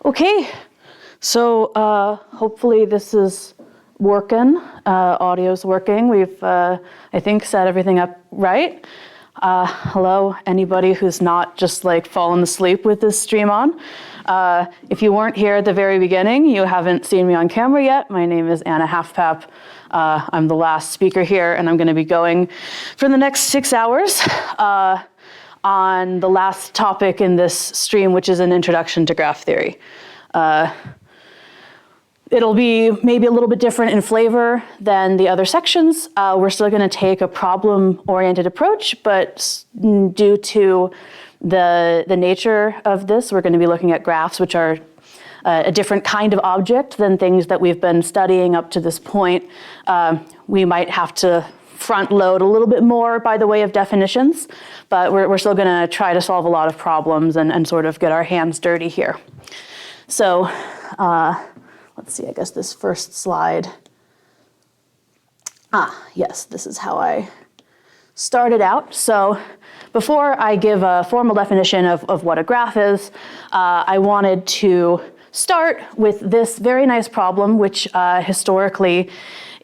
Okay, so hopefully this is working, audio's working. We've, I think, set everything up right. Hello, anybody who's not just like fallen asleep with this stream on. If you weren't here at the very beginning, you haven't seen me on camera yet. My name is Anna Halfpap. I'm the last speaker here, and I'm going to be going for the next 6 hours on the last topic in this stream, which is an introduction to graph theory. It'll be maybe a little bit different in flavor than the other sections. We're still going to take a problem-oriented approach, but due to the nature of this, we're going to be looking at graphs, which are a different kind of object than things that we've been studying up to this point. We might have to front load a little bit more by the way of definitions, but we're still going to try to solve a lot of problems and sort of get our hands dirty here. So let's see, I guess this first slide. Yes, this is how I started out. So before I give a formal definition of what a graph is, I wanted to start with this very nice problem, which historically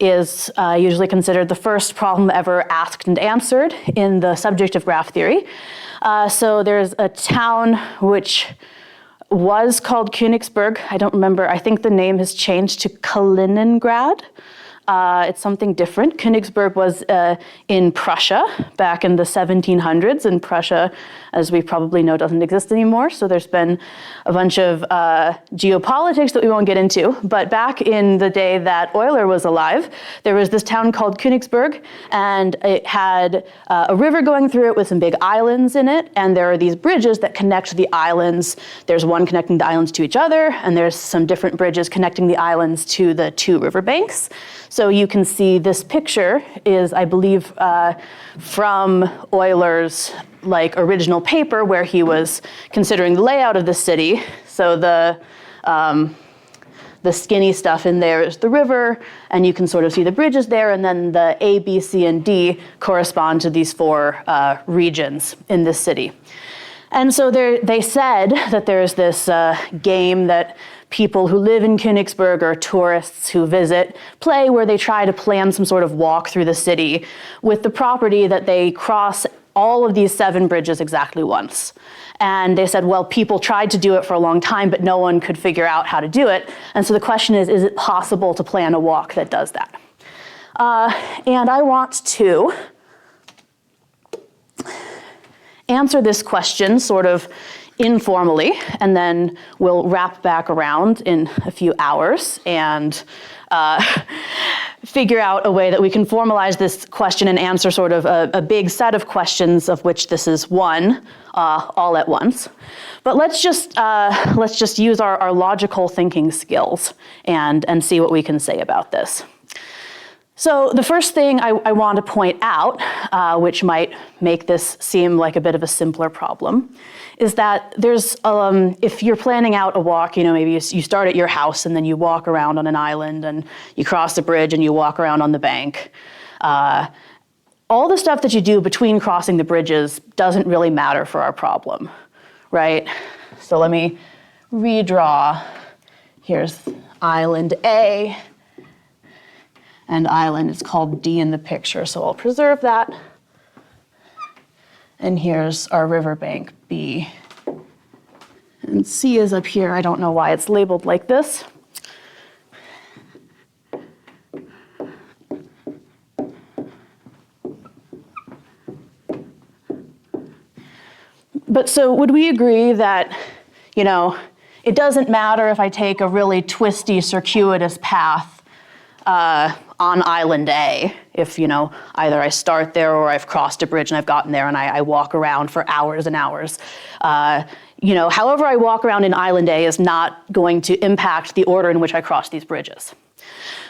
is usually considered the first problem ever asked and answered in the subject of graph theory. So there's a town which was called Königsberg. I don't remember. I think the name has changed to Kaliningrad. It's something different. Königsberg was in Prussia back in the 1700s, and Prussia, as we probably know, doesn't exist anymore. So there's been a bunch of geopolitics that we won't get into. But back in the day that Euler was alive, there was this town called Königsberg, and it had a river going through it with some big islands in it. And there are these bridges that connect the islands. There's one connecting the islands to each other, and there's some different bridges connecting the islands to the two river banks. So you can see this picture is, I believe, from Euler's original paper where he was considering the layout of the city. So the skinny stuff in there is the river, and you can sort of see the bridges there, and then the A, B, C, and D correspond to these four regions in this city. And so they said that there's this game that people who live in Königsberg or tourists who visit play, where they try to plan some sort of walk through the city with the property that they cross all of these 7 bridges exactly once. And they said, well, people tried to do it for a long time, but no one could figure out how to do it. And so the question is it possible to plan a walk that does that? And I want to answer this question sort of informally, and then we'll wrap back around in a few hours and figure out a way that we can formalize this question and answer sort of a big set of questions, of which this is one, all at once. But let's just use our logical thinking skills and see what we can say about this. So the first thing I want to point out, which might make this seem like a bit of a simpler problem, is that there's, if you're planning out a walk, maybe you start at your house and then you walk around on an island and you cross a bridge and you walk around on the bank. All the stuff that you do between crossing the bridges doesn't really matter for our problem, right? So let me redraw. Here's island A. And island is called D in the picture, so I'll preserve that. And here's our riverbank, B. And C is up here. I don't know why it's labeled like this. But so would we agree that, it doesn't matter if I take a really twisty, circuitous path on island A, if, either I start there or I've crossed a bridge and I've gotten there and I walk around for hours and hours. However I walk around in island A is not going to impact the order in which I cross these bridges.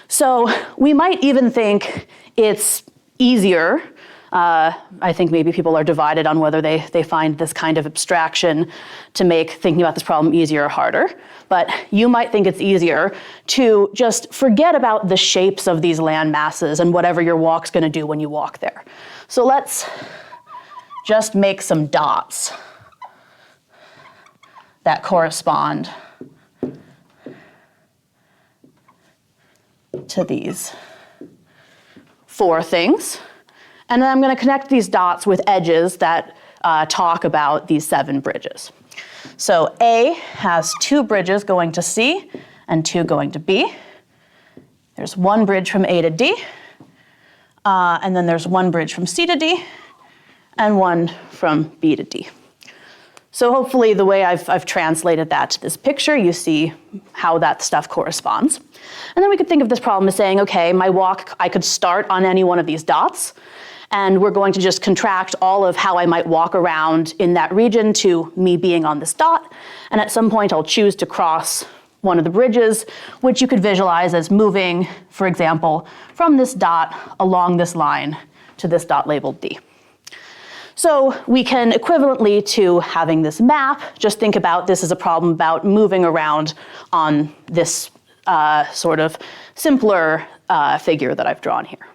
So we might even think it's easier. I think maybe people are divided on whether they find this kind of abstraction to make thinking about this problem easier or harder. But you might think it's easier to just forget about the shapes of these land masses and whatever your walk's going to do when you walk there. So let's just make some dots that correspond to these 4 things. And then I'm going to connect these dots with edges that talk about these 7 bridges. So A has 2 bridges going to C and 2 going to B. There's 1 bridge from A to D, and then there's 1 bridge from C to D, and 1 from B to D. So hopefully the way I've translated that to this picture, you see how that stuff corresponds. And then we could think of this problem as saying, okay, my walk, I could start on any one of these dots, and we're going to just contract all of how I might walk around in that region to me being on this dot. And at some point, I'll choose to cross one of the bridges, which you could visualize as moving, for example, from this dot along this line to this dot labeled D. So we can, equivalently to having this map, just think about this as a problem about moving around on this sort of simpler figure that I've drawn here.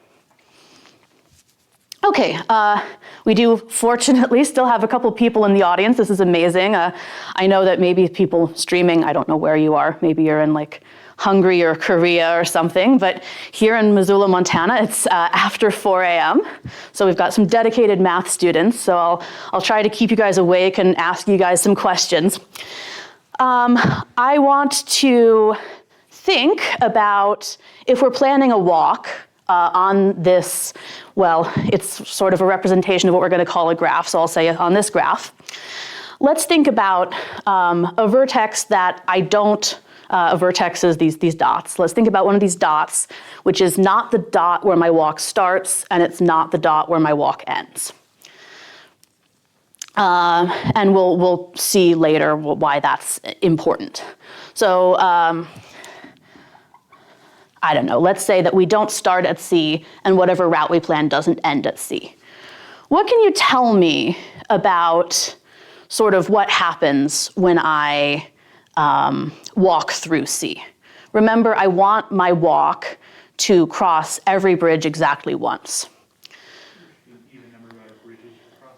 Okay, we do fortunately still have a couple people in the audience. This is amazing. I know that maybe people streaming, I don't know where you are, maybe you're in like Hungary or Korea or something, but here in Missoula, Montana, it's after 4 a.m. So we've got some dedicated math students, so I'll try to keep you guys awake and ask you guys some questions. I want to think about if we're planning a walk on this, well, it's sort of a representation of what we're going to call a graph, so I'll say on this graph. Let's think about a vertex that I don't, a vertex is these dots. Let's think about one of these dots, which is not the dot where my walk starts, and it's not the dot where my walk ends. And we'll see later why that's important. So, I don't know, let's say that we don't start at C and whatever route we plan doesn't end at C. What can you tell me about sort of what happens when I walk through C? Remember, I want my walk to cross every bridge exactly once. Even number of bridges to cross.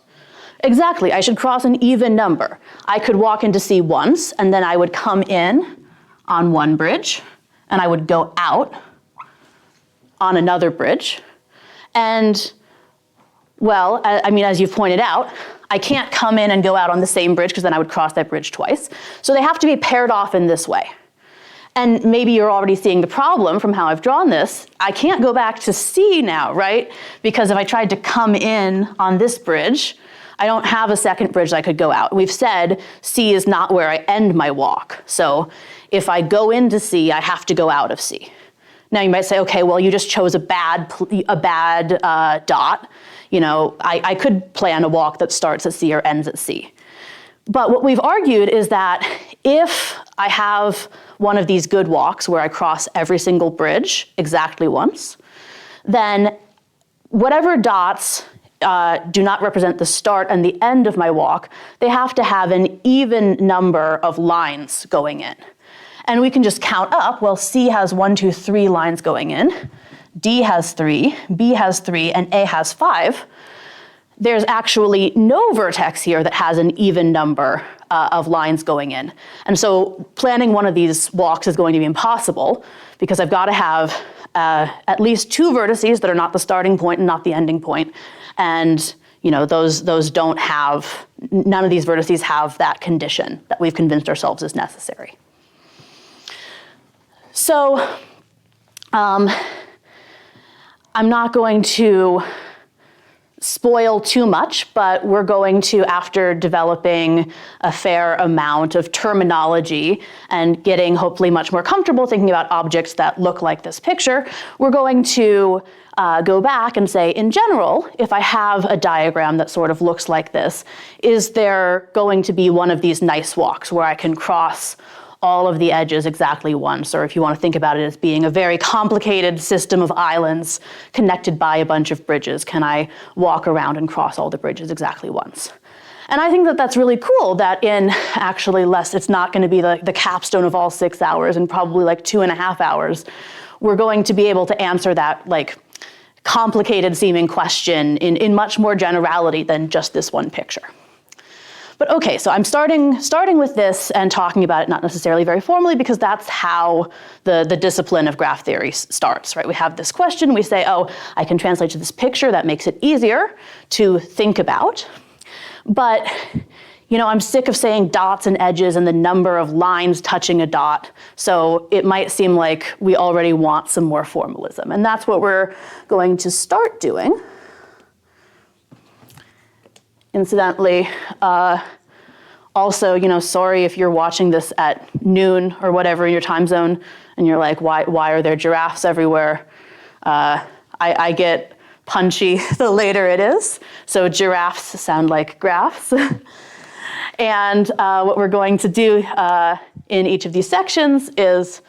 Exactly, I should cross an even number. I could walk into C once, and then I would come in on one bridge, and I would go out on another bridge. And, well, I mean, as you've pointed out, I can't come in and go out on the same bridge because then I would cross that bridge twice. So they have to be paired off in this way. And maybe you're already seeing the problem from how I've drawn this. I can't go back to C now, right? Because if I tried to come in on this bridge, I don't have a second bridge that I could go out. We've said C is not where I end my walk. So if I go into C, I have to go out of C. Now you might say, okay, well, you just chose a bad dot. You know, I could plan a walk that starts at C or ends at C. But what we've argued is that if I have one of these good walks where I cross every single bridge exactly once, then whatever dots do not represent the start and the end of my walk, they have to have an even number of lines going in. And we can just count up, well, C has 1, 2, 3 lines going in, D has 3, B has 3, and A has 5. There's actually no vertex here that has an even number of lines going in. And so planning one of these walks is going to be impossible because I've got to have at least 2 vertices that are not the starting point and not the ending point. And you know, those don't have, none of these vertices have that condition that we've convinced ourselves is necessary. So I'm not going to spoil too much, but we're going to, after developing a fair amount of terminology and getting hopefully much more comfortable thinking about objects that look like this picture, we're going to go back and say, in general, if I have a diagram that sort of looks like this, is there going to be one of these nice walks where I can cross all of the edges exactly once, or if you want to think about it as being a very complicated system of islands connected by a bunch of bridges, can I walk around and cross all the bridges exactly once? And I think that that's really cool that in actually less, it's not going to be the capstone of all 6 hours and probably like 2.5 hours, we're going to be able to answer that like complicated seeming question in much more generality than just this one picture. But okay, so I'm starting with this and talking about it not necessarily very formally because that's how the discipline of graph theory starts, right? We have this question, we say, oh, I can translate to this picture, that makes it easier to think about. But I'm sick of saying dots and edges and the number of lines touching a dot, so it might seem like we already want some more formalism. And that's what we're going to start doing. Incidentally, also, sorry if you're watching this at noon or whatever in your time zone, and you're like, why are there giraffes everywhere? I get punchy the later it is, so giraffes sound like graphs. And what we're going to do in each of these sections is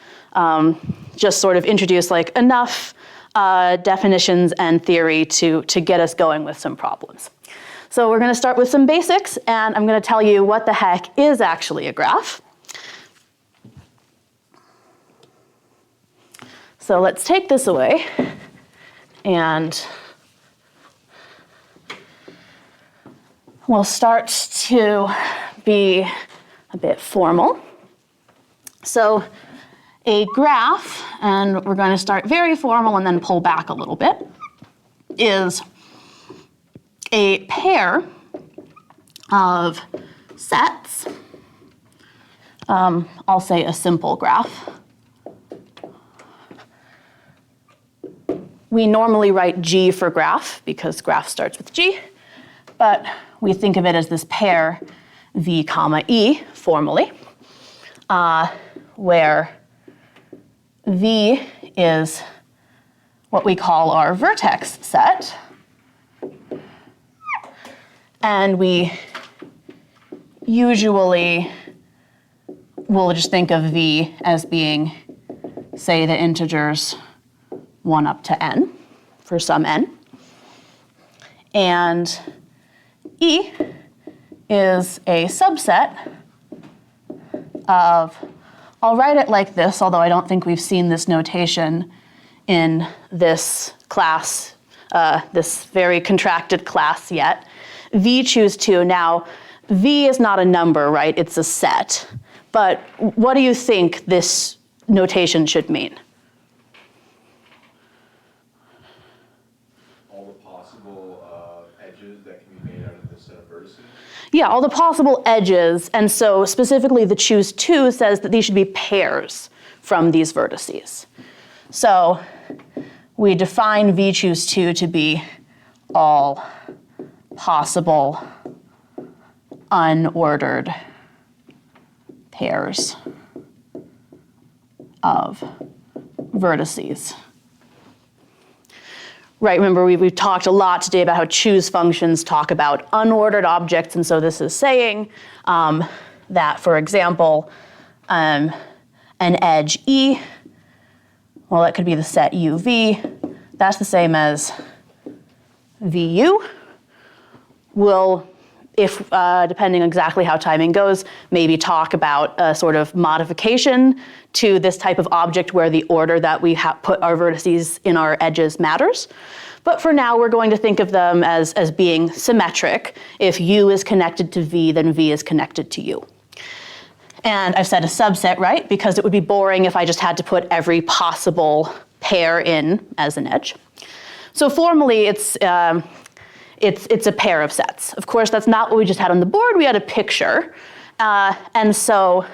just sort of introduce enough definitions and theory to get us going with some problems. So we're going to start with some basics, and I'm going to tell you what the heck is actually a graph. So let's take this away, and we'll start to be a bit formal. So a graph, and we're going to start very formal and then pull back a little bit, is a pair of sets. I'll say a simple graph. We normally write G for graph because graph starts with G, but we think of it as this pair V comma E formally, where V is what we call our vertex set. And we usually will just think of V as being, say, the integers 1 up to n for some n. And E is a subset of, I'll write it like this, although I don't think we've seen this notation in this class, this very contracted class yet. V choose 2. Now, V is not a number, right? It's a set. But what do you think this notation should mean? All the possible edges that can be made out of this set of vertices? Yeah, all the possible edges. And so specifically the choose 2 says that these should be pairs from these vertices. So we define V choose 2 to be all possible unordered pairs of vertices. Right, remember we've talked a lot today about how choose functions talk about unordered objects, and so this is saying that, for example, an edge E, well, that could be the set UV. That's the same as VU. We'll, if depending on exactly how timing goes, maybe talk about a sort of modification to this type of object where the order that we put our vertices in our edges matters. But for now, we're going to think of them as being symmetric. If U is connected to V, then V is connected to U. And I've said a subset, right? Because it would be boring if I just had to put every possible pair in as an edge. So formally, it's a pair of sets. Of course, that's not what we just had on the board. We had a picture. And so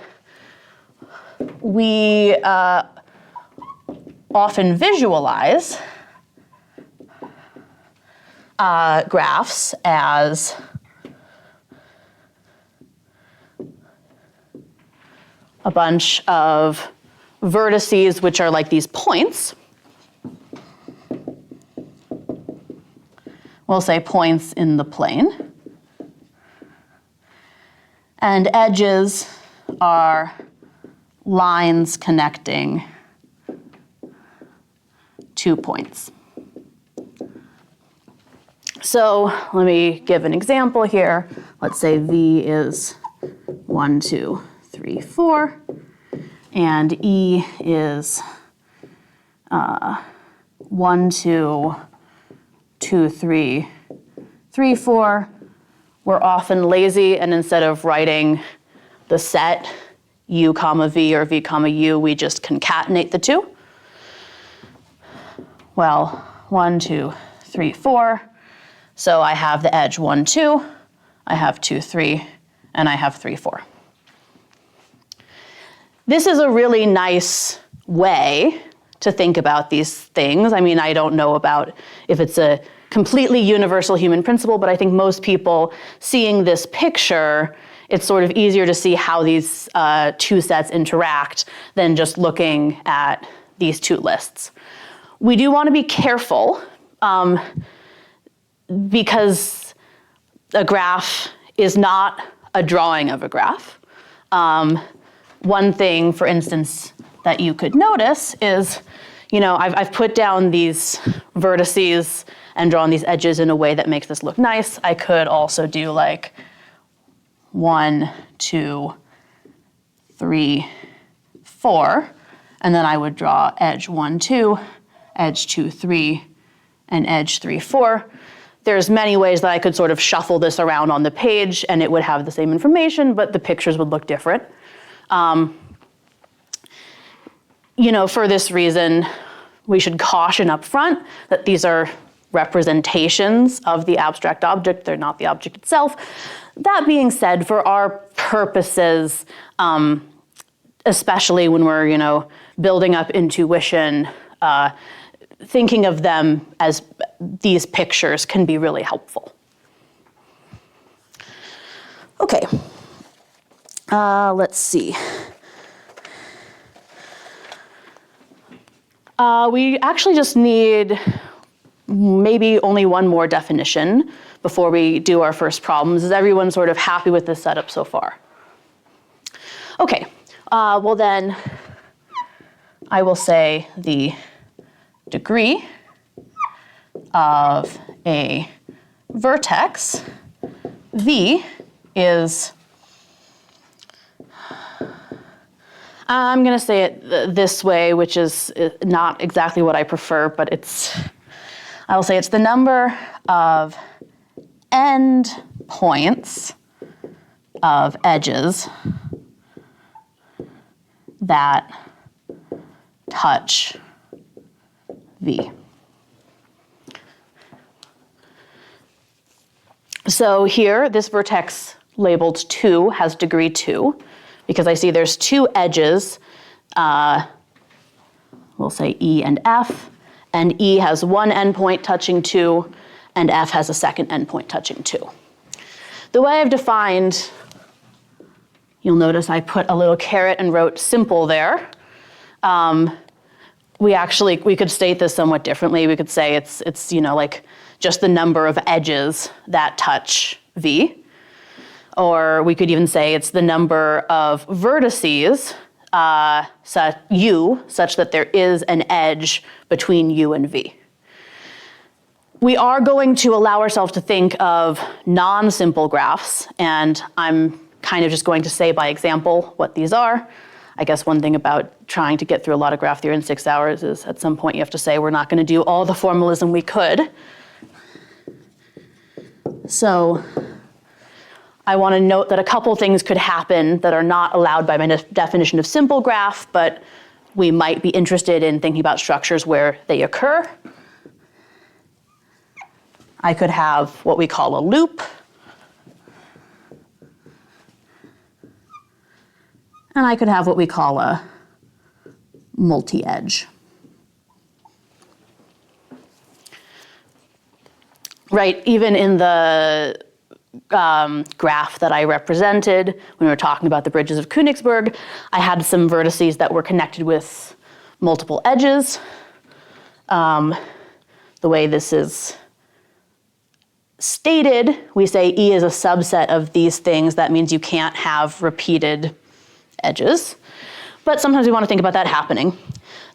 we often visualize graphs as a bunch of vertices, which are like these points. We'll say points in the plane. And edges are lines connecting 2 points. So let me give an example here. Let's say V is 1, 2, 3, 4, and E is 1, 2, 2, 3, 3, 4, we're often lazy, and instead of writing the set u comma v or v comma u, we just concatenate the two. Well, 1, 2, 3, 4. So I have the edge 1, 2, I have 2, 3, and I have 3, 4. This is a really nice way to think about these things. I mean, I don't know about if it's a completely universal human principle, but I think most people seeing this picture, it's sort of easier to see how these two sets interact than just looking at these two lists. We do want to be careful because a graph is not a drawing of a graph. One thing, for instance, that you could notice is, I've put down these vertices and drawn these edges in a way that makes this look nice. I could also do like 1, 2, 3, 4, and then I would draw edge 1, 2, edge 2, 3, and edge 3, 4. There's many ways that I could sort of shuffle this around on the page and it would have the same information, but the pictures would look different. For this reason, we should caution up front that these are representations of the abstract object. They're not the object itself. That being said, for our purposes, especially when we're, building up intuition, thinking of them as these pictures can be really helpful. Okay, let's see. We actually just need maybe only one more definition before we do our first problems. Is everyone sort of happy with this setup so far? Okay, well then I will say the degree of a vertex V is, I'm going to say it this way, which is not exactly what I prefer, but I'll say it's the number of end points of edges that touch V. So here, this vertex labeled 2 has degree 2, because I see there's two edges, we'll say E and F, and E has one endpoint touching 2, and F has a second endpoint touching 2. The way I've defined, you'll notice I put a little caret and wrote simple there. We could state this somewhat differently. We could say it's like just the number of edges that touch V. Or we could even say it's the number of vertices, such that there is an edge between U and V. We are going to allow ourselves to think of non-simple graphs, and I'm kind of just going to say by example what these are. I guess one thing about trying to get through a lot of graph theory in 6 hours is at some point you have to say we're not going to do all the formalism we could. So I want to note that a couple things could happen that are not allowed by my definition of simple graph, but we might be interested in thinking about structures where they occur. I could have what we call a loop. And I could have what we call a multi-edge. Right, even in the graph that I represented when we were talking about the bridges of Königsberg, I had some vertices that were connected with multiple edges. The way this is stated, we say E is a subset of these things. That means you can't have repeated edges. But sometimes we want to think about that happening.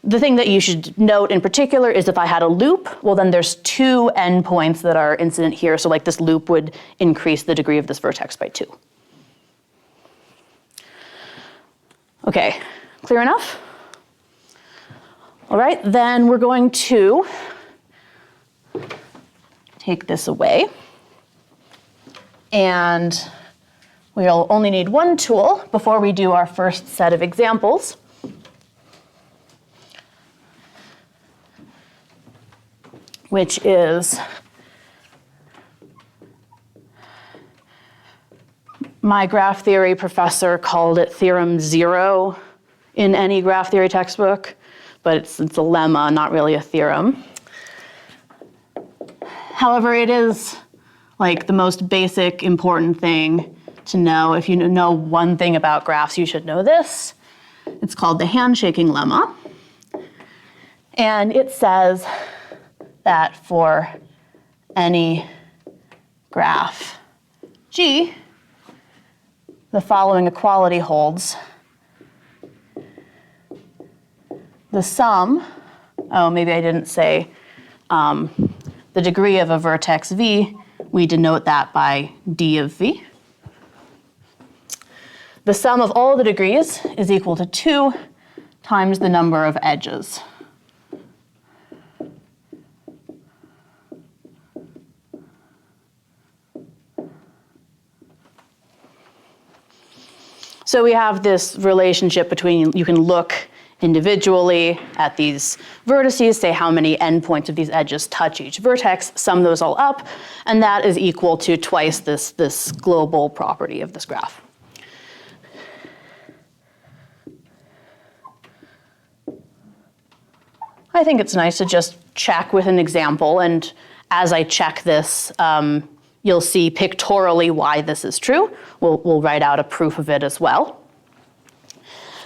The thing that you should note in particular is if I had a loop, well then there's two endpoints that are incident here, so like this loop would increase the degree of this vertex by 2. Okay, clear enough? All right, then we're going to take this away And we'll only need one tool before we do our first set of examples. Which is my graph theory professor called it theorem 0 in any graph theory textbook, but it's a lemma, not really a theorem. However, it is like the most basic important thing to know. If you know one thing about graphs, you should know this. It's called the handshaking lemma. And it says that for any graph G, the following equality holds. The sum, oh, maybe I didn't say, the degree of a vertex V, we denote that by d of V. The sum of all the degrees is equal to 2 times the number of edges. So we have this relationship between, you can look individually at these vertices, say how many endpoints of these edges touch each vertex, sum those all up, and that is equal to twice this global property of this graph. I think it's nice to just check with an example, and as I check this, you'll see pictorially why this is true. We'll write out a proof of it as well.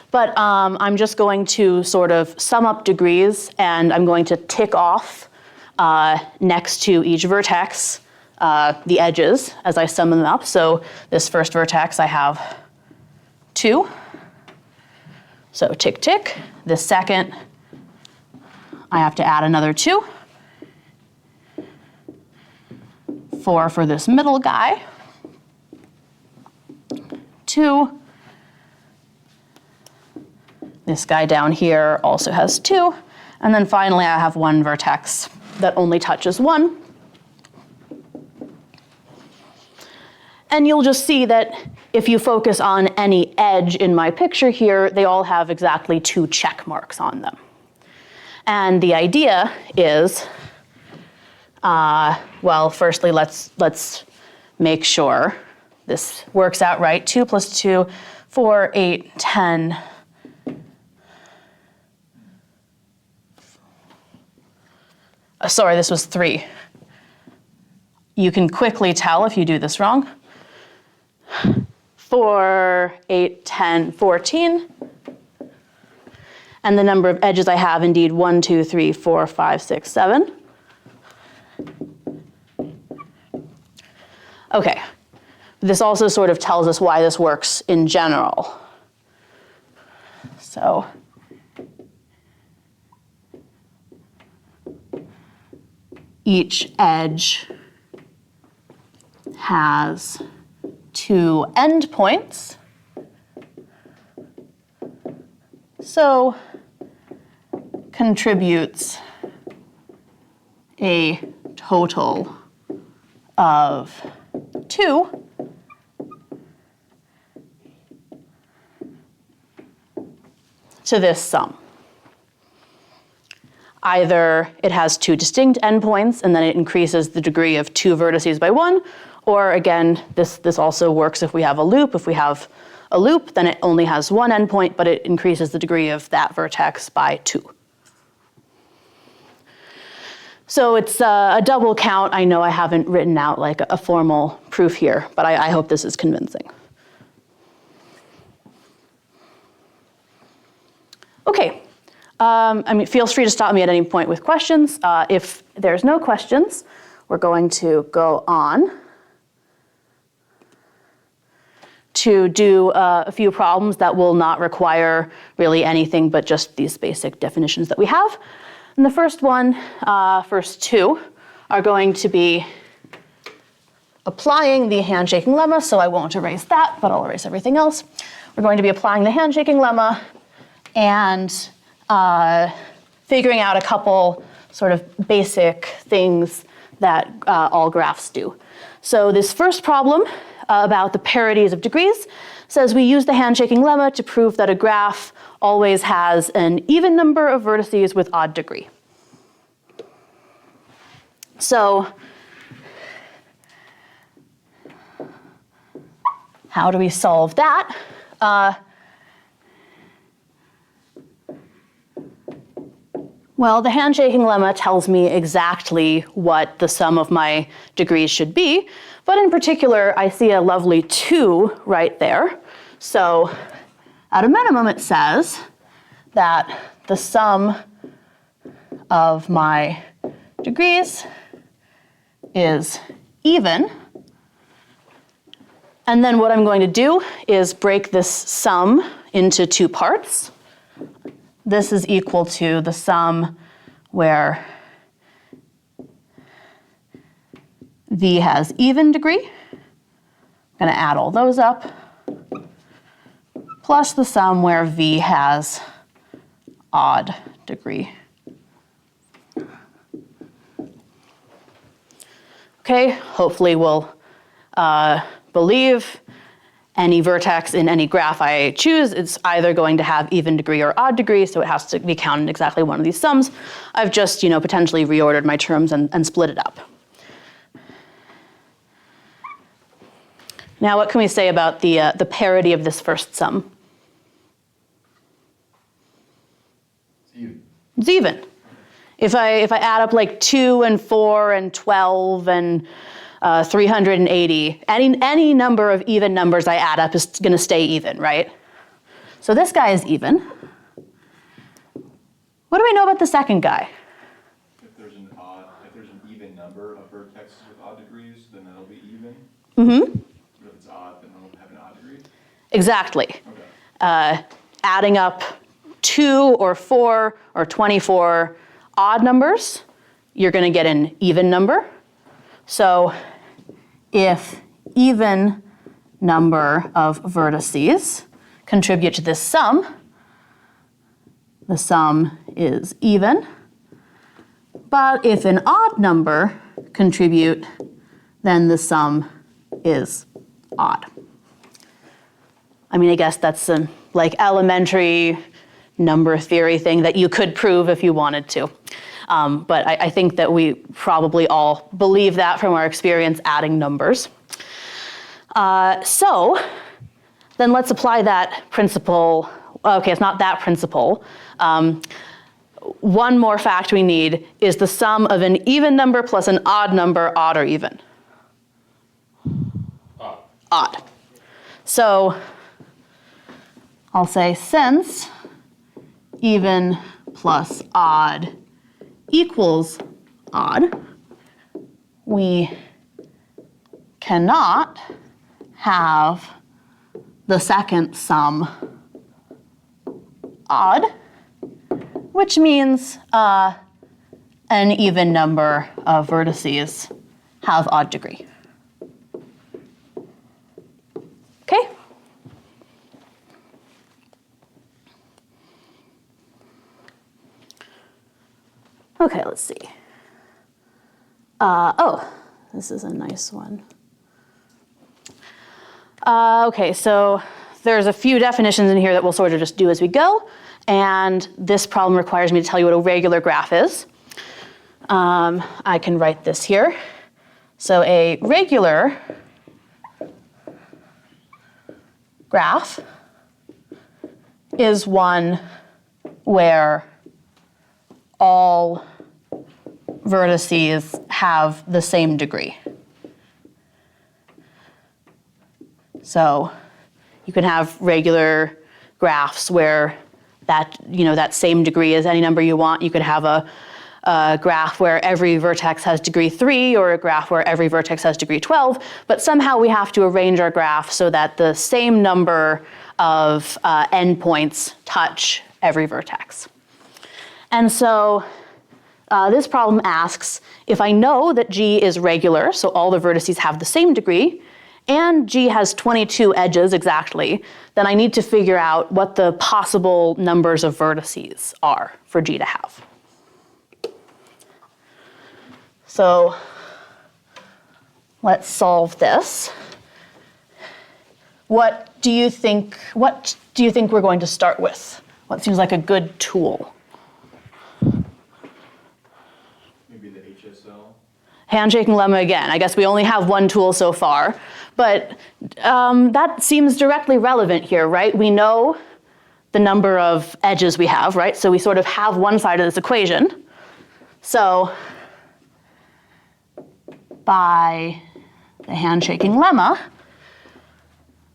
But I'm just going to sort of sum up degrees, and I'm going to tick off next to each vertex the edges as I sum them up. So this first vertex I have 2. So tick, tick. This second, I have to add another 2. 4 for this middle guy. 2. This guy down here also has 2. And then finally, I have one vertex that only touches 1. And you'll just see that if you focus on any edge in my picture here, they all have exactly 2 check marks on them. And the idea is, well, firstly, let's make sure this works out right. 2 plus 2, 4, 8, 10. Sorry, this was 3. You can quickly tell if you do this wrong. 4, 8, 10, 14. And the number of edges I have, indeed, 1, 2, 3, 4, 5, 6, 7. Okay, this also sort of tells us why this works in general. So each edge has 2 endpoints. So contributes a total of 2. To this sum. Either it has 2 distinct endpoints and then it increases the degree of 2 vertices by 1, or again, this also works if we have a loop. If we have a loop, then it only has 1 endpoint, but it increases the degree of that vertex by 2. So it's a double count. I know I haven't written out like a formal proof here, but I hope this is convincing. Okay, I mean, feel free to stop me at any point with questions. If there's no questions, we're going to go on to do a few problems that will not require really anything but just these basic definitions that we have. And the first one, first 2, are going to be applying the handshaking lemma, so I won't erase that, but I'll erase everything else. We're going to be applying the handshaking lemma and figuring out a couple sort of basic things that all graphs do. So this first problem about the parities of degrees says we use the handshaking lemma to prove that a graph always has an even number of vertices with odd degree. So how do we solve that? Well, the handshaking lemma tells me exactly what the sum of my degrees should be, but in particular, I see a lovely 2 right there. So at a minimum, it says that the sum of my degrees is even. And then what I'm going to do is break this sum into 2 parts. This is equal to the sum where V has even degree. I'm going to add all those up, plus the sum where V has odd degree. Okay, hopefully we'll believe any vertex in any graph I choose, it's either going to have even degree or odd degree, so it has to be counted in exactly one of these sums. I've just, potentially reordered my terms and split it up. Now, what can we say about the parity of this first sum? It's even. It's even. If I add up like 2 and 4 and 12 and 380, any number of even numbers I add up is going to stay even, right? So this guy is even. What do we know about the second guy? If there's an even number of vertexes with odd degrees, then that'll be even. Mm-hmm. But if it's odd, then it'll have an odd degree. Exactly. Okay. Adding up 2 or 4 or 24 odd numbers, you're going to get an even number. So if even number of vertices contribute to this sum, the sum is even. But if an odd number contribute, then the sum is odd. I mean, I guess that's a elementary number theory thing that you could prove if you wanted to. But I think that we probably all believe that from our experience adding numbers. So then let's apply that principle. Okay, it's not that principle. One more fact we need is the sum of an even number plus an odd number, odd or even? Odd. Odd. So I'll say since even plus odd equals odd, we cannot have the second sum odd, which means an even number of vertices have odd degree. Okay? Okay, let's see. Oh, this is a nice one. Okay, so there's a few definitions in here that we'll sort of just do as we go. And this problem requires me to tell you what a regular graph is. I can write this here. So a regular graph is one where all vertices have the same degree. So you can have regular graphs where that same degree is any number you want. You could have a graph where every vertex has degree 3 or a graph where every vertex has degree 12, but somehow we have to arrange our graph so that the same number of endpoints touch every vertex. And so this problem asks, if I know that G is regular, so all the vertices have the same degree, and G has 22 edges exactly, then I need to figure out what the possible numbers of vertices are for G to have. let's solve this. What do you think we're going to start with? What seems like a good tool? Maybe the HSL. Handshaking lemma again. I guess we only have one tool so far, but that seems directly relevant here, right? We know the number of edges we have, right? So we sort of have one side of this equation. So by the handshaking lemma,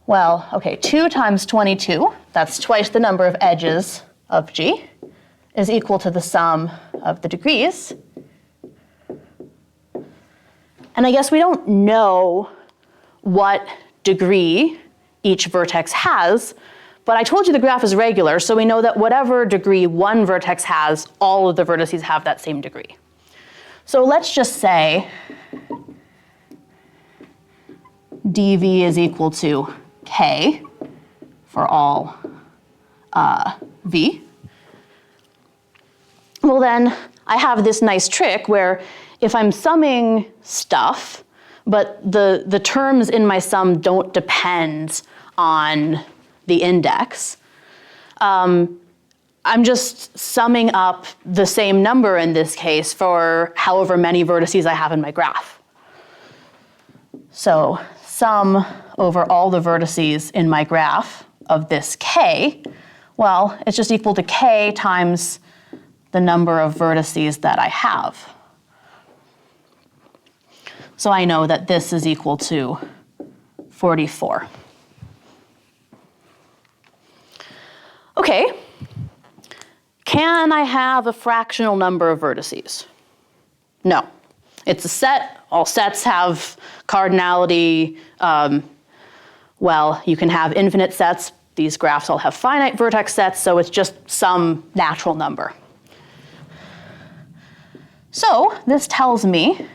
well, okay, 2 times 22, that's twice the number of edges of G, is equal to the sum of the degrees. And I guess we don't know what degree each vertex has, but I told you the graph is regular, so we know that whatever degree one vertex has, all of the vertices have that same degree. So let's just say dv is equal to k for all v. Well then, I have this nice trick where if I'm summing stuff, but the terms in my sum don't depend on the index, I'm just summing up the same number in this case for however many vertices I have in my graph. So sum over all the vertices in my graph of this k, well, it's just equal to k times the number of vertices that I have. So I know that this is equal to 44. Okay, can I have a fractional number of vertices? No. It's a set. All sets have cardinality. Well, you can have infinite sets. These graphs all have finite vertex sets, so it's just some natural number. So this tells me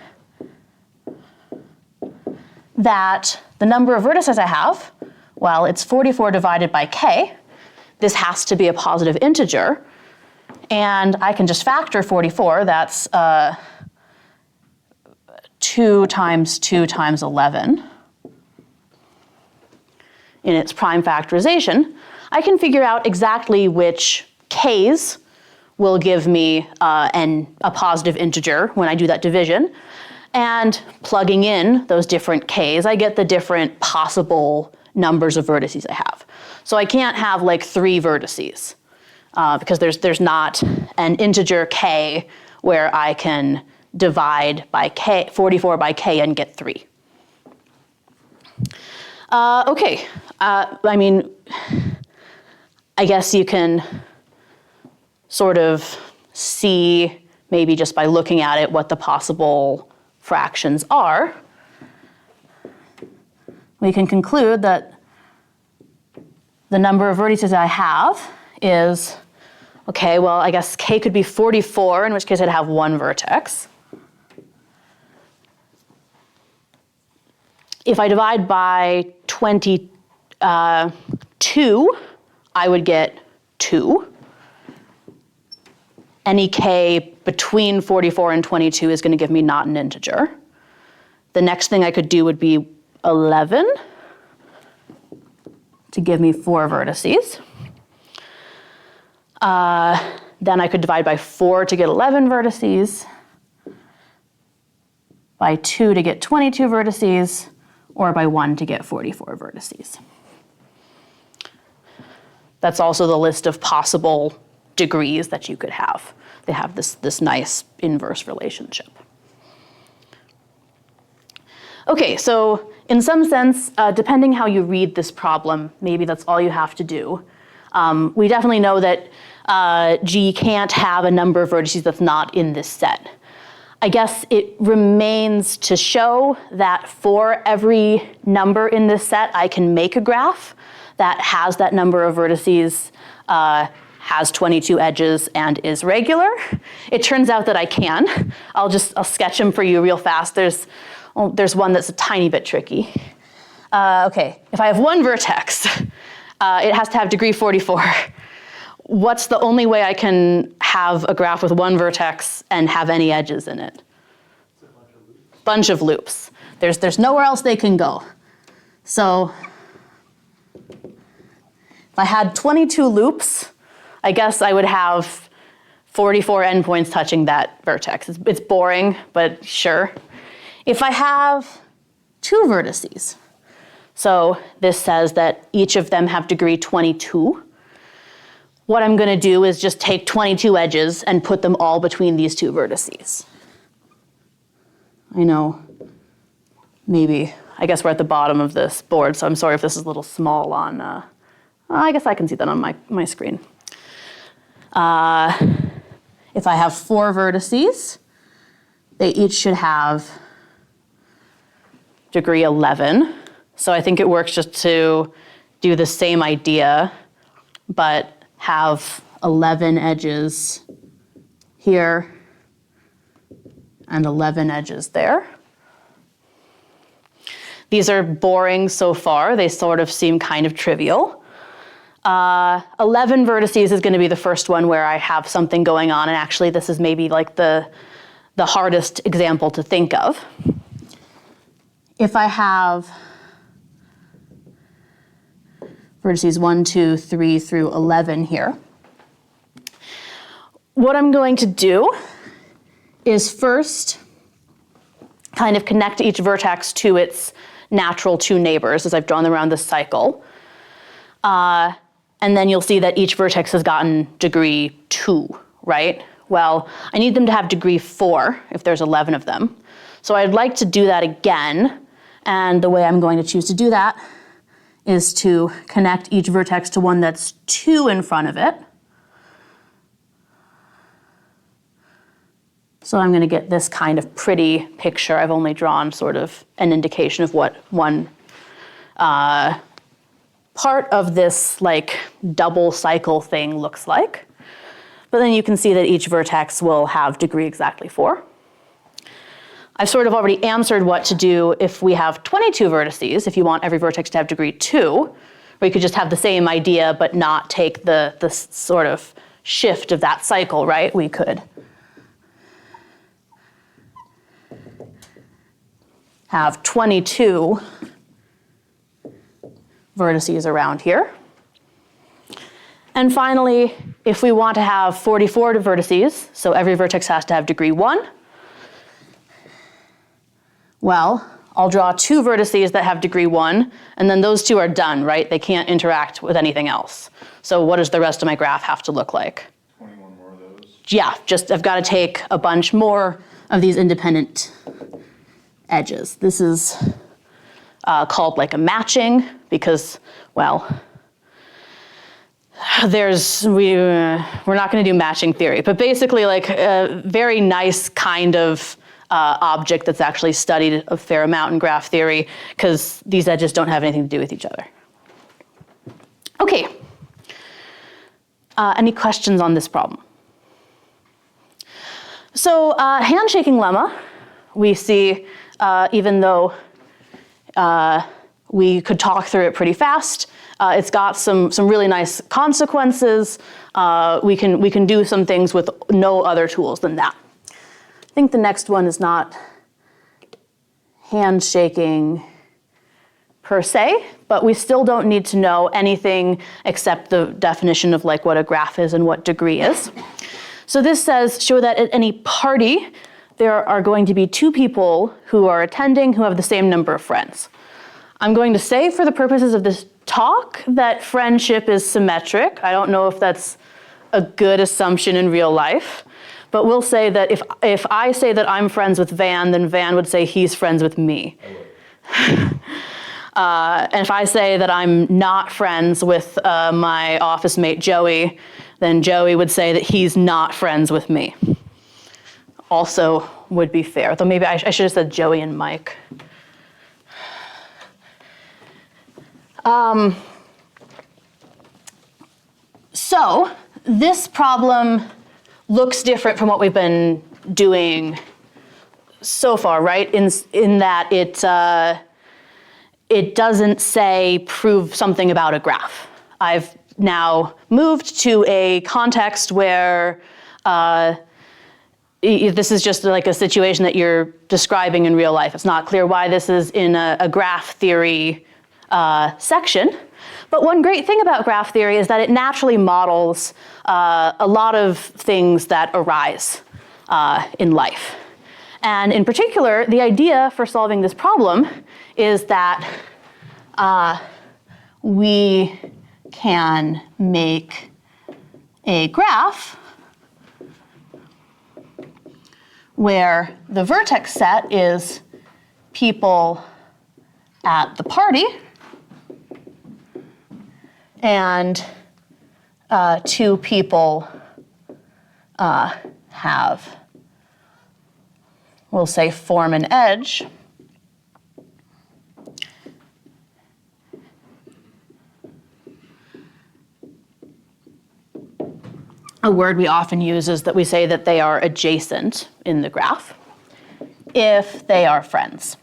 that the number of vertices I have, well, it's 44 divided by k. This has to be a positive integer. And I can just factor 44. That's 2 times 2 times 11. In its prime factorization, I can figure out exactly which k's will give me a positive integer when I do that division. And plugging in those different k's, I get the different possible numbers of vertices I have. So I can't have like 3 vertices because there's not an integer k where I can divide by k, 44 by k and get 3. Okay, I mean, I guess you can sort of see maybe just by looking at it what the possible fractions are. We can conclude that the number of vertices I have is, okay, well, I guess k could be 44, in which case I'd have 1 vertex. If I divide by 22, I would get 2. Any k between 44 and 22 is going to give me not an integer. The next thing I could do would be 11 to give me 4 vertices. Then I could divide by 4 to get 11 vertices, by 2 to get 22 vertices, or by 1 to get 44 vertices. That's also the list of possible degrees that you could have. They have this nice inverse relationship. Okay, so in some sense, depending how you read this problem, maybe that's all you have to do. We definitely know that G can't have a number of vertices that's not in this set. I guess it remains to show that for every number in this set, I can make a graph that has that number of vertices, has 22 edges, and is regular. It turns out that I can. I'll sketch them for you real fast. There's one that's a tiny bit tricky. Okay, if I have 1 vertex, it has to have degree 44. What's the only way I can have a graph with 1 vertex and have any edges in it? It's a bunch of loops. Bunch of loops. There's nowhere else they can go. So if I had 22 loops, I guess I would have 44 endpoints touching that vertex. It's boring, but sure. If I have 2 vertices, so this says that each of them have degree 22, what I'm going to do is just take 22 edges and put them all between these 2 vertices. I know, maybe, I guess we're at the bottom of this board, so I'm sorry if this is a little small on, I guess I can see that on my screen. If I have 4 vertices, they each should have degree 11. So I think it works just to do the same idea, but have 11 edges here and 11 edges there. These are boring so far. They sort of seem kind of trivial. 11 vertices is going to be the first one where I have something going on, and actually this is maybe like the hardest example to think of. If I have vertices 1, 2, 3 through 11 here, what I'm going to do is first kind of connect each vertex to its natural 2 neighbors as I've drawn them around this cycle. And then you'll see that each vertex has gotten degree 2, right? Well, I need them to have degree 4 if there's 11 of them. So I'd like to do that again. And the way I'm going to choose to do that is to connect each vertex to one that's 2 in front of it. So I'm going to get this kind of pretty picture. I've only drawn sort of an indication of what one part of this like double cycle thing looks like. But then you can see that each vertex will have degree exactly 4. I've sort of already answered what to do if we have 22 vertices, if you want every vertex to have degree 2, or you could just have the same idea but not take the sort of shift of that cycle, right? We could have 22 vertices around here. And finally, if we want to have 44 vertices, so every vertex has to have degree 1, well, I'll draw 2 vertices that have degree 1, and then those 2 are done, right? They can't interact with anything else. So what does the rest of my graph have to look like? 21 more of those. Yeah, just I've got to take a bunch more of these independent edges. This is called like a matching because, well, we're not going to do matching theory, but basically like a very nice kind of object that's actually studied a fair amount in graph theory because these edges don't have anything to do with each other. Okay. Any questions on this problem? So handshaking lemma, we see even though we could talk through it pretty fast, it's got some really nice consequences. We can do some things with no other tools than that. I think the next one is not handshaking per se, but we still don't need to know anything except the definition of like what a graph is and what degree is. So this says, show that at any party, there are going to be 2 people who are attending who have the same number of friends. I'm going to say for the purposes of this talk that friendship is symmetric. I don't know if that's a good assumption in real life, but we'll say that if I say that I'm friends with Van, then Van would say he's friends with me. And if I say that I'm not friends with my office mate Joey, then Joey would say that he's not friends with me. Also would be fair, though maybe I should have said Joey and Mike. So this problem looks different from what we've been doing so far, right? In that it doesn't say prove something about a graph. I've now moved to a context where this is just like a situation that you're describing in real life. It's not clear why this is in a graph theory section. But one great thing about graph theory is that it naturally models a lot of things that arise in life. And in particular, the idea for solving this problem is that we can make a graph where the vertex set is people at the party and two people we'll say form an edge. A word we often use is that we say that they are adjacent in the graph if they are friends.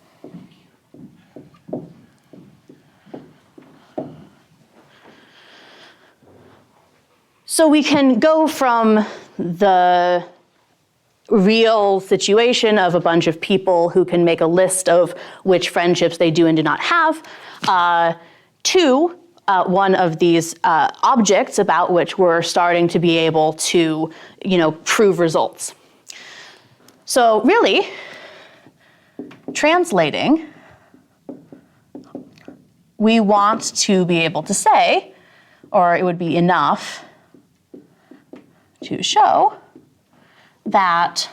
So we can go from the real situation of a bunch of people who can make a list of which friendships they do and do not have to one of these objects about which we're starting to be able to, prove results. So really, translating, we want to be able to say, or it would be enough to show that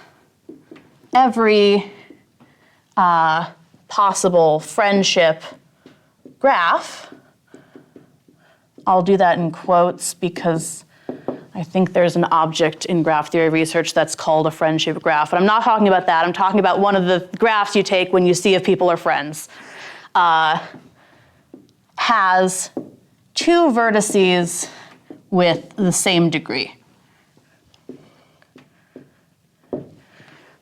every possible friendship graph, I'll do that in quotes because I think there's an object in graph theory research that's called a friendship graph. But I'm not talking about that. I'm talking about one of the graphs you take when you see if people are friends. Has two vertices with the same degree.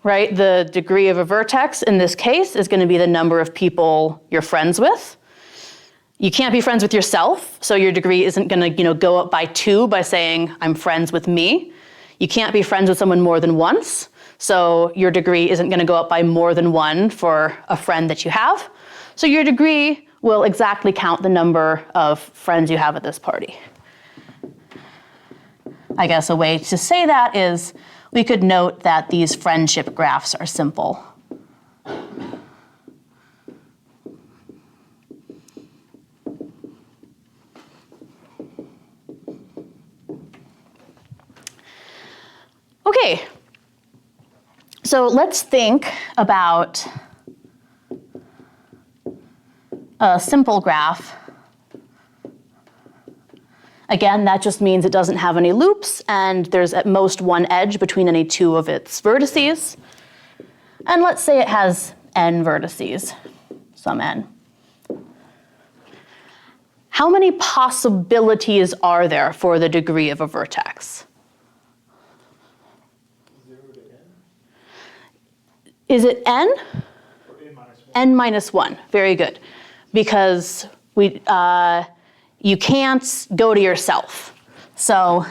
Right? The degree of a vertex in this case is going to be the number of people you're friends with. You can't be friends with yourself, so your degree isn't going to, go up by 2 by saying I'm friends with me. You can't be friends with someone more than once, so your degree isn't going to go up by more than 1 for a friend that you have. So your degree will exactly count the number of friends you have at this party. I guess a way to say that is we could note that these friendship graphs are simple. Okay, so let's think about a simple graph. Again, that just means it doesn't have any loops, and there's at most one edge between any 2 of its vertices. And let's say it has n vertices, some n. How many possibilities are there for the degree of a vertex? 0 to n? Is it n? Or n minus 1? N minus 1, very good. Because you can't go to yourself. So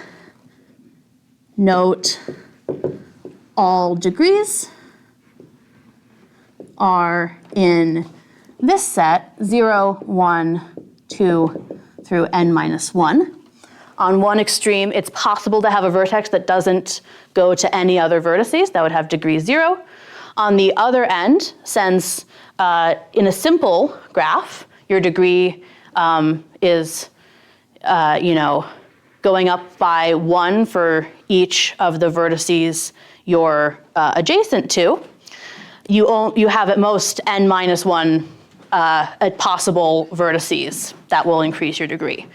note all degrees are in this set 0, 1, 2 through n minus 1. On one extreme, it's possible to have a vertex that doesn't go to any other vertices, that would have degree 0. On the other end, since in a simple graph, your degree is, going up by 1 for each of the vertices you're adjacent to, you have at most n minus 1 possible vertices that will increase your degree.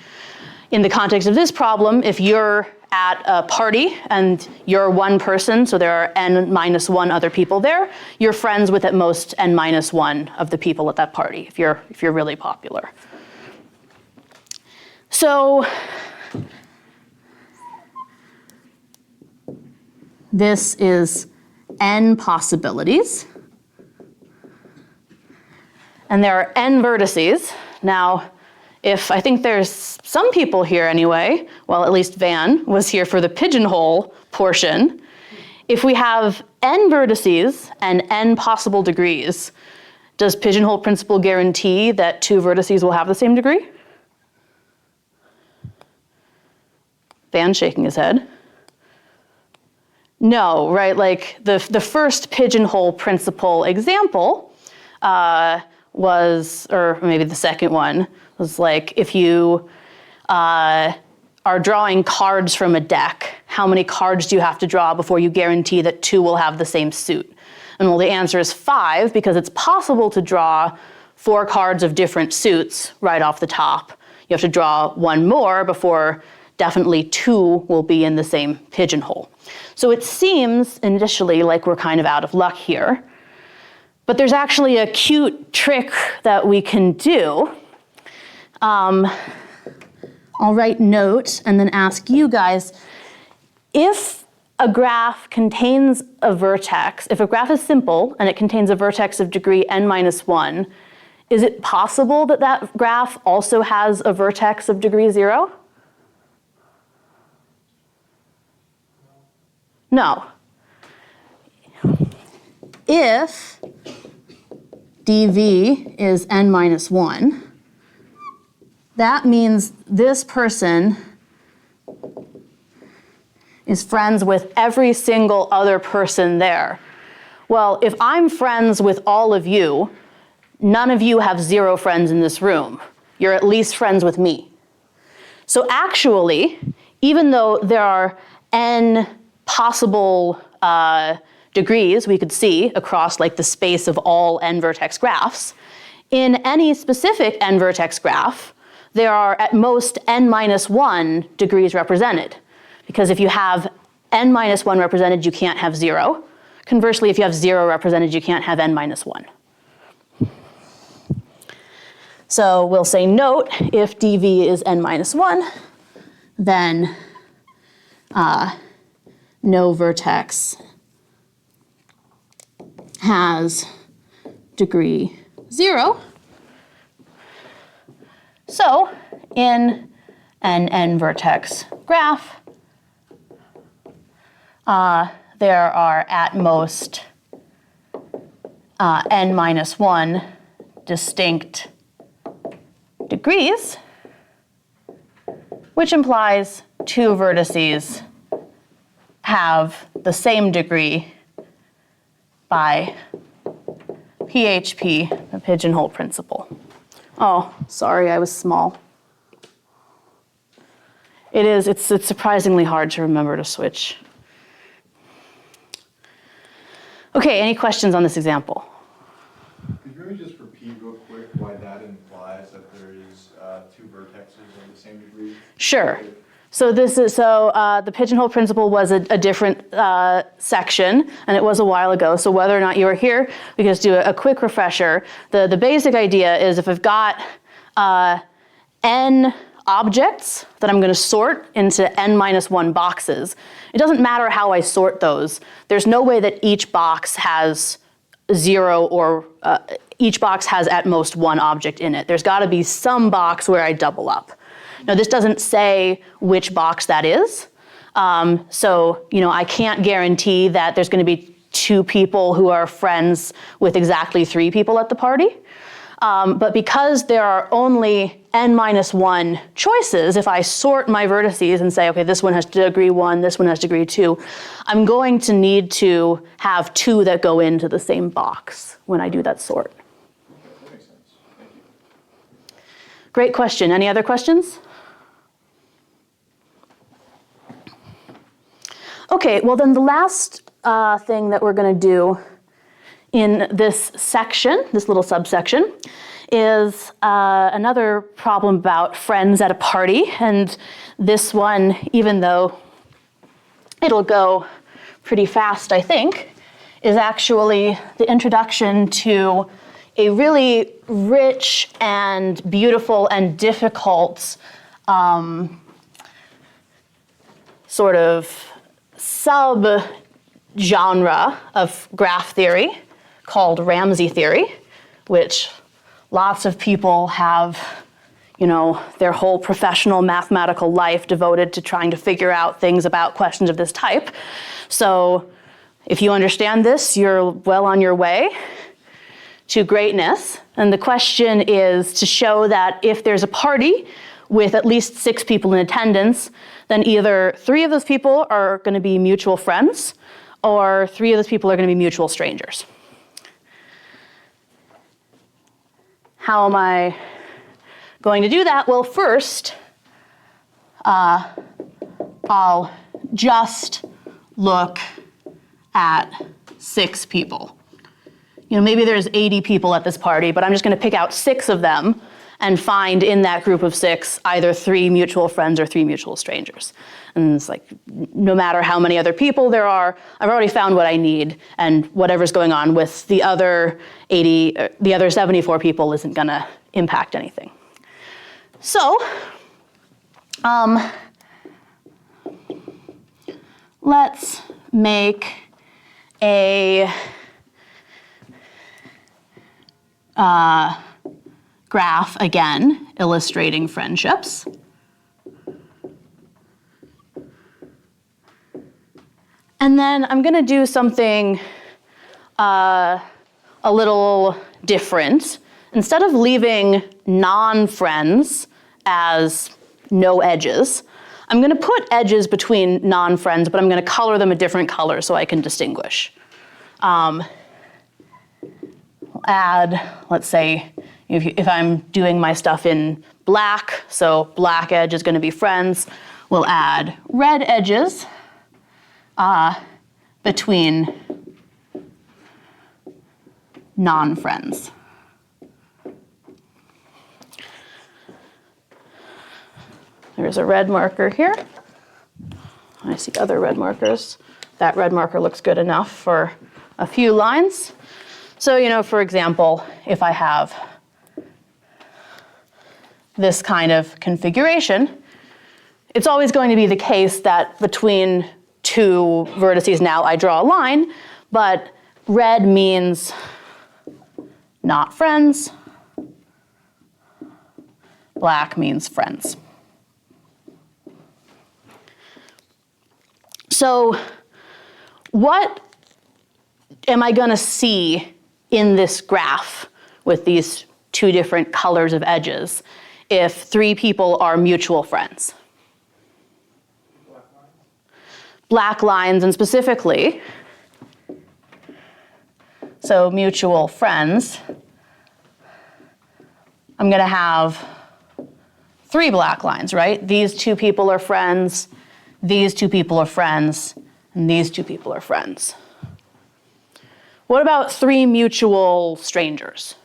In the context of this problem, if you're at a party and you're one person, so there are n minus 1 other people there, you're friends with at most n minus 1 of the people at that party, if you're really popular. So this is n possibilities. And there are n vertices. Now, I think there's some people here anyway, well, at least Van was here for the pigeonhole portion. if we have n vertices and n possible degrees, does pigeonhole principle guarantee that two vertices will have the same degree? Van's shaking his head. No, right? Like the first pigeonhole principle example was, or maybe the second one, was like if you are drawing cards from a deck, how many cards do you have to draw before you guarantee that two will have the same suit? And well, the answer is 5, because it's possible to draw 4 cards of different suits right off the top. You have to draw one more before definitely 2 will be in the same pigeonhole. So it seems initially like we're kind of out of luck here. But there's actually a cute trick that we can do. I'll write note and then ask you guys, if a graph contains a vertex, if a graph is simple and it contains a vertex of degree n minus 1, is it possible that that graph also has a vertex of degree 0? No. If dv is n minus 1, that means this person is friends with every single other person there. Well, if I'm friends with all of you, none of you have 0 friends in this room. You're at least friends with me. So actually, even though there are n possible degrees we could see across like the space of all n vertex graphs, in any specific n vertex graph, there are at most n minus 1 degrees represented. Because if you have n minus 1 represented, you can't have 0. Conversely, if you have 0 represented, you can't have n minus 1. So we'll say note, if dv is n minus 1, then no vertex has degree 0. So in an n vertex graph, there are at most n minus 1 distinct degrees, which implies 2 vertices have the same degree by PHP, the pigeonhole principle. Oh, sorry, I was small. It's surprisingly hard to remember to switch. Okay, any questions on this example? Could you maybe just repeat real quick why that implies that there is 2 vertexes of the same degree? Sure. So the pigeonhole principle was a different section, and it was a while ago. So whether or not you were here, we can just do a quick refresher. The basic idea is if I've got n objects that I'm going to sort into n minus 1 boxes, it doesn't matter how I sort those. There's no way that each box has 0 or each box has at most 1 object in it. There's got to be some box where I double up. Now, this doesn't say which box that is. So, I can't guarantee that there's going to be 2 people who are friends with exactly 3 people at the party. But because there are only n minus 1 choices, if I sort my vertices and say, okay, this one has degree 1, this one has degree 2, I'm going to need to have 2 that go into the same box when I do that sort. That makes sense. Thank you. Great question. Any other questions? Okay, well then the last thing that we're going to do in this section, this little subsection, is another problem about friends at a party. And this one, even though it'll go pretty fast, I think, is actually the introduction to a really rich and beautiful and difficult sort of sub-genre of graph theory called Ramsey theory, which lots of people have, their whole professional mathematical life devoted to trying to figure out things about questions of this type. So If you understand this, you're well on your way to greatness. And the question is to show that if there's a party with at least 6 people in attendance, then either 3 of those people are going to be mutual friends, or 3 of those people are going to be mutual strangers. How am I going to do that? Well, first, I'll just look at 6 people. You know, maybe there's 80 people at this party, but I'm just going to pick out 6 of them and find in that group of 6 either 3 mutual friends or 3 mutual strangers. And it's like, no matter how many other people there are, I've already found what I need, and whatever's going on with the other 74 people isn't going to impact anything. So, let's make a graph again, illustrating friendships. And then I'm going to do something a little different. Instead of leaving non-friends as no edges, I'm going to put edges between non-friends, but I'm going to color them a different color so I can distinguish. We'll add, let's say, if I'm doing my stuff in black, so black edge is going to be friends, we'll add red edges between non-friends. There's a red marker here. I see other red markers. That red marker looks good enough for a few lines. So, you know, for example, if I have this kind of configuration, it's always going to be the case that between 2 vertices now I draw a line, but red means not friends, black means friends. So what am I going to see in this graph with these 2 different colors of edges if 3 people are mutual friends? Black lines, and specifically, so mutual friends, I'm going to have 3 black lines, right? These 2 people are friends, these 2 people are friends, and these 2 people are friends. What about 3 mutual strangers?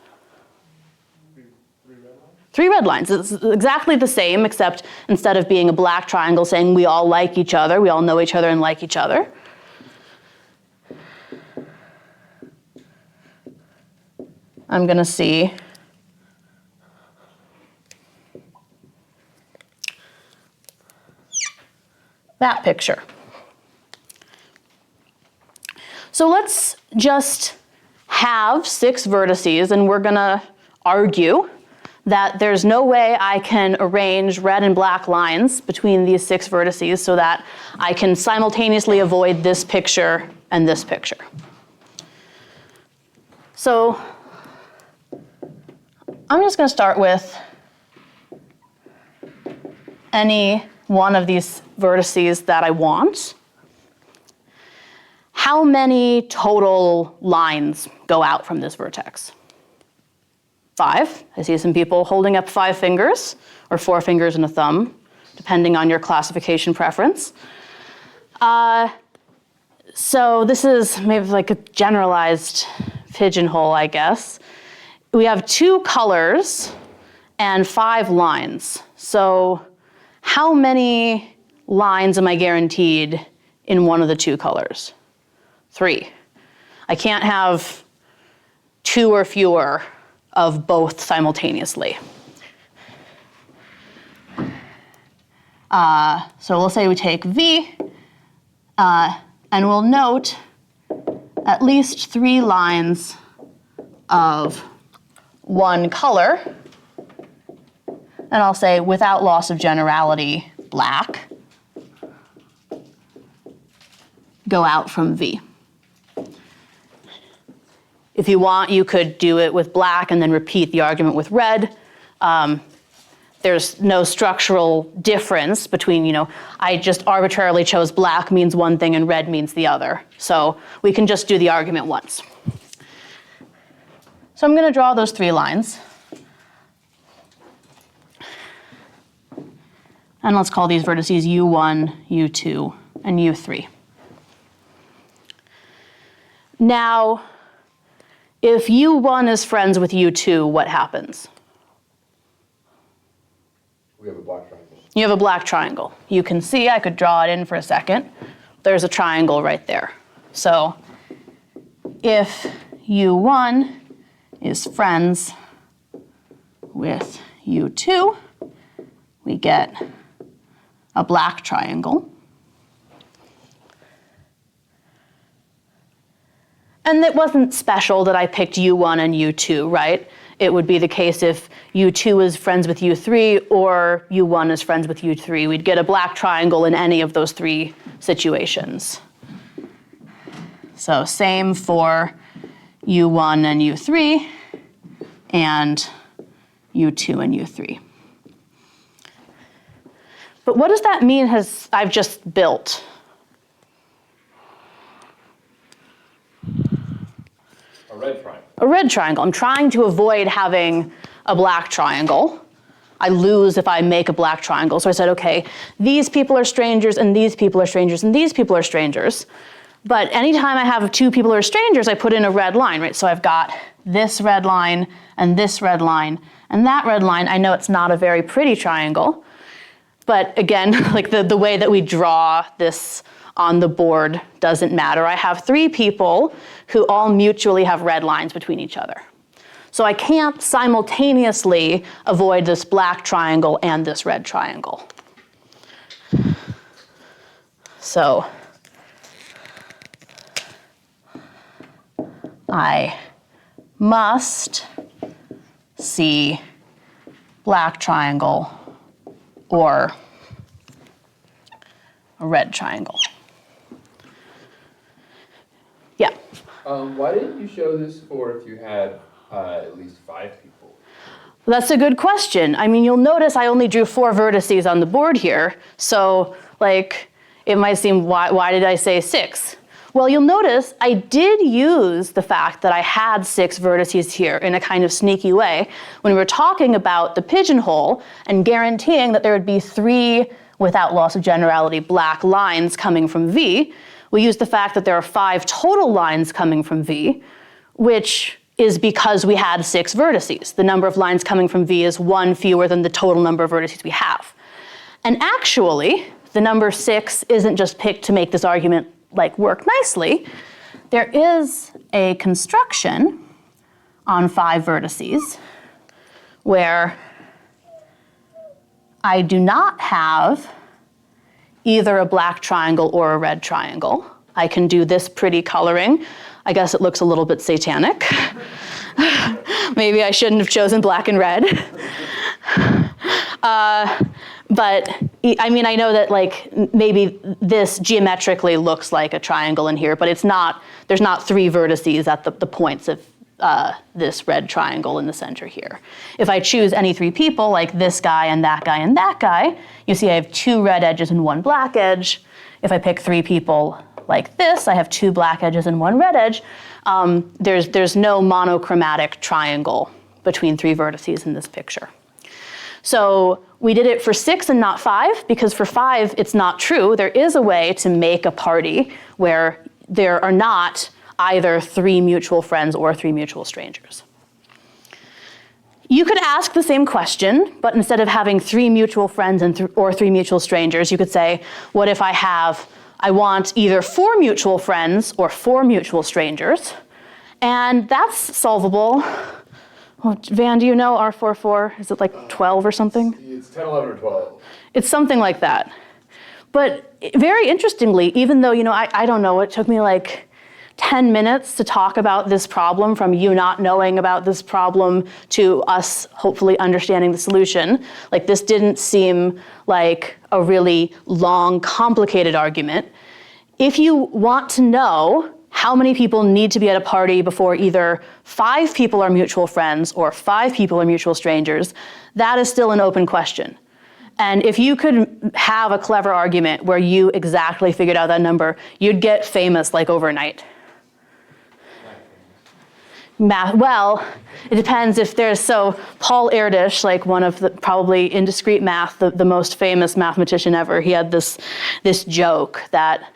3 red lines. It's exactly the same, except instead of being a black triangle saying we all like each other, we all know each other and like each other, I'm going to see that picture. So let's just have 6 vertices, and we're going to argue that there's no way I can arrange red and black lines between these 6 vertices so that I can simultaneously avoid this picture and this picture. So I'm just going to start with any one of these vertices that I want. How many total lines go out from this vertex? 5. I see some people holding up 5 fingers, or 4 fingers and a thumb, depending on your classification preference. So this is maybe like a generalized pigeonhole, I guess. We have 2 colors and 5 lines. So how many lines am I guaranteed in one of the 2 colors? 3. I can't have 2 or fewer of both simultaneously. So we'll say we take V, and we'll note at least 3 lines of one color. And I'll say, without loss of generality, black, go out from V. If you want, you could do it with black and then repeat the argument with red. There's no structural difference between, I just arbitrarily chose black means one thing and red means the other. So we can just do the argument once. So I'm going to draw those 3 lines. And let's call these vertices U1, U2, and U3. Now, if U1 is friends with U2, what happens? We have a black triangle. You have a black triangle. You can see, I could draw it in for a second. There's a triangle right there. So if U1 is friends with U2, we get a black triangle. And it wasn't special that I picked U1 and U2, right? It would be the case if U2 is friends with U3 or U1 is friends with U3. We'd get a black triangle in any of those 3 situations. So same for U1 and U3 and U2 and U3. But what does that mean I've just built? A red triangle. A red triangle. I'm trying to avoid having a black triangle. I lose if I make a black triangle. So I said, okay, these people are strangers, and these people are strangers, and these people are strangers. But anytime I have 2 people who are strangers, I put in a red line, right? So I've got this red line, and this red line, and that red line. I know it's not a very pretty triangle. But again, like the way that we draw this on the board doesn't matter. I have 3 people who all mutually have red lines between each other. So I can't simultaneously avoid this black triangle and this red triangle. So I must see black triangle or a red triangle. Yeah. Why didn't you show this for if you had at least 5 people? Well, that's a good question. I mean, you'll notice I only drew 4 vertices on the board here. So, it might seem, why did I say 6? Well, you'll notice I did use the fact that I had 6 vertices here in a kind of sneaky way when we were talking about the pigeonhole and guaranteeing that there would be 3, without loss of generality, black lines coming from V. We used the fact that there are 5 total lines coming from V, which is because we had 6 vertices. The number of lines coming from V is 1 fewer than the total number of vertices we have. And actually, the number 6 isn't just picked to make this argument work nicely. There is a construction on 5 vertices where I do not have either a black triangle or a red triangle. I can do this pretty coloring. I guess it looks a little bit satanic. Maybe I shouldn't have chosen black and red. But I mean, I know that maybe this geometrically looks like a triangle in here, but it's not. There's not 3 vertices at the points of this red triangle in the center here. If I choose any 3 people, like this guy and that guy and that guy, you see I have 2 red edges and 1 black edge. If I pick 3 people like this, I have 2 black edges and 1 red edge. There's no monochromatic triangle between 3 vertices in this picture. So we did it for 6 and not 5, because for 5, it's not true. There is a way to make a party where there are not either 3 mutual friends or 3 mutual strangers. You could ask the same question, but instead of having 3 mutual friends or 3 mutual strangers, you could say, what if I want either 4 mutual friends or 4 mutual strangers? And that's solvable. Well, Van, do you know R44? Is it 12 or something? It's 10, 11, or 12. It's something like that. But very interestingly, even though, I don't know, it took me 10 minutes to talk about this problem, from you not knowing about this problem to us hopefully understanding the solution. This didn't seem like a really long, complicated argument. If you want to know how many people need to be at a party before either 5 people are mutual friends or 5 people are mutual strangers, that is still an open question. And if you could have a clever argument where you exactly figured out that number, you'd get famous like overnight. Math, well, it depends if there's, so Paul Erdős, like one of the, probably in discrete math, the most famous mathematician ever, he had this joke that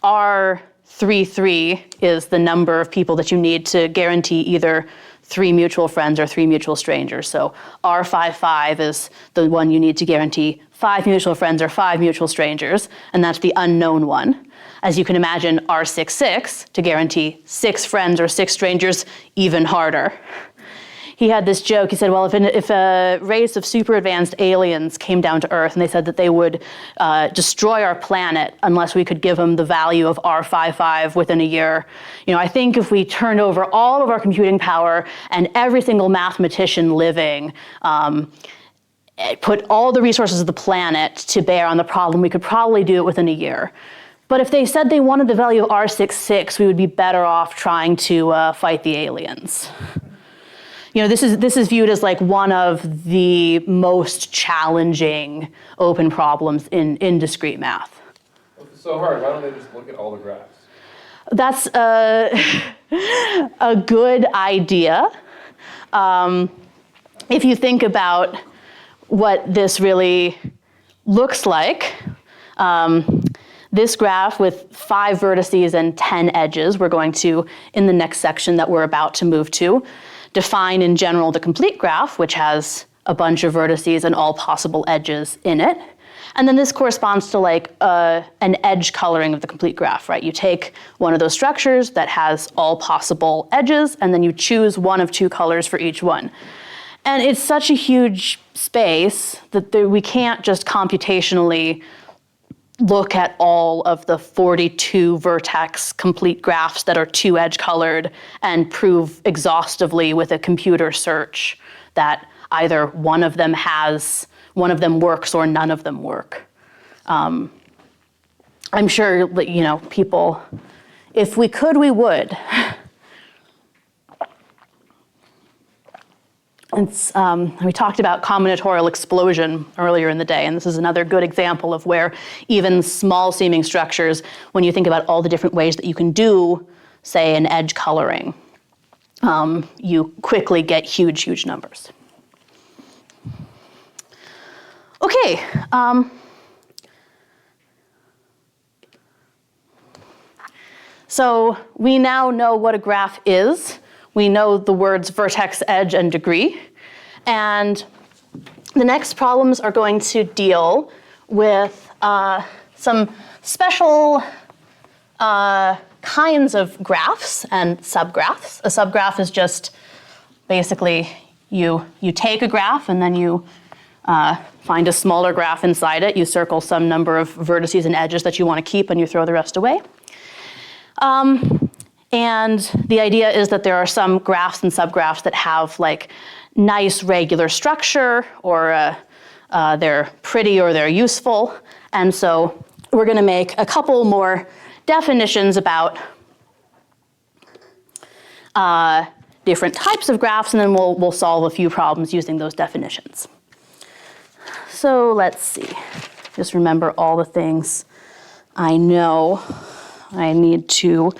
R33 is the number of people that you need to guarantee either 3 mutual friends or 3 mutual strangers. So R55 is the one you need to guarantee 5 mutual friends or 5 mutual strangers, and that's the unknown one. As you can imagine, R66, to guarantee 6 friends or 6 strangers, even harder. He had this joke, he said, well, if a race of super advanced aliens came down to Earth and they said that they would destroy our planet unless we could give them the value of R55 within a year, I think if we turned over all of our computing power and every single mathematician living, put all the resources of the planet to bear on the problem, we could probably do it within a year. But if they said they wanted the value of R66, we would be better off trying to fight the aliens. This is viewed as like one of the most challenging open problems in discrete math. Well, if it's so hard, why don't they just look at all the graphs? That's a good idea. If you think about what this really looks like, this graph with 5 vertices and 10 edges, we're going to, in the next section that we're about to move to, define in general the complete graph, which has a bunch of vertices and all possible edges in it. And then this corresponds to like an edge coloring of the complete graph, right? You take one of those structures that has all possible edges, and then you choose one of 2 colors for each one. And it's such a huge space that we can't just computationally look at all of the 42 vertex complete graphs that are 2 edge colored and prove exhaustively with a computer search that either one of them works or none of them work. I'm sure that, people, if we could, we would. We talked about combinatorial explosion earlier in the day, and this is another good example of where even small seeming structures, when you think about all the different ways that you can do, say, an edge coloring, you quickly get huge, huge numbers. Okay. So we now know what a graph is. We know the words vertex, edge, and degree. And the next problems are going to deal with some special kinds of graphs and subgraphs. A subgraph is just basically you take a graph and then you find a smaller graph inside it. You circle some number of vertices and edges that you want to keep and you throw the rest away. And the idea is that there are some graphs and subgraphs that have like nice regular structure, or they're pretty or they're useful. And so we're going to make a couple more definitions about different types of graphs, and then we'll solve a few problems using those definitions. So let's see. Just remember all the things I know I need to.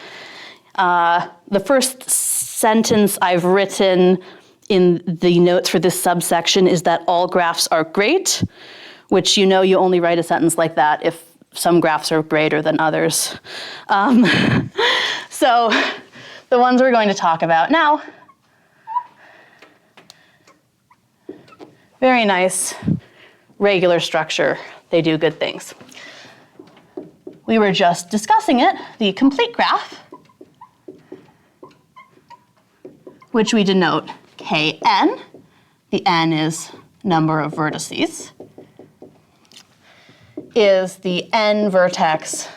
The first sentence I've written in the notes for this subsection is that all graphs are great, which you only write a sentence like that if some graphs are greater than others. So the ones we're going to talk about now, very nice, regular structure. They do good things. We were just discussing it, the complete graph, which we denote Kn. The n is number of vertices, is the n vertex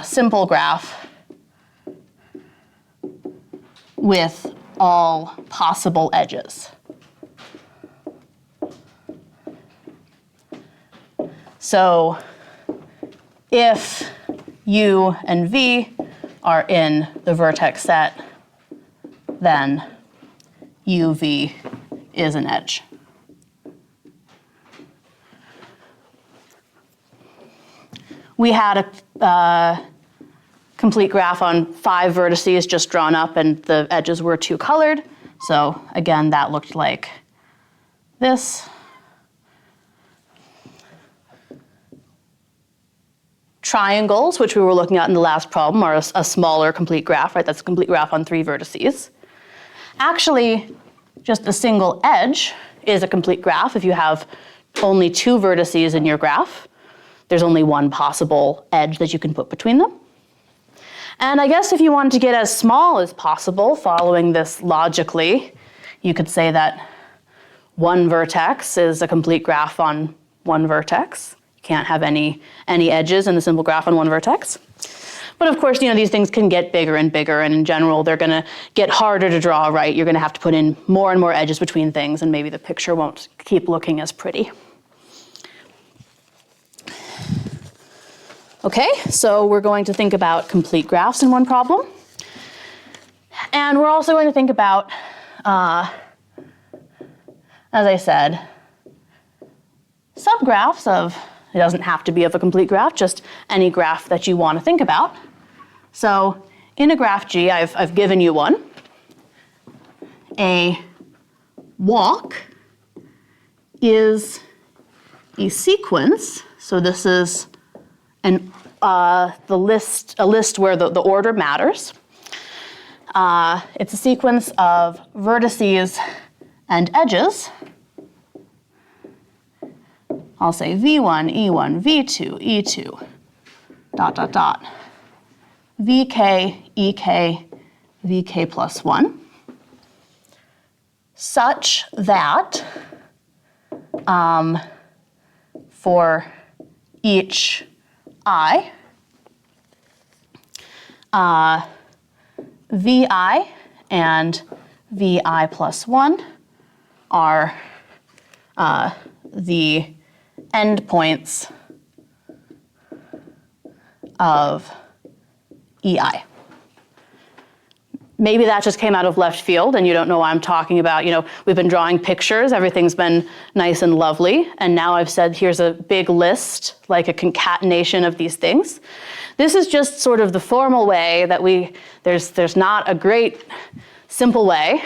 simple graph with all possible edges. So if u and v are in the vertex set, then UV is an edge. We had a complete graph on 5 vertices just drawn up, and the edges were 2 colored. So again, that looked like this. Triangles, which we were looking at in the last problem, are a smaller complete graph, right? That's a complete graph on 3 vertices. Actually, just a single edge is a complete graph. If you have only 2 vertices in your graph, there's only one possible edge that you can put between them. And I guess if you wanted to get as small as possible, following this logically, you could say that one vertex is a complete graph on one vertex. You can't have any edges in the simple graph on one vertex. But of course, these things can get bigger and bigger, and in general, they're gonna get harder to draw, right? You're gonna have to put in more and more edges between things, and maybe the picture won't keep looking as pretty. Okay, so we're going to think about complete graphs in one problem. And we're also going to think about, as I said, subgraphs of, it doesn't have to be of a complete graph, just any graph that you want to think about. So in a graph G, I've given you one. A walk is a sequence, so this is a list where the order matters. It's a sequence of vertices and edges. I'll say V1, E1, V2, E2, dot, dot, dot. VK, EK, VK plus 1. Such that for each I, VI and VI plus 1 are the endpoints of EI. Maybe that just came out of left field and you don't know what I'm talking about. We've been drawing pictures, everything's been nice and lovely, and now I've said here's a big list, like a concatenation of these things. This is just sort of the formal way that there's not a great simple way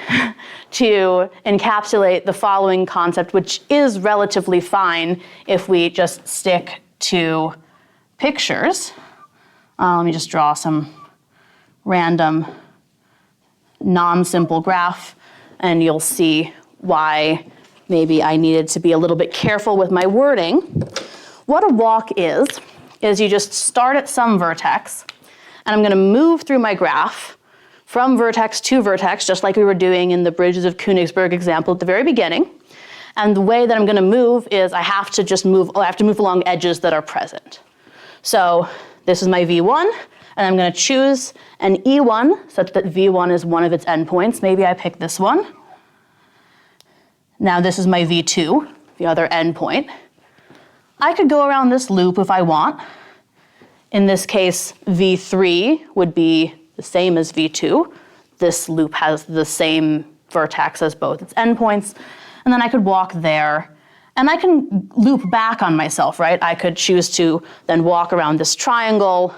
to encapsulate the following concept, which is relatively fine if we just stick to pictures. Let me just draw some random non-simple graph, and you'll see why maybe I needed to be a little bit careful with my wording. What a walk is you just start at some vertex, and I'm going to move through my graph from vertex to vertex, just like we were doing in the Bridges of Königsberg example at the very beginning. And the way that I'm going to move is I have to move along edges that are present. So this is my V1, and I'm going to choose an E1 such that V1 is one of its endpoints. Maybe I pick this one. Now this is my V2, the other endpoint. I could go around this loop if I want. In this case, V3 would be the same as V2. This loop has the same vertex as both its endpoints. And then I could walk there. And I can loop back on myself, right? I could choose to then walk around this triangle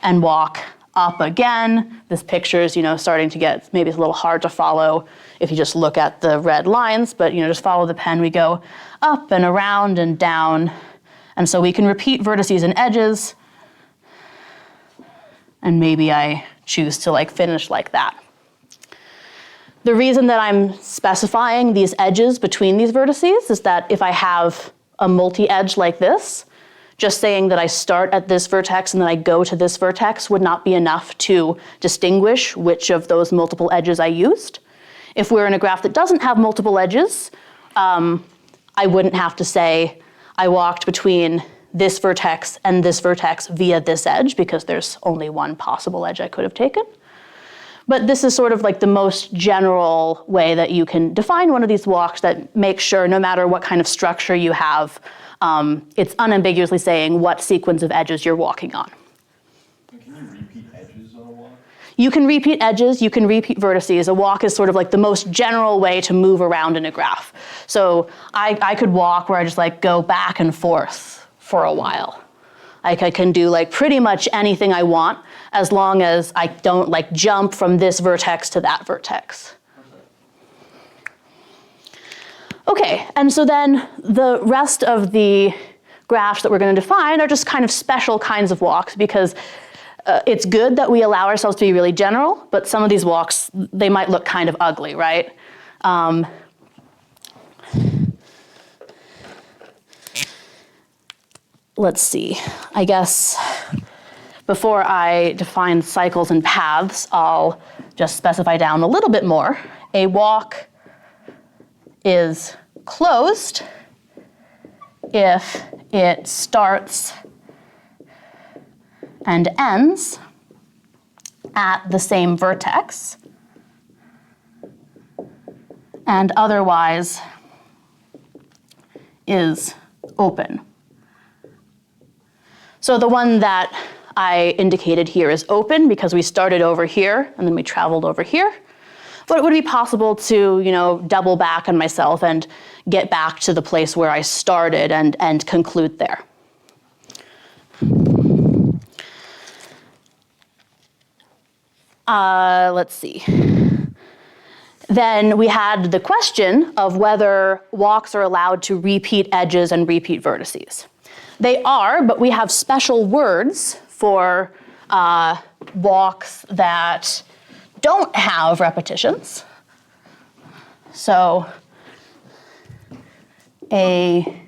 and walk up again. This picture is, starting to get, maybe it's a little hard to follow if you just look at the red lines, but just follow the pen. We go up and around and down. And so we can repeat vertices and edges. And maybe I choose to finish like that. The reason that I'm specifying these edges between these vertices is that if I have a multi-edge like this, just saying that I start at this vertex and then I go to this vertex would not be enough to distinguish which of those multiple edges I used. If we're in a graph that doesn't have multiple edges, I wouldn't have to say I walked between this vertex and this vertex via this edge, because there's only one possible edge I could have taken. But this is sort of the most general way that you can define one of these walks that makes sure no matter what kind of structure you have, it's unambiguously saying what sequence of edges you're walking on. Can you repeat edges on a walk? You can repeat edges, you can repeat vertices. A walk is sort of like the most general way to move around in a graph. So I could walk where I just like go back and forth for a while. Like I can do like pretty much anything I want as long as I don't like jump from this vertex to that vertex. Okay, and so then the rest of the graphs that we're going to define are just kind of special kinds of walks because it's good that we allow ourselves to be really general, but some of these walks, they might look kind of ugly, right? Let's see, I guess before I define cycles and paths, I'll just specify down a little bit more. A walk is closed if it starts and ends at the same vertex and otherwise is open. So the one that I indicated here is open because we started over here and then we traveled over here. But it would be possible to, double back on myself and get back to the place where I started and conclude there. Let's see. Then we had the question of whether walks are allowed to repeat edges and repeat vertices. They are, but we have special words for walks that don't have repetitions. So a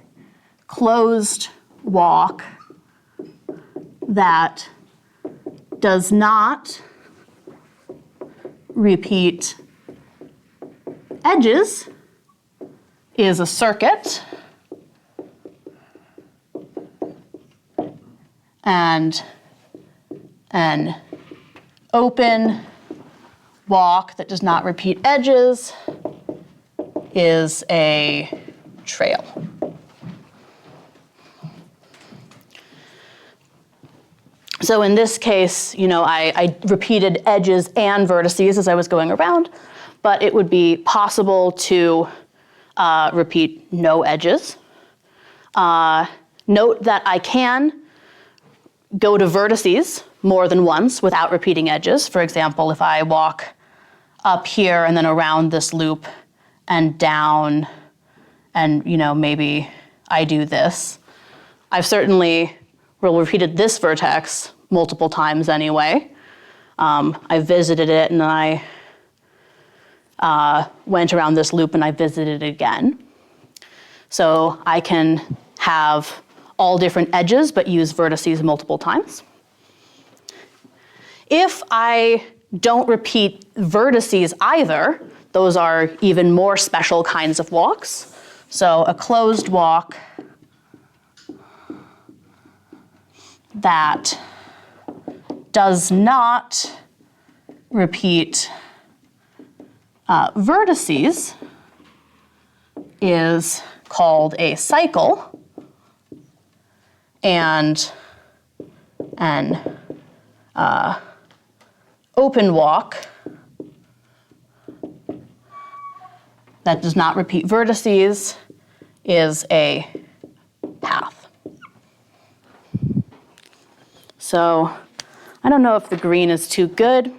closed walk that does not repeat edges is a circuit, and an open walk that does not repeat edges is a trail. So in this case, I repeated edges and vertices as I was going around, but it would be possible to repeat no edges. Note that I can go to vertices more than once without repeating edges. For example, if I walk up here and then around this loop and down and maybe I do this. I've certainly repeated this vertex multiple times anyway. I visited it and I went around this loop and I visited it again. So I can have all different edges but use vertices multiple times. If I don't repeat vertices either, those are even more special kinds of walks. So a closed walk that does not repeat vertices is called a cycle, and an open walk that does not repeat vertices is a path. So I don't know if the green is too good.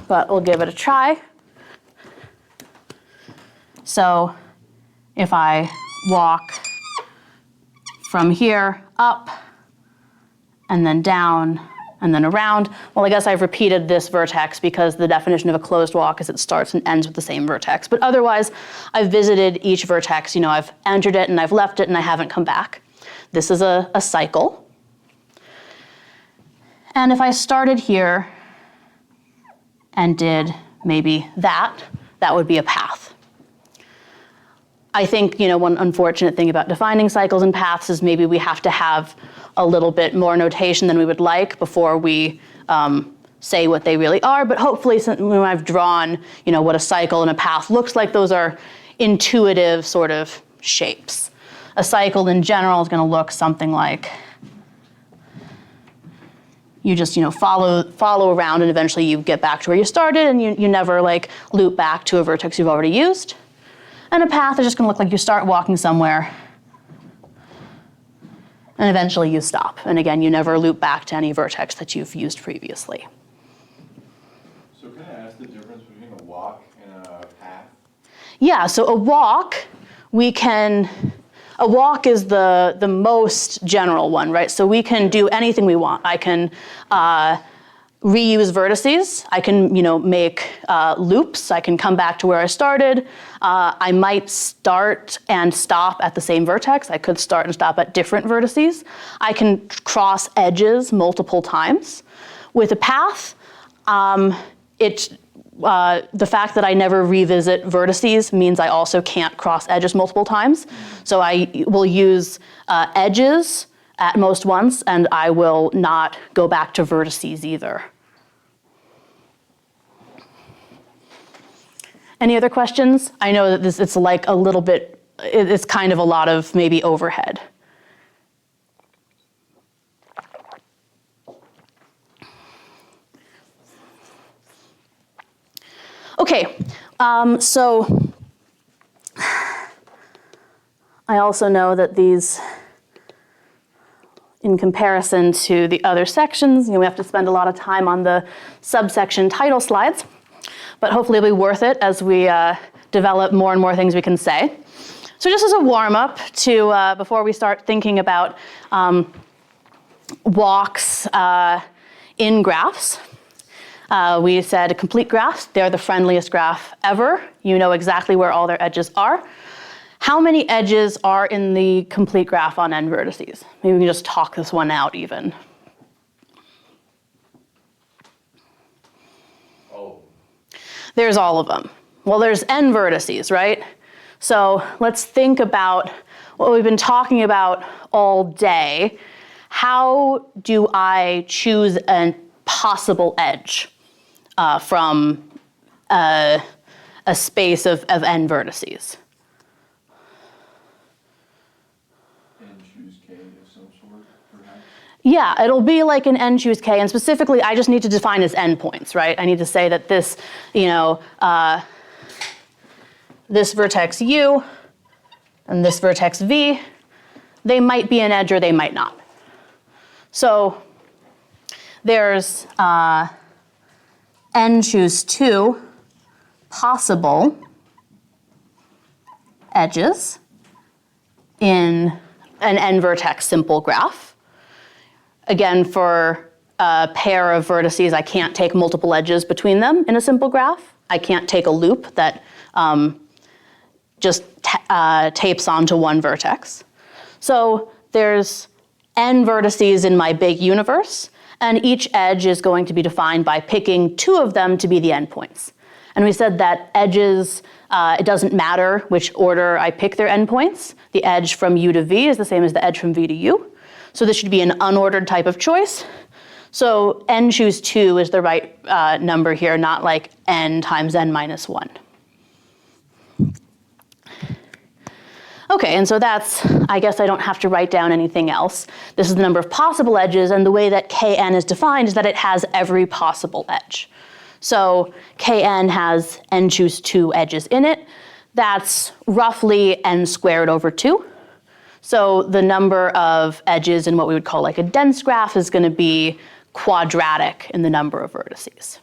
But we'll give it a try. So if I walk from here up and then down and then around, well, I guess I've repeated this vertex because the definition of a closed walk is it starts and ends with the same vertex. But otherwise, I've visited each vertex. I've entered it and I've left it and I haven't come back. This is a cycle. And if I started here and did maybe that would be a path. I think, one unfortunate thing about defining cycles and paths is maybe we have to have a little bit more notation than we would like before we say what they really are. But hopefully, when I've drawn, what a cycle and a path looks like, those are intuitive sort of shapes. a cycle in general is going to look something like you just follow around and eventually you get back to where you started and you never like loop back to a vertex you've already used. And a path is just going to look like you start walking somewhere and eventually you stop. And again, you never loop back to any vertex that you've used previously. So can I ask the difference between a walk and a path? Yeah, so a walk is the most general one, right? So we can do anything we want. I can reuse vertices. I can, make loops. I can come back to where I started. I might start and stop at the same vertex. I could start and stop at different vertices. I can cross edges multiple times. With a path, the fact that I never revisit vertices means I also can't cross edges multiple times. So I will use edges at most once, and I will not go back to vertices either. Any other questions? I know that it's like a little bit, it's kind of a lot of maybe overhead. Okay, so I also know that these, in comparison to the other sections, we have to spend a lot of time on the subsection title slides, but hopefully it'll be worth it as we develop more and more things we can say. So just as a warm-up to before we start thinking about walks in graphs, we said complete graphs, they're the friendliest graph ever. You know exactly where all their edges are. How many edges are in the complete graph on n vertices? Maybe we can just talk this one out even. Oh. There's all of them. Well, there's n vertices, right? So let's think about what we've been talking about all day. How do I choose a possible edge from a space of n vertices? And choose k of some sort, perhaps? Yeah, it'll be like an n choose k, and specifically, I just need to define as endpoints, right? I need to say that this, this vertex u and this vertex v, they might be an edge or they might not. So there's n choose 2 possible edges in an n vertex simple graph. Again, for a pair of vertices, I can't take multiple edges between them in a simple graph. I can't take a loop that just tapes onto one vertex. So there's n vertices in my big universe, and each edge is going to be defined by picking 2 of them to be the endpoints. And we said that edges, it doesn't matter which order I pick their endpoints. The edge from u to v is the same as the edge from v to u. So this should be an unordered type of choice. So n choose 2 is the right number here, not like n times n minus 1. Okay, and so that's, I guess I don't have to write down anything else. This is the number of possible edges, and the way that Kn is defined is that it has every possible edge. So Kn has n choose 2 edges in it. That's roughly n squared over 2. So the number of edges in what we would call like a dense graph is going to be quadratic in the number of vertices.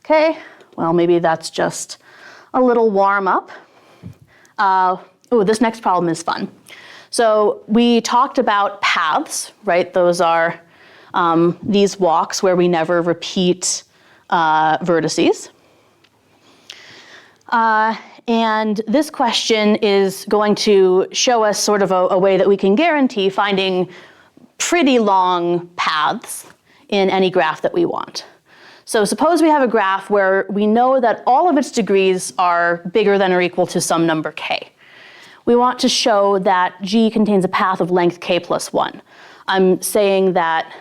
Okay, well, maybe that's just a little warm up. This next problem is fun. So we talked about paths, right? Those are these walks where we never repeat vertices. And this question is going to show us sort of a way that we can guarantee finding pretty long paths in any graph that we want. So suppose we have a graph where we know that all of its degrees are bigger than or equal to some number k. We want to show that G contains a path of length k plus 1. I'm saying that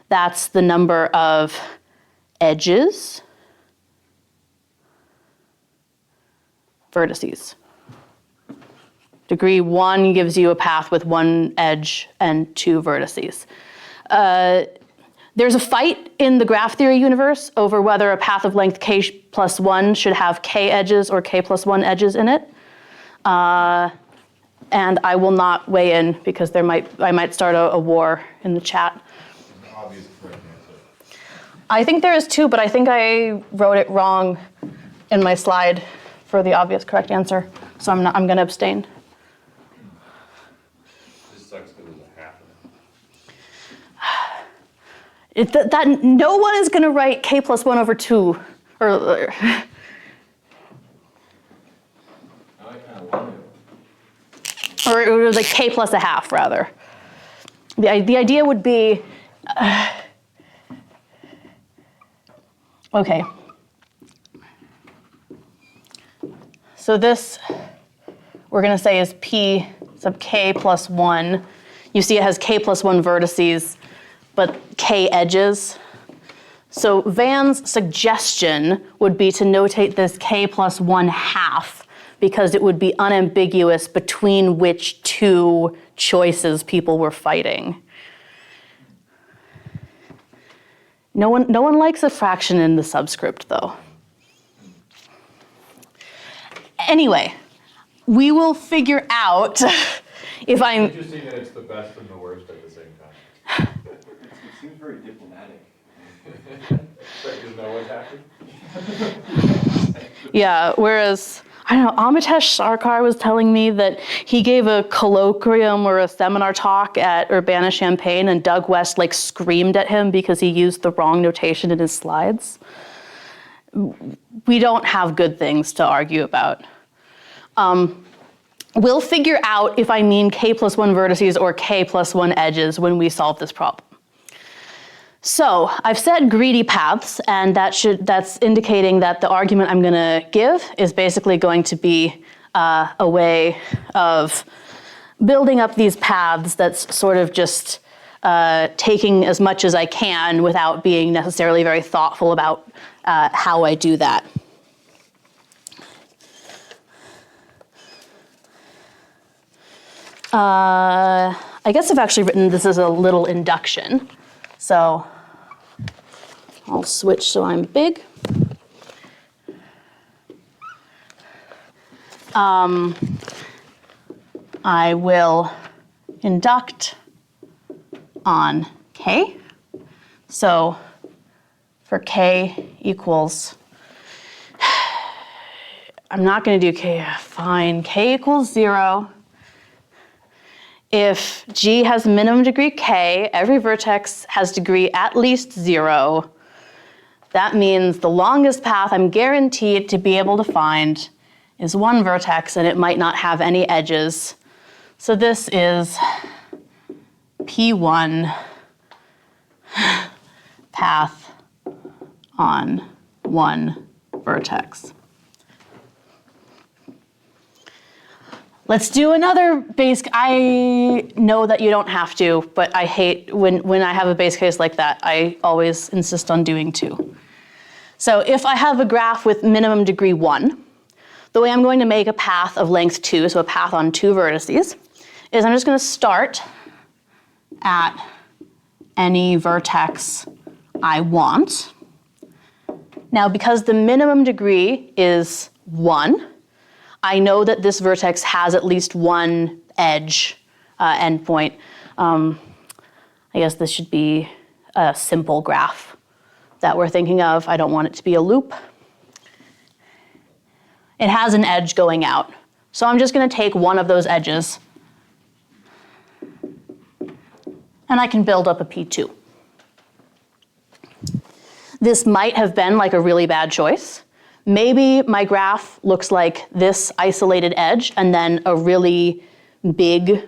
that's the number of edges vertices. Degree 1 gives you a path with 1 edge and 2 vertices. There's a fight in the graph theory universe over whether a path of length k plus 1 should have k edges or k plus 1 edges in it. And I will not weigh in because I might start a war in the chat. An obvious correct answer. I think there is 2, but I think I wrote it wrong in my slide for the obvious correct answer. So I'm going to abstain. This sucks because there's a half of it. That no one is going to write k plus 1 over 2. Now I kind of want to. Or like k plus a half, rather. The idea would be, okay. So this, we're going to say is p sub k plus 1. You see it has k plus 1 vertices, but k edges. So Van's suggestion would be to notate this k plus 1 half, because it would be unambiguous between which 2 choices people were fighting. No one likes a fraction in the subscript, though. Anyway, we will figure out if I'm... Interesting that it's the best and the worst at the same time. It seems very diplomatic. Does know what's happening? Yeah, whereas, I don't know, Amitesh Sarkar was telling me that he gave a colloquium or a seminar talk at Urbana-Champaign and Doug West screamed at him because he used the wrong notation in his slides. We don't have good things to argue about. We'll figure out if I mean k plus 1 vertices or k plus 1 edges when we solve this problem. So I've said greedy paths, and that's indicating that the argument I'm going to give is basically going to be a way of building up these paths that's sort of just taking as much as I can without being necessarily very thoughtful about how I do that. I guess I've actually written this as a little induction. So I'll switch so I'm big. I will induct on k. So for k equals, I'm not going to do k, fine, k equals 0. If G has minimum degree k, every vertex has degree at least 0. That means the longest path I'm guaranteed to be able to find is 1 vertex, and it might not have any edges. So this is P1 path on 1 vertex. Let's do another base. I know that you don't have to, but I hate when I have a base case like that. I always insist on doing 2. So if I have a graph with minimum degree 1, the way I'm going to make a path of length 2, so a path on 2 vertices, is I'm just going to start at any vertex I want. Now, because the minimum degree is 1, I know that this vertex has at least 1 edge endpoint. I guess this should be a simple graph that we're thinking of. I don't want it to be a loop. It has an edge going out. So I'm just going to take one of those edges, and I can build up a P2. This might have been like a really bad choice. Maybe my graph looks like this isolated edge and then a really big,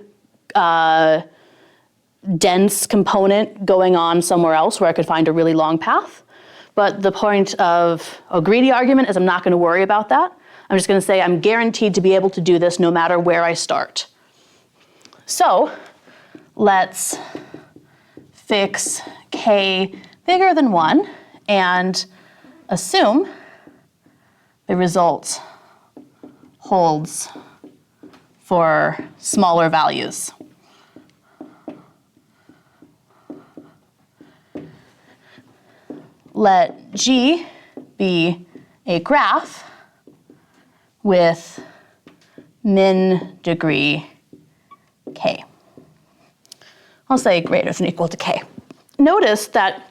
dense component going on somewhere else where I could find a really long path. But the point of a greedy argument is I'm not going to worry about that. I'm just going to say I'm guaranteed to be able to do this no matter where I start. So let's fix k bigger than 1 and assume the results holds for smaller values. Let G be a graph with min degree k. I'll say greater than or equal to k. Notice that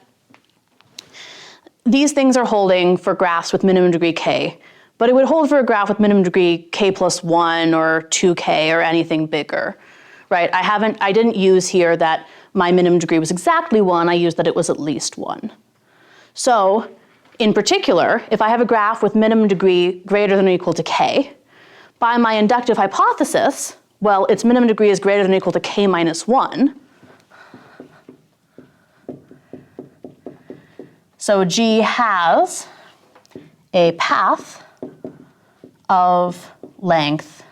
these things are holding for graphs with minimum degree k, but it would hold for a graph with minimum degree k plus 1 or 2k or anything bigger, right? I didn't use here that my minimum degree was exactly 1, I used that it was at least 1. So, in particular, if I have a graph with minimum degree greater than or equal to k, by my inductive hypothesis, well, its minimum degree is greater than or equal to k minus 1. So G has a path of length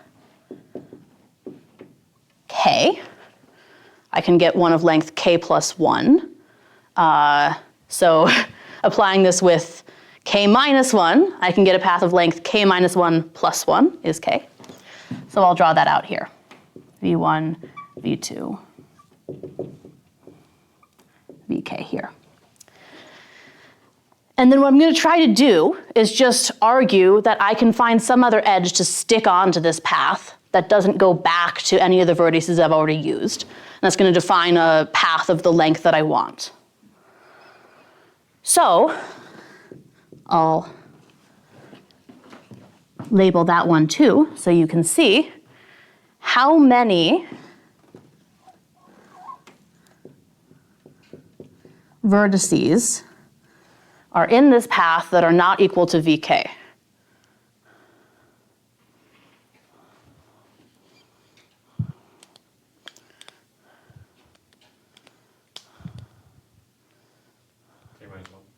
k. I can get one of length k plus 1. So applying this with k minus 1, I can get a path of length k minus 1 plus 1 is k. So I'll draw that out here. V1, V2, Vk here. And then what I'm going to try to do is just argue that I can find some other edge to stick onto this path that doesn't go back to any of the vertices I've already used. And that's going to define a path of the length that I want. So I'll label that one too, so you can see how many vertices are in this path that are not equal to Vk.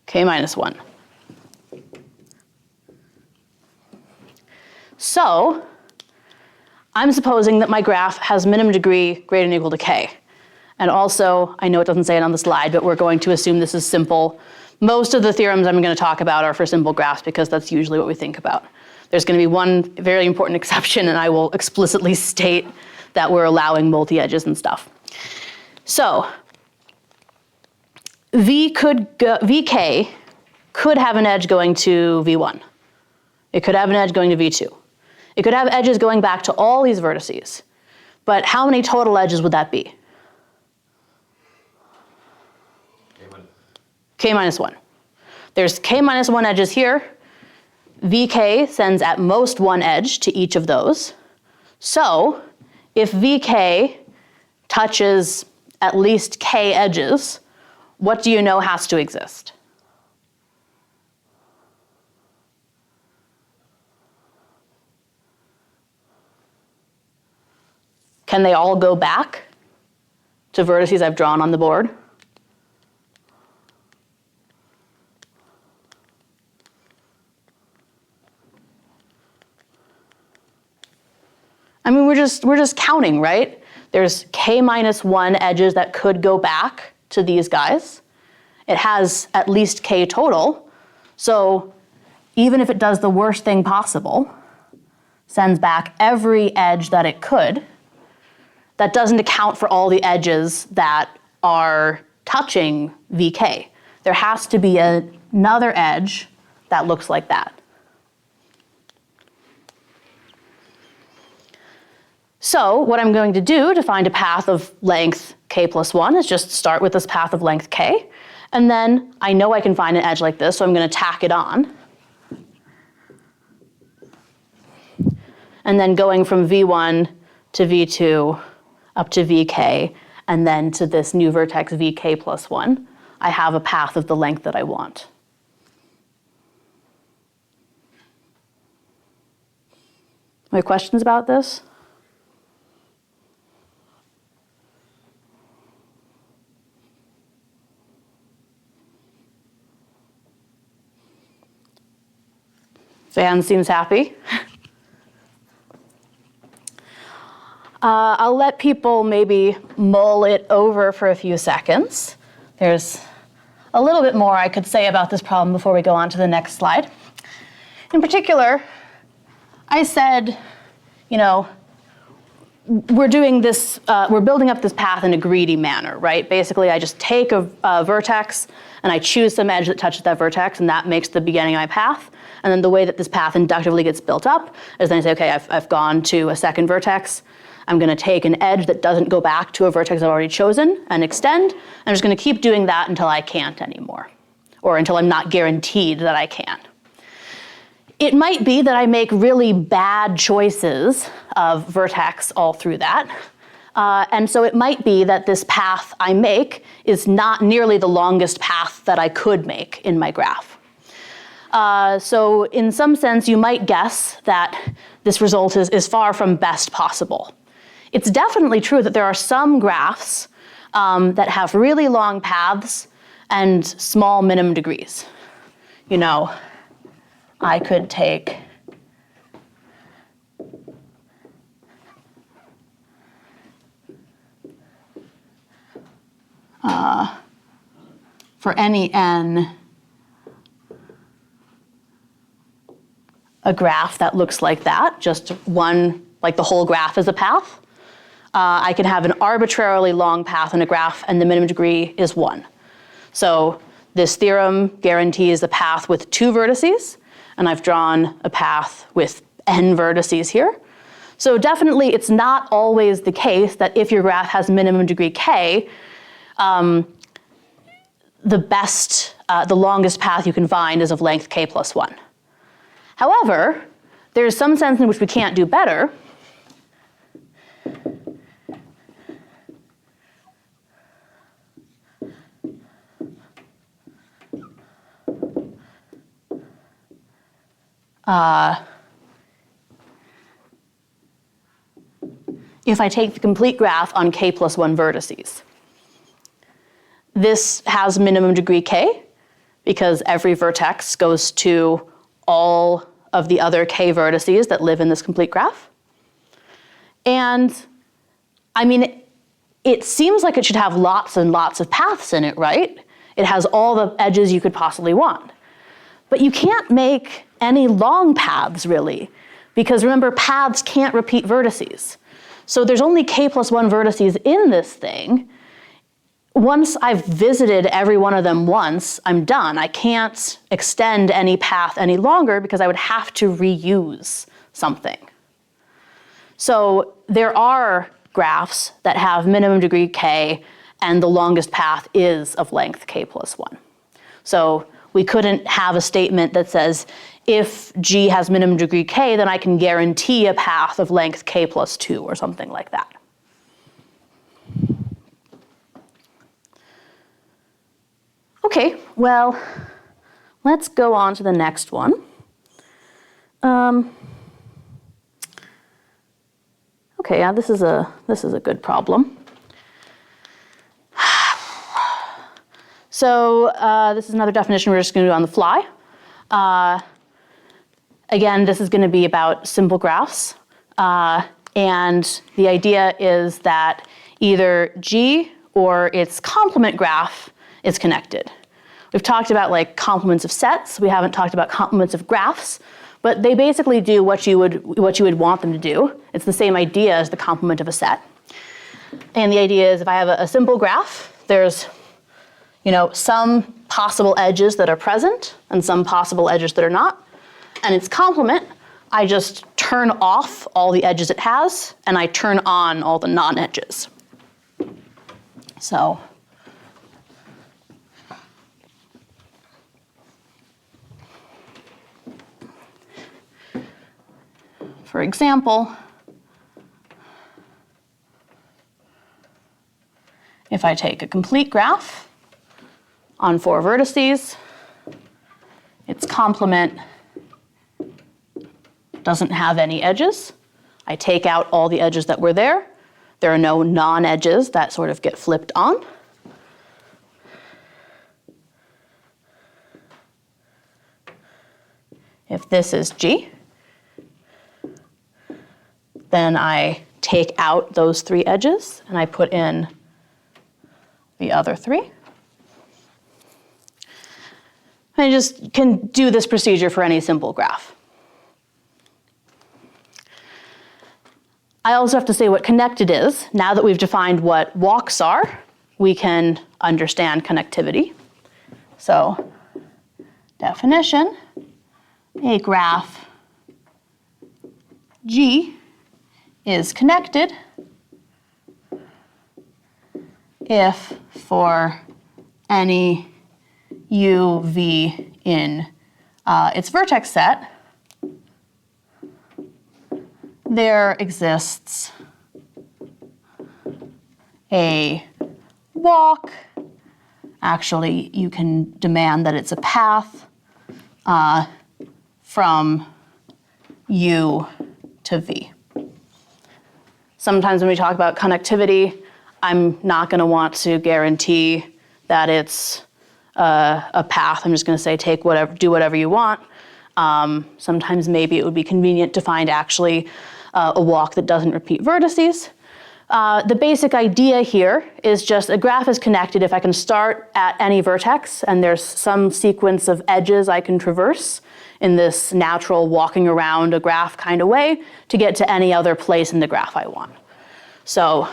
K minus 1. So I'm supposing that my graph has minimum degree greater than or equal to k. And also, I know it doesn't say it on the slide, but we're going to assume this is simple. Most of the theorems I'm going to talk about are for simple graphs because that's usually what we think about. There's going to be one very important exception, and I will explicitly state that we're allowing multi-edges and stuff. So Vk could have an edge going to V1. It could have an edge going to V2. It could have edges going back to all these vertices. But how many total edges would that be? K minus 1. There's k minus 1 edges here. Vk sends at most one edge to each of those. So if Vk touches at least k edges, what do you know has to exist? Can they all go back to vertices I've drawn on the board? I mean, we're just counting, right? There's k minus 1 edges that could go back to these guys. It has at least k total. So even if it does the worst thing possible, sends back every edge that it could, that doesn't account for all the edges that are touching Vk. There has to be another edge that looks like that. So what I'm going to do to find a path of length k plus 1 is just start with this path of length k, and then I know I can find an edge like this, so I'm going to tack it on. And then going from V1 to V2 up to Vk, and then to this new vertex Vk plus 1, I have a path of the length that I want. Any questions about this? Van seems happy. I'll let people maybe mull it over for a few seconds. There's a little bit more I could say about this problem before we go on to the next slide. In particular, I said you know, we're doing this, we're building up this path in a greedy manner, right? Basically, I just take a vertex and I choose some edge that touches that vertex, and that makes the beginning of my path. And then the way that this path inductively gets built up is then I say, okay, I've gone to a second vertex. I'm going to take an edge that doesn't go back to a vertex I've already chosen and extend. I'm just going to keep doing that until I can't anymore, or until I'm not guaranteed that I can. It might be that I make really bad choices of vertex all through that. And so it might be that this path I make is not nearly the longest path that I could make in my graph. So in some sense, you might guess that this result is far from best possible. It's definitely true that there are some graphs that have really long paths and small minimum degrees. You know, I could take for any n, a graph that looks like that, just one, like the whole graph is a path. I can have an arbitrarily long path in a graph, and the minimum degree is 1. So this theorem guarantees a path with 2 vertices, and I've drawn a path with n vertices here. So definitely it's not always the case that if your graph has minimum degree k, the longest path you can find is of length k plus 1. However, there's some sense in which we can't do better. If I take the complete graph on k plus 1 vertices. This has minimum degree k because every vertex goes to all of the other k vertices that live in this complete graph. And I mean, it seems like it should have lots and lots of paths in it, right? It has all the edges you could possibly want. But you can't make any long paths, really, because remember, paths can't repeat vertices. So there's only k plus 1 vertices in this thing. Once I've visited every one of them once, I'm done. I can't extend any path any longer because I would have to reuse something. So there are graphs that have minimum degree k, and the longest path is of length k plus 1. So we couldn't have a statement that says, if G has minimum degree k, then I can guarantee a path of length k plus 2 or something like that. Okay, well, let's go on to the next one. Okay, yeah, this is a good problem. So this is another definition we're just going to do on the fly. Again, this is going to be about simple graphs. And the idea is that either G or its complement graph is connected. We've talked about like complements of sets. We haven't talked about complements of graphs, but they basically do what you would want them to do. It's the same idea as the complement of a set. And the idea is if I have a simple graph, there's some possible edges that are present and some possible edges that are not. And its complement, I just turn off all the edges it has, and I turn on all the non-edges. So for example, if I take a complete graph on 4 vertices, its complement doesn't have any edges. I take out all the edges that were there. There are no non-edges that sort of get flipped on. If this is G, then I take out those 3 edges and I put in the other 3. I just can do this procedure for any simple graph. I also have to say what connected is. Now that we've defined what walks are, we can understand connectivity. So, definition, a graph G is connected if for any u, v in its vertex set, there exists a walk. Actually, you can demand that it's a path from u to v. Sometimes when we talk about connectivity, I'm not going to want to guarantee that it's a path. I'm just going to say do whatever you want. Sometimes maybe it would be convenient to find actually a walk that doesn't repeat vertices. The basic idea here is just a graph is connected if I can start at any vertex and there's some sequence of edges I can traverse in this natural walking around a graph kind of way to get to any other place in the graph I want. So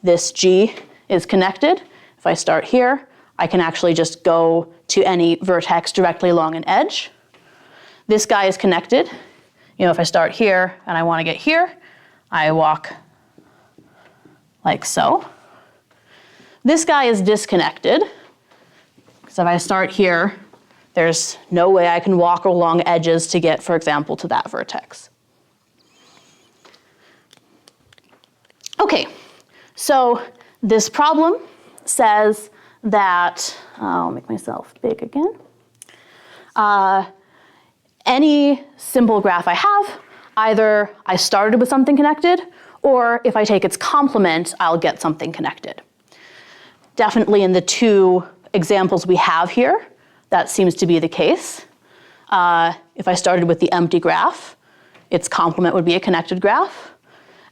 this G is connected. If I start here, I can actually just go to any vertex directly along an edge. This guy is connected. If I start here and I want to get here, I walk like so. This guy is disconnected, because if I start here, there's no way I can walk along edges to get, for example, to that vertex. Okay, so this problem says that, I'll make myself big again. Any simple graph I have, either I started with something connected, or if I take its complement, I'll get something connected. Definitely in the two examples we have here, that seems to be the case. If I started with the empty graph, its complement would be a connected graph.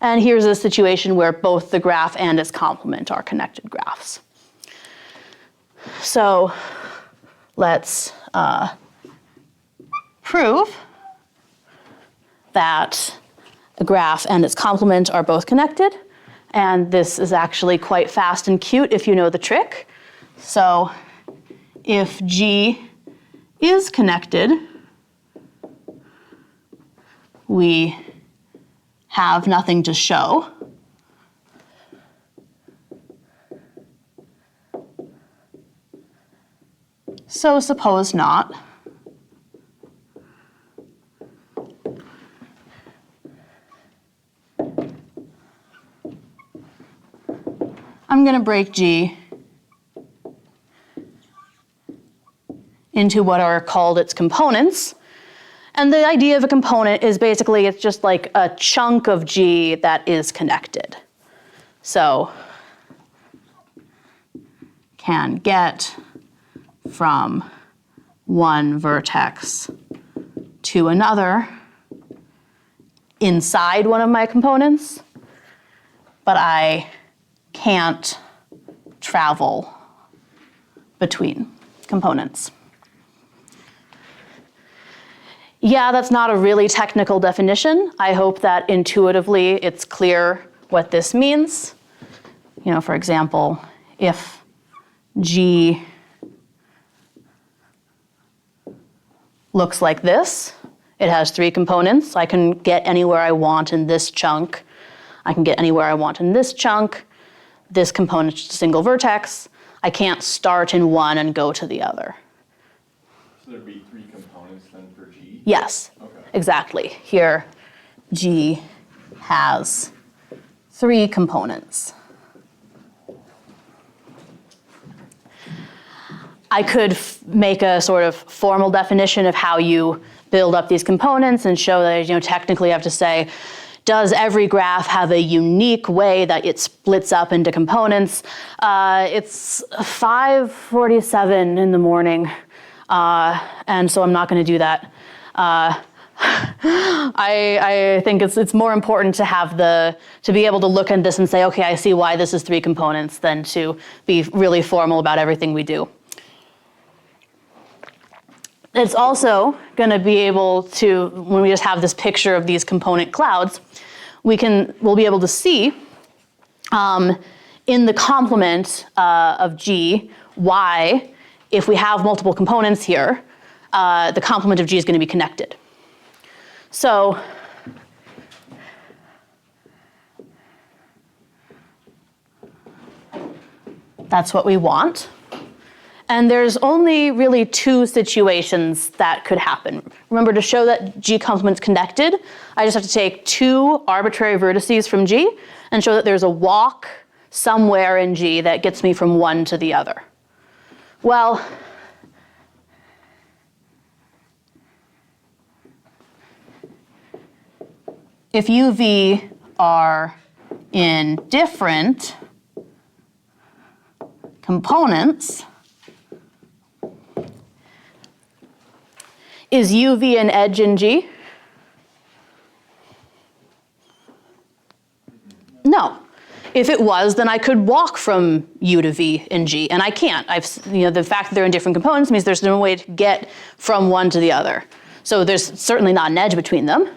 And here's a situation where both the graph and its complement are connected graphs. So let's prove that the graph and its complement are both connected. And this is actually quite fast and cute if you know the trick. So if G is connected, we have nothing to show. So suppose not. I'm going to break G into what are called its components. And the idea of a component is basically it's just like a chunk of G that is connected. So can get from one vertex to another inside one of my components, but I can't travel between components. Yeah, that's not a really technical definition. I hope that intuitively it's clear what this means. For example, if G looks like this, it has three components. I can get anywhere I want in this chunk. I can get anywhere I want in this chunk. This component is a single vertex. I can't start in one and go to the other. So there'd be three components then for G? Yes, Okay. exactly. Here, G has three components. I could make a sort of formal definition of how you build up these components and show that, technically I have to say, does every graph have a unique way that it splits up into components? It's 5:47 in the morning, and so I'm not going to do that. I think it's more important to have to be able to look at this and say, okay, I see why this is three components, than to be really formal about everything we do. It's also going to be able to, when we just have this picture of these component clouds, we'll be able to see in the complement of G, why, if we have multiple components here, the complement of G is going to be connected. So that's what we want. And there's only really two situations that could happen. Remember, to show that G complement's connected, I just have to take two arbitrary vertices from G and show that there's a walk somewhere in G that gets me from one to the other. Well, if UV are in different components, is UV an edge in G? No. If it was, then I could walk from U to V in G, and I can't. The fact that they're in different components means there's no way to get from one to the other. So there's certainly not an edge between them.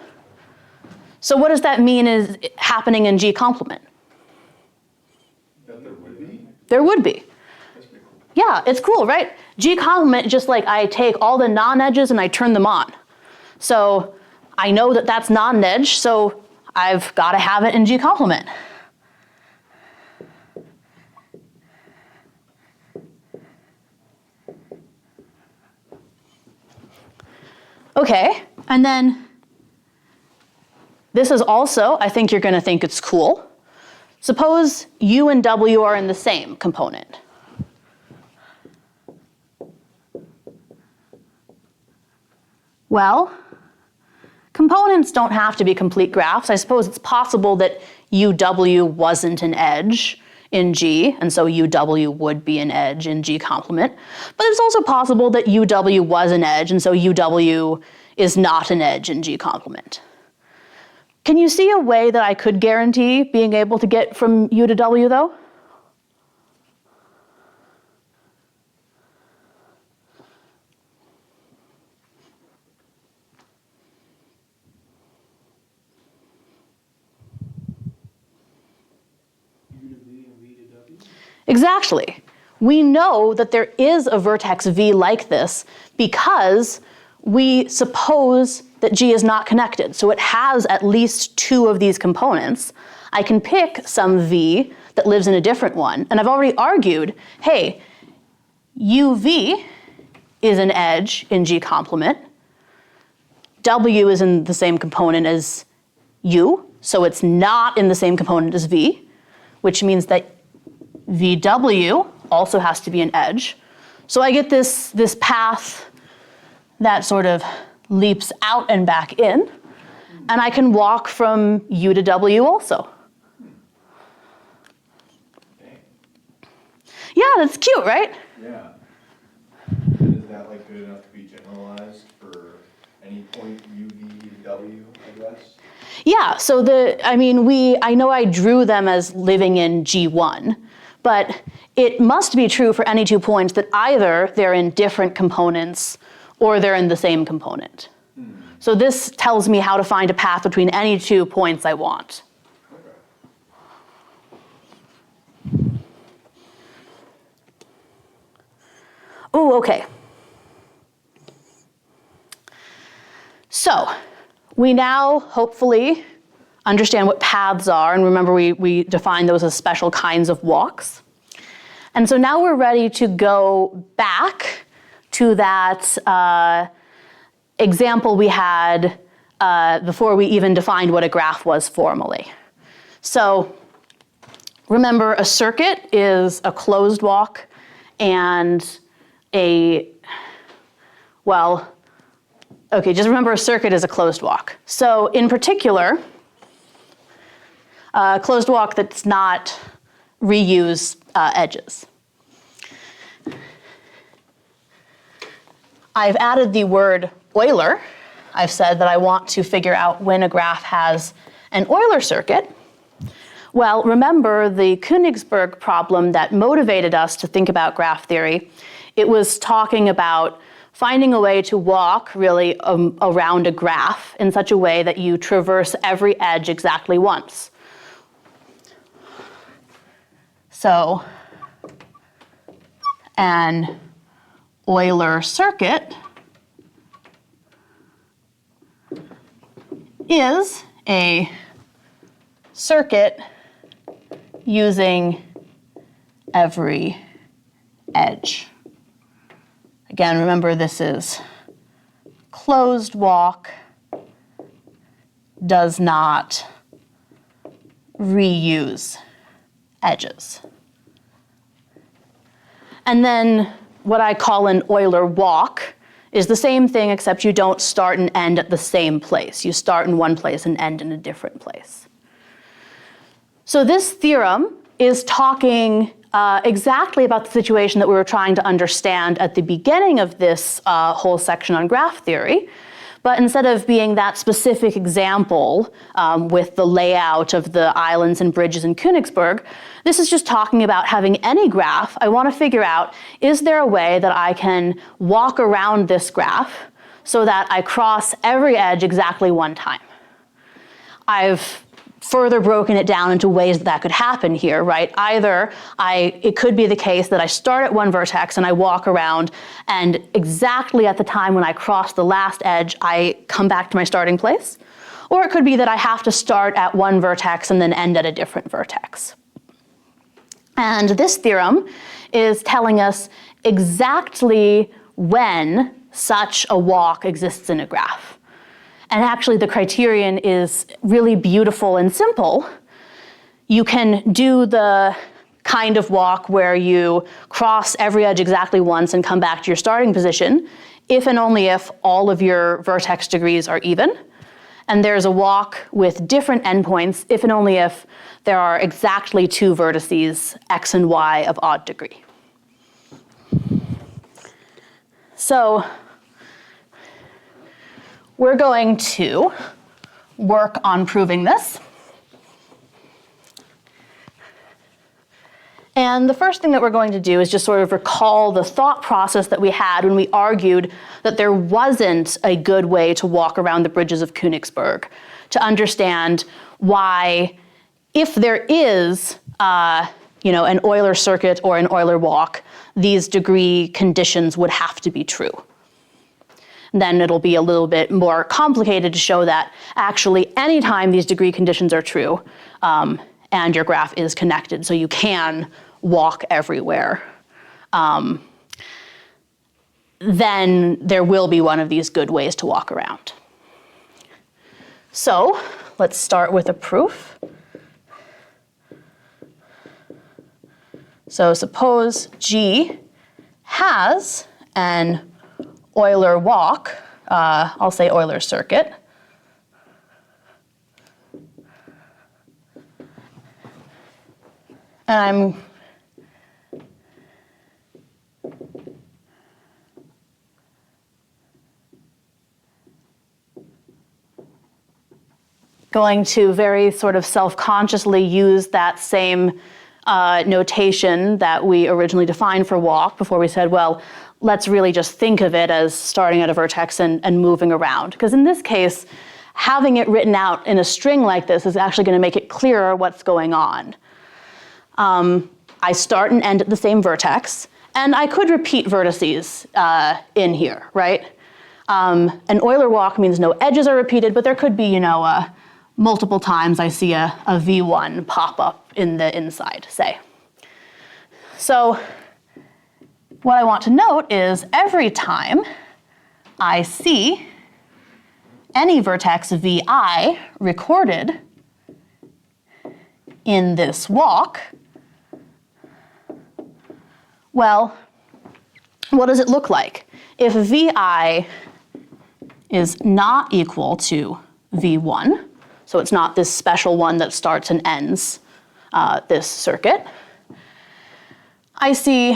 So what does that mean is happening in G complement? That there would be? There would be. That's pretty cool. Yeah, it's cool, right? G complement, just like I take all the non-edges and I turn them on. So I know that that's not an edge, so I've got to have it in G complement. Okay, and then this is also, I think you're going to think it's cool. Suppose U and W are in the same component. Well, components don't have to be complete graphs. I suppose it's possible that UW wasn't an edge in G, and so UW would be an edge in G complement. But it's also possible that UW was an edge, and so UW is not an edge in G complement. Can you see a way that I could guarantee being able to get from U to W, though? U to V and V to W? Exactly. We know that there is a vertex V like this because we suppose that G is not connected. So it has at least two of these components. I can pick some V that lives in a different one. And I've already argued, hey, UV is an edge in G complement. W is in the same component as U, so it's not in the same component as V, which means that VW also has to be an edge. So I get this path that sort of leaps out and back in, and I can walk from U to W also. Dang. Yeah, that's cute, right? Yeah. And is that like good enough to be generalized for any point U, V, W, I guess? Yeah, so I know I drew them as living in G1, but it must be true for any 2 points that either they're in different components or they're in the same component. So this tells me how to find a path between any 2 points I want. Okay. Ooh, okay. So we now hopefully understand what paths are, and remember we define those as special kinds of walks. And so now we're ready to go back to that example we had before we even defined what a graph was formally. So remember, a circuit is a closed walk and just remember a circuit is a closed walk. So in particular, a closed walk that's not reuse edges. I've added the word Euler. I've said that I want to figure out when a graph has an Euler circuit. Well, remember the Königsberg problem that motivated us to think about graph theory. It was talking about finding a way to walk really around a graph in such a way that you traverse every edge exactly once. So an Euler circuit is a circuit using every edge. Again, remember this is closed walk, does not reuse edges. And then what I call an Euler walk is the same thing, except you don't start and end at the same place. You start in one place and end in a different place. So this theorem is talking exactly about the situation that we were trying to understand at the beginning of this whole section on graph theory. But instead of being that specific example with the layout of the islands and bridges in Königsberg, this is just talking about having any graph. I want to figure out, is there a way that I can walk around this graph so that I cross every edge exactly one time? I've further broken it down into ways that could happen here, right? Either it could be the case that I start at one vertex and I walk around, and exactly at the time when I cross the last edge, I come back to my starting place. Or it could be that I have to start at one vertex and then end at a different vertex. And this theorem is telling us exactly when such a walk exists in a graph. And actually, the criterion is really beautiful and simple. You can do the kind of walk where you cross every edge exactly once and come back to your starting position, if and only if all of your vertex degrees are even. And there's a walk with different endpoints, if and only if there are exactly two vertices, x and y, of odd degree. So we're going to work on proving this. And the first thing that we're going to do is just sort of recall the thought process that we had when we argued that there wasn't a good way to walk around the bridges of Königsberg, to understand why, if there is an Euler circuit or an Euler walk, these degree conditions would have to be true. Then it'll be a little bit more complicated to show that actually anytime these degree conditions are true and your graph is connected, so you can walk everywhere, then there will be one of these good ways to walk around. So let's start with a proof. So suppose G has an Euler walk, I'll say Euler circuit. And I'm going to very sort of self-consciously use that same notation that we originally defined for walk before we said, well, let's really just think of it as starting at a vertex and moving around. Because in this case, having it written out in a string like this is actually going to make it clearer what's going on. I start and end at the same vertex, and I could repeat vertices in here, right? An Euler walk means no edges are repeated, but there could be, multiple times I see a VI pop up in the inside, say. So what I want to note is every time I see any vertex VI recorded in this walk, well, what does it look like? If VI is not equal to V1, so it's not this special one that starts and ends this circuit, I see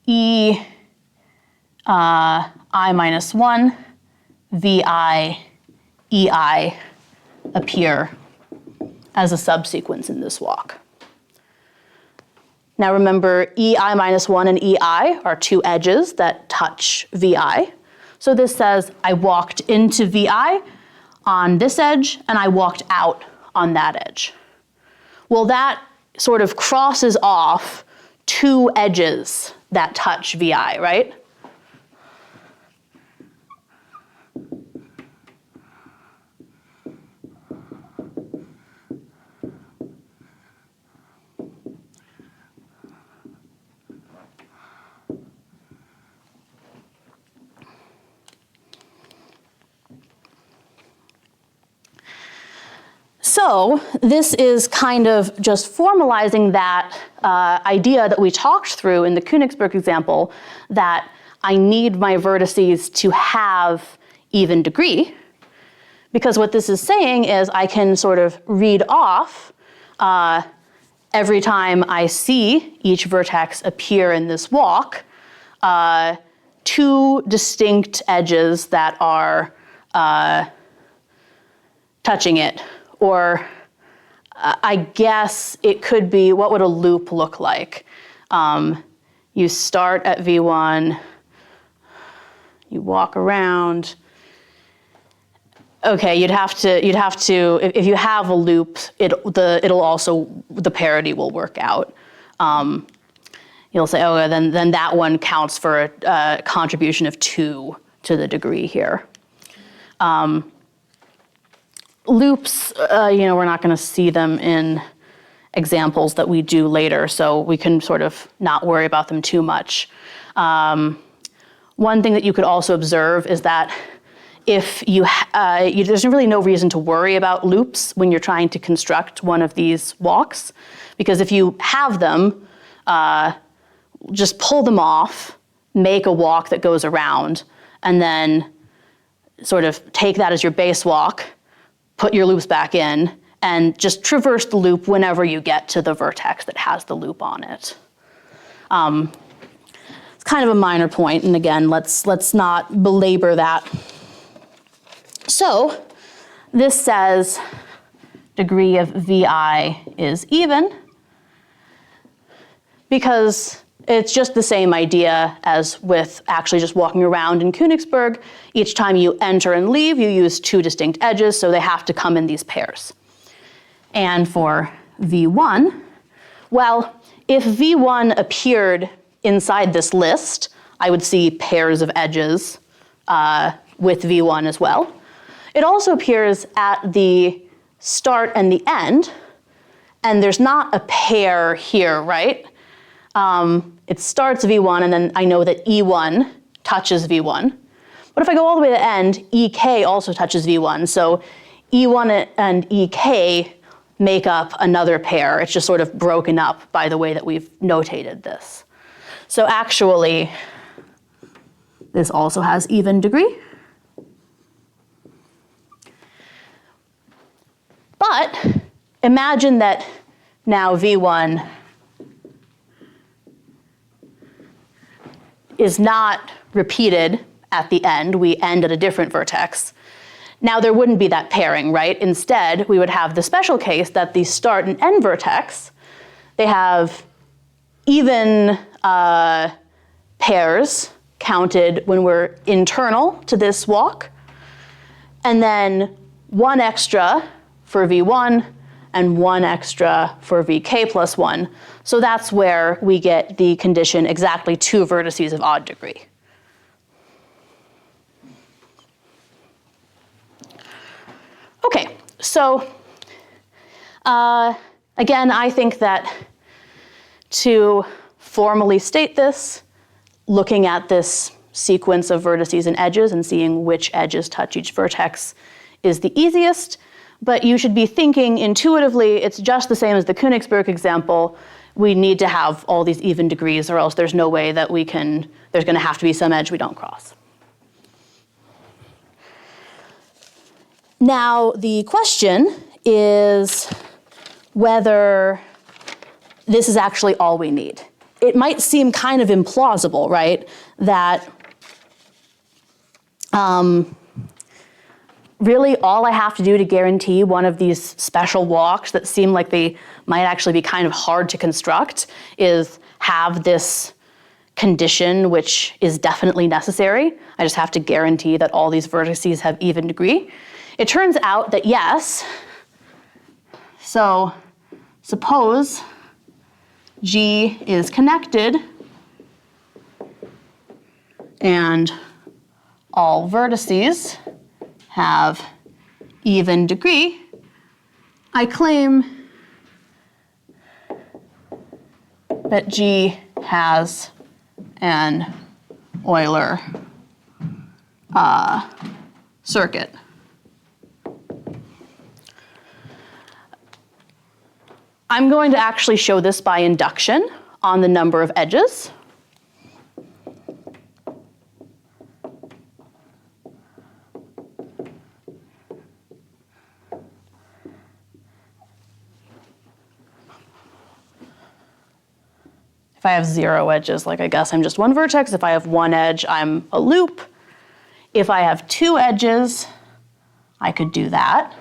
E I minus 1, VI, EI appear as a subsequence in this walk. Now remember, EI minus 1 and EI are two edges that touch VI. So this says I walked into VI on this edge, and I walked out on that edge. Well, that sort of crosses off two edges that touch VI, right? So this is kind of just formalizing that idea that we talked through in the Königsberg example, that I need my vertices to have even degree. Because what this is saying is I can sort of read off every time I see each vertex appear in this walk, two distinct edges that are touching it. Or I guess it could be, what would a loop look like? You start at V1, you walk around. Okay, you'd have to, if you have a loop, it'll also, the parity will work out. You'll say, oh, then that one counts for a contribution of 2 to the degree here. Loops, we're not going to see them in examples that we do later, so we can sort of not worry about them too much. One thing that you could also observe is that if there's really no reason to worry about loops when you're trying to construct one of these walks, because if you have them, just pull them off, make a walk that goes around, and then sort of take that as your base walk, put your loops back in, and just traverse the loop whenever you get to the vertex that has the loop on it. It's kind of a minor point, and again, let's not belabor that. So this says degree of VI is even, because it's just the same idea as with actually just walking around in Königsberg. Each time you enter and leave, you use two distinct edges, so they have to come in these pairs. And for V1, well, if V1 appeared inside this list, I would see pairs of edges with V1 as well. It also appears at the start and the end, and there's not a pair here, right? It starts V1, and then I know that E1 touches V1. But if I go all the way to the end, EK also touches V1. So E1 and EK make up another pair. It's just sort of broken up by the way that we've notated this. So actually, this also has even degree. But imagine that now V1 is not repeated at the end. We end at a different vertex. Now there wouldn't be that pairing, right? Instead, we would have the special case that the start and end vertex, they have even pairs counted when we're internal to this walk, and then one extra for V1 and one extra for VK plus 1. So that's where we get the condition exactly 2 vertices of odd degree. Okay, so again, I think that to formally state this, looking at this sequence of vertices and edges and seeing which edges touch each vertex is the easiest. But you should be thinking intuitively, it's just the same as the Königsberg example. We need to have all these even degrees, or else there's no way that we can, there's going to have to be some edge we don't cross. Now, the question is whether this is actually all we need. It might seem kind of implausible, right, that really all I have to do to guarantee one of these special walks that seem like they might actually be kind of hard to construct is have this condition which is definitely necessary. I just have to guarantee that all these vertices have even degree. It turns out that yes. So suppose G is connected and all vertices have even degree. I claim that G has an Euler circuit. I'm going to actually show this by induction on the number of edges. If I have 0 edges, like I guess I'm just one vertex. If I have 1 edge, I'm a loop. If I have 2 edges, I could do that.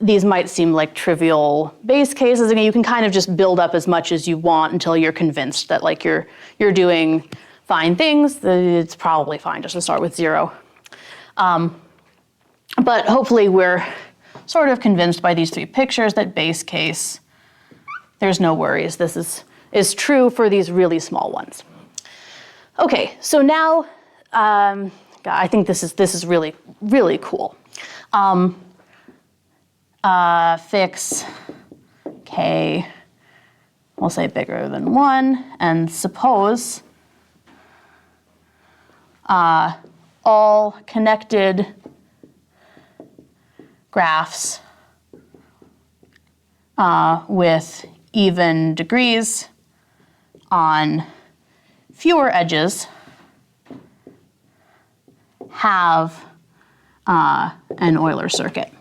These might seem like trivial base cases. Again, you can kind of just build up as much as you want until you're convinced that like you're doing fine things. It's probably fine just to start with 0. But hopefully we're sort of convinced by these 3 pictures that base case, there's no worries. This is true for these really small ones. Okay, so now I think this is really, really cool. Fix k, we'll say bigger than 1, and suppose all connected graphs with even degrees on fewer edges have an Euler circuit.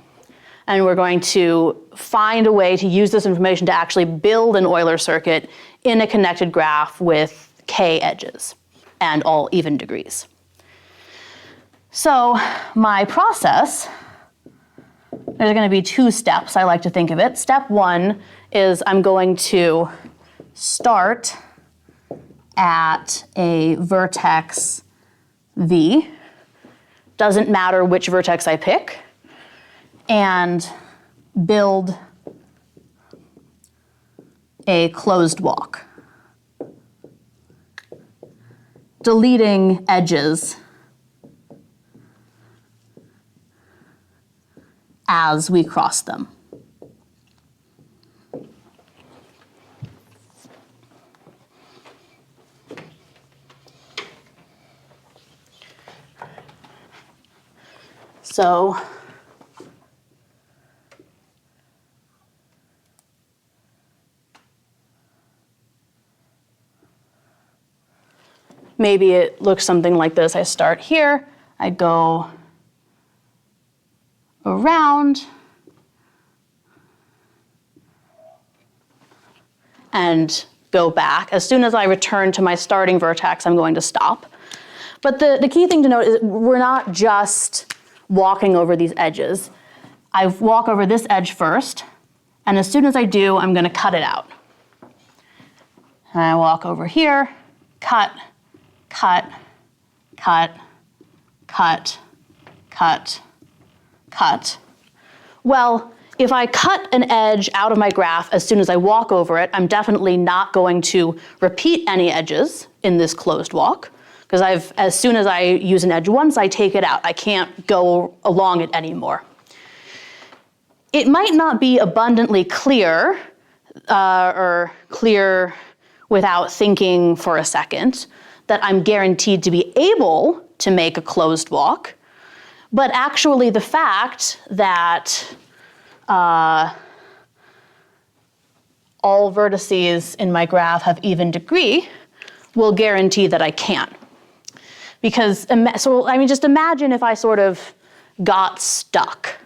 And we're going to find a way to use this information to actually build an Euler circuit in a connected graph with k edges and all even degrees. So my process, there's going to be 2 steps, I like to think of it. Step 1 is I'm going to start at a vertex V. Doesn't matter which vertex I pick. And build a closed walk, deleting edges as we cross them. So maybe it looks something like this. I start here, I go around, and go back. As soon as I return to my starting vertex, I'm going to stop. But the key thing to note is we're not just walking over these edges. I walk over this edge first, and as soon as I do, I'm going to cut it out. And I walk over here, cut, cut, cut, cut, cut, cut. Well, if I cut an edge out of my graph as soon as I walk over it, I'm definitely not going to repeat any edges in this closed walk, because as soon as I use an edge once, I take it out. I can't go along it anymore. It might not be abundantly clear or clear without thinking for a second that I'm guaranteed to be able to make a closed walk, but actually the fact that all vertices in my graph have even degree will guarantee that I can. Because, just imagine if I sort of got stuck.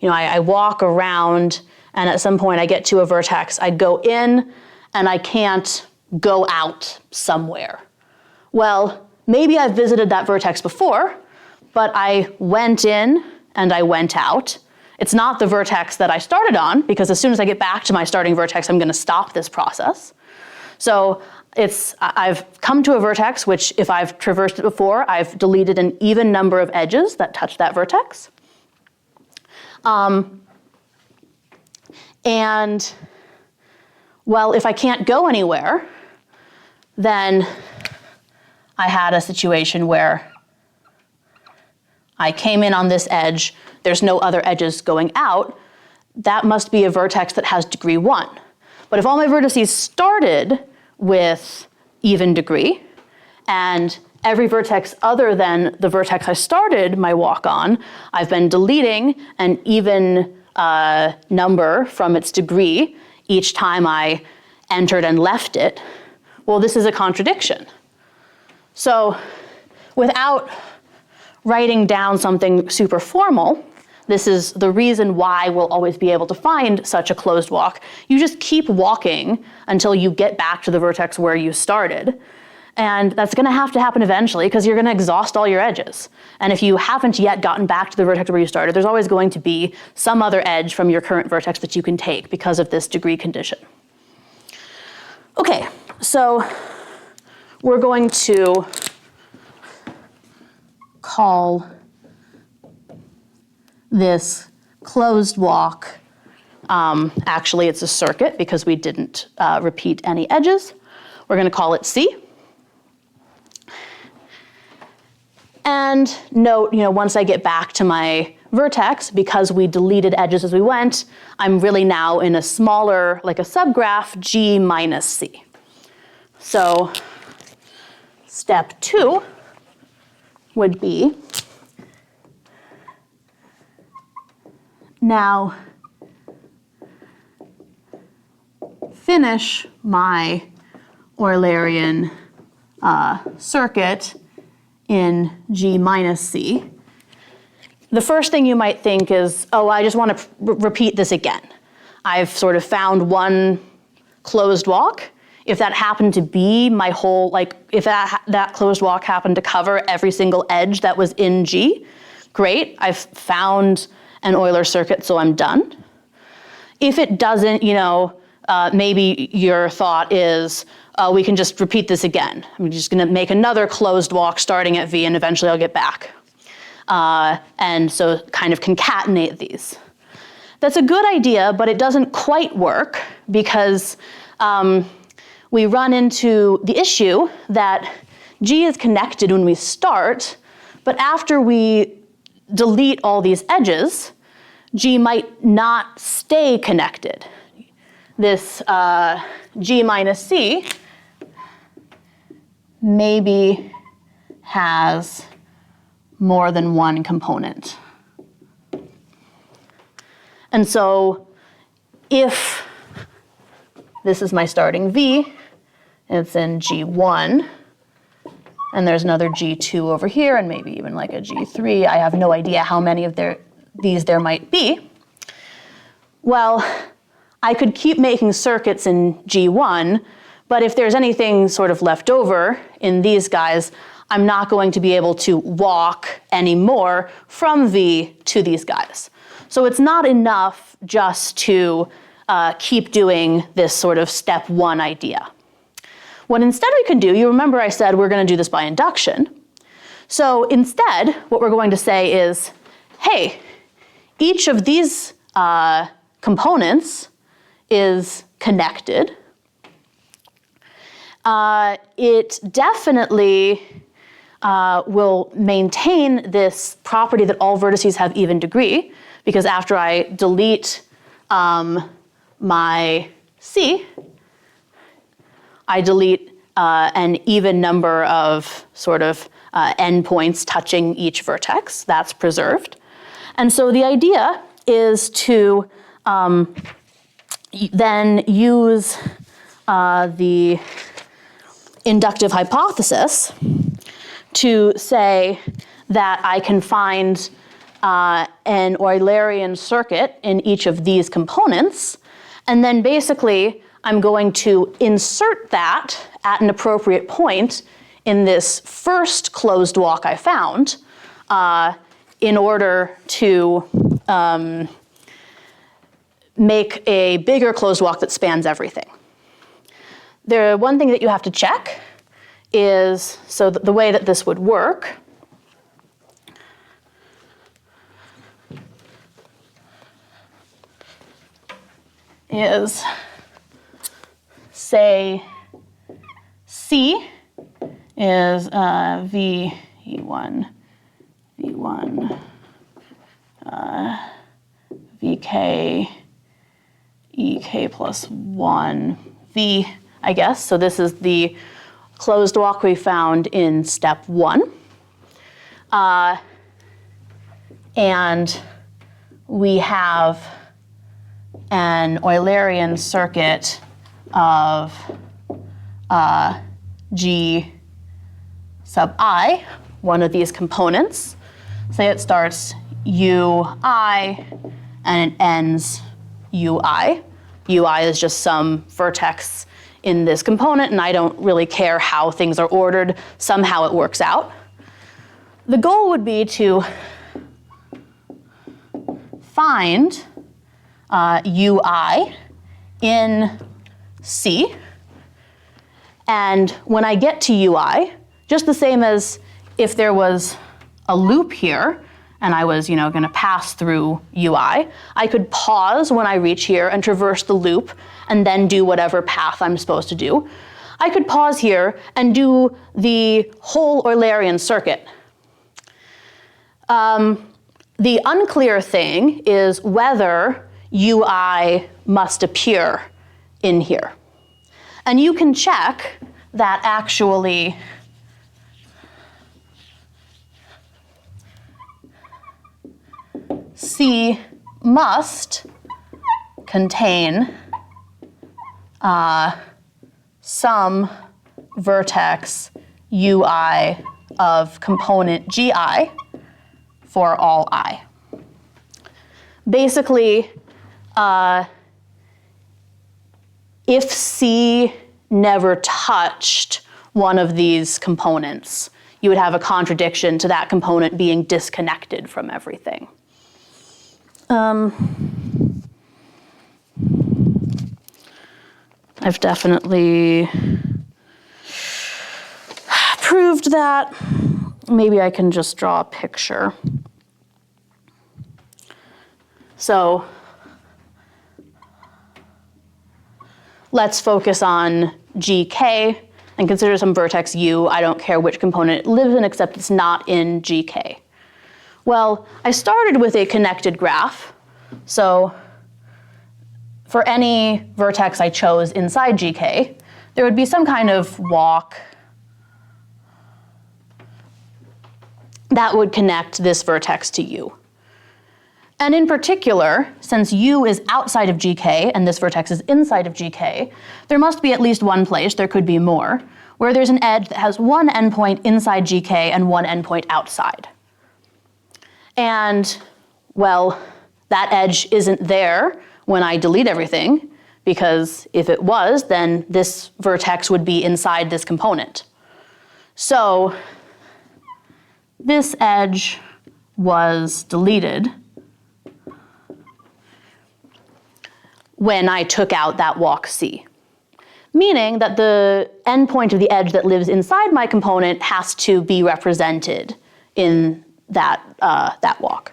You know, I walk around and at some point I get to a vertex, I go in and I can't go out somewhere. Well, maybe I've visited that vertex before, but I went in and I went out. It's not the vertex that I started on, because as soon as I get back to my starting vertex, I'm going to stop this process. So I've come to a vertex which, if I've traversed it before, I've deleted an even number of edges that touch that vertex. And, well, if I can't go anywhere, then I had a situation where I came in on this edge, there's no other edges going out. That must be a vertex that has degree 1. But if all my vertices started with even degree, and every vertex other than the vertex I started my walk on, I've been deleting an even number from its degree each time I entered and left it, well, this is a contradiction. So without writing down something super formal, this is the reason why we'll always be able to find such a closed walk. You just keep walking until you get back to the vertex where you started. And that's going to have to happen eventually, because you're going to exhaust all your edges. And if you haven't yet gotten back to the vertex where you started, there's always going to be some other edge from your current vertex that you can take because of this degree condition. Okay, so we're going to call this closed walk, actually it's a circuit because we didn't repeat any edges. We're going to call it C. And note, once I get back to my vertex, because we deleted edges as we went, I'm really now in a smaller, like a subgraph, G minus C. So step 2 would be, now finish my Eulerian circuit in G minus C. The first thing you might think is, oh, I just want to repeat this again. I've sort of found one closed walk. If that happened to be my whole, like if that closed walk happened to cover every single edge that was in G, great, I've found an Euler circuit, so I'm done. If it doesn't, maybe your thought is, we can just repeat this again. I'm just going to make another closed walk starting at V, and eventually I'll get back. And so kind of concatenate these. That's a good idea, but it doesn't quite work, because we run into the issue that G is connected when we start, but after we delete all these edges, G might not stay connected. This G minus C maybe has more than one component. And so if this is my starting V, it's in G1, and there's another G2 over here, and maybe even like a G3, I have no idea how many of these there might be. Well, I could keep making circuits in G1, but if there's anything sort of left over in these guys, I'm not going to be able to walk anymore from V to these guys. So it's not enough just to keep doing this sort of step 1 idea. What instead we can do, you remember I said we're going to do this by induction. So instead, what we're going to say is, hey, each of these components is connected. It definitely will maintain this property that all vertices have even degree, because after I delete my C, I delete an even number of sort of endpoints touching each vertex. That's preserved. And so the idea is to then use the inductive hypothesis to say that I can find an Eulerian circuit in each of these components, and then basically I'm going to insert that at an appropriate point in this first closed walk I found in order to make a bigger closed walk that spans everything. The one thing that you have to check is, so the way that this would work is, say, C is V1, VK, EK plus 1, V, I guess. So this is the closed walk we found in step 1. And we have an Eulerian circuit of G sub I, one of these components. Say it starts UI and it ends UI. UI is just some vertex in this component, and I don't really care how things are ordered. Somehow it works out. The goal would be to find UI in C, and when I get to UI, just the same as if there was a loop here and I was, going to pass through UI, I could pause when I reach here and traverse the loop and then do whatever path I'm supposed to do. I could pause here and do the whole Eulerian circuit. The unclear thing is whether UI must appear in here. And you can check that actually C must contain some vertex UI of component GI for all I. Basically, if C never touched one of these components, you would have a contradiction to that component being disconnected from everything. I've definitely proved that. Maybe I can just draw a picture. So let's focus on GK and consider some vertex U. I don't care which component it lives in, except it's not in GK. Well, I started with a connected graph. So for any vertex I chose inside GK, there would be some kind of walk that would connect this vertex to U. And in particular, since U is outside of GK and this vertex is inside of GK, there must be at least one place, there could be more, where there's an edge that has one endpoint inside GK and one endpoint outside. And, well, that edge isn't there when I delete everything, because if it was, then this vertex would be inside this component. So this edge was deleted when I took out that walk C, meaning that the endpoint of the edge that lives inside my component has to be represented in that walk.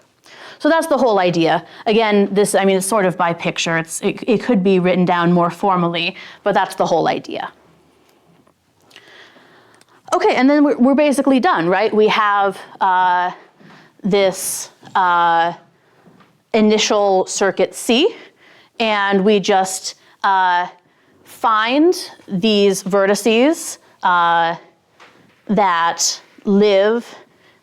So that's the whole idea. Again, this, it's sort of by picture. It could be written down more formally, but that's the whole idea. Okay, and then we're basically done, right? We have this initial circuit C, and we just find these vertices that live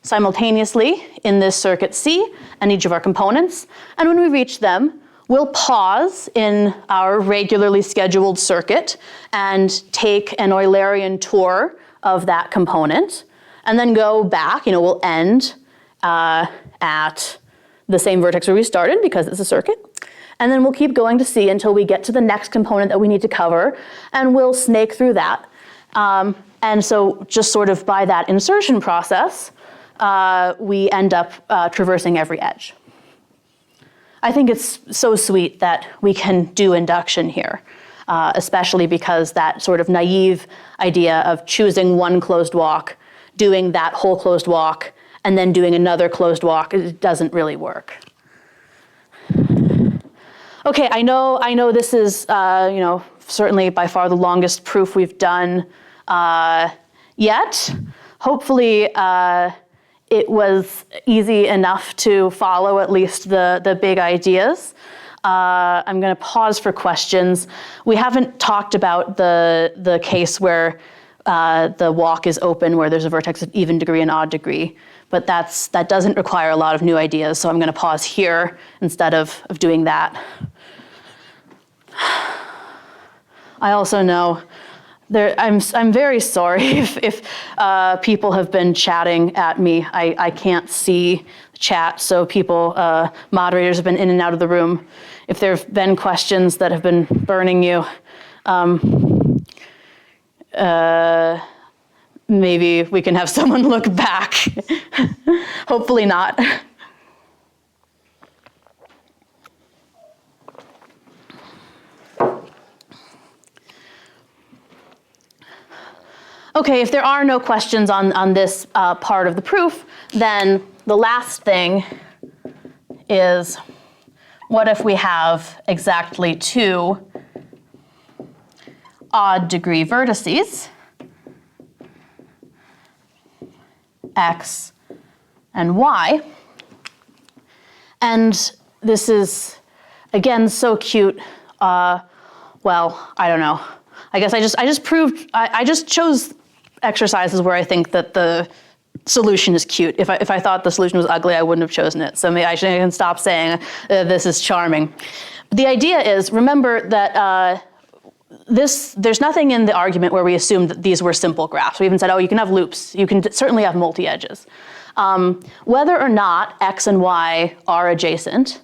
simultaneously in this circuit C and each of our components. And when we reach them, we'll pause in our regularly scheduled circuit and take an Eulerian tour of that component, and then go back. We'll end at the same vertex where we started because it's a circuit. And then we'll keep going to C until we get to the next component that we need to cover, and we'll snake through that. And so just sort of by that insertion process, we end up traversing every edge. I think it's so sweet that we can do induction here, especially because that sort of naive idea of choosing one closed walk, doing that whole closed walk, and then doing another closed walk, it doesn't really work. Okay, I know this is certainly by far the longest proof we've done yet. Hopefully it was easy enough to follow at least the big ideas. I'm going to pause for questions. We haven't talked about the case where the walk is open, where there's a vertex of even degree and odd degree, but that doesn't require a lot of new ideas, so I'm going to pause here instead of doing that. I also know I'm very sorry if people have been chatting at me. I can't see the chat, so people, moderators have been in and out of the room. If there have been questions that have been burning you, maybe we can have someone look back. Hopefully not. Okay, if there are no questions on this part of the proof, then the last thing is, what if we have exactly two odd degree vertices, x and y, and this is, again, so cute. Well, I don't know. I guess I just chose exercises where I think that the solution is cute. If I thought the solution was ugly, I wouldn't have chosen it. So maybe I can stop saying this is charming. But the idea is, remember that there's nothing in the argument where we assumed that these were simple graphs. We even said, oh, you can have loops. You can certainly have multi-edges. Whether or not x and y are adjacent,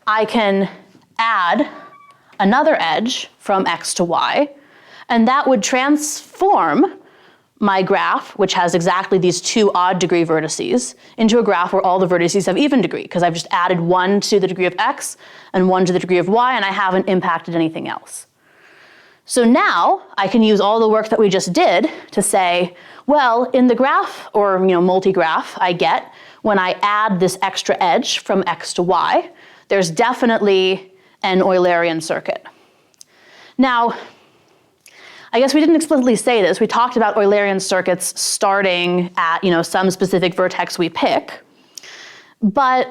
I can add another edge from x to y, and that would transform my graph, which has exactly these two odd degree vertices, into a graph where all the vertices have even degree, because I've just added one to the degree of x and one to the degree of y, and I haven't impacted anything else. So now I can use all the work that we just did to say, well, in the graph, or multi-graph I get, when I add this extra edge from x to y, there's definitely an Eulerian circuit. Now, I guess we didn't explicitly say this. We talked about Eulerian circuits starting at some specific vertex we pick, but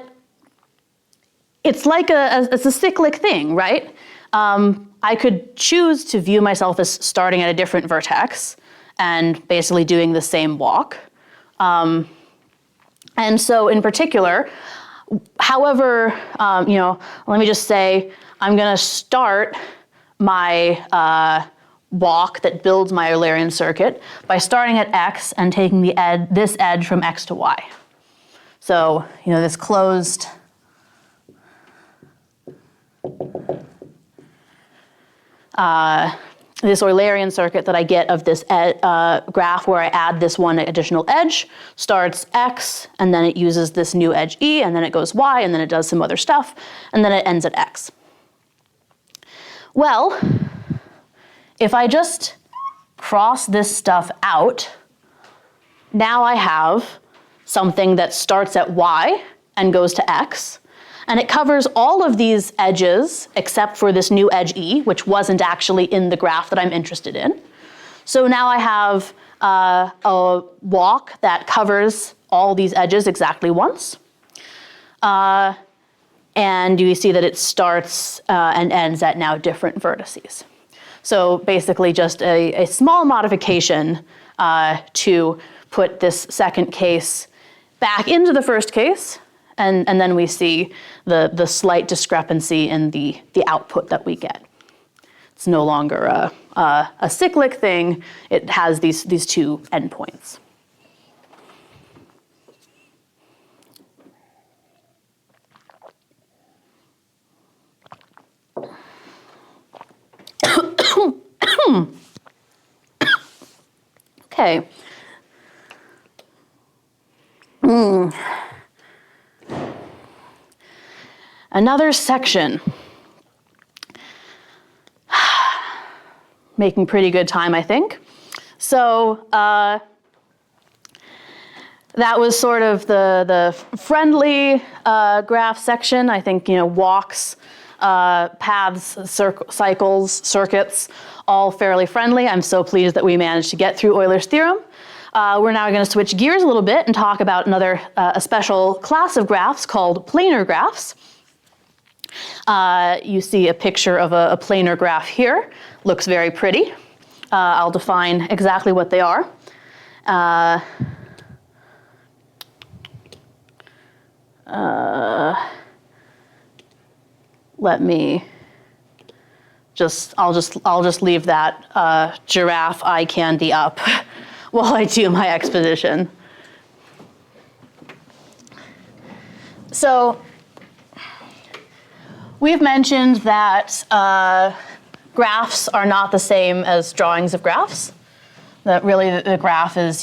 it's like it's a cyclic thing, right? I could choose to view myself as starting at a different vertex and basically doing the same walk. And so in particular, however, let me just say I'm going to start my walk that builds my Eulerian circuit by starting at x and taking this edge from x to y. So, this closed this Eulerian circuit that I get of this graph where I add this one additional edge starts x, and then it uses this new edge e, and then it goes y, and then it does some other stuff, and then it ends at x. Well, if I just cross this stuff out, now I have something that starts at y and goes to x, and it covers all of these edges except for this new edge e, which wasn't actually in the graph that I'm interested in. So now I have a walk that covers all these edges exactly once. And you see that it starts and ends at now different vertices. So basically just a small modification to put this second case back into the first case, and then we see the slight discrepancy in the output that we get. It's no longer a cyclic thing. It has these two endpoints. Okay. Another section. Making pretty good time, I think. So that was sort of the friendly graph section. I think, walks, paths, cycles, circuits, all fairly friendly. I'm so pleased that we managed to get through Euler's theorem. We're now going to switch gears a little bit and talk about another a special class of graphs called planar graphs. You see a picture of a planar graph here. Looks very pretty. I'll define exactly what they are. Let me I'll just leave that giraffe eye candy up while I do my exposition. So we've mentioned that graphs are not the same as drawings of graphs. That really the graph is,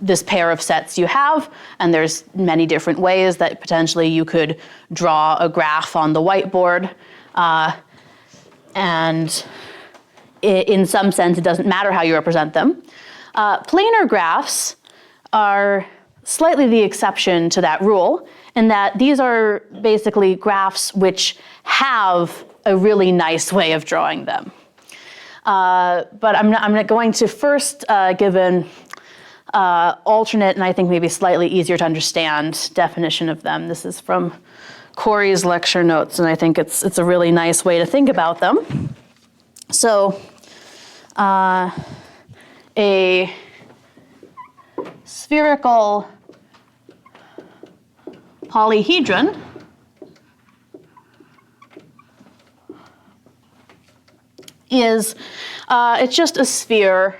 this pair of sets you have, and there's many different ways that potentially you could draw a graph on the whiteboard. And in some sense, it doesn't matter how you represent them. Planar graphs are slightly the exception to that rule, in that these are basically graphs which have a really nice way of drawing them. But I'm not going to first give an alternate and I think maybe slightly easier to understand definition of them. This is from Corey's lecture notes, and I think it's a really nice way to think about them. So a spherical polyhedron is it's just a sphere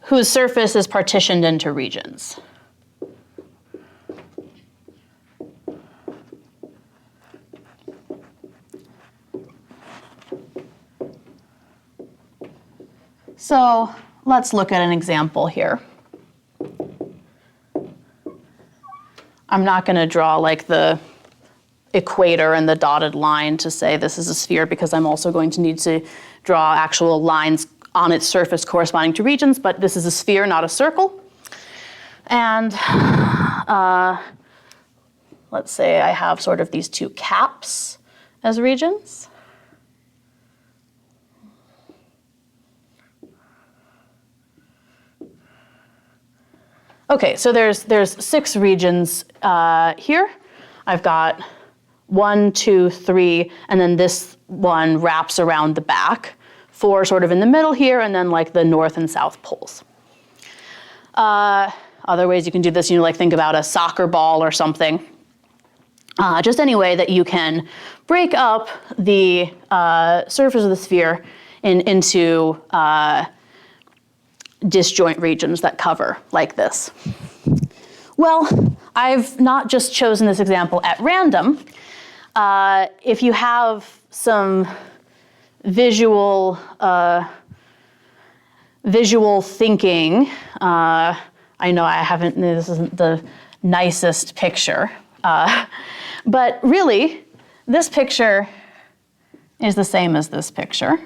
whose surface is partitioned into regions. So let's look at an example here. I'm not going to draw like the equator and the dotted line to say this is a sphere, because I'm also going to need to draw actual lines on its surface corresponding to regions, but this is a sphere, not a circle. And let's say I have sort of these two caps as regions. Okay, so there's 6 regions here. I've got 1, 2, 3, and then this one wraps around the back. 4 sort of in the middle here, and then like the north and south poles. Other ways you can do this, like think about a soccer ball or something. Just any way that you can break up the surface of the sphere into disjoint regions that cover like this. Well, I've not just chosen this example at random. If you have some visual thinking, I know this isn't the nicest picture, but really, this picture is the same as this picture.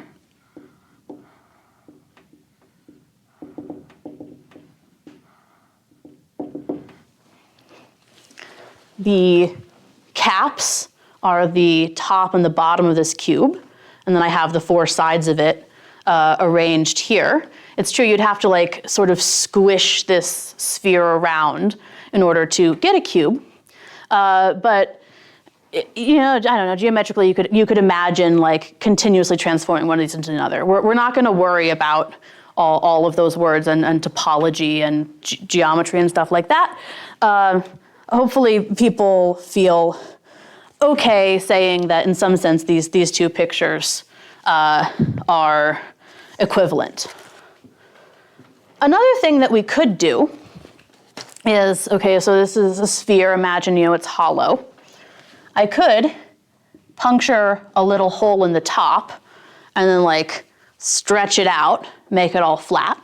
The caps are the top and the bottom of this cube, and then I have the 4 sides of it arranged here. It's true you'd have to like sort of squish this sphere around in order to get a cube, but I don't know, geometrically you could imagine like continuously transforming one of these into another. We're not going to worry about all of those words and topology and geometry and stuff like that. Hopefully people feel okay saying that in some sense these 2 pictures are equivalent. Another thing that we could do is, okay, so this is a sphere, imagine it's hollow. I could puncture a little hole in the top and then like stretch it out, make it all flat.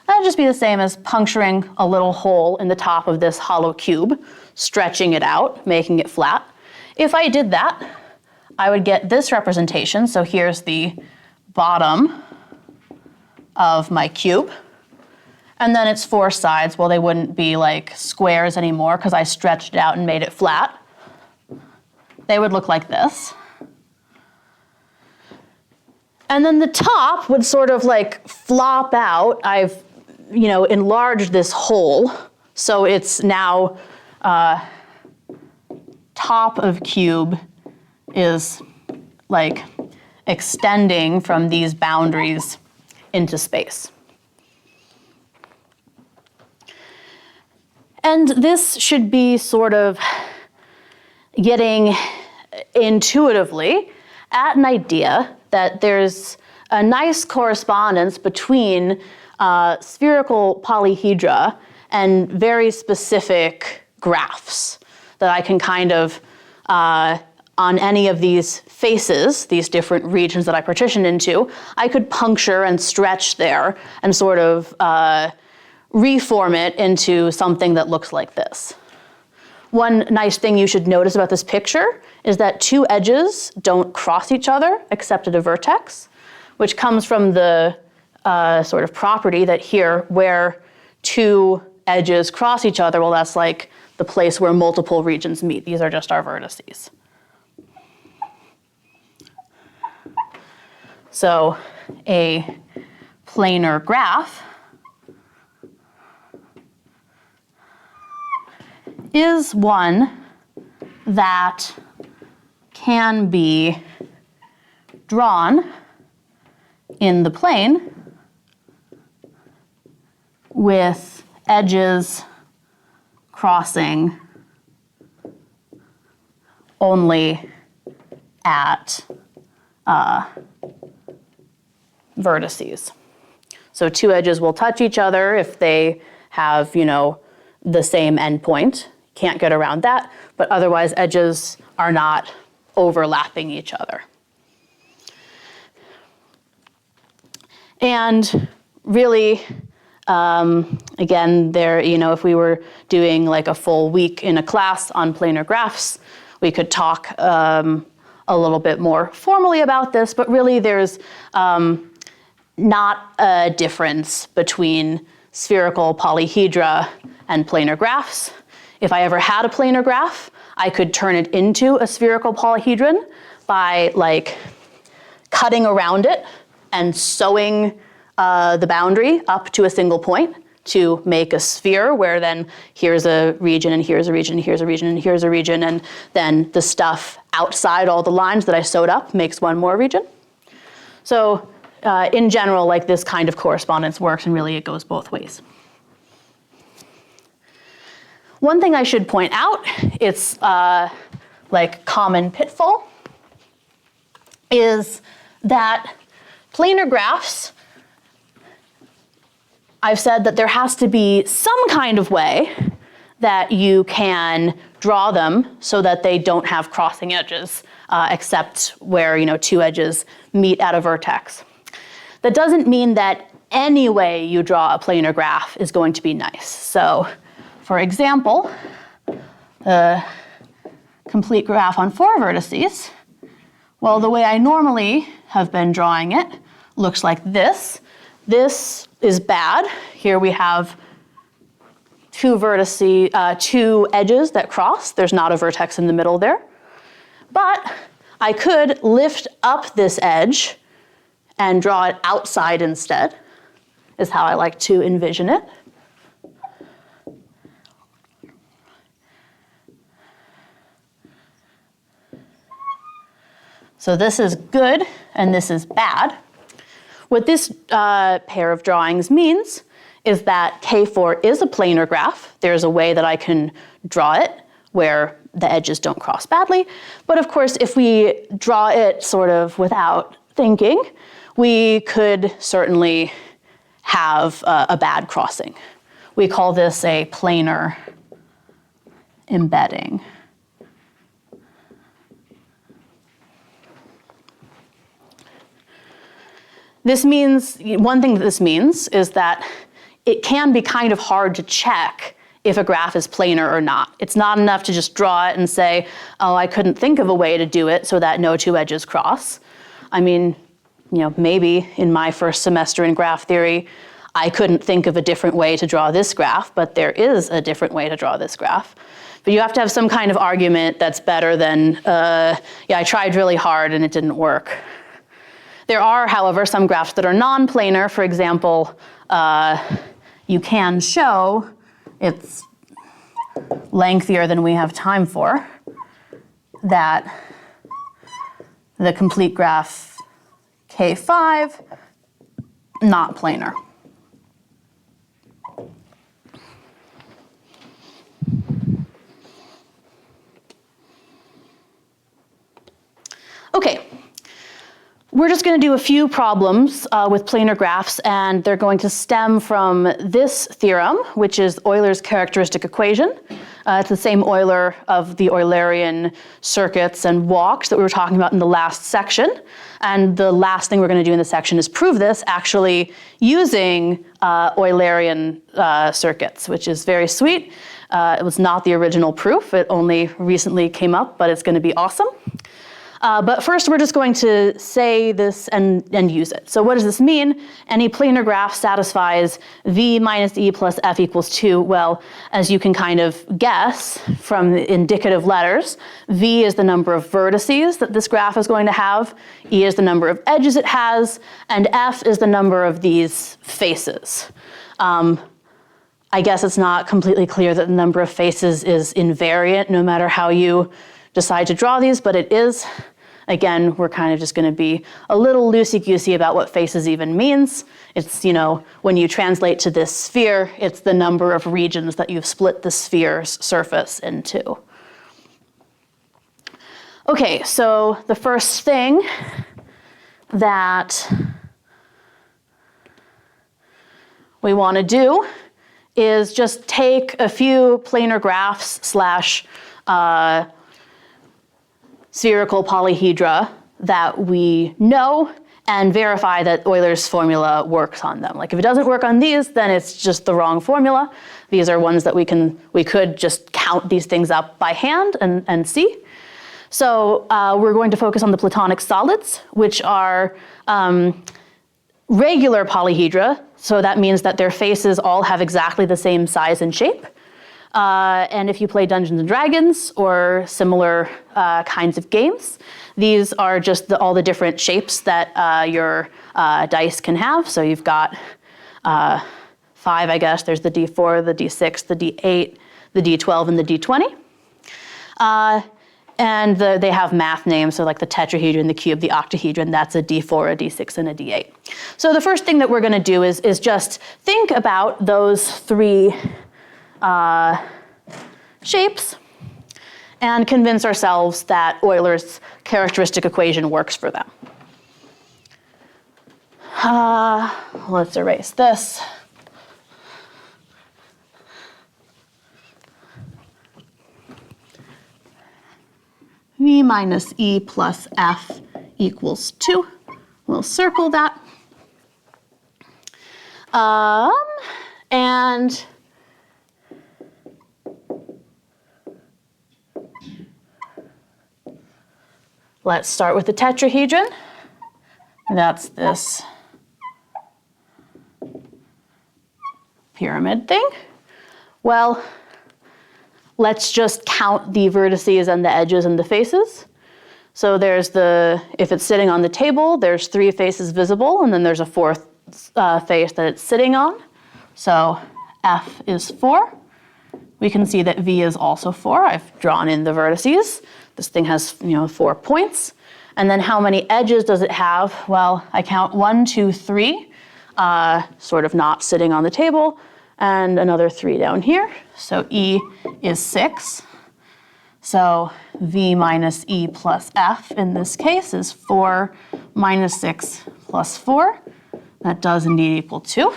That'd just be the same as puncturing a little hole in the top of this hollow cube, stretching it out, making it flat. If I did that, I would get this representation. So here's the bottom of my cube. And then its four sides, well, they wouldn't be like squares anymore because I stretched it out and made it flat. They would look like this. And then the top would sort of like flop out. I've, enlarged this hole. So it's now top of cube is like extending from these boundaries into space. And this should be sort of getting intuitively at an idea that there's a nice correspondence between spherical polyhedra and very specific graphs that I can kind of, on any of these faces, these different regions that I partitioned into, I could puncture and stretch there and sort of reform it into something that looks like this. One nice thing you should notice about this picture is that two edges don't cross each other except at a vertex, which comes from the sort of property that here, where two edges cross each other, well, that's like the place where multiple regions meet. These are just our vertices. So a planar graph is one that can be drawn in the plane with edges crossing only at vertices. So two edges will touch each other if they have, the same endpoint. Can't get around that, but otherwise edges are not overlapping each other. And really, again, if we were doing like a full week in a class on planar graphs, we could talk a little bit more formally about this, but really there's not a difference between spherical polyhedra and planar graphs. If I ever had a planar graph, I could turn it into a spherical polyhedron by like cutting around it and sewing the boundary up to a single point to make a sphere where then here's a region and here's a region, and here's a region and here's a region, and then the stuff outside all the lines that I sewed up makes one more region. So in general, like this kind of correspondence works, and really it goes both ways. One thing I should point out, it's like common pitfall, is that planar graphs, I've said that there has to be some kind of way that you can draw them so that they don't have crossing edges, except where two edges meet at a vertex. That doesn't mean that any way you draw a planar graph is going to be nice. So, for example, the complete graph on 4 vertices, well, the way I normally have been drawing it looks like this. This is bad. Here we have two edges that cross. There's not a vertex in the middle there. But I could lift up this edge and draw it outside instead, is how I like to envision it. So this is good and this is bad. What this pair of drawings means is that K4 is a planar graph. There's a way that I can draw it where the edges don't cross badly. But of course, if we draw it sort of without thinking, we could certainly have a bad crossing. We call this a planar embedding. this means, one thing that this means is that it can be kind of hard to check if a graph is planar or not. It's not enough to just draw it and say, oh, I couldn't think of a way to do it so that no two edges cross. I mean, maybe in my first semester in graph theory, I couldn't think of a different way to draw this graph, but there is a different way to draw this graph. But you have to have some kind of argument that's better than, yeah, I tried really hard and it didn't work. There are, however, some graphs that are non-planar. For example, you can show it's lengthier than we have time for, that the complete graph K5, not planar. Okay. We're just going to do a few problems with planar graphs, and they're going to stem from this theorem, which is Euler's characteristic equation. It's the same Euler of the Eulerian circuits and walks that we were talking about in the last section. And the last thing we're going to do in this section is prove this actually using Eulerian circuits, which is very sweet. It was not the original proof. It only recently came up, but it's going to be awesome. But first, we're just going to say this and use it. So what does this mean? Any planar graph satisfies v minus e plus f equals 2. Well, as you can kind of guess from the indicative letters, v is the number of vertices that this graph is going to have, e is the number of edges it has, and f is the number of these faces. I guess it's not completely clear that the number of faces is invariant no matter how you decide to draw these, but it is. Again, we're kind of just going to be a little loosey-goosey about what faces even means. It's, when you translate to this sphere, it's the number of regions that you've split the sphere's surface into. Okay, so the first thing that we want to do is just take a few planar graphs / spherical polyhedra that we know and verify that Euler's formula works on them. Like if it doesn't work on these, then it's just the wrong formula. These are ones that we could just count these things up by hand and see. So we're going to focus on the Platonic solids, which are regular polyhedra. So that means that their faces all have exactly the same size and shape. And if you play Dungeons and Dragons or similar kinds of games, these are just all the different shapes that your dice can have. So you've got 5, I guess. There's the D4, the D6, the D8, the D12, and the D20. And they have math names, so like the tetrahedron, the cube, the octahedron, that's a D4, a D6, and a D8. So the first thing that we're going to do is just think about those three shapes and convince ourselves that Euler's characteristic equation works for them. Let's erase this. V minus e plus f equals 2. We'll circle that. And let's start with the tetrahedron. That's this pyramid thing. Well, let's just count the vertices and the edges and the faces. So there's if it's sitting on the table, there's 3 faces visible, and then there's a 4th face that it's sitting on. So F is 4. We can see that V is also 4. I've drawn in the vertices. This thing has, 4 points. And then how many edges does it have? Well, I count 1, 2, 3, sort of not sitting on the table, and another 3 down here. So E is 6. So V minus E plus F in this case is 4 minus 6 plus 4. That does indeed equal 2.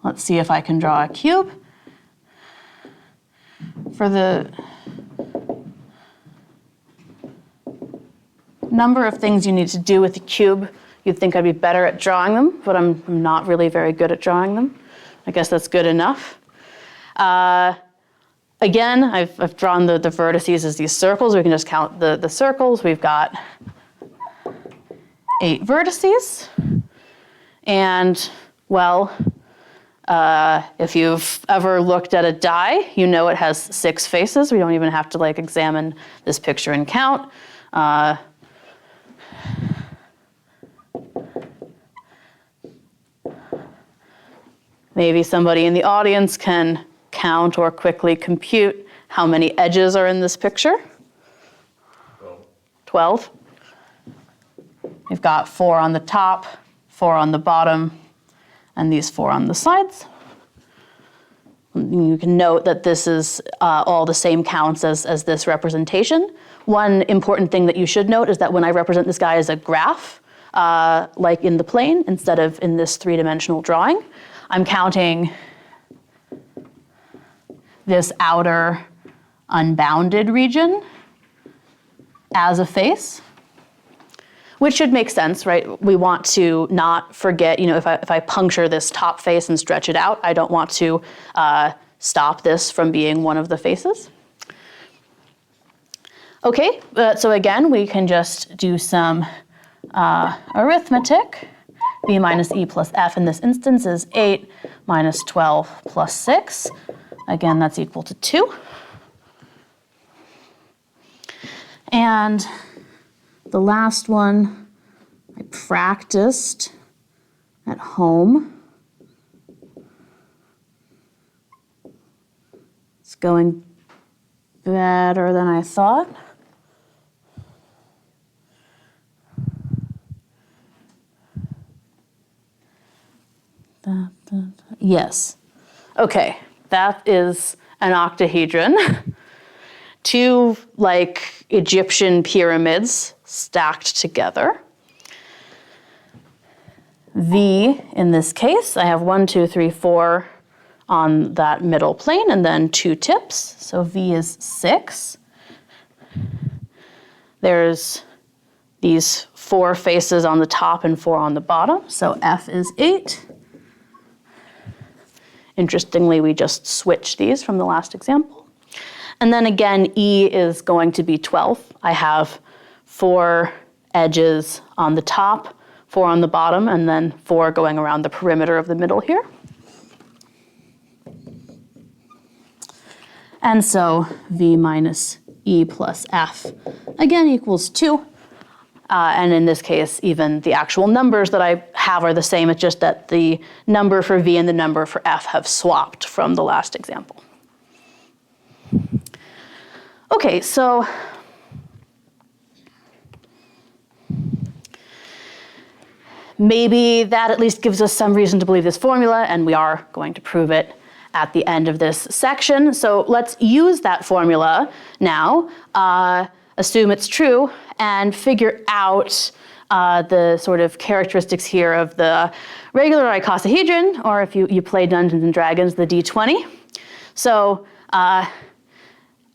Let's see if I can draw a cube. For the number of things you need to do with the cube. You'd think I'd be better at drawing them, but I'm not really very good at drawing them. I guess that's good enough. Again, I've drawn the vertices as these circles. We can just count the circles. We've got 8 vertices. And, well, if you've ever looked at a die, you know it has 6 faces. We don't even have to like examine this picture and count. Maybe somebody in the audience can count or quickly compute how many edges are in this picture. 12. We've got 4 on the top, 4 on the bottom, and these 4 on the sides. You can note that this is all the same counts as this representation. One important thing that you should note is that when I represent this guy as a graph, like in the plane, instead of in this 3-dimensional drawing, I'm counting this outer unbounded region as a face, which should make sense, right? We want to not forget, if I puncture this top face and stretch it out, I don't want to stop this from being one of the faces. Okay, so again, we can just do some arithmetic. V minus E plus F in this instance is 8 minus 12 plus 6. Again, that's equal to 2. And the last one I practiced at home. It's going better than I thought. Yes. Okay, that is an octahedron. 2 like Egyptian pyramids stacked together. V in this case, I have 1, 2, 3, 4 on that middle plane and then 2 tips. So V is 6. There's these 4 faces on the top and 4 on the bottom. So F is 8. Interestingly, we just switched these from the last example. And then again, E is going to be 12. I have 4 edges on the top, 4 on the bottom, and then 4 going around the perimeter of the middle here. And so V minus E plus F, again, equals 2. And in this case, even the actual numbers that I have are the same. It's just that the number for V and the number for F have swapped from the last example. Okay, so maybe that at least gives us some reason to believe this formula, and we are going to prove it at the end of this section. So let's use that formula now, assume it's true, and figure out the sort of characteristics here of the regular icosahedron, or if you play Dungeons and Dragons, the D20. So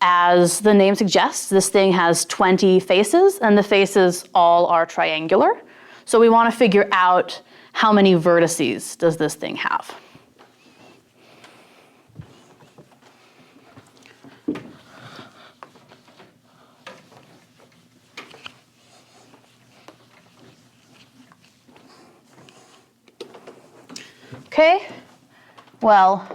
as the name suggests, this thing has 20 faces, and the faces all are triangular. So we want to figure out how many vertices does this thing have. Okay, well,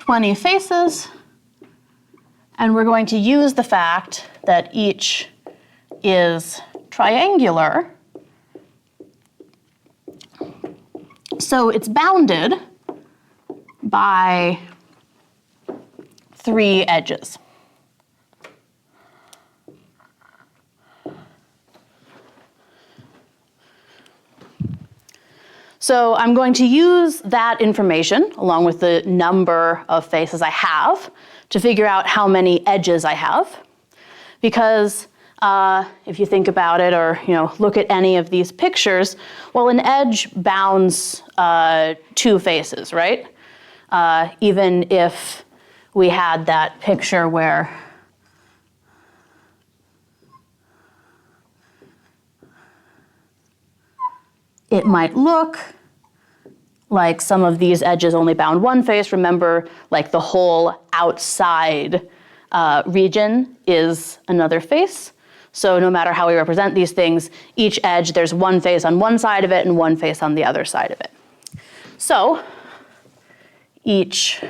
"20 faces, and we're going to use the fact that each is triangular. So it's bounded by 3 edges. So I'm going to use that information, along with the number of faces I have, to figure out how many edges I have. Because if you think about it, or look at any of these pictures, well, an edge bounds 2 faces, right? even if we had that picture where it might look like some of these edges only bound one face. Remember, like the whole outside region is another face. So no matter how we represent these things, each edge, there's one face on one side of it and one face on the other side of it. So each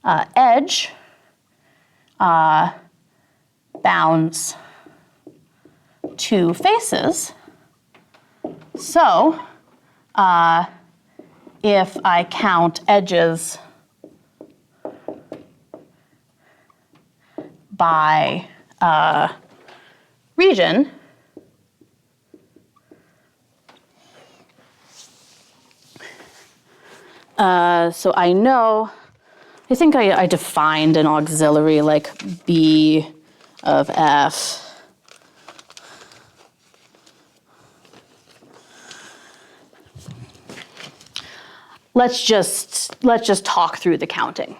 edge bounds two faces. So if I count edges by region, so I know, I think I defined an auxiliary like B of F. Let's just talk through the counting.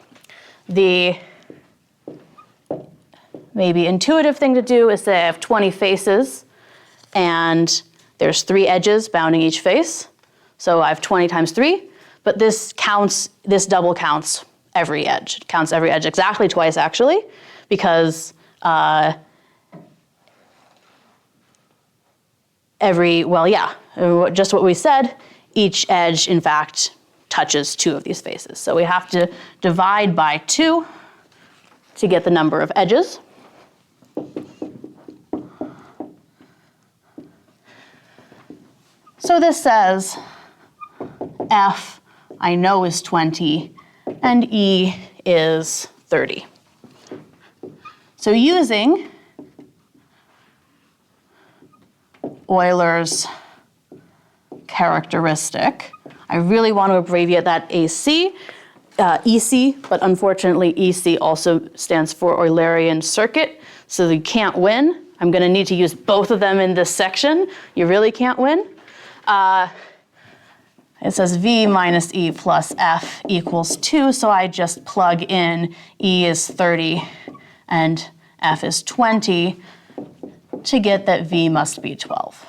The maybe intuitive thing to do is say I have 20 faces and there's 3 edges bounding each face. So I have 20 times 3, but this double counts every edge. It counts every edge exactly twice actually, because just what we said, each edge in fact touches 2 of these faces. So we have to divide by 2 to get the number of edges. So this says F I know is 20 and E is 30. So using Euler's characteristic, I really want to abbreviate that AC, EC, but unfortunately EC also stands for Eulerian circuit, so you can't win. I'm going to need to use both of them in this section. You really can't win. It says V minus E plus F equals 2, so I just plug in E is 30 and F is 20 to get that V must be 12.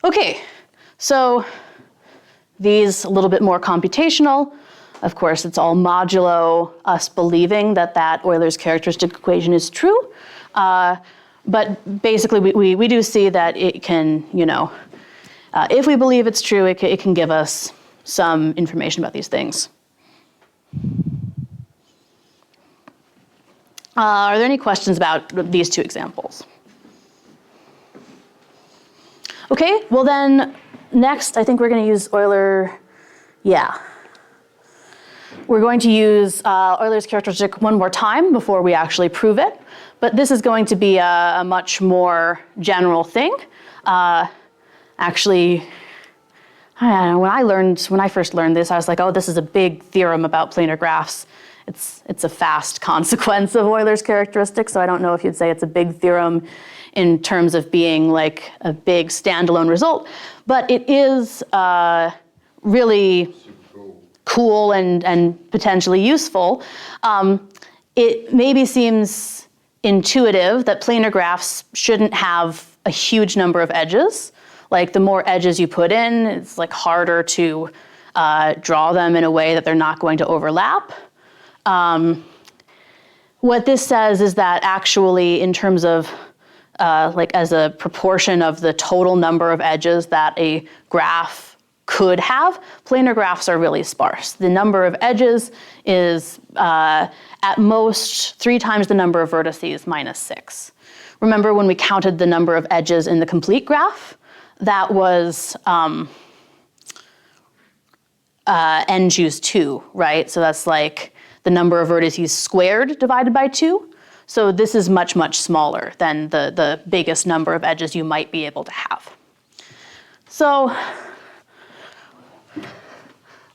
Okay, so these a little bit more computational. Of course, it's all modulo us believing that Euler's characteristic equation is true. But basically, we do see that it can, if we believe it's true, it can give us some information about these things. Are there any questions about these 2 examples? Okay, well then, next I think we're going to use Euler, We're going to use Euler's characteristic one more time before we actually prove it, but this is going to be a much more general thing. Actually, I don't know, when I first learned this, I was like, oh, this is a big theorem about planar graphs. It's a fast consequence of Euler's characteristic, so I don't know if you'd say it's a big theorem in terms of being like a big standalone result, but it is really cool and potentially useful. It maybe seems intuitive that planar graphs shouldn't have a huge number of edges. Like the more edges you put in, it's like harder to draw them in a way that they're not going to overlap. What this says is that actually in terms of like as a proportion of the total number of edges that a graph could have, planar graphs are really sparse. The number of edges is at most 3 times the number of vertices minus 6. Remember when we counted the number of edges in the complete graph? That was n choose 2, right? So that's like the number of vertices squared divided by 2. So this is much, much smaller than the biggest number of edges you might be able to have. So,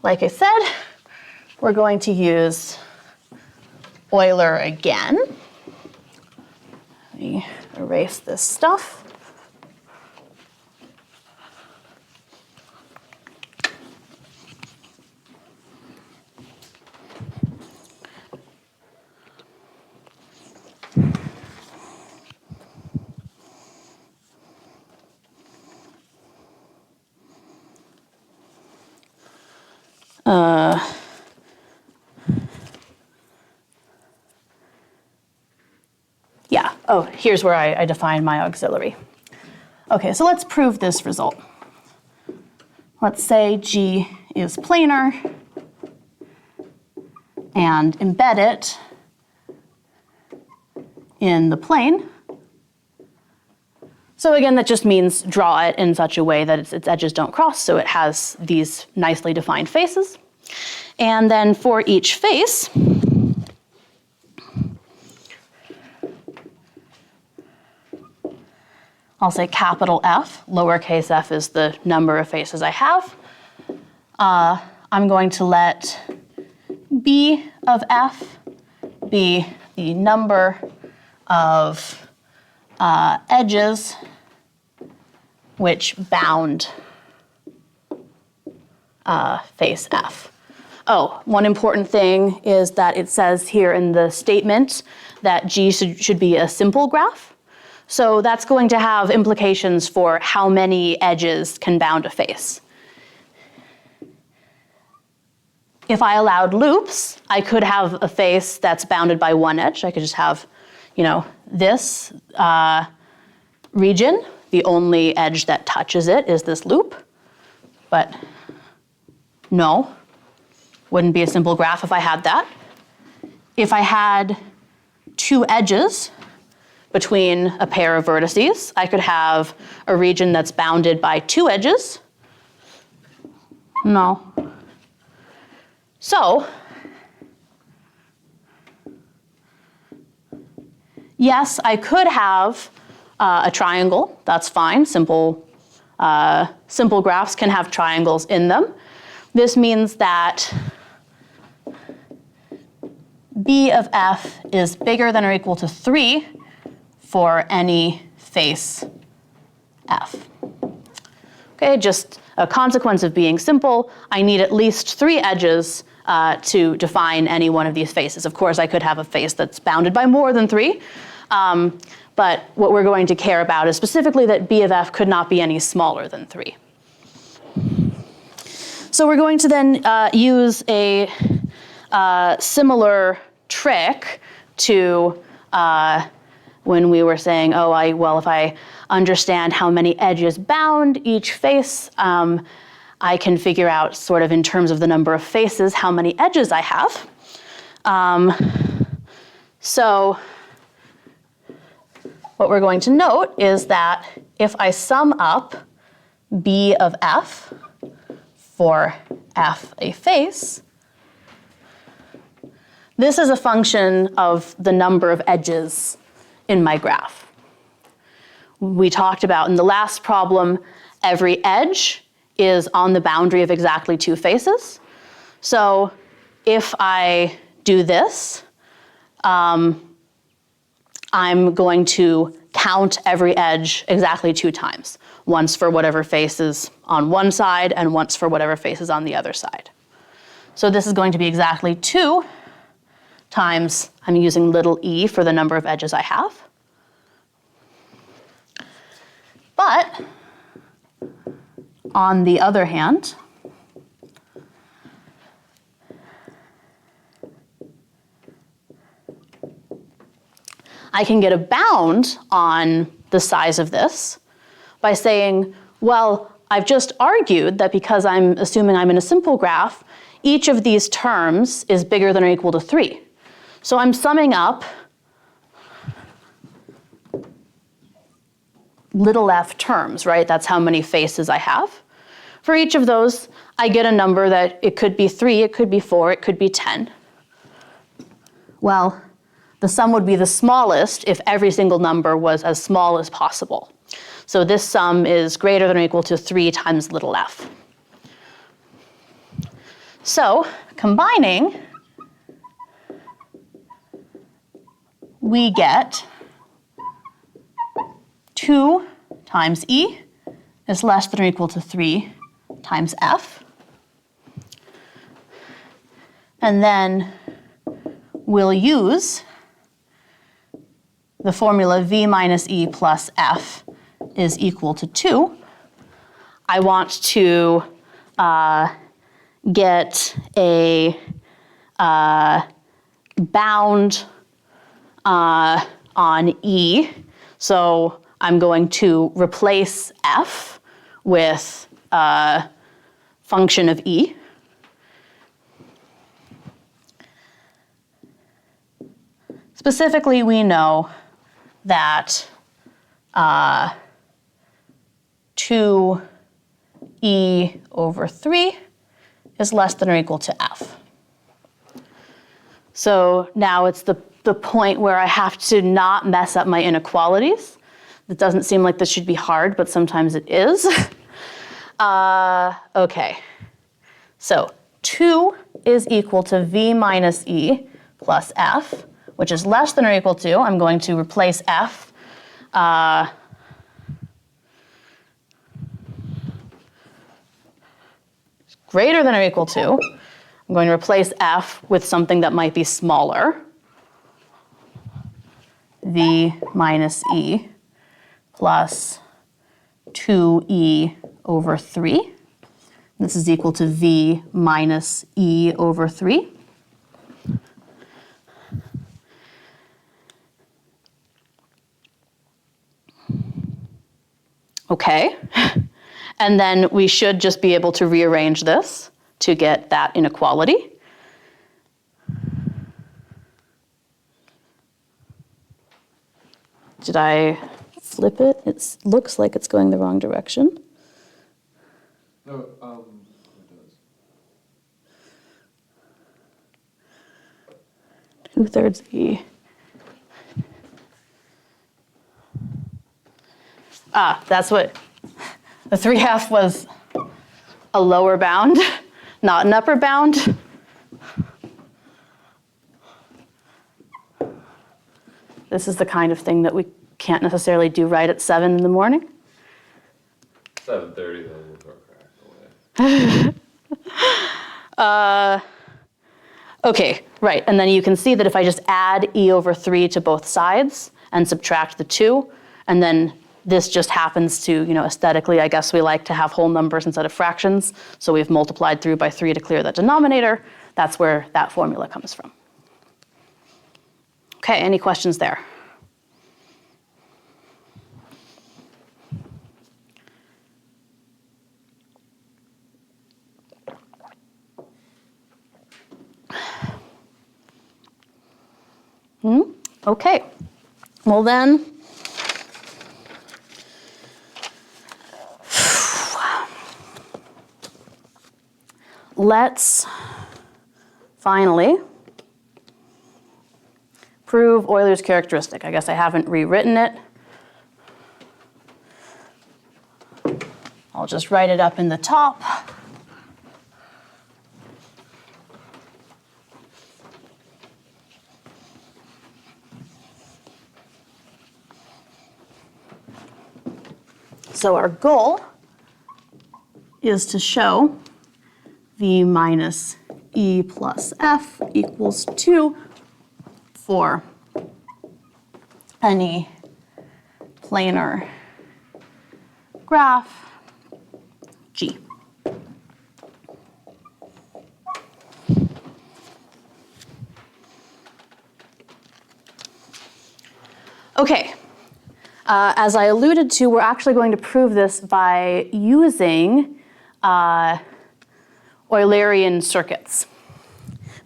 like I said, we're going to use Euler again. Let me erase this stuff. oh, here's where I define my auxiliary. Okay, so let's prove this result. Let's say G is planar and embed it in the plane. So again, that just means draw it in such a way that its edges don't cross, so it has these nicely defined faces. And then for each face, I'll say capital F, lowercase f is the number of faces I have. I'm going to let B of f be the number of edges which bound face F. Oh, one important thing is that it says here in the statement that G should be a simple graph. So that's going to have implications for how many edges can bound a face. If I allowed loops, I could have a face that's bounded by one edge. I could just have, this region. The only edge that touches it is this loop. But no, wouldn't be a simple graph if I had that. If I had two edges between a pair of vertices, I could have a region that's bounded by two edges. No. So, yes, I could have a triangle. That's fine. Simple graphs can have triangles in them. This means that B of f is bigger than or equal to 3 for any face f. Okay, just a consequence of being simple, I need at least 3 edges to define any one of these faces. Of course, I could have a face that's bounded by more than 3, but what we're going to care about is specifically that B of f could not be any smaller than 3. So we're going to then use a similar trick to when we were saying, if I understand how many edges bound each face, I can figure out sort of in terms of the number of faces how many edges I have. So what we're going to note is that if I sum up B of f for f a face, this is a function of the number of edges in my graph. We talked about in the last problem, every edge is on the boundary of exactly 2 faces. So if I do this, I'm going to count every edge exactly 2 times. Once for whatever face is on one side and once for whatever face is on the other side. So this is going to be exactly 2 times, I'm using little e for the number of edges I have. But on the other hand, I can get a bound on the size of this by saying, well, I've just argued that because I'm assuming I'm in a simple graph, each of these terms is bigger than or equal to 3. So I'm summing up little f terms, right? That's how many faces I have. For each of those, I get a number that it could be 3, it could be 4, it could be 10. Well, the sum would be the smallest if every single number was as small as possible. So this sum is greater than or equal to 3 times little f. So combining, we get 2 times e is less than or equal to 3 times f. And then we'll use the formula v minus e plus f is equal to 2. I want to get a bound on E. So I'm going to replace f with a function of E. Specifically, we know that 2e over 3 is less than or equal to f. So now it's the point where I have to not mess up my inequalities. It doesn't seem like this should be hard, but sometimes it is. Okay, so 2 is equal to v minus e plus f, which is less than or equal to, I'm going to replace f greater than or equal to, I'm going to replace f with something that might be smaller, v minus e plus 2e over 3. This is equal to v minus e over 3. Okay, and then we should just be able to rearrange this to get that inequality. Did I flip it? It looks like it's going the wrong direction. No, it does. 2/3 e. That's what, the 3/2 was a lower bound, not an upper bound. This is the kind of thing that we can't necessarily do right at 7 in the morning. 7:30, then we'll go crack away. Okay, right, and then you can see that if I just add e over 3 to both sides and subtract the 2, and then this just happens to, aesthetically, I guess we like to have whole numbers instead of fractions, so we've multiplied through by 3 to clear that denominator. That's where that formula comes from. Okay, any questions there? Okay, well then, let's finally prove Euler's characteristic. I guess I haven't rewritten it. I'll just write it up in the top. So our goal is to show v minus e plus f equals 2 for any planar graph G. Okay. As I alluded to, we're actually going to prove this by using Eulerian circuits,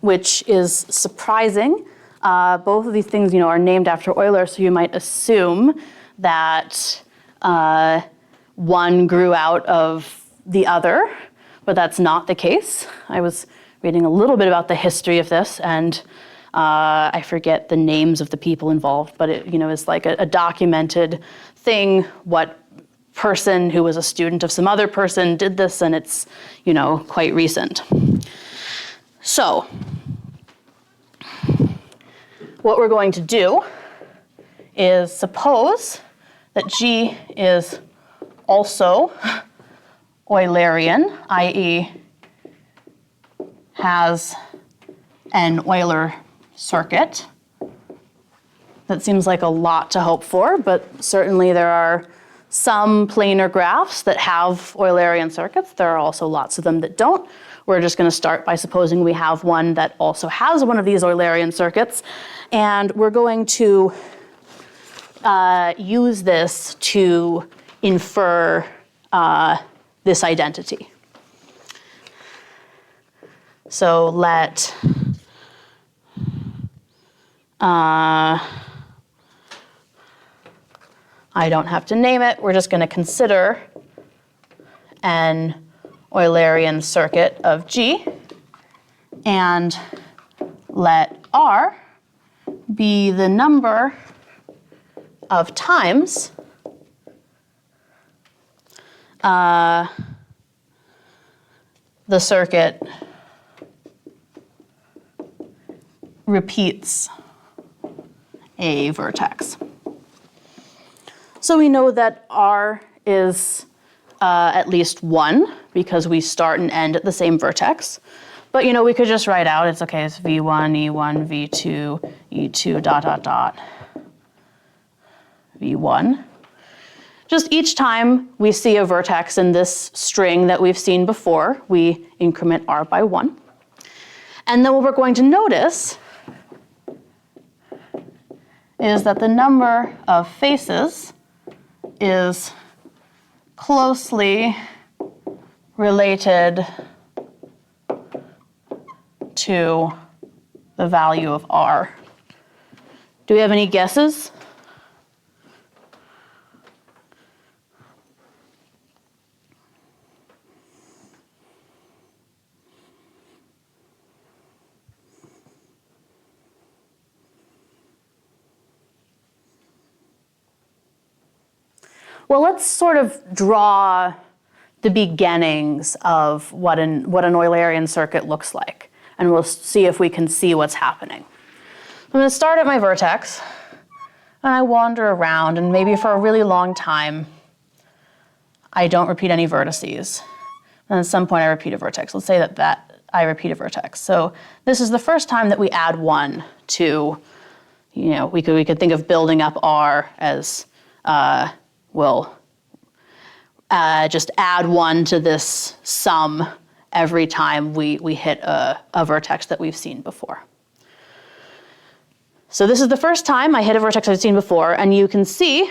which is surprising. Both of these things, are named after Euler, so you might assume that one grew out of the other, but that's not the case. I was reading a little bit about the history of this, and I forget the names of the people involved, but it, is like a documented thing. What person who was a student of some other person did this, and it's, quite recent. So, what we're going to do is suppose that G is also Eulerian, i.e. has an Euler circuit. That seems like a lot to hope for, but certainly there are some planar graphs that have Eulerian circuits. There are also lots of them that don't. We're just going to start by supposing we have one that also has one of these Eulerian circuits, and we're going to use this to infer this identity. So let I don't have to name it. We're just going to consider an Eulerian circuit of G, and let R be the number of times the circuit repeats a vertex. So we know that R is at least 1 because we start and end at the same vertex. But we could just write out, it's okay, it's V1, E1, V2, E2, dot, dot, dot, V1. Just each time we see a vertex in this string that we've seen before, we increment R by 1. And then what we're going to notice is that the number of faces is closely related to the value of R. Do we have any guesses? Well, let's sort of draw the beginnings of what an Eulerian circuit looks like, and we'll see if we can see what's happening. I'm going to start at my vertex, and I wander around, and maybe for a really long time, I don't repeat any vertices. And at some point, I repeat a vertex. Let's say that I repeat a vertex. So this is the first time that we add 1 to, we could think of building up R as we'll just add 1 to this sum every time we hit a vertex that we've seen before. So this is the first time I hit a vertex I've seen before, and you can see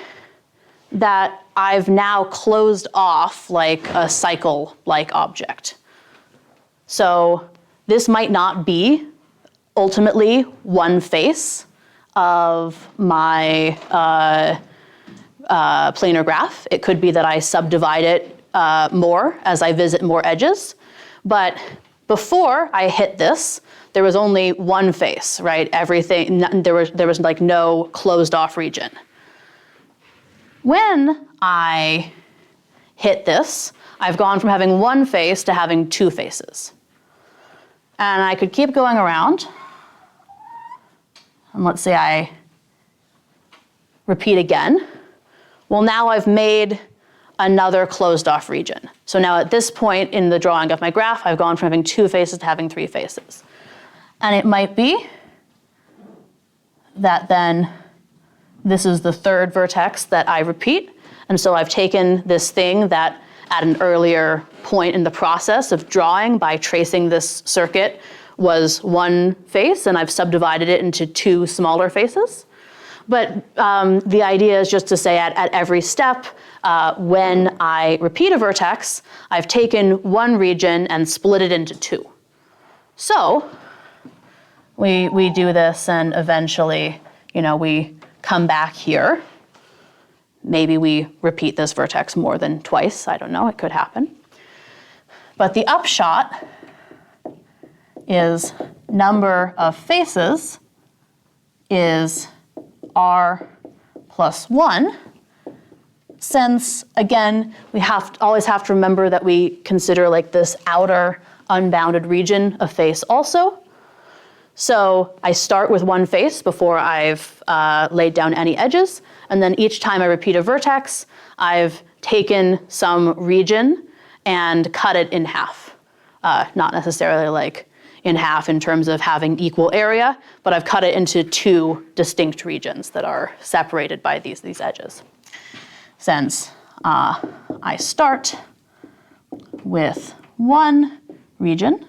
that I've now closed off like a cycle-like object. So this might not be ultimately one face of my planar graph. It could be that I subdivide it more as I visit more edges. But before I hit this, there was only one face, right? Everything, there was like no closed off region. When I hit this, I've gone from having one face to having two faces. And I could keep going around. And let's say I repeat again. Well, now I've made another closed off region. So now at this point in the drawing of my graph, I've gone from having two faces to having three faces. And it might be that then this is the third vertex that I repeat. And so I've taken this thing that at an earlier point in the process of drawing by tracing this circuit was one face, and I've subdivided it into two smaller faces. But the idea is just to say at every step, when I repeat a vertex, I've taken one region and split it into two. So we do this, and eventually, we come back here. Maybe we repeat this vertex more than twice. I don't know, it could happen. But the upshot is number of faces is R plus 1, since, again, we always have to remember that we consider like this outer unbounded region a face also. So I start with one face before I've laid down any edges, and then each time I repeat a vertex, I've taken some region and cut it in half. Not necessarily like in half in terms of having equal area, but I've cut it into two distinct regions that are separated by these edges. Since I start with one region,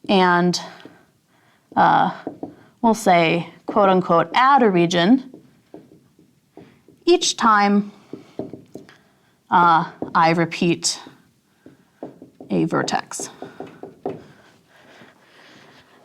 and we'll say, quote unquote, add a region each time I repeat a vertex.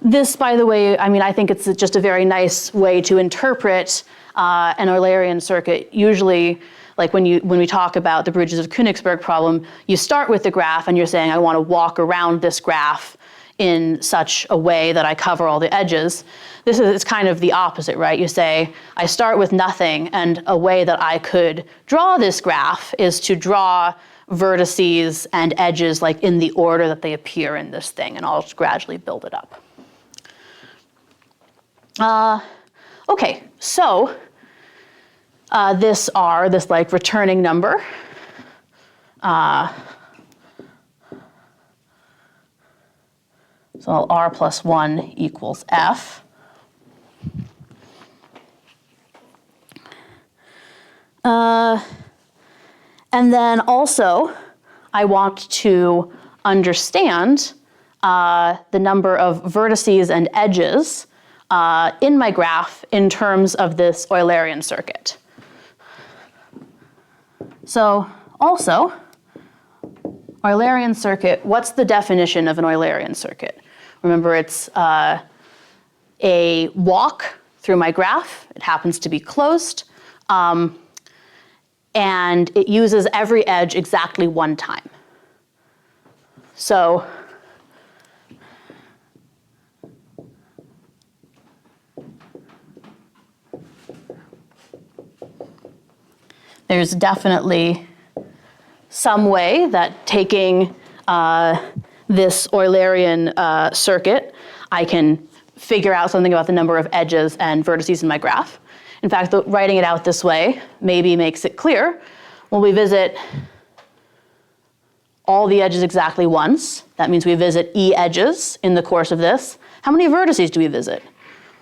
This, by the way, I mean, I think it's just a very nice way to interpret an Eulerian circuit. Usually, like when we talk about the bridges of Königsberg problem, you start with the graph and you're saying, I want to walk around this graph in such a way that I cover all the edges. It's kind of the opposite, right? You say, I start with nothing, and a way that I could draw this graph is to draw vertices and edges like in the order that they appear in this thing, and I'll just gradually build it up. Okay, so this R, this like returning number, so R plus 1 equals F. And then also, I want to understand the number of vertices and edges in my graph in terms of this Eulerian circuit. So also, Eulerian circuit, what's the definition of an Eulerian circuit? Remember, it's a walk through my graph. It happens to be closed. And it uses every edge exactly one time. So there's definitely some way that taking this Eulerian circuit, I can figure out something about the number of edges and vertices in my graph. In fact, writing it out this way maybe makes it clear. When we visit all the edges exactly once, that means we visit E edges in the course of this. How many vertices do we visit?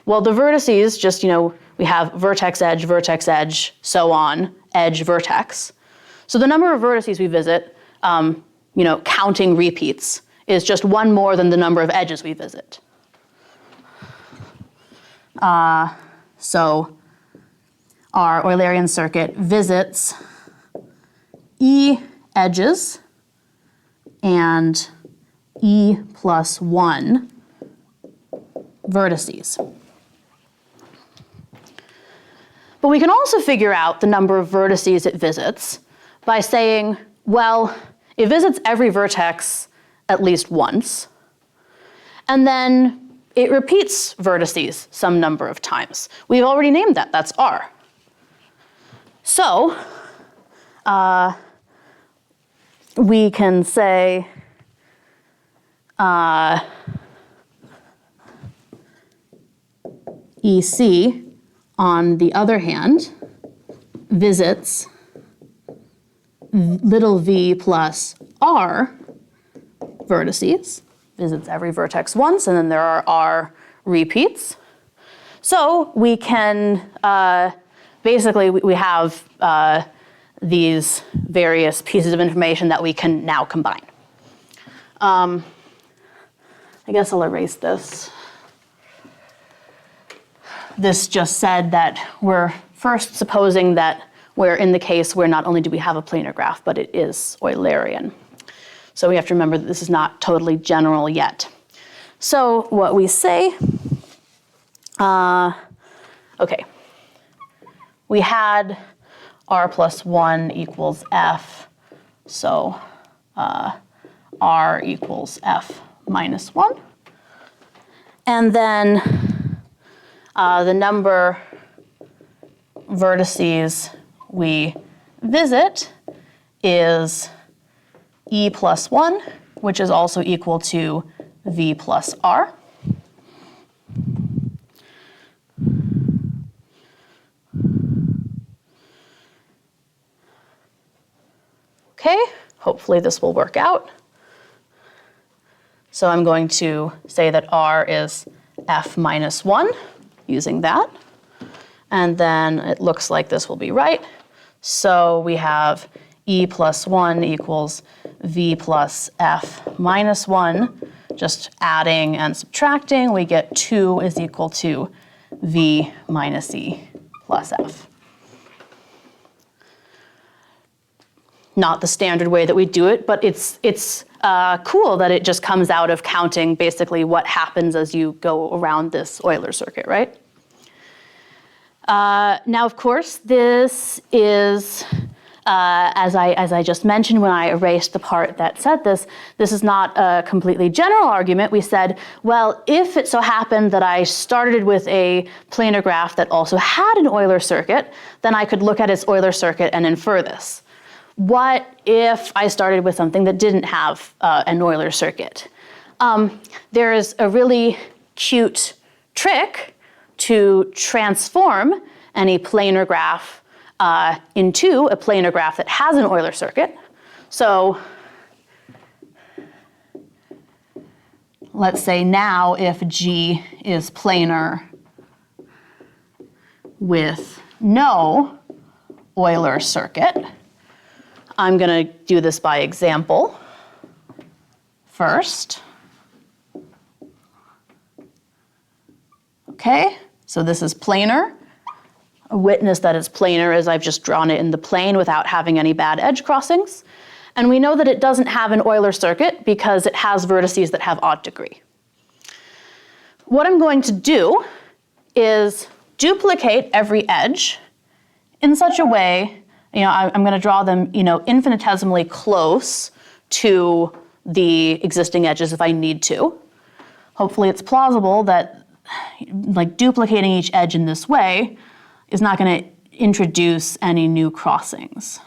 Well, the vertices just, we have vertex, edge, so on, edge, vertex. So the number of vertices we visit, counting repeats, is just one more than the number of edges we visit. So our Eulerian circuit visits E edges and E plus 1 vertices. But we can also figure out the number of vertices it visits by saying, well, it visits every vertex at least once, and then it repeats vertices some number of times. We've already named that, that's R. So we can say EC, on the other hand, visits little v plus R vertices, visits every vertex once, and then there are R repeats. So we can, basically we have these various pieces of information that we can now combine. I guess I'll erase this. This just said that we're first supposing that we're in the case where not only do we have a planar graph, but it is Eulerian. So we have to remember that this is not totally general yet. So what we say, okay, we had R plus 1 equals F, so R equals F minus 1. And then the number vertices we visit is E plus 1, which is also equal to V plus R. Okay, hopefully this will work out. So I'm going to say that R is F minus 1 using that. And then it looks like this will be right. So we have E plus 1 equals V plus F minus 1. Just adding and subtracting, we get 2 is equal to V minus E plus F. not the standard way that we do it, but it's cool that it just comes out of counting basically what happens as you go around this Euler circuit, right? Now, of course, this is, as I just mentioned when I erased the part that said this is not a completely general argument. We said, well, if it so happened that I started with a planar graph that also had an Euler circuit, then I could look at its Euler circuit and infer this. What if I started with something that didn't have an Euler circuit? There is a really cute trick to transform any planar graph into a planar graph that has an Euler circuit. So let's say now if G is planar with no Euler circuit, I'm going to do this by example first. Okay, so this is planar. A witness that it's planar is I've just drawn it in the plane without having any bad edge crossings. And we know that it doesn't have an Euler circuit because it has vertices that have odd degree. What I'm going to do is duplicate every edge in such a way, I'm going to draw them, infinitesimally close to the existing edges if I need to. Hopefully it's plausible that duplicating each edge in this way is not going to introduce any new crossings.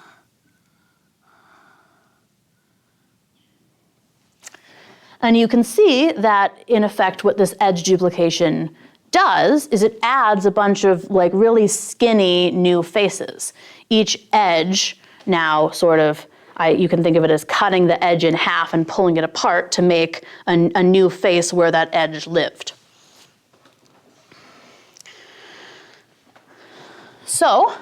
And you can see that, in effect, what this edge duplication does is it adds a bunch of really skinny new faces. Each edge now sort of, you can think of it as cutting the edge in half and pulling it apart to make a new face where that edge lived. So,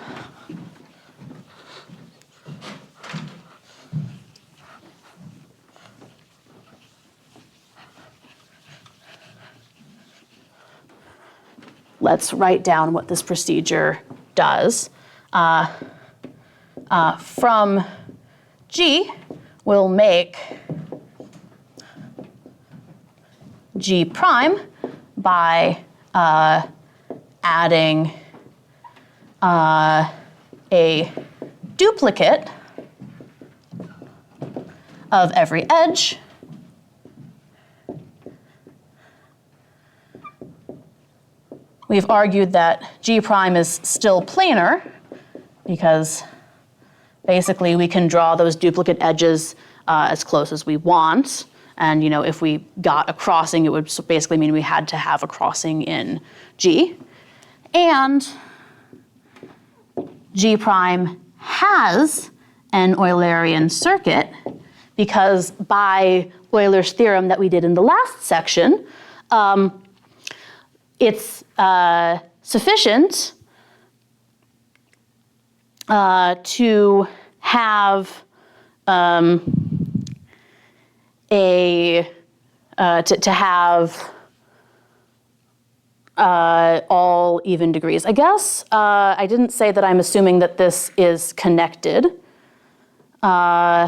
let's write down what this procedure does. From G, we'll make G prime by adding a duplicate of every edge. We've argued that G prime is still planar because basically we can draw those duplicate edges as close as we want. And if we got a crossing, it would basically mean we had to have a crossing in G. And G prime has an Eulerian circuit because by Euler's theorem that we did in the last section, it's sufficient to have all even degrees. I guess I didn't say that I'm assuming that this is connected, but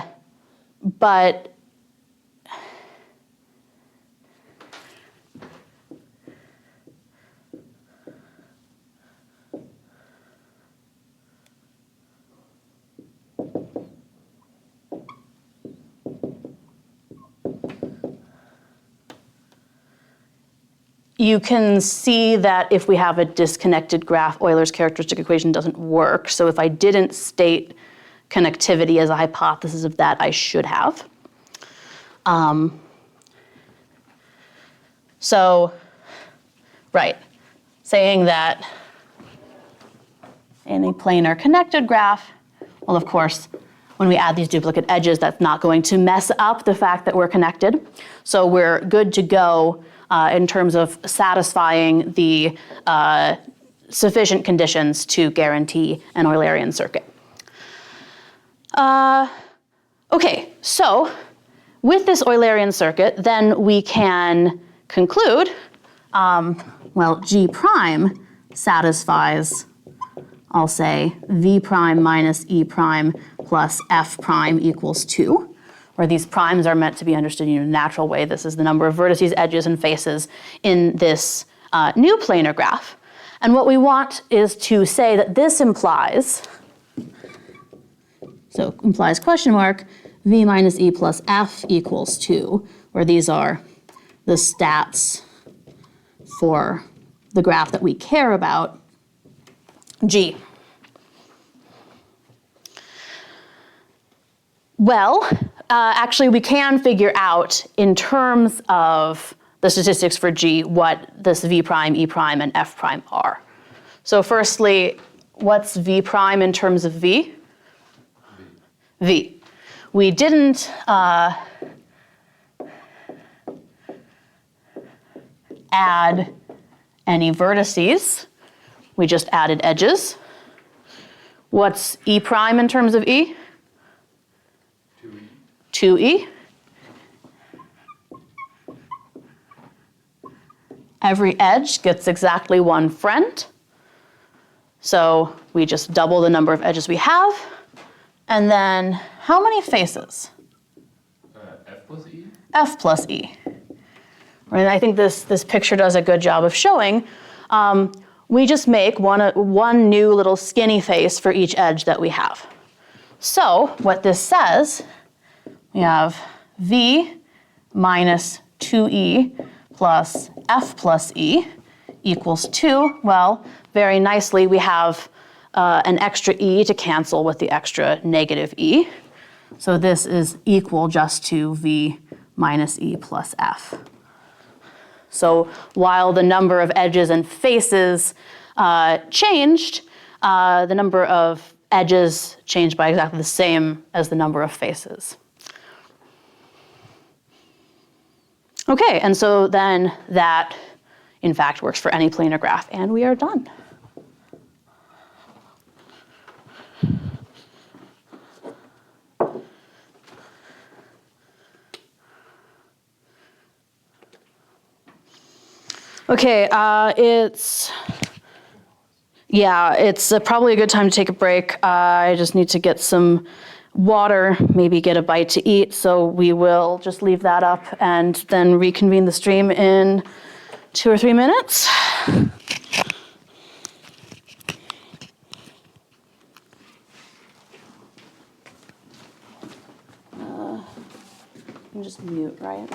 you can see that if we have a disconnected graph, Euler's characteristic equation doesn't work. So if I didn't state connectivity as a hypothesis of that, I should have. Right, saying that any planar connected graph, well, of course, when we add these duplicate edges, that's not going to mess up the fact that we're connected. So we're good to go in terms of satisfying the sufficient conditions to guarantee an Eulerian circuit. Okay, so with this Eulerian circuit, then we can conclude, well, G prime satisfies I'll say v prime minus e prime plus f prime equals 2, where these primes are meant to be understood in a natural way. This is the number of vertices, edges, and faces in this new planar graph. And what we want is to say that this implies, so implies question mark, v minus e plus f equals 2, where these are the stats for the graph that we care about, G. Well, actually we can figure out in terms of the statistics for G what this v prime, e prime, and f prime are. So firstly, what's v prime in terms of v? V. We didn't add any vertices. We just added edges. What's e prime in terms of e? 2e. Every edge gets exactly one friend. So we just double the number of edges we have. And then how many faces? F plus E? F plus e. And I think this picture does a good job of showing. We just make one new little skinny face for each edge that we have. So what this says, we have v minus 2e plus f plus e equals 2. Well, very nicely, we have an extra e to cancel with the extra negative e. So this is equal just to v minus e plus f. So while the number of edges and faces changed, the number of edges changed by exactly the same as the number of faces. Okay, and so then that, in fact, works for any planar graph, and we are done. Okay, it's probably a good time to take a break. I just need to get some water, maybe get a bite to eat, so we will just leave that up and then reconvene the stream in 2 or 3 minutes. Just mute, right?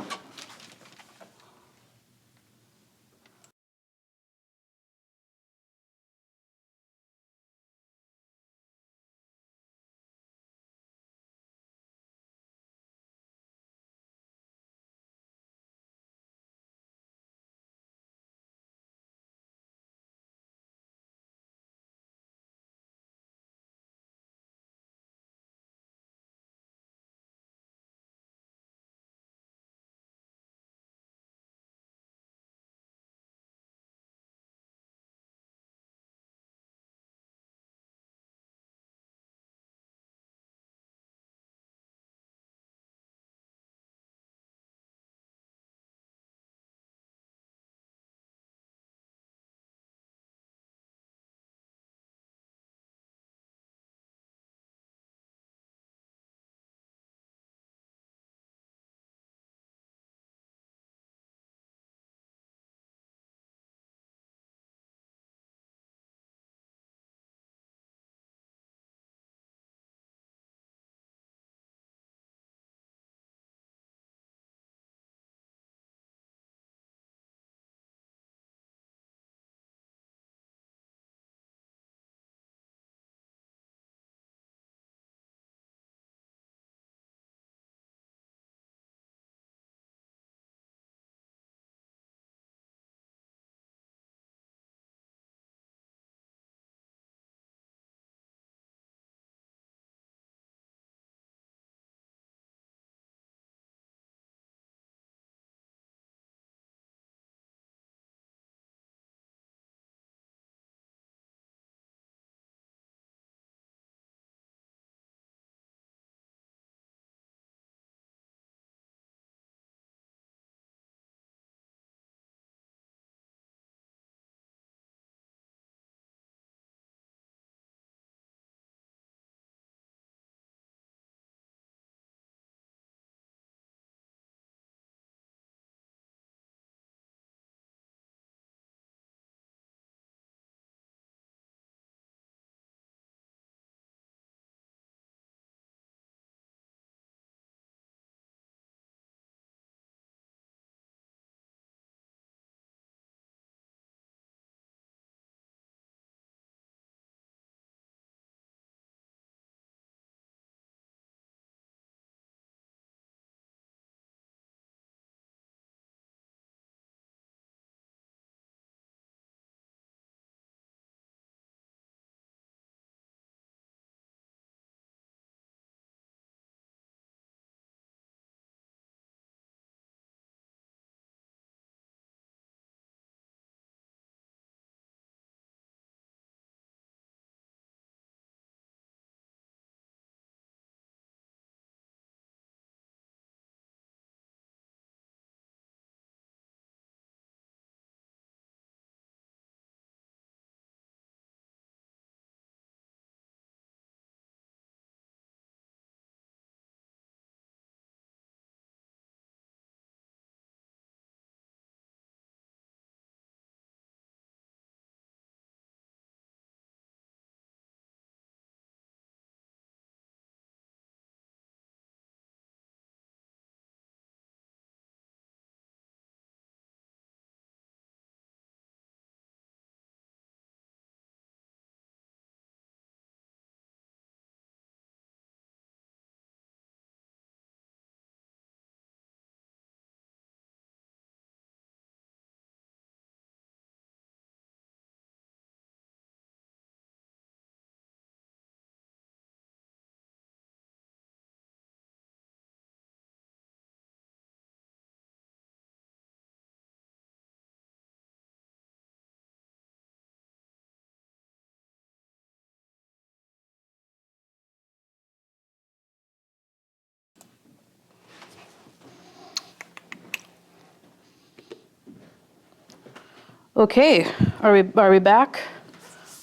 Okay, are we back?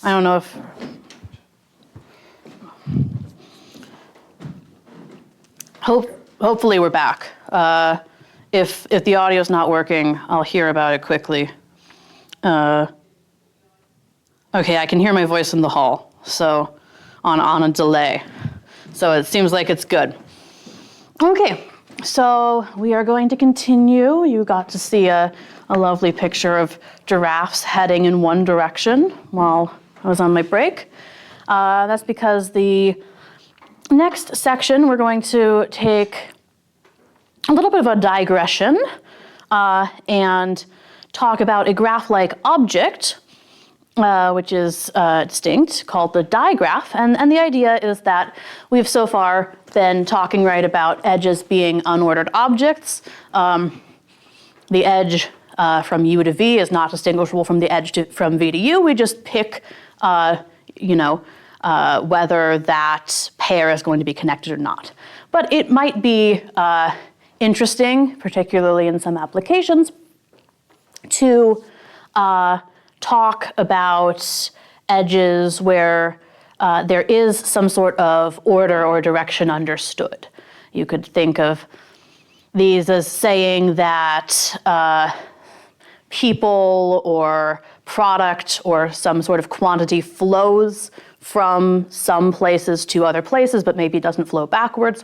I don't know if. Hopefully we're back. If the audio's not working, I'll hear about it quickly. Okay, I can hear my voice in the hall, so on a delay. So it seems like it's good. Okay, so we are going to continue. You got to see a lovely picture of giraffes heading in one direction while I was on my break. That's because the next section, we're going to take a little bit of a digression and talk about a graph-like object, which is distinct, called the digraph. And the idea is that we've so far been talking about edges being unordered objects. The edge from U to V is not distinguishable from the edge from V to U. We just pick, whether that pair is going to be connected or not. But it might be interesting, particularly in some applications, to talk about edges where there is some sort of order or direction understood. You could think of these as saying that people or product or some sort of quantity flows from some places to other places, but maybe doesn't flow backwards.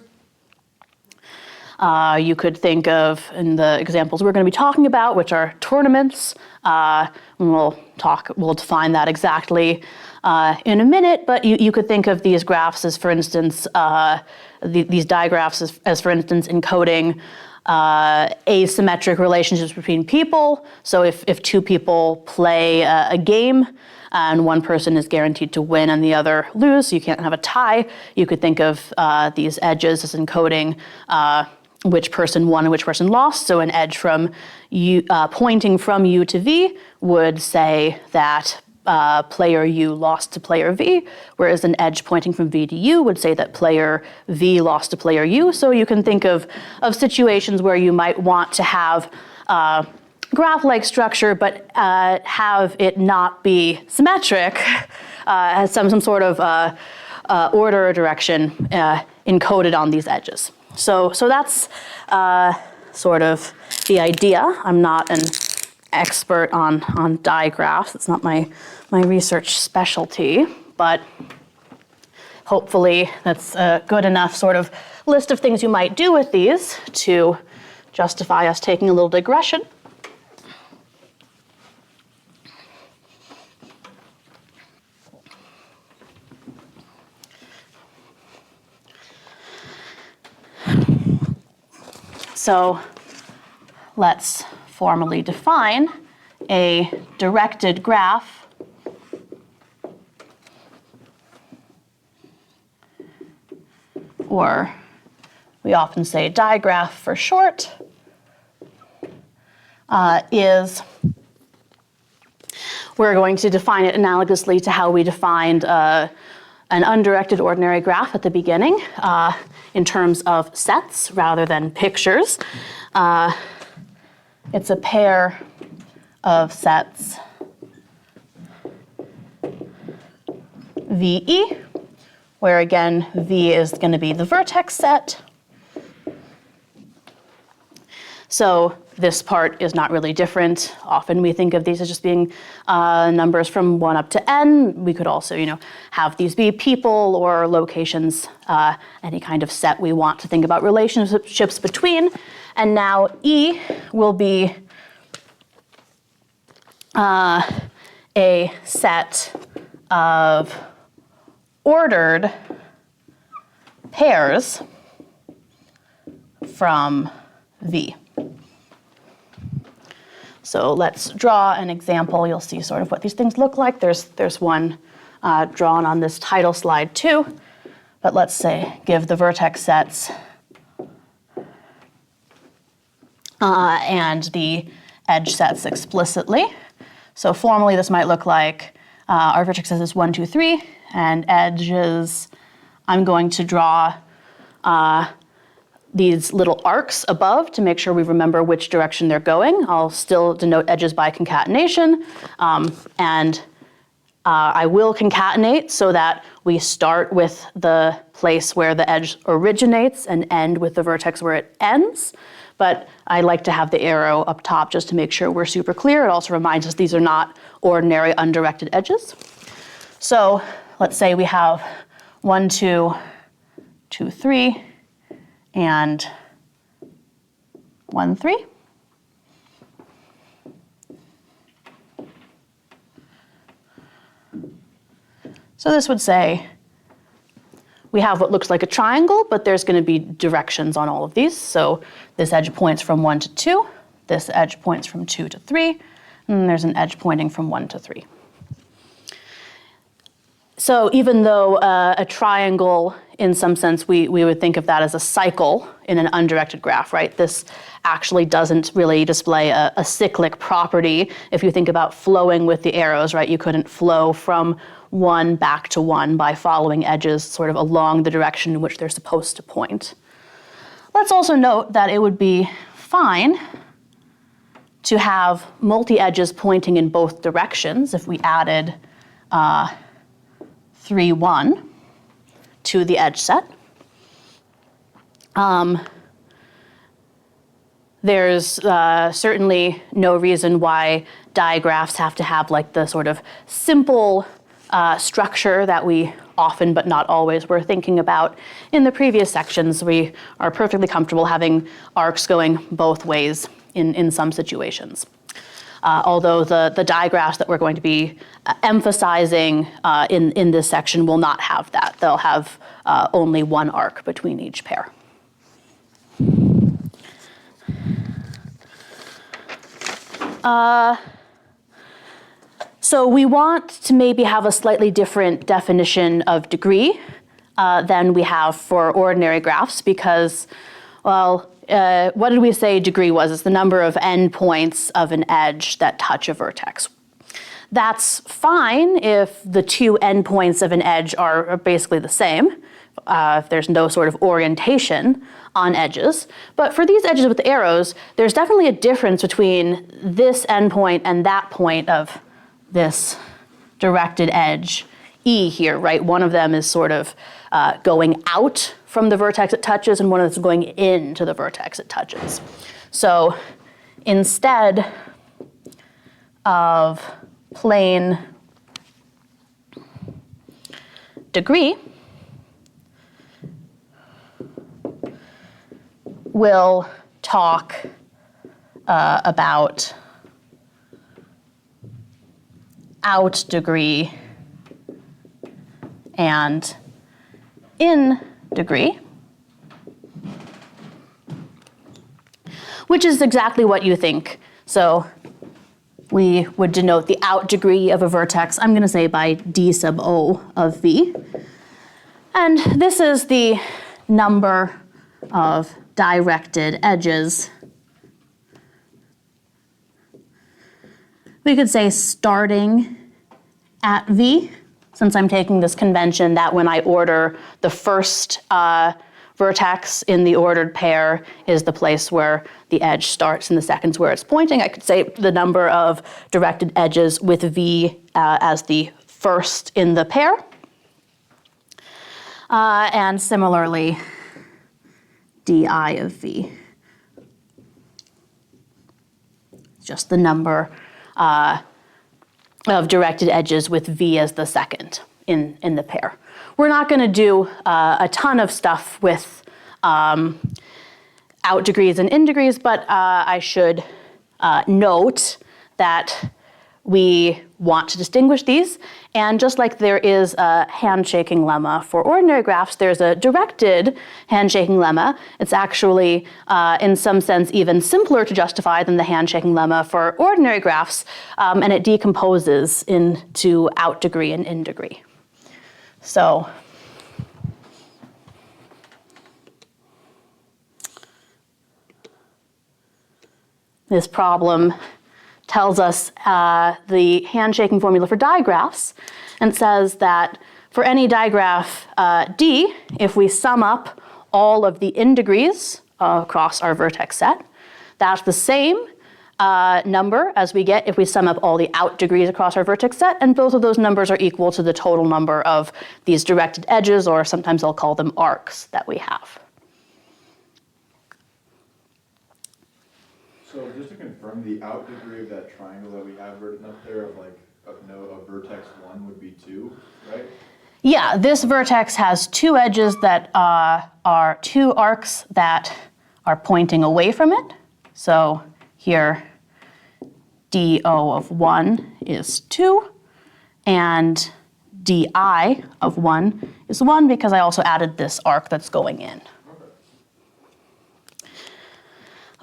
You could think of, in the examples we're going to be talking about, which are tournaments. We'll define that exactly in a minute, but you could think of these graphs as, for instance, these digraphs as, for instance, encoding asymmetric relationships between people. So if two people play a game and one person is guaranteed to win and the other lose, so you can't have a tie, you could think of these edges as encoding which person won and which person lost. So an edge from U, pointing from U to V would say that player U lost to player V, whereas an edge pointing from V to U would say that player V lost to player U. So you can think of situations where you might want to have graph-like structure, but have it not be symmetric, has some sort of order or direction encoded on these edges. So that's sort of the idea. I'm not an expert on digraphs. It's not my research specialty, but hopefully that's a good enough sort of list of things you might do with these to justify us taking a little digression. So let's formally define a directed graph or we often say digraph for short, is we're going to define it analogously to how we defined an undirected ordinary graph at the beginning in terms of sets rather than pictures. It's a pair of sets VE, where again, V is going to be the vertex set. So this part is not really different. Often we think of these as just being numbers from 1 up to n. We could also, have these be people or locations, any kind of set we want to think about relationships between. And now E will be a set of ordered pairs from V. So let's draw an example. You'll see sort of what these things look like. There's one drawn on this title slide too. But let's say give the vertex sets and the edge sets explicitly. So formally this might look like our vertex is 1, 2, 3, and edges, I'm going to draw these little arcs above to make sure we remember which direction they're going. I'll still denote edges by concatenation, and I will concatenate so that we start with the place where the edge originates and end with the vertex where it ends. But I like to have the arrow up top just to make sure we're super clear. It also reminds us these are not ordinary undirected edges. So let's say we have 1, 2, 2, 3, and 1, 3. So this would say we have what looks like a triangle, but there's going to be directions on all of these. So this edge points from 1 to 2, this edge points from 2 to 3, and there's an edge pointing from 1 to 3. So even though a triangle, in some sense, we would think of that as a cycle in an undirected graph, right? This actually doesn't really display a cyclic property. If you think about flowing with the arrows, right? You couldn't flow from 1 back to 1 by following edges sort of along the direction in which they're supposed to point. Let's also note that it would be fine to have multi-edges pointing in both directions if we added 3, 1 to the edge set. There's certainly no reason why digraphs have to have like the sort of simple structure that we often but not always were thinking about in the previous sections. We are perfectly comfortable having arcs going both ways in some situations. Although the digraphs that we're going to be emphasizing in this section will not have that. They'll have only one arc between each pair. So we want to maybe have a slightly different definition of degree than we have for ordinary graphs because, well, what did we say degree was? It's the number of endpoints of an edge that touch a vertex. That's fine if the two endpoints of an edge are basically the same, if there's no sort of orientation on edges. But for these edges with the arrows, there's definitely a difference between this endpoint and that point of this directed edge E here, right? One of them is sort of going out from the vertex it touches, and one of them is going into the vertex it touches. So instead of plain degree, we'll talk about out degree and in degree, which is exactly what you think. So we would denote the out degree of a vertex, I'm going to say by d sub O of v. And this is the number of directed edges. We could say starting at v, since I'm taking this convention that when I order the first vertex in the ordered pair is the place where the edge starts and the second's where it's pointing. I could say the number of directed edges with v as the first in the pair. And similarly, di of v. Just the number of directed edges with v as the second in the pair. We're not going to do a ton of stuff with out degrees and in degrees, but I should note that we want to distinguish these. And just like there is a handshaking lemma for ordinary graphs, there's a directed handshaking lemma. It's actually, in some sense, even simpler to justify than the handshaking lemma for ordinary graphs, and it decomposes into out degree and in degree. So this problem tells us the handshaking formula for digraphs and says that for any digraph D, if we sum up all of the in degrees across our vertex set. That's the same number as we get if we sum up all the out degrees across our vertex set, and both of those numbers are equal to the total number of these directed edges, or sometimes I'll call them arcs, that we have. So just to confirm, the out degree of that triangle that we have written up there of vertex 1 would be 2, right? Yeah, this vertex has two edges that are two arcs that are pointing away from it. So here, DO of 1 is 2, and DI of 1 is 1 because I also added this arc that's going in.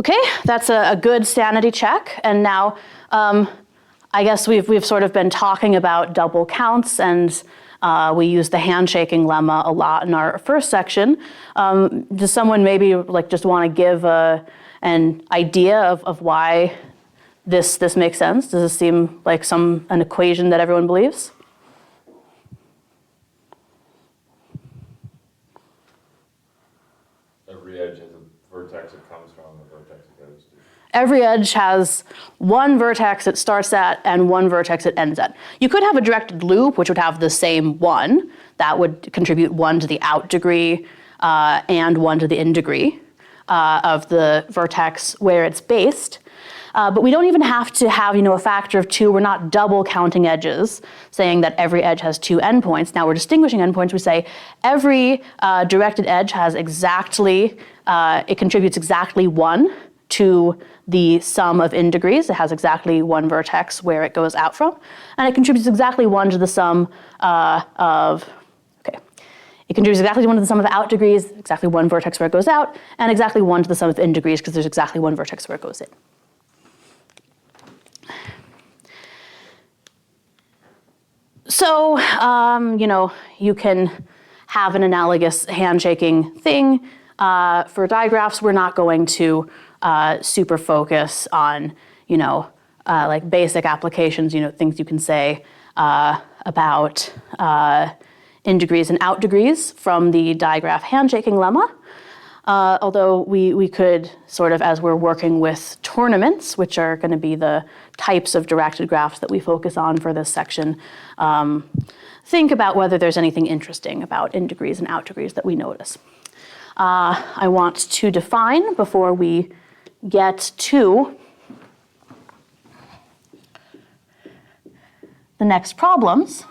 Okay, that's a good sanity check. And now I guess we've sort of been talking about double counts, and we use the handshaking lemma a lot in our first section. Does someone maybe just want to give an idea of why this makes sense? Does this seem like an equation that everyone believes? Every edge has a vertex it comes from, a vertex it goes to. Every edge has one vertex it starts at and one vertex it ends at. You could have a directed loop, which would have the same one. That would contribute 1 to the out degree and 1 to the in degree of the vertex where it's based. But we don't even have to have a factor of 2. We're not double counting edges, saying that every edge has 2 endpoints. Now we're distinguishing endpoints. We say every directed edge has exactly, it contributes exactly 1 to the sum of in degrees. It has exactly 1 vertex where it goes out from. And it contributes exactly 1 to the sum it contributes exactly 1 to the sum of out degrees, exactly 1 vertex where it goes out, and exactly 1 to the sum of in degrees because there's exactly 1 vertex where it goes in. So, you can have an analogous handshaking thing. For digraphs, we're not going to super focus on, like basic applications, things you can say about in degrees and out degrees from the digraph handshaking lemma. Although we could sort of, as we're working with tournaments, which are going to be the types of directed graphs that we focus on for this section, think about whether there's anything interesting about in degrees and out degrees that we notice. I want to define, before we get to the next problems,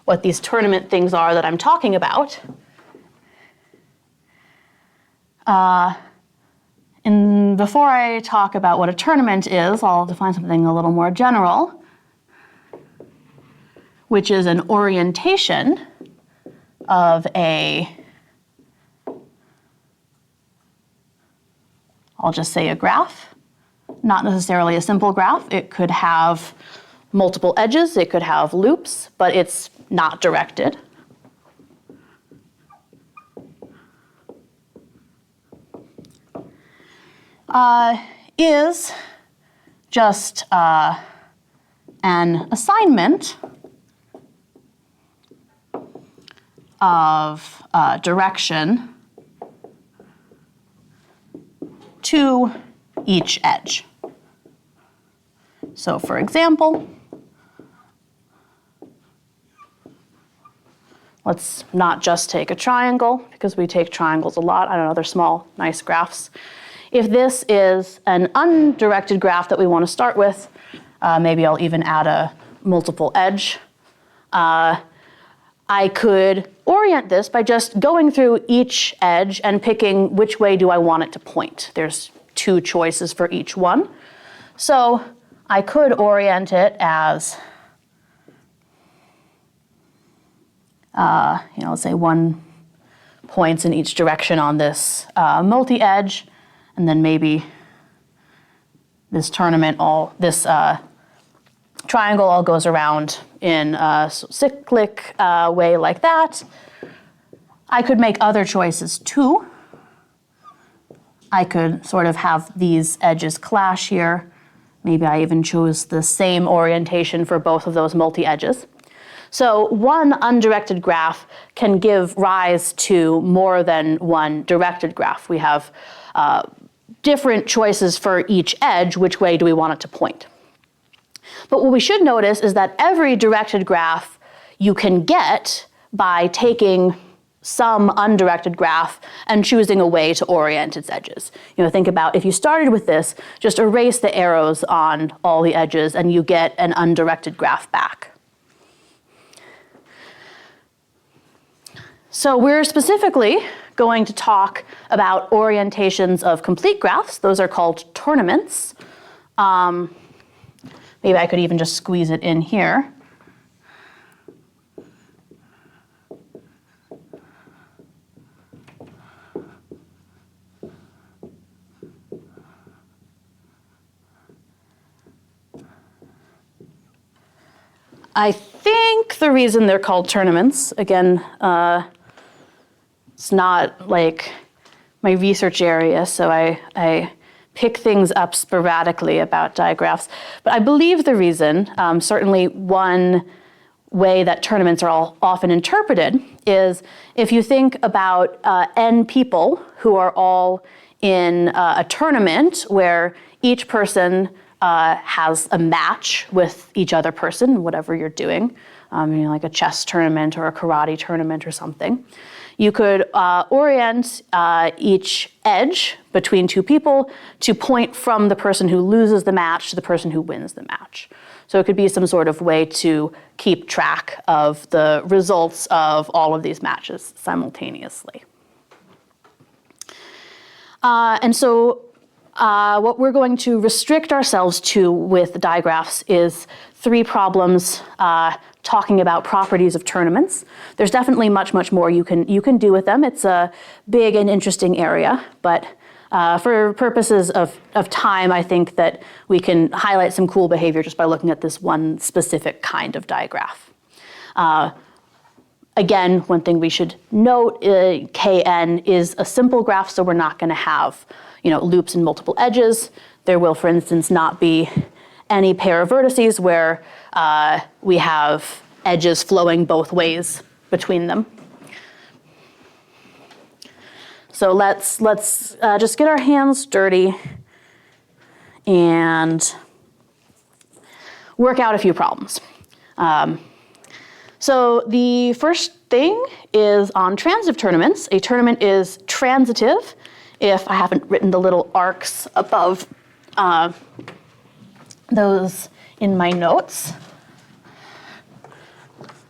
what these tournament things are that I'm talking about. Before I talk about what a tournament is, I'll define something a little more general, which is an orientation of I'll just say a graph, not necessarily a simple graph. It could have multiple edges, it could have loops, but it's not directed. Is just an assignment of direction to each edge. So for example, let's not just take a triangle, because we take triangles a lot. I don't know, they're small, nice graphs. If this is an undirected graph that we want to start with, maybe I'll even add a multiple edge. I could orient this by just going through each edge and picking which way do I want it to point. There's 2 choices for each one. So I could orient it as, let's say 1 points in each direction on this multi-edge, and then maybe this triangle all goes around in a cyclic way like that. I could make other choices too. I could sort of have these edges clash here. Maybe I even chose the same orientation for both of those multi-edges. So one undirected graph can give rise to more than one directed graph. We have different choices for each edge, which way do we want it to point. But what we should notice is that every directed graph you can get by taking some undirected graph and choosing a way to orient its edges. Think about if you started with this, just erase the arrows on all the edges and you get an undirected graph back. So we're specifically going to talk about orientations of complete graphs. Those are called tournaments. Maybe I could even just squeeze it in here. I think the reason they're called tournaments, again, it's not like my research area, so I pick things up sporadically about digraphs. But I believe the reason, certainly one way that tournaments are often interpreted is if you think about n people who are all in a tournament where each person has a match with each other person, whatever you're doing, like a chess tournament or a karate tournament or something. You could orient each edge between two people to point from the person who loses the match to the person who wins the match. So it could be some sort of way to keep track of the results of all of these matches simultaneously. And so what we're going to restrict ourselves to with digraphs is 3 problems talking about properties of tournaments. There's definitely much more you can do with them. It's a big and interesting area, but for purposes of time, I think that we can highlight some cool behavior just by looking at this one specific kind of digraph. Again, one thing we should note, Kn is a simple graph, so we're not going to have loops and multiple edges. There will, for instance, not be any pair of vertices where we have edges flowing both ways between them. So let's just get our hands dirty and work out a few problems. So the first thing is on transitive tournaments. A tournament is transitive if I haven't written the little arcs above those in my notes.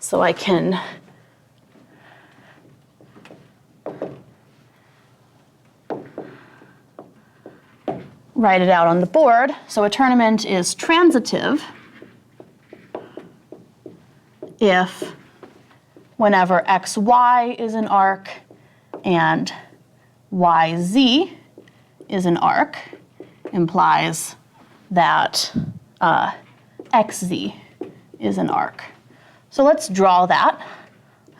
So I can write it out on the board. So a tournament is transitive if whenever xy is an arc and yz is an arc, implies that xz is an arc. So let's draw that.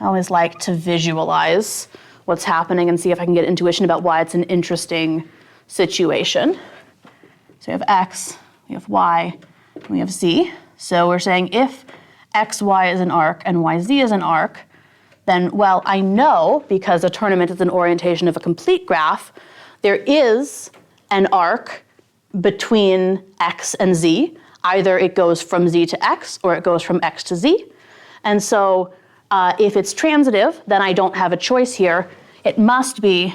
I always like to visualize what's happening and see if I can get intuition about why it's an interesting situation. So we have x, we have y, and we have z. So we're saying if xy is an arc and yz is an arc, then, well, I know, because a tournament is an orientation of a complete graph, there is an arc between x and z. Either it goes from z to x or it goes from x to z. And so if it's transitive, then I don't have a choice here. It must be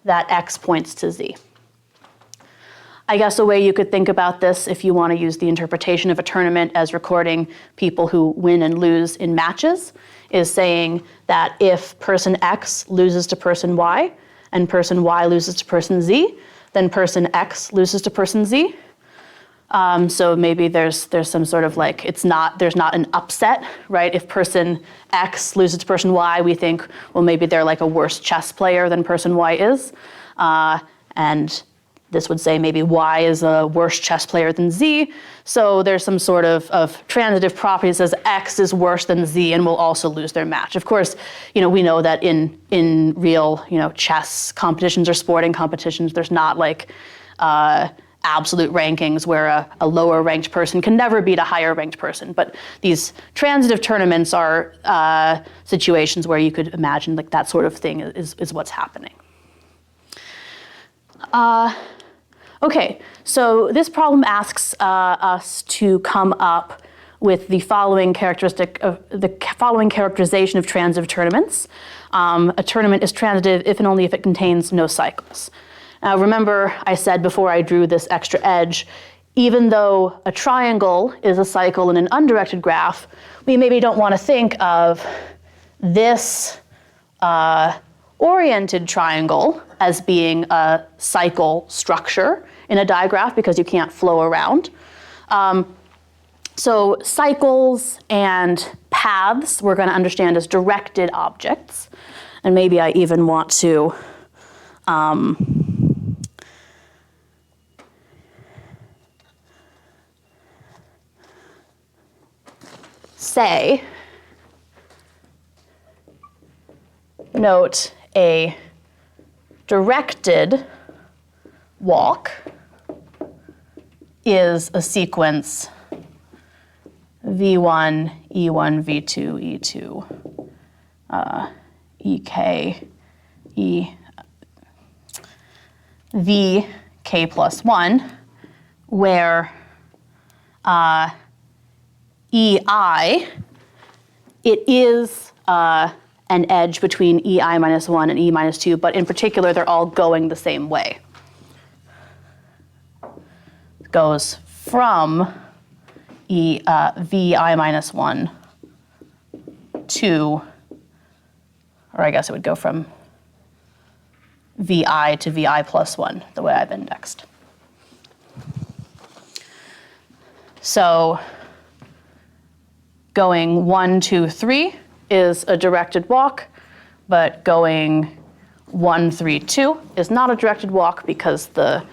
that x points to z. I guess a way you could think about this, if you want to use the interpretation of a tournament as recording people who win and lose in matches, is saying that if person X loses to person Y and person Y loses to person Z, then person X loses to person Z. So maybe there's some sort of like, there's not an upset, right? If person X loses to person Y, we think, well, maybe they're like a worse chess player than person Y is. And this would say maybe Y is a worse chess player than Z. So there's some sort of transitive property that says X is worse than Z and will also lose their match. Of course, we know that in real, chess competitions or sporting competitions, there's not like absolute rankings where a lower ranked person can never beat a higher ranked person. But these transitive tournaments are situations where you could imagine like that sort of thing is what's happening. Okay, so this problem asks us to come up with the following characterization of transitive tournaments. A tournament is transitive if and only if it contains no cycles. Now remember, I said before I drew this extra edge, even though a triangle is a cycle in an undirected graph, we maybe don't want to think of this oriented triangle as being a cycle structure in a digraph because you can't flow around. So cycles and paths we're going to understand as directed objects. And maybe I even want to say, note a directed walk is a sequence V1, E1, V2, E2, EK, VK plus 1, where EI, it is an edge between EI minus 1 and E minus 2, but in particular, they're all going the same way. It goes from VI minus 1 to, or I guess it would go from VI to VI plus 1, the way I've indexed. So going 1, 2, 3 is a directed walk, but going 1, 3, 2 is not a directed walk because the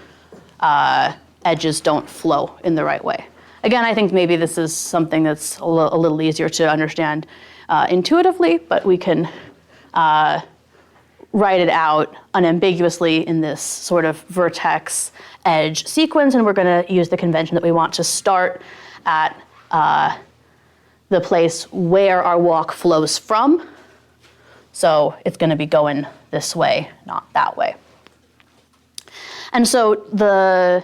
edges don't flow in the right way. Again, I think maybe this is something that's a little easier to understand intuitively, but we can write it out unambiguously in this sort of vertex edge sequence, and we're going to use the convention that we want to start at the place where our walk flows from. So it's going to be going this way, not that way. And so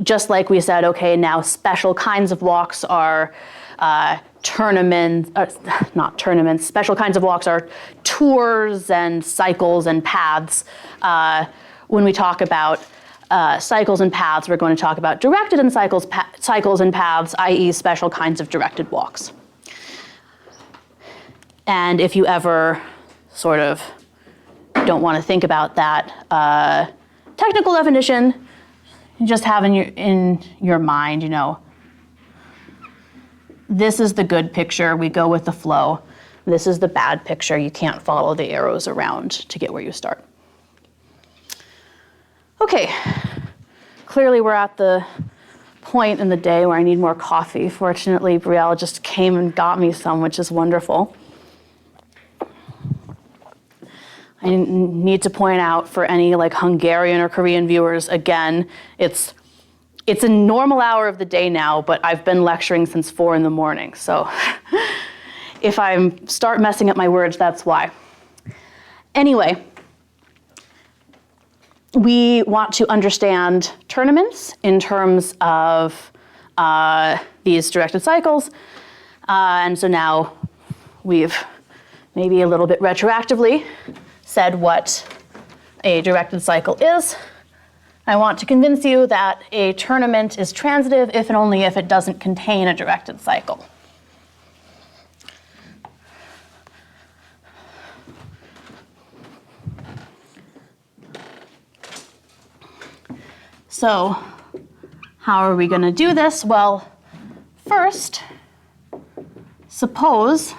just like we said, okay, now special kinds of walks are not tournaments, special kinds of walks are tours and cycles and paths. When we talk about cycles and paths, we're going to talk about directed and cycles and paths, i.e. special kinds of directed walks. And if you ever sort of don't want to think about that technical definition, you just have in your mind, you know, this is the good picture, we go with the flow. This is the bad picture, you can't follow the arrows around to get where you start. Okay, clearly we're at the point in the day where I need more coffee. Fortunately, Brielle just came and got me some, which is wonderful. I need to point out for any like Hungarian or Korean viewers, again, it's a normal hour of the day now, but I've been lecturing since 4 in the morning. So if I start messing up my words, that's why. Anyway, we want to understand tournaments in terms of these directed cycles. And so now we've maybe a little bit retroactively said what a directed cycle is. I want to convince you that a tournament is transitive if and only if it doesn't contain a directed cycle. So how are we going to do this? Well, first, suppose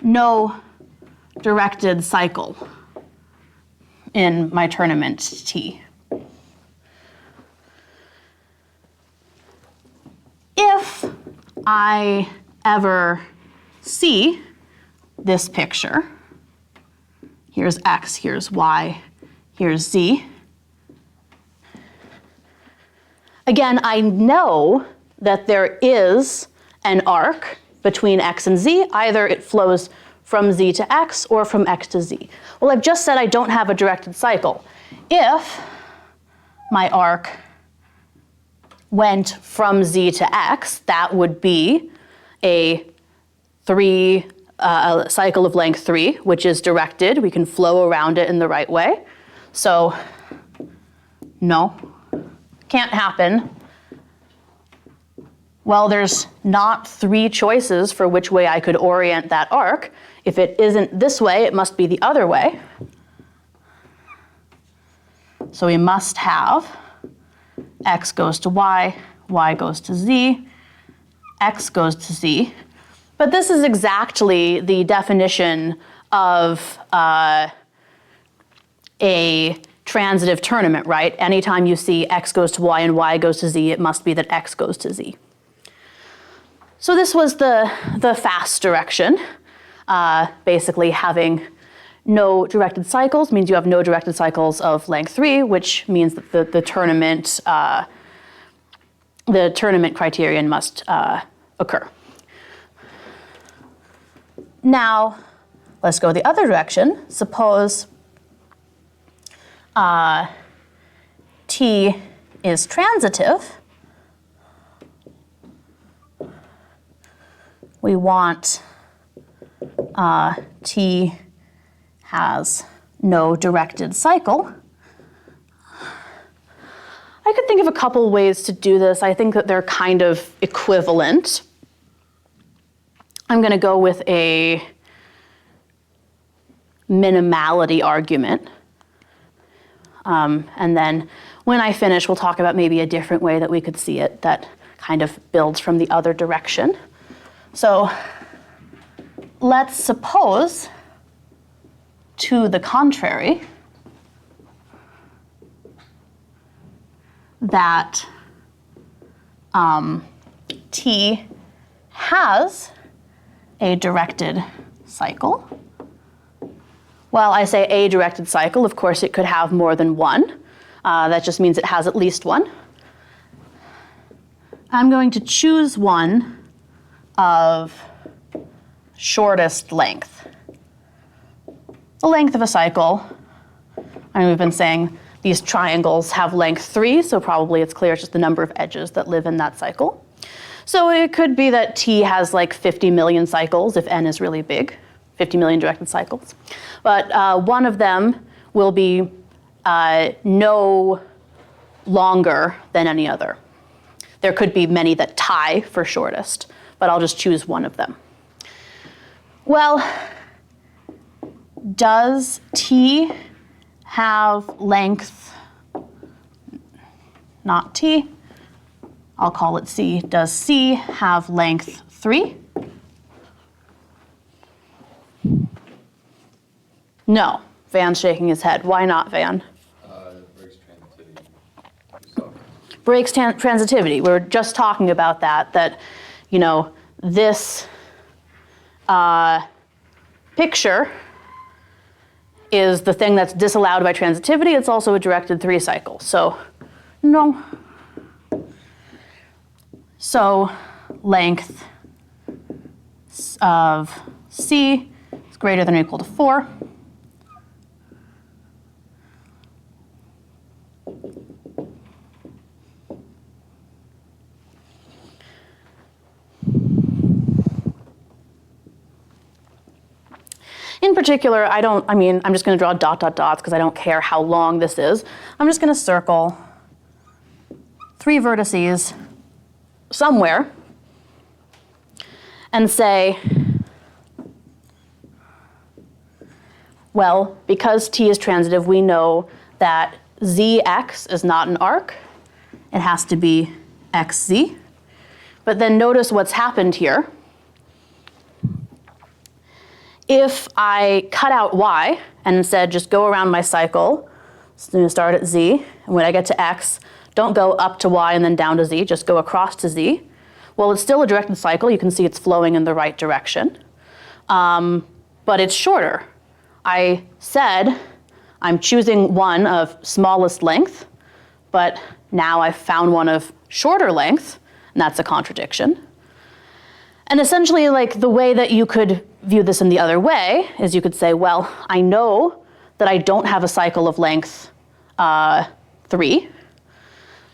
no directed cycle in my tournament T. If I ever see this picture, here's X, here's Y, here's Z. Again, I know that there is an arc between X and Z. Either it flows from z to x or from x to z? Well, I've just said I don't have a directed cycle. If my arc went from z to x, that would be a cycle of length 3, which is directed. We can flow around it in the right way. So no, can't happen. Well, there's not 3 choices for which way I could orient that arc. If it isn't this way, it must be the other way. So we must have x goes to y, y goes to z, x goes to z. But this is exactly the definition of a transitive tournament, right? Anytime you see x goes to y and y goes to z, it must be that x goes to z. So this was the fast direction. Basically having no directed cycles means you have no directed cycles of length 3, which means that the tournament criterion must occur. Now, let's go the other direction. Suppose t is transitive. We want t has no directed cycle. I could think of a couple ways to do this. I think that they're kind of equivalent. I'm going to go with a minimality argument. And then when I finish, we'll talk about maybe a different way that we could see it that kind of builds from the other direction. So let's suppose, to the contrary, that t has a directed cycle. Well, I say a directed cycle. Of course, it could have more than one. That just means it has at least one. I'm going to choose one of shortest length. The length of a cycle, and we've been saying these triangles have length 3, so probably it's clear it's just the number of edges that live in that cycle. So it could be that t has like 50 million cycles if n is really big, 50 million directed cycles. But one of them will be no longer than any other. There could be many that tie for shortest, but I'll just choose one of them. Well, does t have length, not t, I'll call it c. Does c have length 3? No. Van's shaking his head. Why not, Van? Breaks transitivity. Breaks transitivity. We were just talking about that, you know, this picture is the thing that's disallowed by transitivity. It's also a directed 3 cycle. So, no. So, length of c is greater than or equal to 4. In particular, I'm just going to draw dot, dot, dots because I don't care how long this is. I'm just going to circle 3 vertices somewhere and say, well, because t is transitive, we know that zx is not an arc. It has to be xz. But then notice what's happened here. If I cut out y and instead just go around my cycle, it's going to start at z, and when I get to x, don't go up to y and then down to z, just go across to z. Well, it's still a directed cycle. You can see it's flowing in the right direction, but it's shorter. I said I'm choosing one of smallest length, but now I've found one of shorter length, and that's a contradiction. And essentially, like, the way that you could view this in the other way is you could say, well, I know that I don't have a cycle of length 3.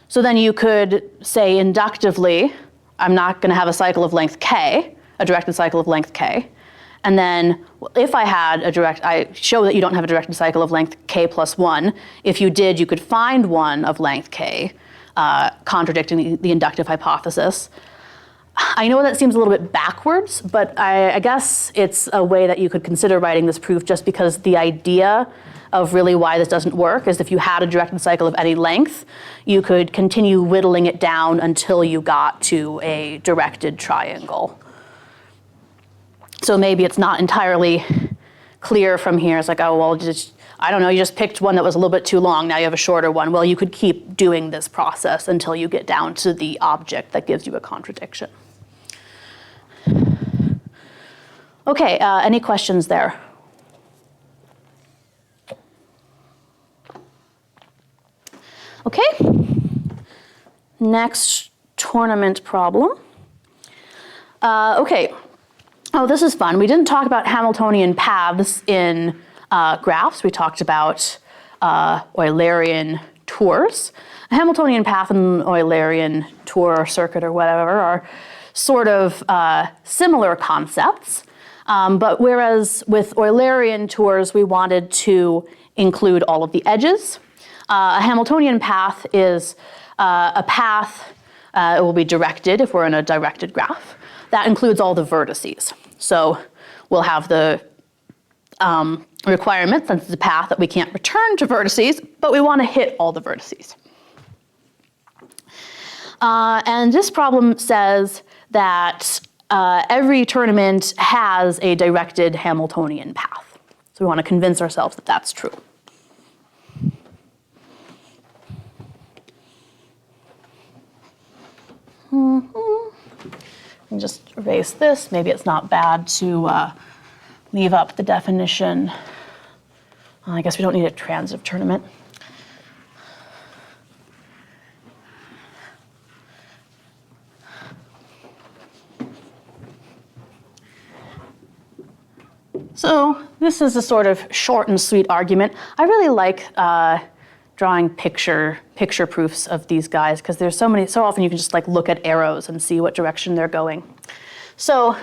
So then you could say inductively, I'm not going to have a cycle of length k, a directed cycle of length k. And then if I had I show that you don't have a directed cycle of length k plus 1. If you did, you could find one of length k, contradicting the inductive hypothesis. I know that seems a little bit backwards, but I guess it's a way that you could consider writing this proof, just because the idea of really why this doesn't work is if you had a directed cycle of any length, you could continue whittling it down until you got to a directed triangle. So maybe it's not entirely clear from here. It's like, oh, well, I don't know, you just picked one that was a little bit too long, now you have a shorter one. Well, you could keep doing this process until you get down to the object that gives you a contradiction. Okay, any questions there? Okay, next tournament problem. Okay, oh, this is fun. We didn't talk about Hamiltonian paths in graphs. We talked about Eulerian tours. A Hamiltonian path and Eulerian tour or circuit or whatever are sort of similar concepts. But whereas with Eulerian tours, we wanted to include all of the edges, a Hamiltonian path is a path, it will be directed if we're in a directed graph. That includes all the vertices. So we'll have the requirement, since it's a path, that we can't return to vertices, but we want to hit all the vertices. And this problem says that every tournament has a directed Hamiltonian path. So we want to convince ourselves that that's true. And just erase this. Maybe it's not bad to leave up the definition. I guess we don't need a transitive tournament. So this is a sort of short and sweet argument. I really like drawing picture proofs of these guys, because there's so often you can just like look at arrows and see what direction they're going. So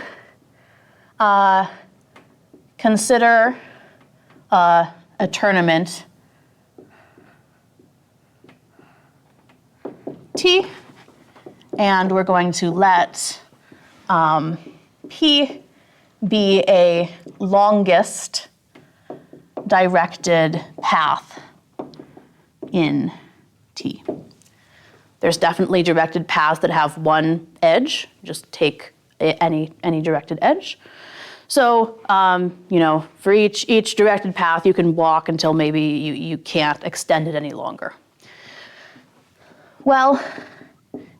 consider a tournament T, and we're going to let P be a longest directed path in T. There's definitely directed paths that have one edge. Just take any directed edge. So, for each directed path, you can walk until maybe you can't extend it any longer. Well,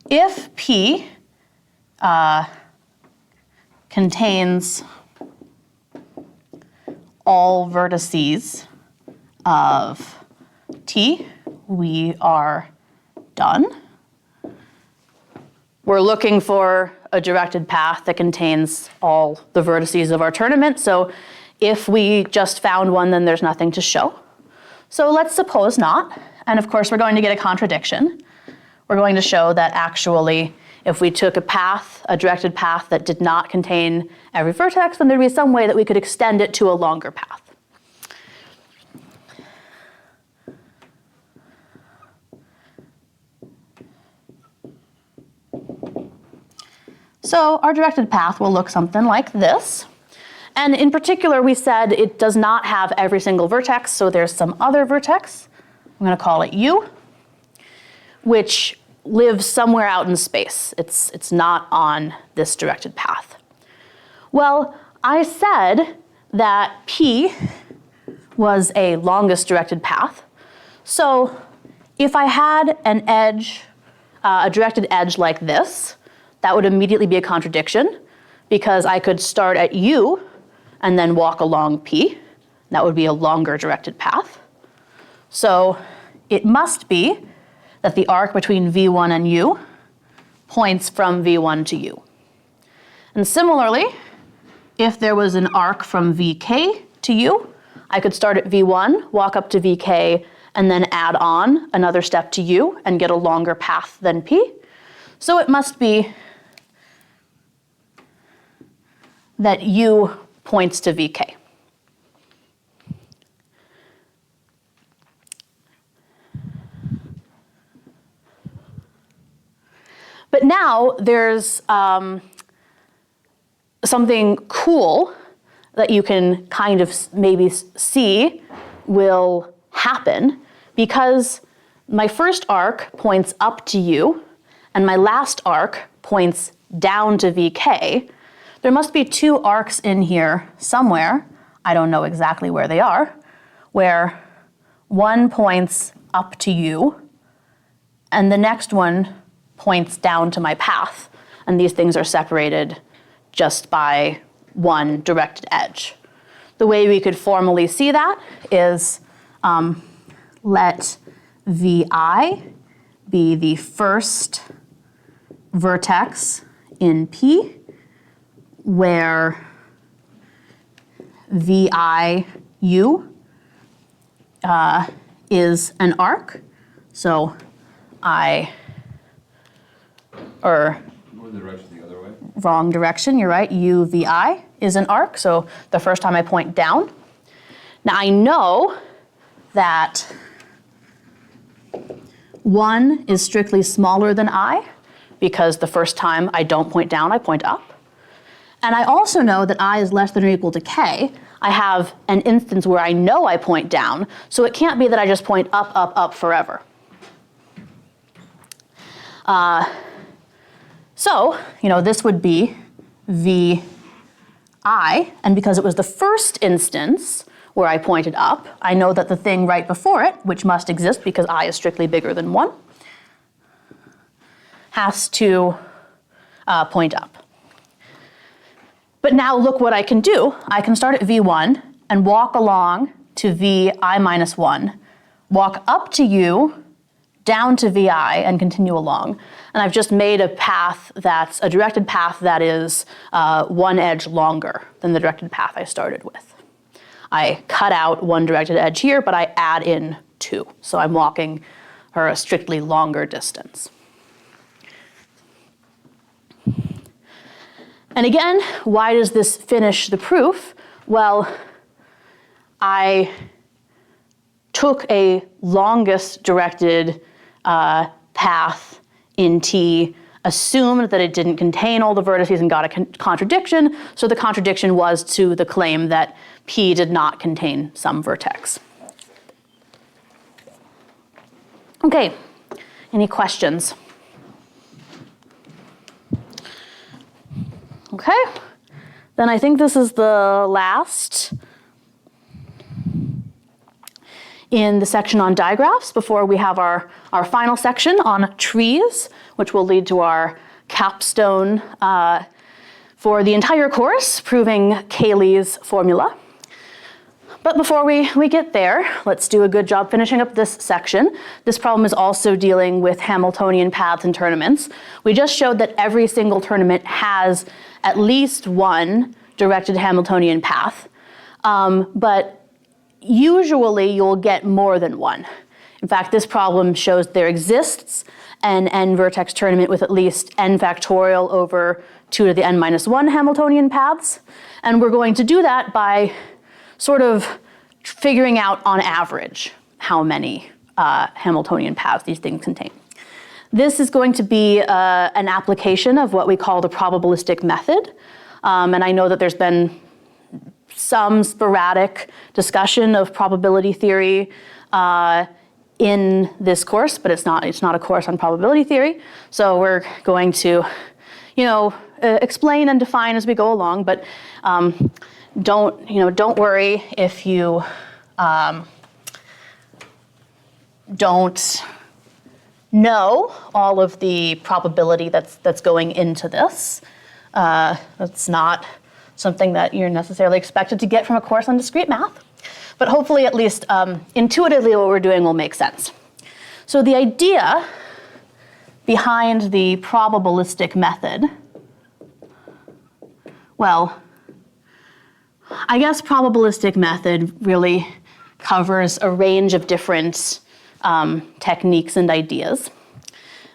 if P contains all vertices of T, we are done. We're looking for a directed path that contains all the vertices of our tournament. So if we just found one, then there's nothing to show. So let's suppose not. And of course, we're going to get a contradiction. We're going to show that actually, if we took a directed path that did not contain every vertex, then there'd be some way that we could extend it to a longer path. So our directed path will look something like this. And in particular, we said it does not have every single vertex, so there's some other vertex. I'm going to call it U, which lives somewhere out in space. It's not on this directed path. Well, I said that P was a longest directed path. So if I had an edge, a directed edge like this, that would immediately be a contradiction, because I could start at U and then walk along P. That would be a longer directed path. So it must be that the arc between V1 and U points from V1 to U. And similarly, if there was an arc from VK to U, I could start at V1, walk up to VK, and then add on another step to U and get a longer path than P. So it must be that U points to VK. But now there's something cool that you can kind of maybe see will happen, because my first arc points up to U and my last arc points down to VK. There must be two arcs in here somewhere, I don't know exactly where they are, where one points up to U and the next one points down to my path, and these things are separated just by one directed edge. The way we could formally see that is let VI be the first vertex in P, where VIU is an arc. So Move the direction the other way. wrong direction, you're right, UVI is an arc, so the first time I point down. Now I know that 1 is strictly smaller than I, because the first time I don't point down, I point up. And I also know that I is less than or equal to k. I have an instance where I know I point down, so it can't be that I just point up, up, up forever. So, this would be VI, and because it was the first instance where I pointed up, I know that the thing right before it, which must exist because I is strictly bigger than 1, has to point up. But now look what I can do. I can start at V1 and walk along to VI minus 1, walk up to U, down to VI, and continue along. And I've just made a path that's a directed path that is one edge longer than the directed path I started with. I cut out one directed edge here, but I add in 2. So I'm walking a strictly longer distance. And again, why does this finish the proof? Well, I took a longest directed path in T, assumed that it didn't contain all the vertices and got a contradiction, so the contradiction was to the claim that P did not contain some vertex. Okay, any questions? Okay, then I think this is the last in the section on digraphs before we have our final section on trees, which will lead to our capstone for the entire course, proving Cayley's formula. But before we get there, let's do a good job finishing up this section. This problem is also dealing with Hamiltonian paths and tournaments. We just showed that every single tournament has at least one directed Hamiltonian path, but usually you'll get more than one. In fact, this problem shows there exists an n-vertex tournament with at least n factorial over 2 to the n minus 1 Hamiltonian paths. And we're going to do that by sort of figuring out on average how many Hamiltonian paths these things contain. This is going to be an application of what we call the probabilistic method. And I know that there's been some sporadic discussion of probability theory in this course, but it's not a course on probability theory. So we're going to, explain and define as we go along, but don't worry if you don't know all of the probability that's going into this. That's not something that you're necessarily expected to get from a course on discrete math. But hopefully at least intuitively what we're doing will make sense. So the idea behind the probabilistic method, well, I guess probabilistic method really covers a range of different techniques and ideas.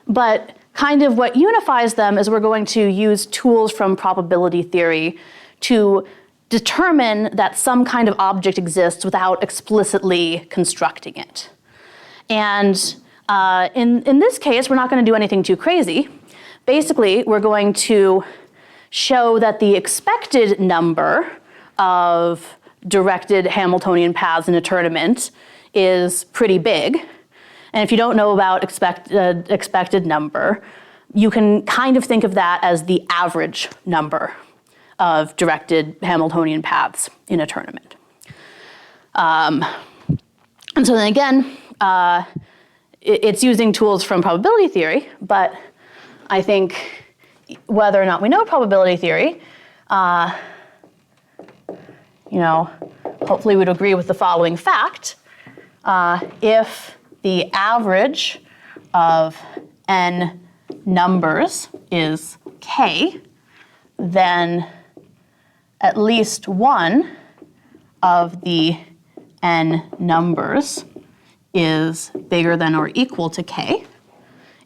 But kind of what unifies them is we're going to use tools from probability theory to determine that some kind of object exists without explicitly constructing it. And in this case, we're not going to do anything too crazy. Basically, we're going to show that the expected number of directed Hamiltonian paths in a tournament is pretty big. And if you don't know about expected number, you can kind of think of that as the average number of directed Hamiltonian paths in a tournament. And so then again, it's using tools from probability theory, but I think whether or not we know probability theory, hopefully we'd agree with the following fact. If the average of n numbers is k, then at least one of the n numbers is bigger than or equal to k.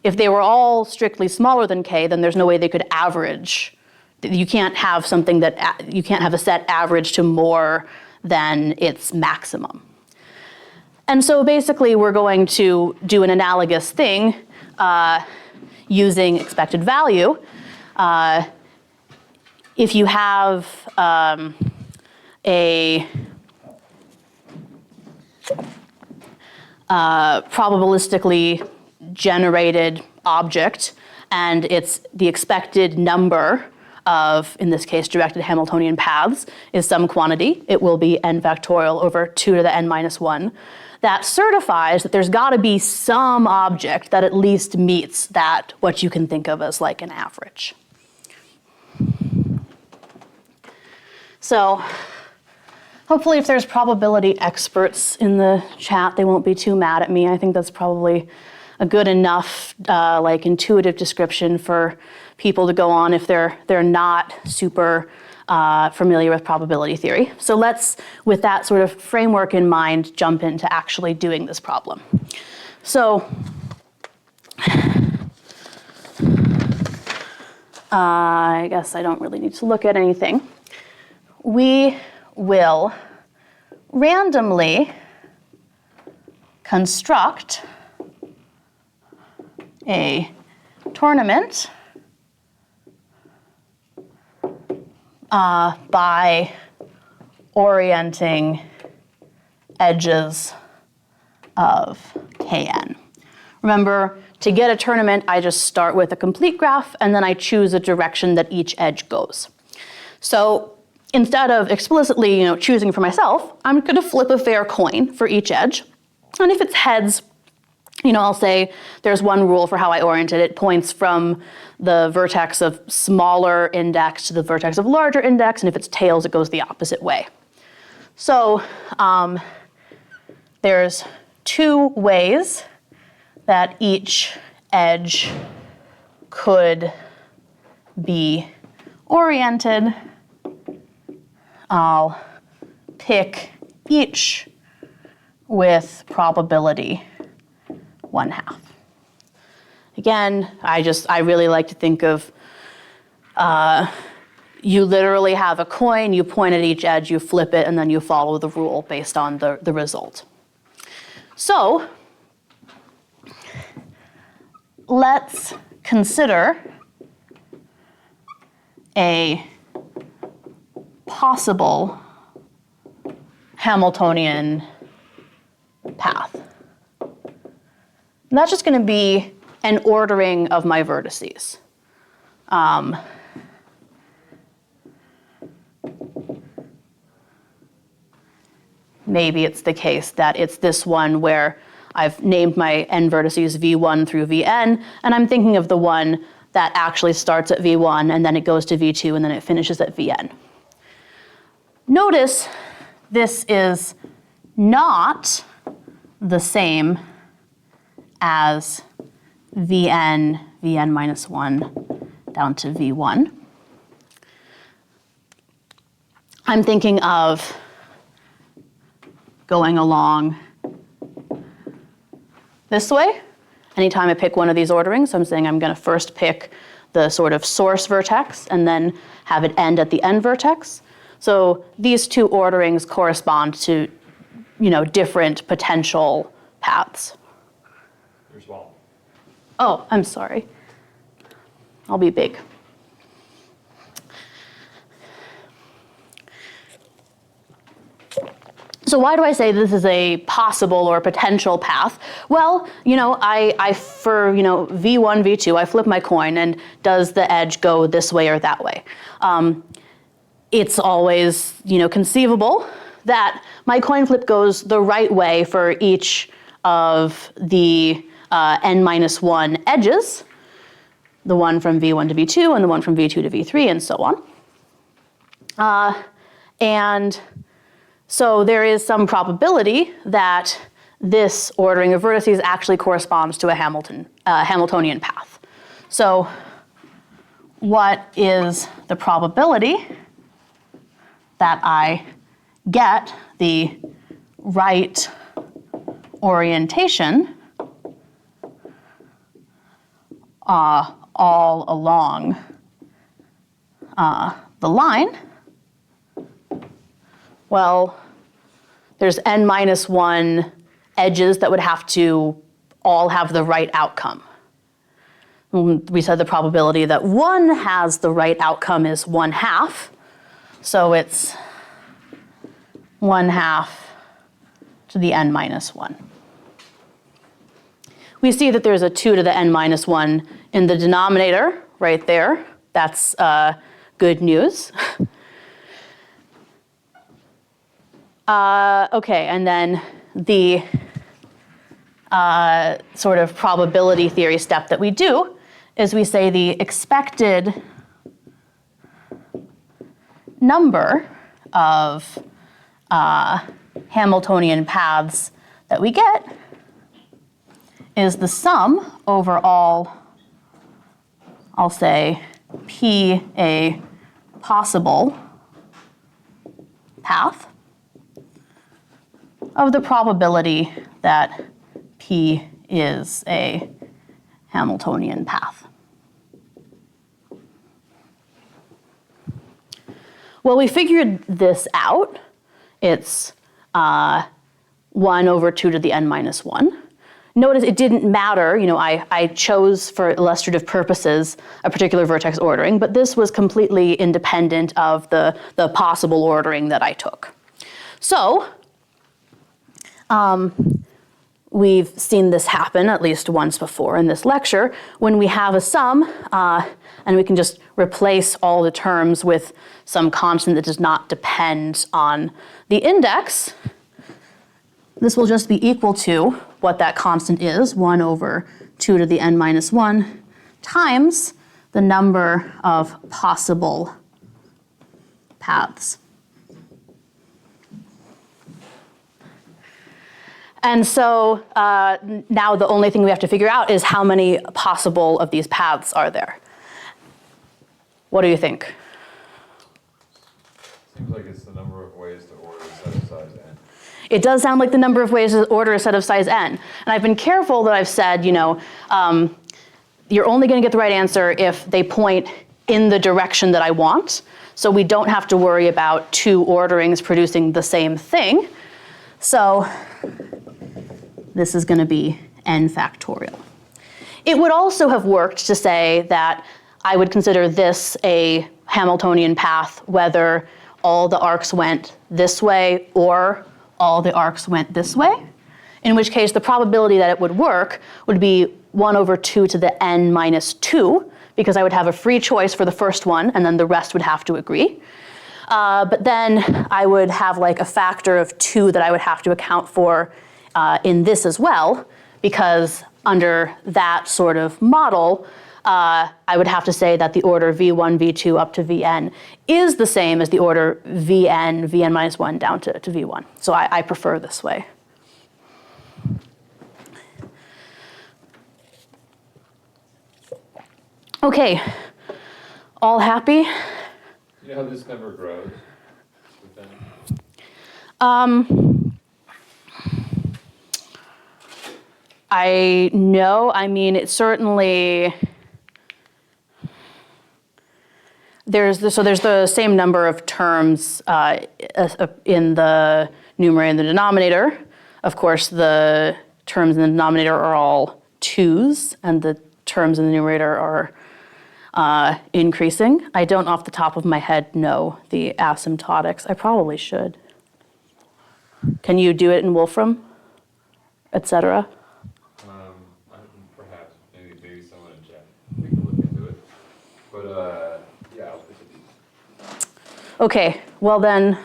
If they were all strictly smaller than k, then there's no way they could average. You can't have something you can't have a set average to more than its maximum. And so basically we're going to do an analogous thing using expected value. If you have a probabilistically generated object and it's the expected number of, in this case, directed Hamiltonian paths is some quantity, it will be n factorial over 2 to the n minus 1. That certifies that there's got to be some object that at least meets that, what you can think of as like an average. So hopefully if there's probability experts in the chat, they won't be too mad at me. I think that's probably a good enough like intuitive description for people to go on if they're not super familiar with probability theory. So let's, with that sort of framework in mind, jump into actually doing this problem. So I guess I don't really need to look at anything. We will randomly construct a tournament by orienting edges of Kn. Remember, to get a tournament, I just start with a complete graph and then I choose a direction that each edge goes. So instead of explicitly choosing for myself, I'm going to flip a fair coin for each edge. And if it's heads, I'll say there's one rule for how I orient it. It points from the vertex of smaller index to the vertex of larger index, and if it's tails, it goes the opposite way. So there's two ways that each edge could be oriented. I'll pick each with probability 1/2. Again, I really like to think of, you literally have a coin, you point at each edge, you flip it, and then you follow the rule based on the result. So let's consider a possible Hamiltonian path. And that's just going to be an ordering of my vertices. Maybe it's the case that it's this one where I've named my n vertices V1 through Vn, and I'm thinking of the one that actually starts at V1 and then it goes to V2 and then it finishes at Vn. Notice this is not the same as Vn minus 1 down to V1. I'm thinking of going along this way. Anytime I pick one of these orderings, I'm saying I'm going to first pick the sort of source vertex and then have it end at the end vertex. So these two orderings correspond to, different potential paths. You're small. Oh, I'm sorry. I'll be big. So why do I say this is a possible or potential path? Well, I for V1, V2, I flip my coin, and does the edge go this way or that way? It's always conceivable that my coin flip goes the right way for each of the n-1 edges, the one from V1 to V2 and the one from V2 to V3 and so on. And so there is some probability that this ordering of vertices actually corresponds to a Hamiltonian path. So what is the probability that I get the right orientation all along the line? Well, there's n-1 edges that would have to all have the right outcome. We said the probability that one has the right outcome is 1/2. So it's 1/2 to the n-1. We see that there's a 2 to the n-1 in the denominator right there. That's good news. Okay, and then the sort of probability theory step that we do is we say the expected number of Hamiltonian paths that we get is the sum over all, I'll say, P a possible path of the probability that P is a Hamiltonian path. Well, we figured this out. It's 1/2 to the n-1. Notice it didn't matter, I chose for illustrative purposes a particular vertex ordering, but this was completely independent of the possible ordering that I took. So, we've seen this happen at least once before in this lecture when we have a sum and we can just replace all the terms with some constant that does not depend on the index. This will just be equal to what that constant is, 1/2 to the n-1 times the number of possible paths. And so now the only thing we have to figure out is how many possible of these paths are there. What do you think? Seems like it's the number of ways to order a set of size n. It does sound like the number of ways to order a set of size n. And I've been careful that I've said, you're only going to get the right answer if they point in the direction that I want. So we don't have to worry about two orderings producing the same thing. So this is going to be n factorial. It would also have worked to say that I would consider this a Hamiltonian path whether all the arcs went this way or all the arcs went this way, in which case the probability that it would work would be 1/2 to the n-2, because I would have a free choice for the first one and then the rest would have to agree. But then I would have like a factor of 2 that I would have to account for in this as well, because under that sort of model, I would have to say that the order V1, V2 up to Vn is the same as the order Vn, Vn-1 down to V1. So I prefer this way. Okay, all happy? You know how this number grows? within? I know, I mean, it certainly, there's the same number of terms in the numerator and the denominator. Of course, the terms in the denominator are all 2's, and the terms in the numerator are increasing. I don't off the top of my head know the asymptotics. I probably should. Can you do it in Wolfram, etc.? Perhaps, maybe someone in chat, we can look into it. But, yeah, I'll put these. Okay, well then,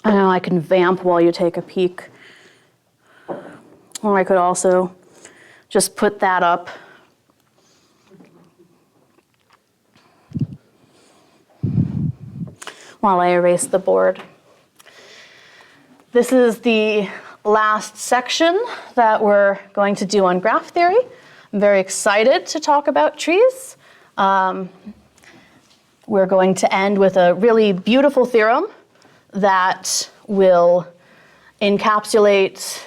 I know I can vamp while you take a peek. Or I could also just put that up. While I erase the board. This is the last section that we're going to do on graph theory. I'm very excited to talk about trees. We're going to end with a really beautiful theorem that will encapsulate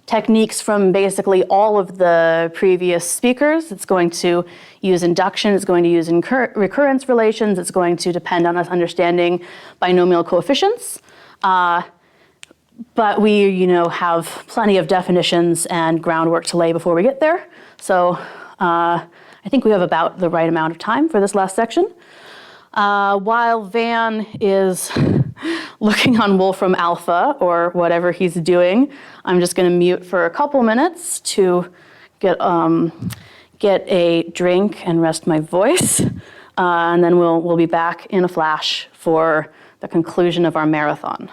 techniques from basically all of the previous speakers. It's going to use induction, it's going to use recurrence relations, it's going to depend on us understanding binomial coefficients. But we, have plenty of definitions and groundwork to lay before we get there. So I think we have about the right amount of time for this last section. While Van is looking on Wolfram Alpha or whatever he's doing, I'm just going to mute for a couple minutes to get a drink and rest my voice. And then we'll be back in a flash for the conclusion of our marathon.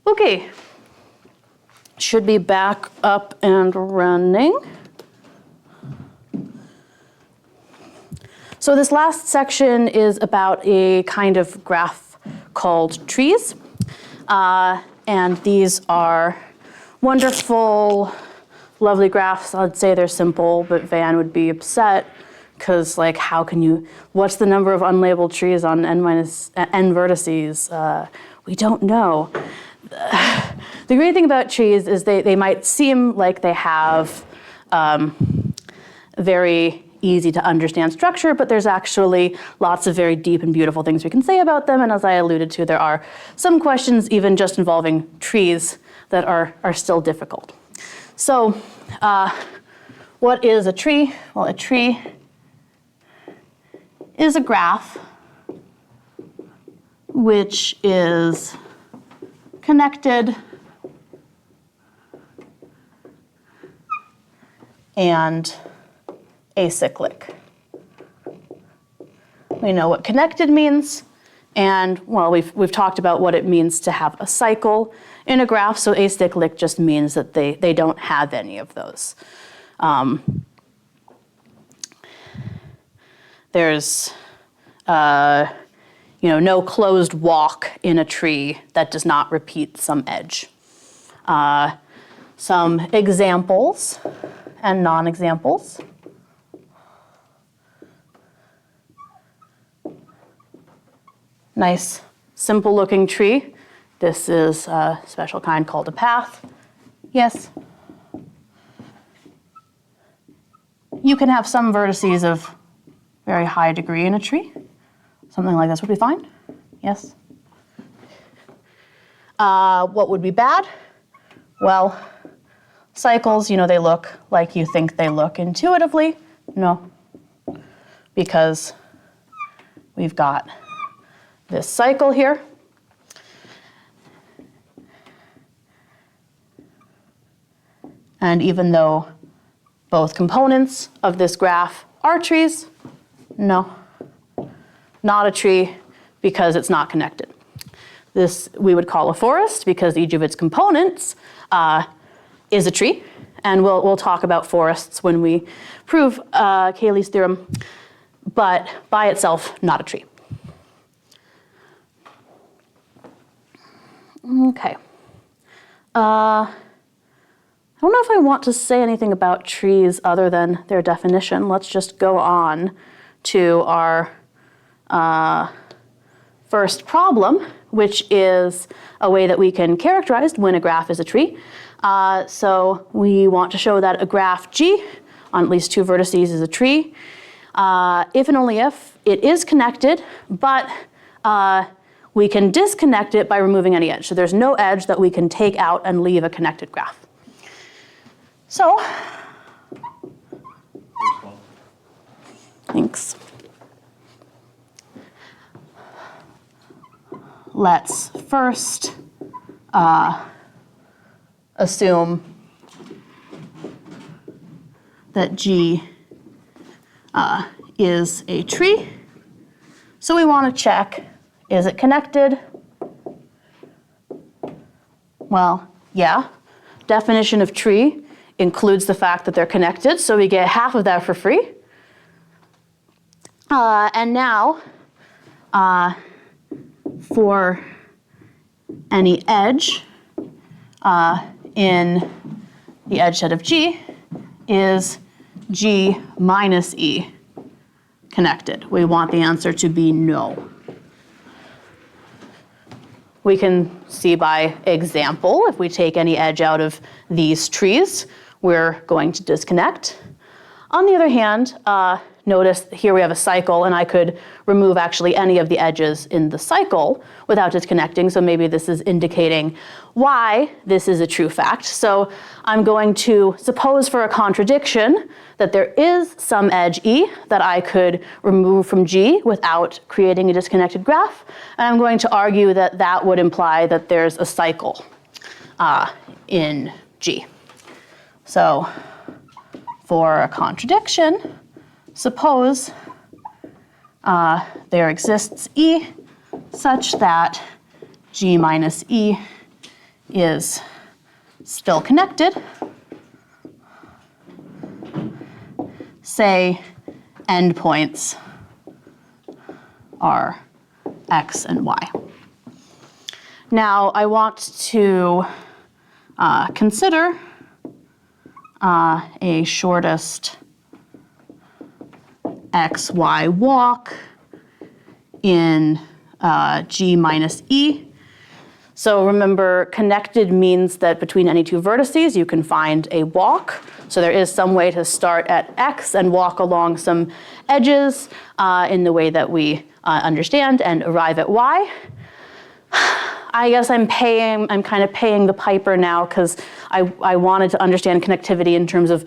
Okay, should be back up and running. So this last section is about a kind of graph called trees. And these are wonderful, lovely graphs. I'd say they're simple, but Van would be upset because, like, how can you, what's the number of unlabeled trees on n vertices? We don't know. The great thing about trees is they might seem like they have very easy to understand structure, but there's actually lots of very deep and beautiful things we can say about them. And as I alluded to, there are some questions even just involving trees that are still difficult. So what is a tree? Well, a tree is a graph which is connected and acyclic. We know what connected means, and well, we've talked about what it means to have a cycle in a graph. So acyclic just means that they don't have any of those. There's no closed walk in a tree that does not repeat some edge. Some examples and non-examples. Nice, simple looking tree. This is a special kind called a path. Yes? You can have some vertices of very high degree in a tree. Something like this would be fine. Yes? What would be bad? Well, cycles, they look like you think they look intuitively. No, because we've got this cycle here. And even though both components of this graph are trees, no, not a tree because it's not connected. This we would call a forest because each of its components is a tree. And we'll talk about forests when we prove Cayley's theorem, but by itself, not a tree. Okay. I don't know if I want to say anything about trees other than their definition. Let's just go on to our first problem, which is a way that we can characterize when a graph is a tree. So we want to show that a graph G on at least two vertices is a tree. If and only if it is connected, but we can disconnect it by removing any edge. So there's no edge that we can take out and leave a connected graph. So, thanks. Let's first assume that G is a tree. So we want to check, is it connected? Well, yeah. Definition of tree includes the fact that they're connected, so we get half of that for free. And now, for any edge in the edge set of G, is G minus E connected? We want the answer to be no. We can see by example, if we take any edge out of these trees, we're going to disconnect. On the other hand, notice here we have a cycle, and I could remove actually any of the edges in the cycle without disconnecting, so maybe this is indicating why this is a true fact. So I'm going to suppose for a contradiction that there is some edge E that I could remove from G without creating a disconnected graph, and I'm going to argue that that would imply that there's a cycle in G. So for a contradiction, suppose there exists E such that G minus E is still connected, say endpoints are x and y. Now I want to consider a shortest xy walk in G minus E. So remember, connected means that between any two vertices you can find a walk. So there is some way to start at x and walk along some edges in the way that we understand and arrive at y. I guess I'm kind of paying the piper now because I wanted to understand connectivity in terms of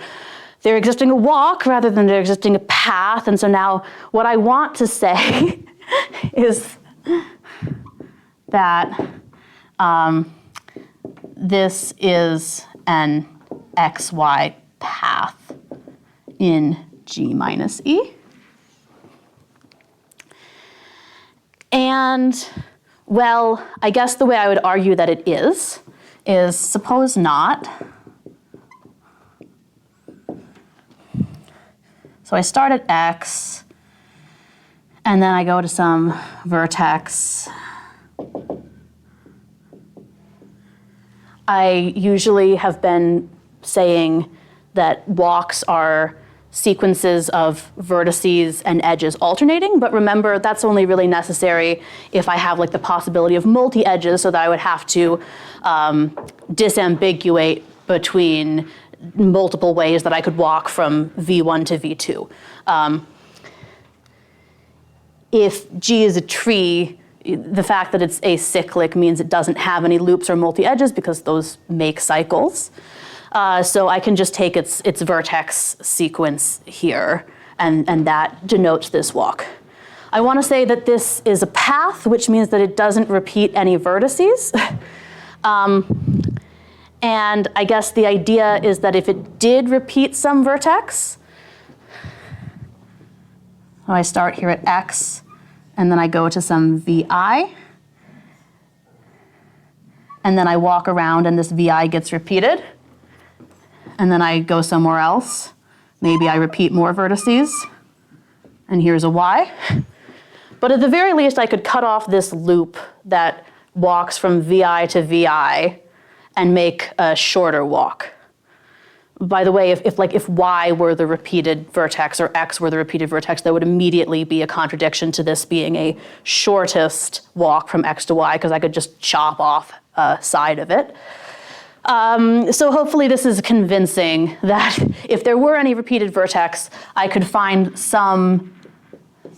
there existing a walk rather than there existing a path. And so now what I want to say is that this is an xy path in G minus E. And, well, I guess the way I would argue that it is suppose not. So I start at x, and then I go to some vertex. I usually have been saying that walks are sequences of vertices and edges alternating, but remember that's only really necessary if I have like the possibility of multi-edges, so that I would have to disambiguate between multiple ways that I could walk from V1 to V2. If G is a tree, the fact that it's acyclic means it doesn't have any loops or multi-edges because those make cycles. So I can just take its vertex sequence here, and that denotes this walk. I want to say that this is a path, which means that it doesn't repeat any vertices. And I guess the idea is that if it did repeat some vertex, so I start here at x, and then I go to some VI, and then I walk around and this VI gets repeated, and then I go somewhere else. Maybe I repeat more vertices, and here's a Y. But at the very least, I could cut off this loop that walks from VI to VI and make a shorter walk. By the way, if Y were the repeated vertex or X were the repeated vertex, that would immediately be a contradiction to this being a shortest walk from X to Y, because I could just chop off a side of it. So hopefully this is convincing that if there were any repeated vertex, I could find some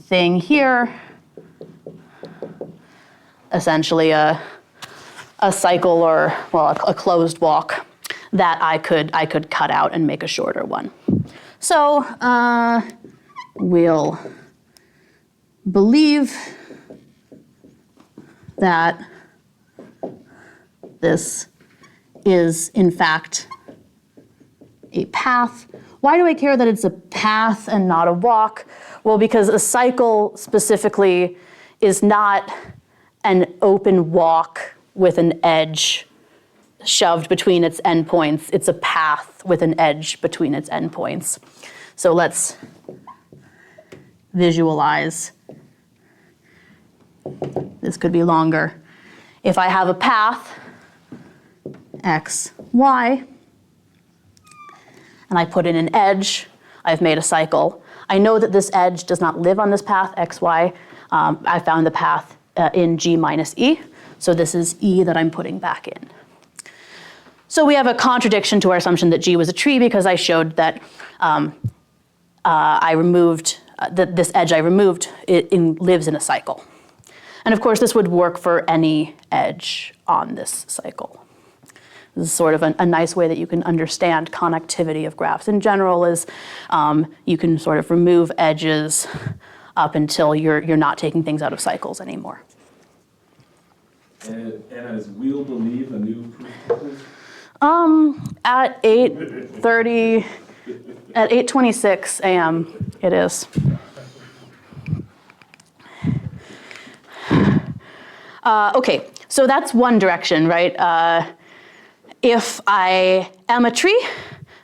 thing here, essentially a cycle or, well, a closed walk that I could cut out and make a shorter one. So we'll believe that this is in fact a path. Why do I care that it's a path and not a walk? Well, because a cycle specifically is not an open walk with an edge shoved between its endpoints. It's a path with an edge between its endpoints. So let's visualize. This could be longer. If I have a path, x, y, and I put in an edge, I've made a cycle. I know that this edge does not live on this path, x, y. I found the path in G minus E, so this is E that I'm putting back in. So we have a contradiction to our assumption that G was a tree because I showed that I removed, that this edge I removed, lives in a cycle. And of course, this would work for any edge on this cycle. This is sort of a nice way that you can understand connectivity of graphs in general is you can sort of remove edges up until you're not taking things out of cycles anymore. And as we'll believe a new proof proposal? At 8:30, at 8:26 a.m. it is. Okay, so that's one direction, right? If I am a tree,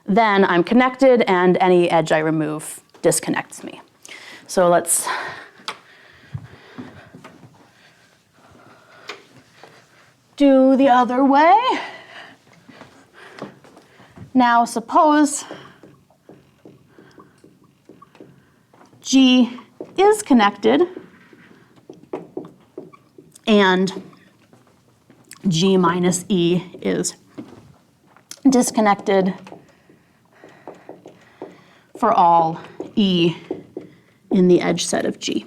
then I'm connected, and any edge I remove disconnects me. So let's do the other way. Now suppose G is connected and G minus E is disconnected for all E in the edge set of G.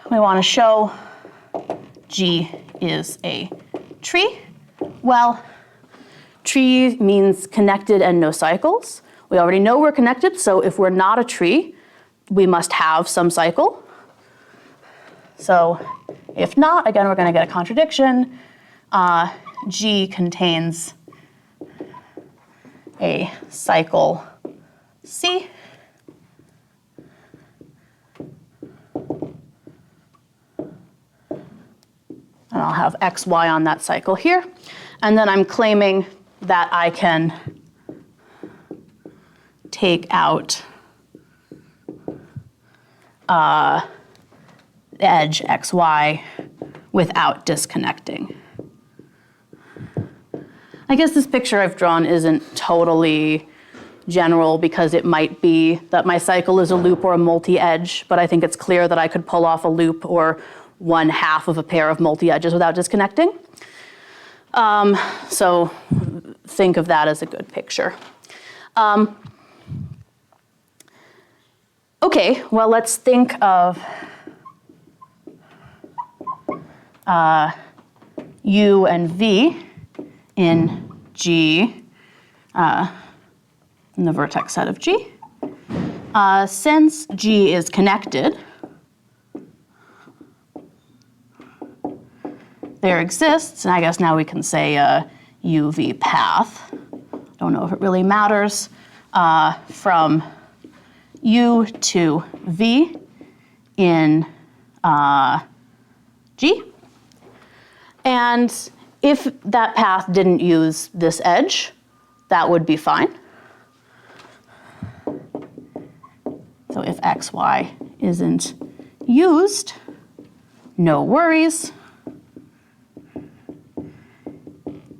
We want to show G is a tree. Well, tree means connected and no cycles. We already know we're connected, so if we're not a tree, we must have some cycle. So if not, again, we're going to get a contradiction. G contains a cycle C. And I'll have X, Y on that cycle here. And then I'm claiming that I can take out edge XY without disconnecting. I guess this picture I've drawn isn't totally general because it might be that my cycle is a loop or a multi-edge, but I think it's clear that I could pull off a loop or one half of a pair of multi-edges without disconnecting. So think of that as a good picture. Okay, well, let's think of U and V in G, in the vertex set of G. Since G is connected, there exists, and I guess now we can say a UV path. Don't know if it really matters, from U to V in G. And if that path didn't use this edge, that would be fine. So if XY isn't used, no worries.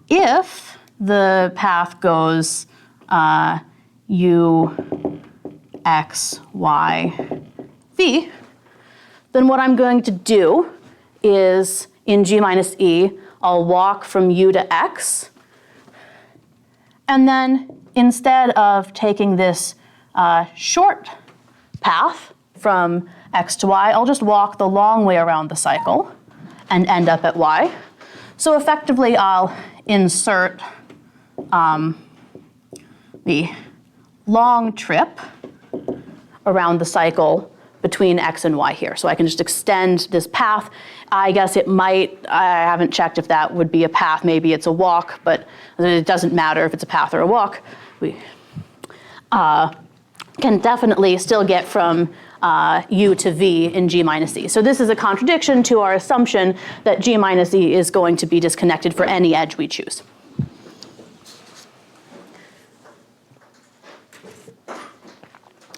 If the path goes U, X, Y, V, then what I'm going to do is in G minus E, I'll walk from U to X, and then instead of taking this short path from X to Y, I'll just walk the long way around the cycle and end up at Y. So effectively, I'll insert the long trip around the cycle between X and Y here. So I can just extend this path. I guess it might, I haven't checked if that would be a path, maybe it's a walk, but it doesn't matter if it's a path or a walk. We can definitely still get from U to V in G minus E. So this is a contradiction to our assumption that G minus E is going to be disconnected for any edge we choose.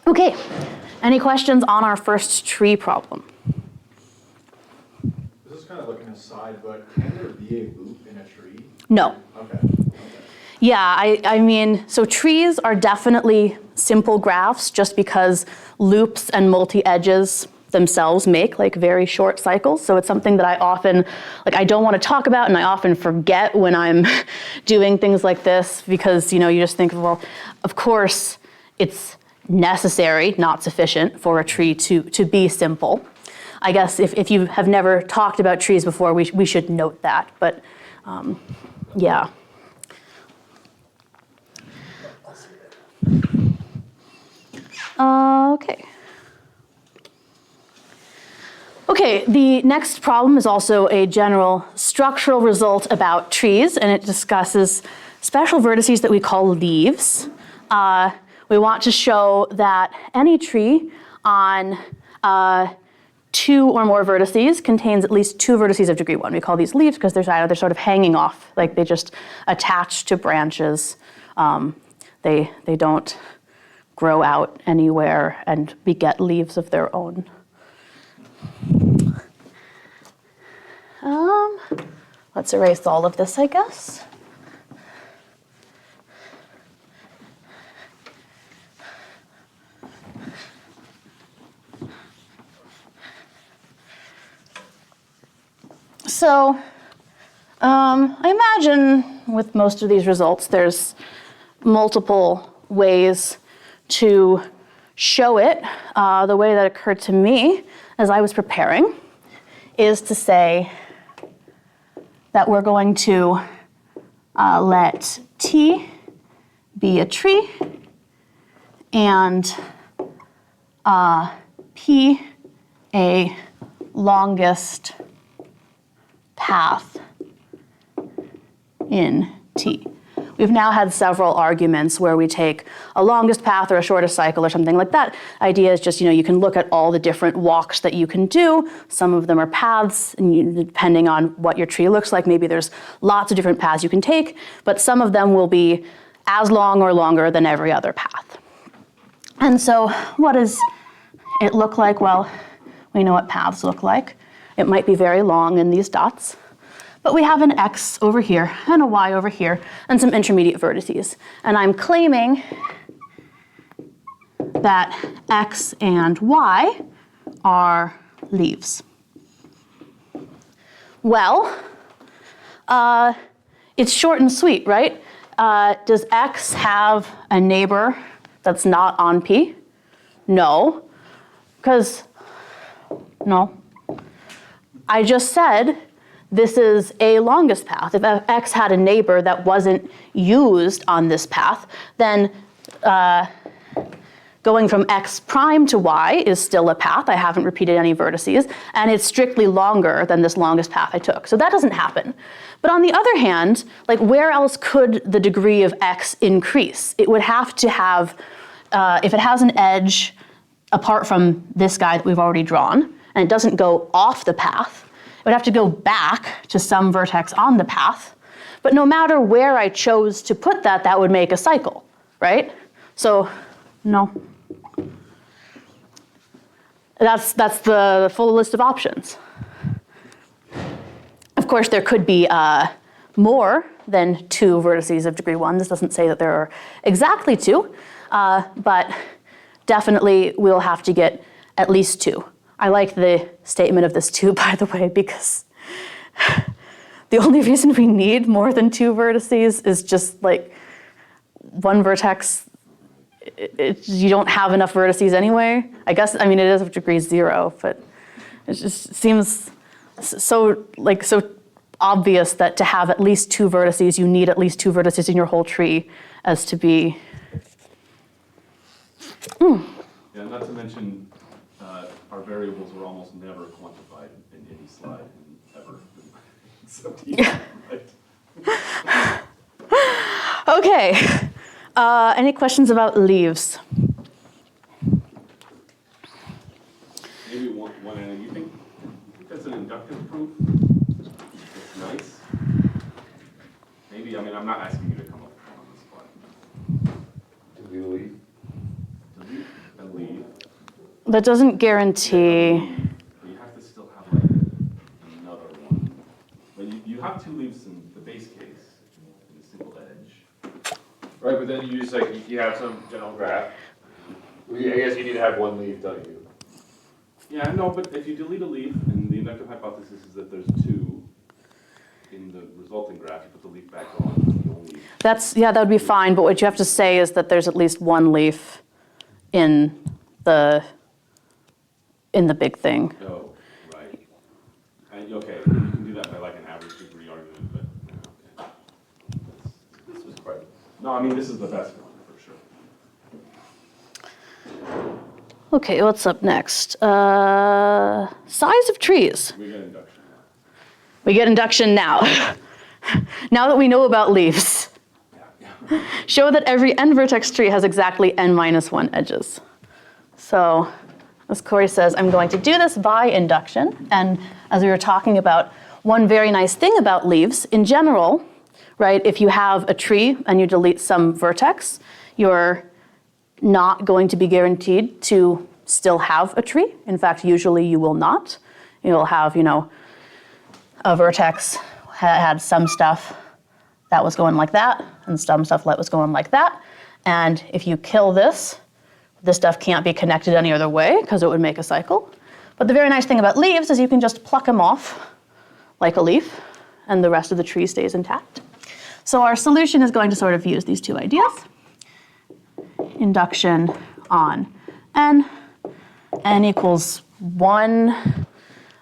Okay, any questions on our first tree problem? This is kind of like an aside, but can there be a loop in a tree? No. Okay. Yeah, I mean, so trees are definitely simple graphs just because loops and multi-edges themselves make like very short cycles. So it's something that I often, like I don't want to talk about and I often forget when I'm doing things like this because, you know, you just think, well, of course it's necessary, not sufficient for a tree to be simple. I guess if you have never talked about trees before, we should note that, but yeah. Okay. Okay, the next problem is also a general structural result about trees, and it discusses special vertices that we call leaves. We want to show that any tree on 2 or more vertices contains at least 2 vertices of degree 1. We call these leaves because they're sort of hanging off, like they just attach to branches. They don't grow out anywhere and beget leaves of their own. Let's erase all of this, I guess. So I imagine with most of these results, there's multiple ways to show it. The way that occurred to me as I was preparing is to say that we're going to let T be a tree and P a longest path in T. We've now had several arguments where we take a longest path or a shortest cycle or something like that. Idea is just, you can look at all the different walks that you can do. Some of them are paths, and depending on what your tree looks like, maybe there's lots of different paths you can take, but some of them will be as long or longer than every other path. And so what does it look like? Well, we know what paths look like. It might be very long in these dots. But we have an x over here and a y over here and some intermediate vertices. And I'm claiming that x and y are leaves. Well, it's short and sweet, right? Does x have a neighbor that's not on P? No, because, no. I just said this is a longest path. If x had a neighbor that wasn't used on this path, then going from x prime to y is still a path. I haven't repeated any vertices, and it's strictly longer than this longest path I took. So that doesn't happen. But on the other hand, like where else could the degree of x increase? It would have to have, if it has an edge apart from this guy that we've already drawn, and it doesn't go off the path, it would have to go back to some vertex on the path. But no matter where I chose to put that, that would make a cycle, right? So, no. That's the full list of options. Of course, there could be more than 2 vertices of degree 1. This doesn't say that there are exactly 2, but definitely we'll have to get at least 2. I like the statement of this too, by the way, because the only reason we need more than 2 vertices is just like one vertex. You don't have enough vertices anyway. I guess, I mean, it is of degree 0, but it just seems so obvious that to have at least 2 vertices, you need at least 2 vertices in your whole tree as to be. Yeah, not to mention, our variables were almost never quantified in any slide, ever. Except here, right? Okay. Any questions about leaves? Maybe one, and you think that's an inductive proof? It's nice. Maybe, I mean, I'm not asking you to come up with one on the spot. Do we leave? Delete and leave. That doesn't guarantee. But you have to still have like another one. But you have 2 leaves in the base case, in a single edge. Right, but then you just like, you have some general graph. I guess you need to have 1 leaf, don't you? Yeah, no, but if you delete a leaf, and the inductive hypothesis is that there's 2 in the resulting graph, you put the leaf back on, you only. Yeah, that would be fine, but what you have to say is that there's at least 1 leaf in the big thing. Oh, right. Okay, you can do that by like an average degree argument, but okay. This was quite. No, I mean, this is the best one, for sure. Okay, what's up next? Size of trees. We get induction now. We get induction now. Now that we know about leaves. Yeah. Show that every n vertex tree has exactly n minus 1 edges. So as Corey says, I'm going to do this by induction. And as we were talking about, one very nice thing about leaves, in general, right, if you have a tree and you delete some vertex, you're not going to be guaranteed to still have a tree. In fact, usually you will not. You'll have, a vertex had some stuff that was going like that, and some stuff that was going like that. And if you kill this stuff can't be connected any other way because it would make a cycle. But the very nice thing about leaves is you can just pluck them off like a leaf, and the rest of the tree stays intact. So our solution is going to sort of use these two ideas. Induction on n equals 1.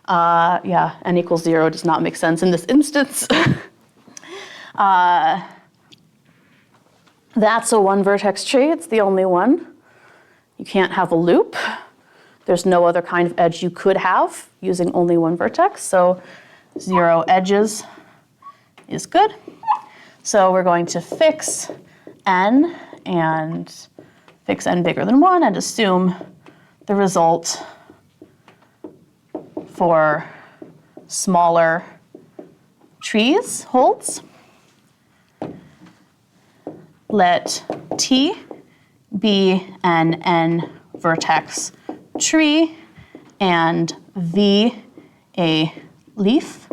N equals 0 does not make sense in this instance. That's a one vertex tree, it's the only one. You can't have a loop. There's no other kind of edge you could have using only one vertex, so 0 edges is good. So we're going to fix n and fix n bigger than 1 and assume the result for smaller trees holds. Let T be an n vertex tree and V a leaf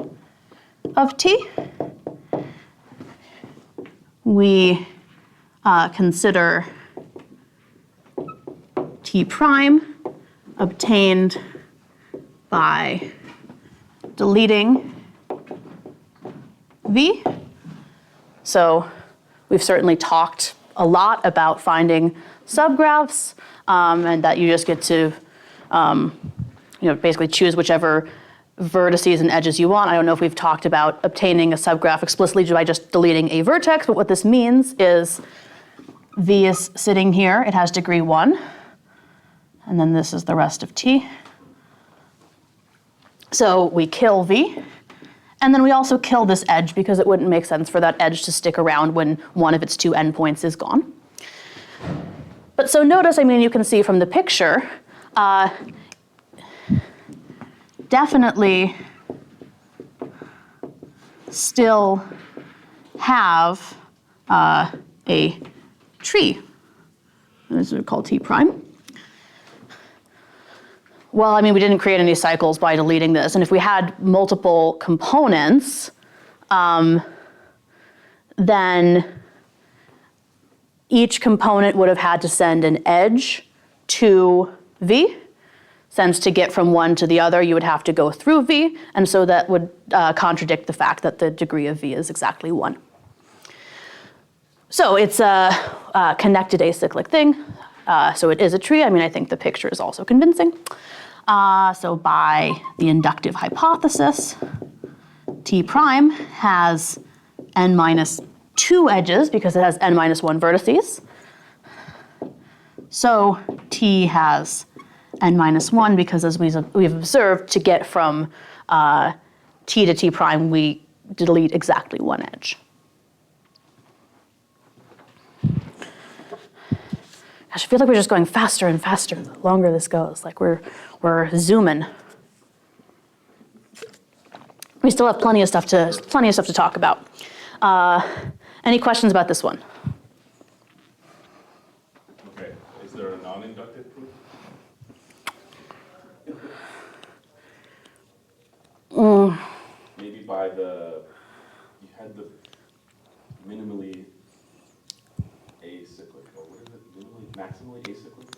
of T. We consider T prime obtained by deleting V. So we've certainly talked a lot about finding subgraphs, and that you just get to basically choose whichever vertices and edges you want. I don't know if we've talked about obtaining a subgraph explicitly by just deleting a vertex, but what this means is V is sitting here, it has degree 1, and then this is the rest of T. So we kill V, and then we also kill this edge because it wouldn't make sense for that edge to stick around when one of its two endpoints is gone. But so notice, you can see from the picture, definitely still have a tree. This is called T prime. Well, we didn't create any cycles by deleting this. And if we had multiple components, then each component would have had to send an edge to V. Since to get from one to the other, you would have to go through V. And so that would contradict the fact that the degree of V is exactly 1. So it's a connected acyclic thing. So it is a tree. I think the picture is also convincing. So by the inductive hypothesis, T prime has n minus 2 edges because it has n minus 1 vertices. So T has n minus 1 because as we've observed, to get from T to T prime, we delete exactly one edge. Gosh, I feel like we're just going faster and faster the longer this goes. Like we're zooming. We still have plenty of stuff to talk about. Any questions about this one? Okay, is there a non-inductive proof? Maybe you had the minimally acyclic, or what is it, maximally acyclic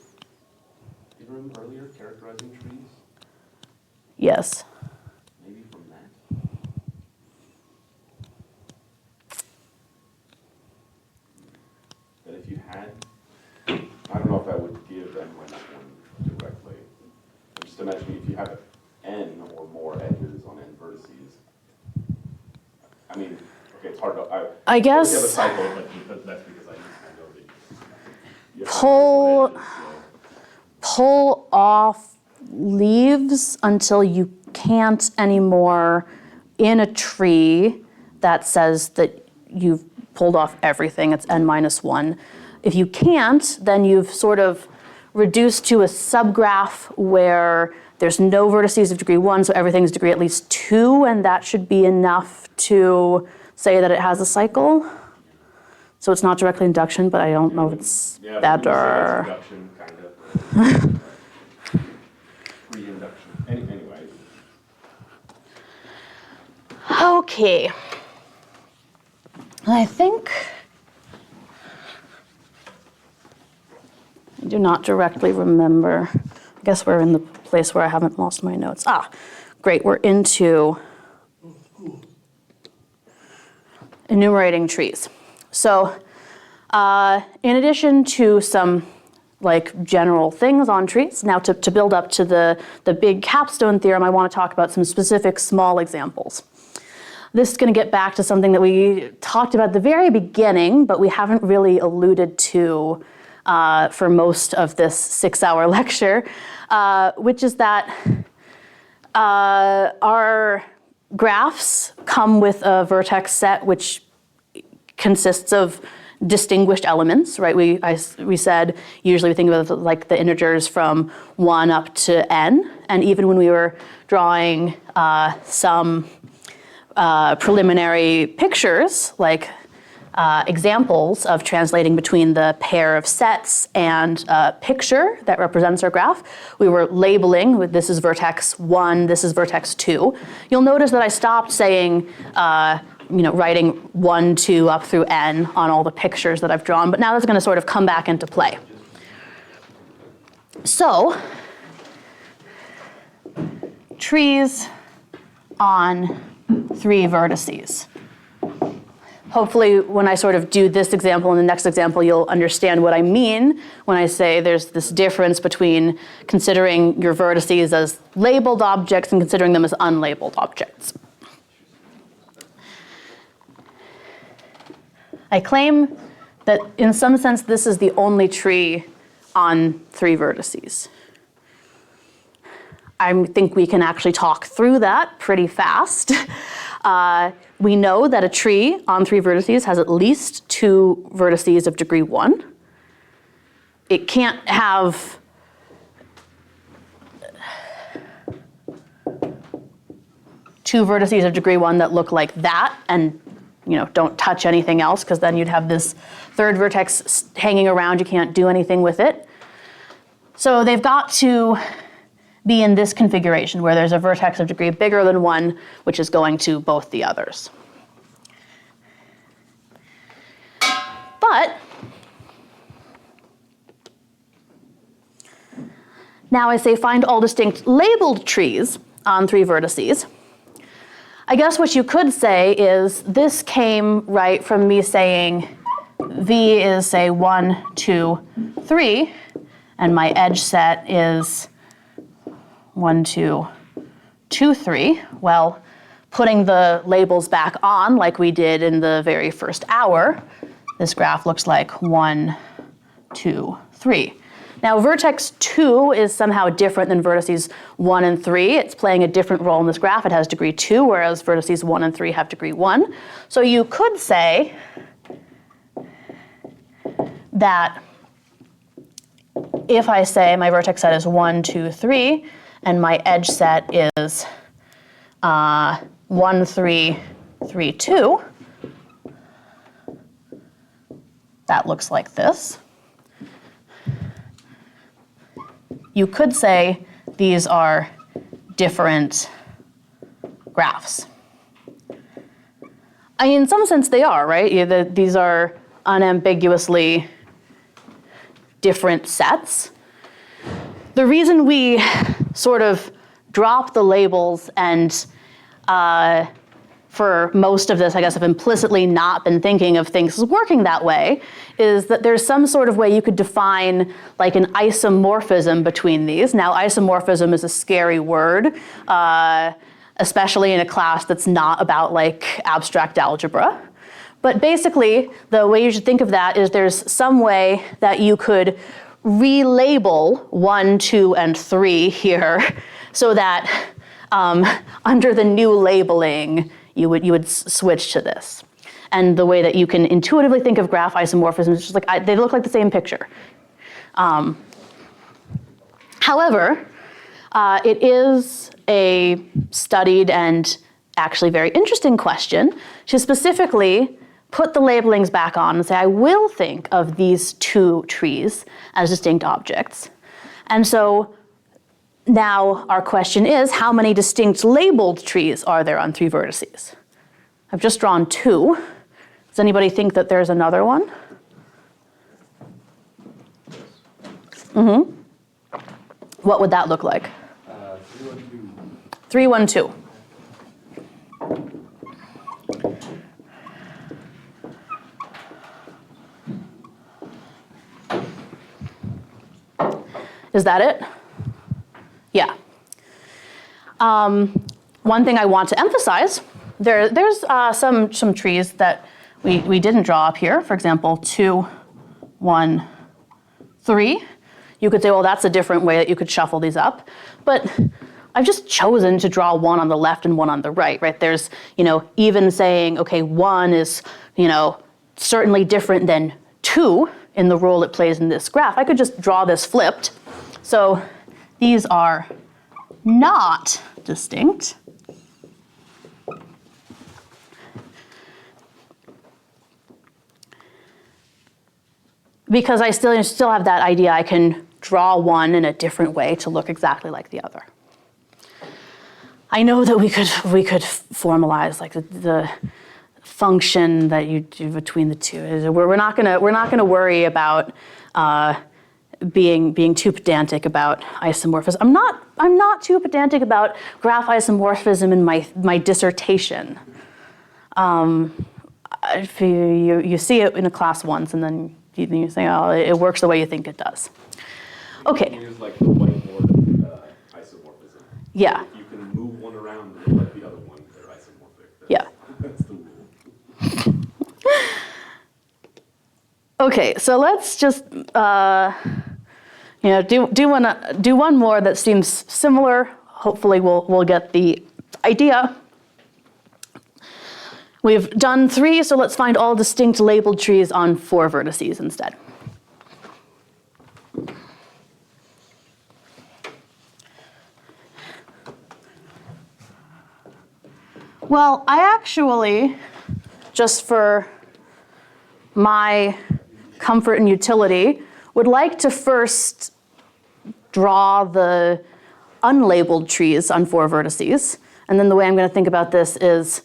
theorem earlier, characterizing trees? Yes. Maybe from that? That if you had, I don't know if I would give n minus 1 directly. I'm just imagining if you have n or more edges on n vertices. Okay, it's hard to, I guess. You have a cycle, but that's because I know that you have Pull- edges, Pull off leaves until you can't anymore in a tree that says that you've pulled off everything, it's n minus 1. If you can't, then you've sort of reduced to a subgraph where there's no vertices of degree 1, so everything's degree at least 2, and that should be enough to say that it has a cycle. So it's not directly induction, but I don't know if it's Yeah, but better. we say it's induction, kind of. Pre-induction. Anyway. Okay. I think I do not directly remember. I guess we're in the place where I haven't lost my notes. Ah, great, we're into enumerating trees. So in addition to some like general things on trees, now to build up to the big capstone theorem, I want to talk about some specific small examples. This is going to get back to something that we talked about at the very beginning, but we haven't really alluded to for most of this 6-hour lecture, which is that our graphs come with a vertex set which consists of distinguished elements, right? We said usually we think of it like the integers from 1 up to n, and even when we were drawing some preliminary pictures, like examples of translating between the pair of sets and a picture that represents our graph, we were labeling with this is vertex 1, this is vertex 2. You'll notice that I stopped saying, writing 1, 2 up through n on all the pictures that I've drawn, but now that's going to sort of come back into play. So, trees on 3 vertices. Hopefully when I sort of do this example and the next example, you'll understand what I mean when I say there's this difference between considering your vertices as labeled objects and considering them as unlabeled objects. I claim that in some sense this is the only tree on 3 vertices. I think we can actually talk through that pretty fast. We know that a tree on 3 vertices has at least 2 vertices of degree 1. It can't have two vertices of degree 1 that look like that and don't touch anything else, because then you'd have this third vertex hanging around. You can't do anything with it. So they've got to be in this configuration where there's a vertex of degree bigger than 1, which is going to both the others. But now I say find all distinct labeled trees on 3 vertices. I guess what you could say is this came right from me saying V is, say, 1, 2, 3, and my edge set is 1, 2, 2, 3. Well, putting the labels back on like we did in the very first hour, this graph looks like 1, 2, 3. Now, vertex 2 is somehow different than vertices 1 and 3. It's playing a different role in this graph. It has degree 2, whereas vertices 1 and 3 have degree 1. So you could say that if I say my vertex set is 1, 2, 3, and my edge set is 1, 3, 3, 2, that looks like this. You could say these are different graphs. I mean, in some sense they are, right? These are unambiguously different sets. The reason we sort of drop the labels and for most of this, I guess, have implicitly not been thinking of things working that way, is that there's some sort of way you could define like an isomorphism between these. Now, isomorphism is a scary word, especially in a class that's not about like abstract algebra. But basically, the way you should think of that is there's some way that you could relabel 1, 2, and 3 here so that under the new labeling, you would switch to this. And the way that you can intuitively think of graph isomorphisms is just like, they look like the same picture. However, it is a studied and actually very interesting question to specifically put the labelings back on and say, I will think of these two trees as distinct objects. And so now our question is, how many distinct labeled trees are there on 3 vertices? I've just drawn 2. Does anybody think that there's another one? Mm-hmm. What would that look like? 3, 1, 2. Is that it? Yeah. One thing I want to emphasize, there's some trees that we didn't draw up here. For example, 2, 1, 3. You could say, well, that's a different way that you could shuffle these up. But I've just chosen to draw one on the left and one on the right, right? There's, even saying, okay, 1 is, certainly different than 2 in the role it plays in this graph. I could just draw this flipped. So these are not distinct. Because I still have that idea, I can draw one in a different way to look exactly like the other. I know that we could formalize like the function that you do between the two. We're not gonna worry about being too pedantic about isomorphism. I'm not too pedantic about graph isomorphism in my dissertation. If you see it in a class once and then you say, oh, it works the way you think it does. Okay. Here's like the whiteboard isomorphism. Yeah. If you can move one around and let the other one, they're isomorphic. Yeah. That's the rule. Okay, so let's just do one more that seems similar. Hopefully we'll get the idea. We've done 3, so let's find all distinct labeled trees on 4 vertices instead. Well, I actually, just for my comfort and utility, would like to first draw the unlabeled trees on 4 vertices. And then the way I'm going to think about this is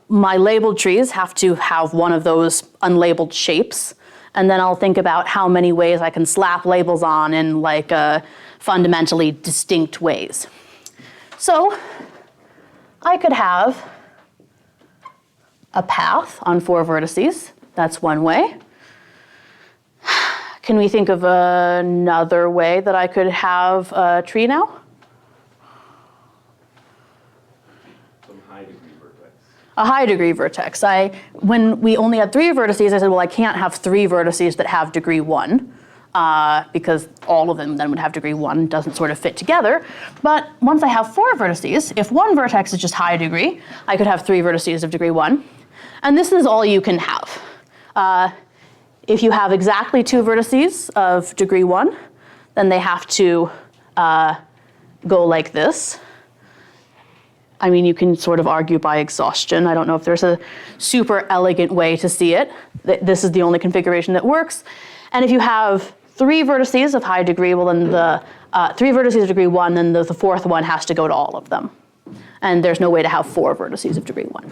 my labeled trees have to have one of those unlabeled shapes. And then I'll think about how many ways I can slap labels on in like fundamentally distinct ways. So I could have a path on 4 vertices. That's one way. Can we think of another way that I could have a tree now? Some high degree vertex. A high degree vertex. When we only had 3 vertices, I said, well, I can't have 3 vertices that have degree 1 because all of them then would have degree 1, doesn't sort of fit together. But once I have 4 vertices, if one vertex is just high degree, I could have 3 vertices of degree 1. And this is all you can have. If you have exactly 2 vertices of degree 1, then they have to go like this. I mean, you can sort of argue by exhaustion. I don't know if there's a super elegant way to see it. This is the only configuration that works. And if you have 3 vertices of high degree, well then the 3 vertices of degree 1, then the 4th one has to go to all of them. And there's no way to have 4 vertices of degree 1.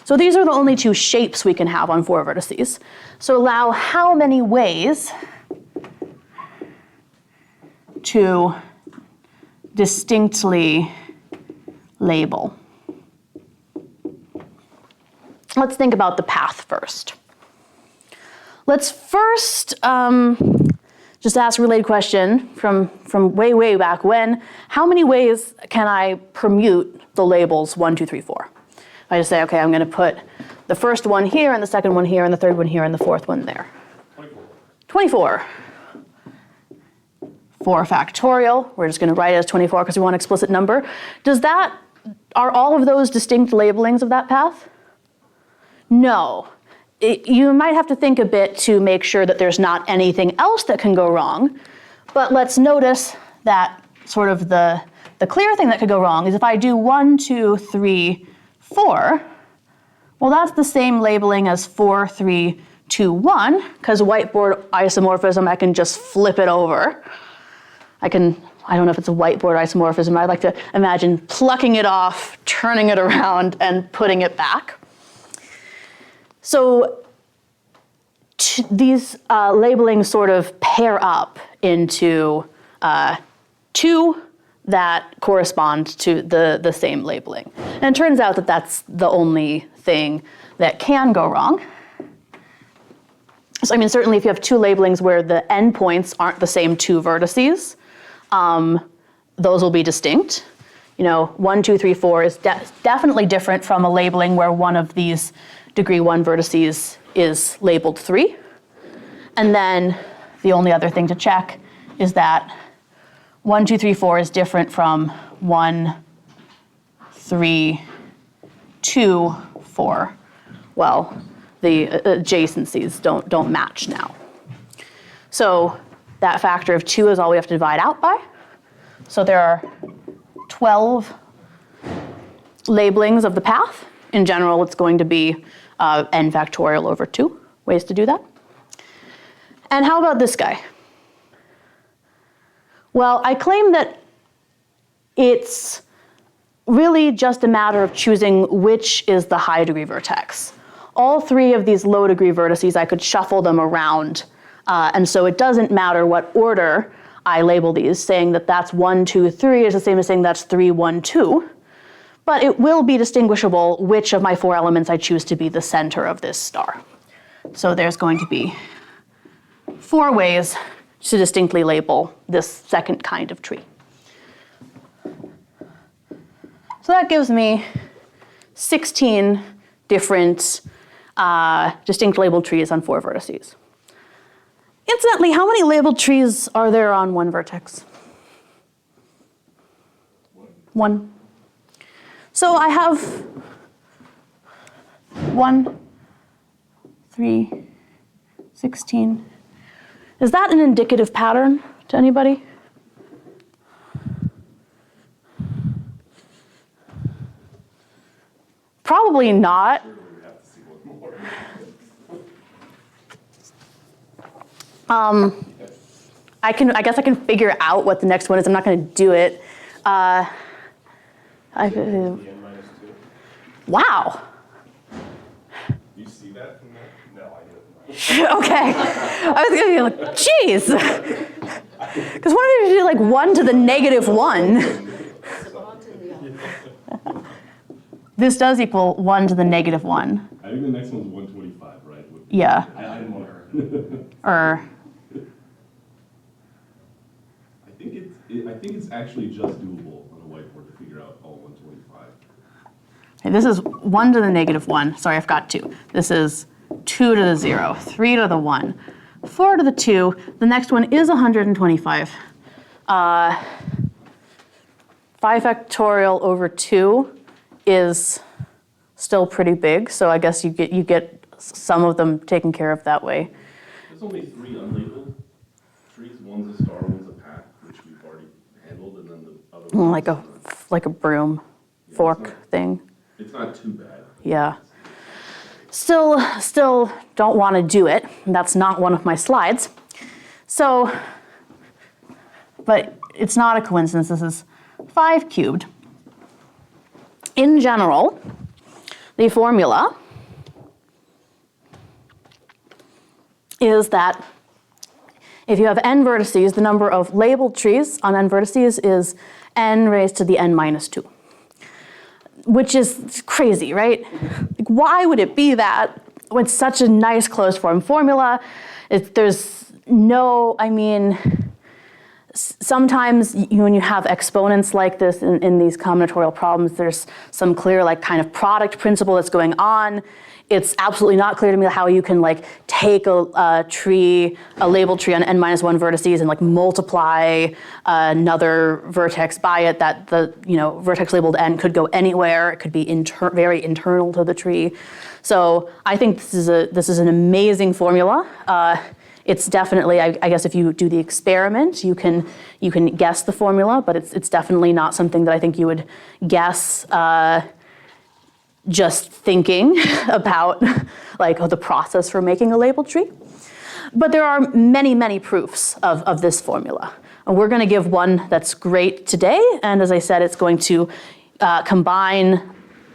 So these are the only 2 shapes we can have on 4 vertices. So allow how many ways to distinctly label? Let's think about the path first. Let's first just ask a related question from way, way back when. How many ways can I permute the labels 1, 2, 3, 4? I just say, okay, I'm going to put the first one here, and the second one here, and the third one here, and the 4th one there. 24. 4 factorial. We're just going to write it as 24 because we want an explicit number. Are all of those distinct labelings of that path? No. You might have to think a bit to make sure that there's not anything else that can go wrong. But let's notice that sort of the clear thing that could go wrong is if I do 1, 2, 3, 4, well, that's the same labeling as 4, 3, 2, 1, because whiteboard isomorphism, I can just flip it over. I don't know if it's a whiteboard isomorphism. I'd like to imagine plucking it off, turning it around, and putting it back. So these labelings sort of pair up into two that correspond to the same labeling. And it turns out that that's the only thing that can go wrong. So I mean, certainly if you have two labelings where the endpoints aren't the same two vertices, those will be distinct. 1, 2, 3, 4 is definitely different from a labeling where one of these degree 1 vertices is labeled 3. And then the only other thing to check is that 1, 2, 3, 4 is different from 1, 3, 2, 4. Well, the adjacencies don't match now. So that factor of 2 is all we have to divide out by. So there are 12 labelings of the path. In general, it's going to be n factorial over 2 ways to do that. And how about this guy? Well, I claim that it's really just a matter of choosing which is the high degree vertex. All 3 of these low degree vertices, I could shuffle them around. And so it doesn't matter what order I label these, saying that that's 1, 2, 3 is the same as saying that's 3, 1, 2. But it will be distinguishable which of my 4 elements I choose to be the center of this star. So there's going to be 4 ways to distinctly label this second kind of tree. So that gives me 16 different distinct labeled trees on 4 vertices. Incidentally, how many labeled trees are there on one vertex? 1. So I have 1, 3, 16. Is that an indicative pattern to anybody? Probably not. I guess I can figure out what the next one is. I'm not going to do it. Wow. You see that from there? No, I didn't. Okay. I was going to be like, geez. Because what if you do like 1 to the negative 1? This does equal 1 to the negative 1. I think the next one's 125, right? Yeah. I didn't want to. Or I think it's actually just doable on a whiteboard to figure out all 125. okay, this is 1 to the negative 1. Sorry, I forgot 2. This is 2 to the 0, 3 to the 1, 4 to the 2. The next one is 125. 5 factorial over 2 is still pretty big, so I guess you get some of them taken care of that way. There's only 3 unlabeled trees. One's a star, one's a path, which we've already handled, and then the other one. Like a broom fork thing. It's not too bad. Yeah. Still don't want to do it. That's not one of my slides. So, but it's not a coincidence. This is 5 cubed. In general, the formula is that if you have n vertices, the number of labeled trees on n vertices is n raised to the n minus 2. Which is crazy, right? Like, why would it be that with such a nice closed form formula? There's no, I mean, sometimes when you have exponents like this in these combinatorial problems, there's some clear like kind of product principle that's going on. It's absolutely not clear to me how you can like take a tree, a labeled tree on n minus 1 vertices and like multiply another vertex by it. That the vertex labeled n could go anywhere. It could be very internal to the tree. So I think this is an amazing formula. it's definitely, I guess if you do the experiment, you can guess the formula, but it's definitely not something that I think you would guess just thinking about like the process for making a labeled tree. But there are many, many proofs of this formula. And we're going to give one that's great today. And as I said, it's going to combine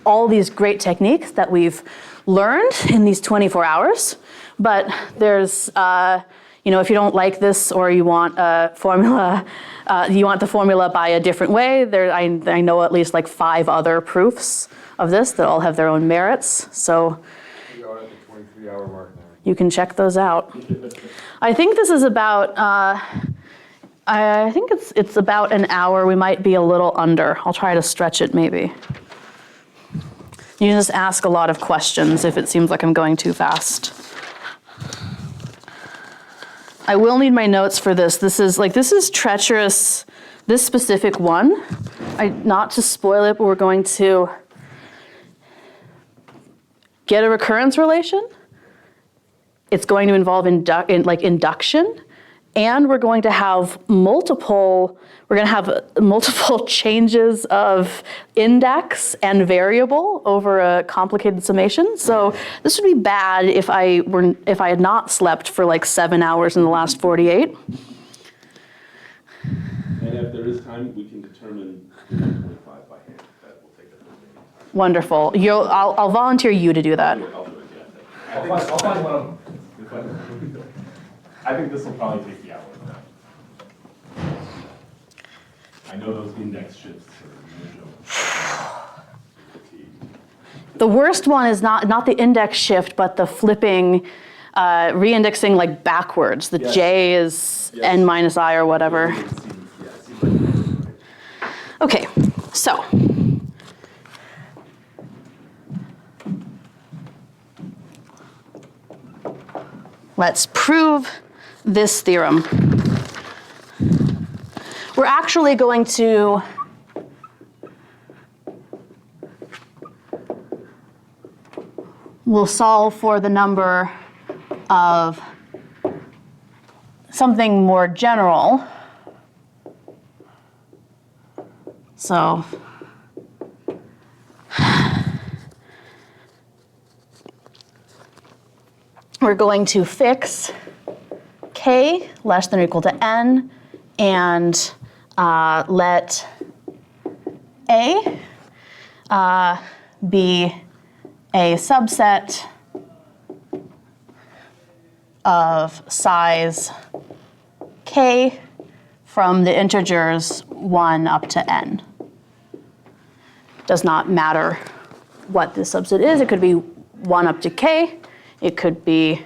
all these great techniques that we've learned in these 24 hours. But there's, if you don't like this or you want a formula, you want the formula by a different way, I know at least like 5 other proofs of this that all have their own merits. So We are at the 23-hour mark now. you can check those out. I think this is about, I think it's about an hour. We might be a little under. I'll try to stretch it maybe. You can just ask a lot of questions if it seems like I'm going too fast. I will need my notes for this. This is treacherous, this specific one. Not to spoil it, but we're going to get a recurrence relation. It's going to involve induction, and we're going to have multiple changes of index and variable over a complicated summation. So this would be bad if I had not slept for like 7 hours in the last 48. And if there is time, we can determine 125 by hand. That will take us a minute. Wonderful. I'll volunteer you to do that. I'll do it, yeah. I'll find one of them. I think this will probably take the hour. I know those index shifts are no joke. The worst one is not the index shift, but the flipping, re-indexing like backwards. The Yes. J is Yes. n minus I or whatever. Okay, so. Let's prove this theorem. We're actually going to we'll solve for the number of something more general. So we're going to fix k less than or equal to n and let A be a subset of size k from the integers 1 up to n. Does not matter what this subset is. It could be 1 up to k. It could be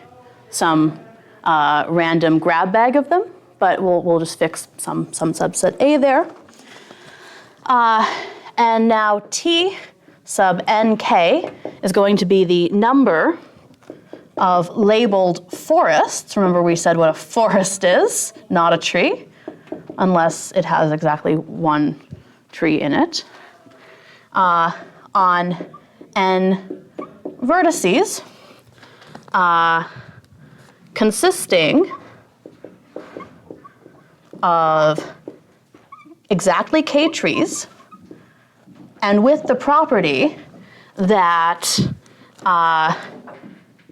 some random grab bag of them, but we'll just fix some subset A there. And now T sub nk is going to be the number of labeled forests. Remember we said what a forest is, not a tree, unless it has exactly one tree in it, on n vertices consisting of exactly k trees, and with the property that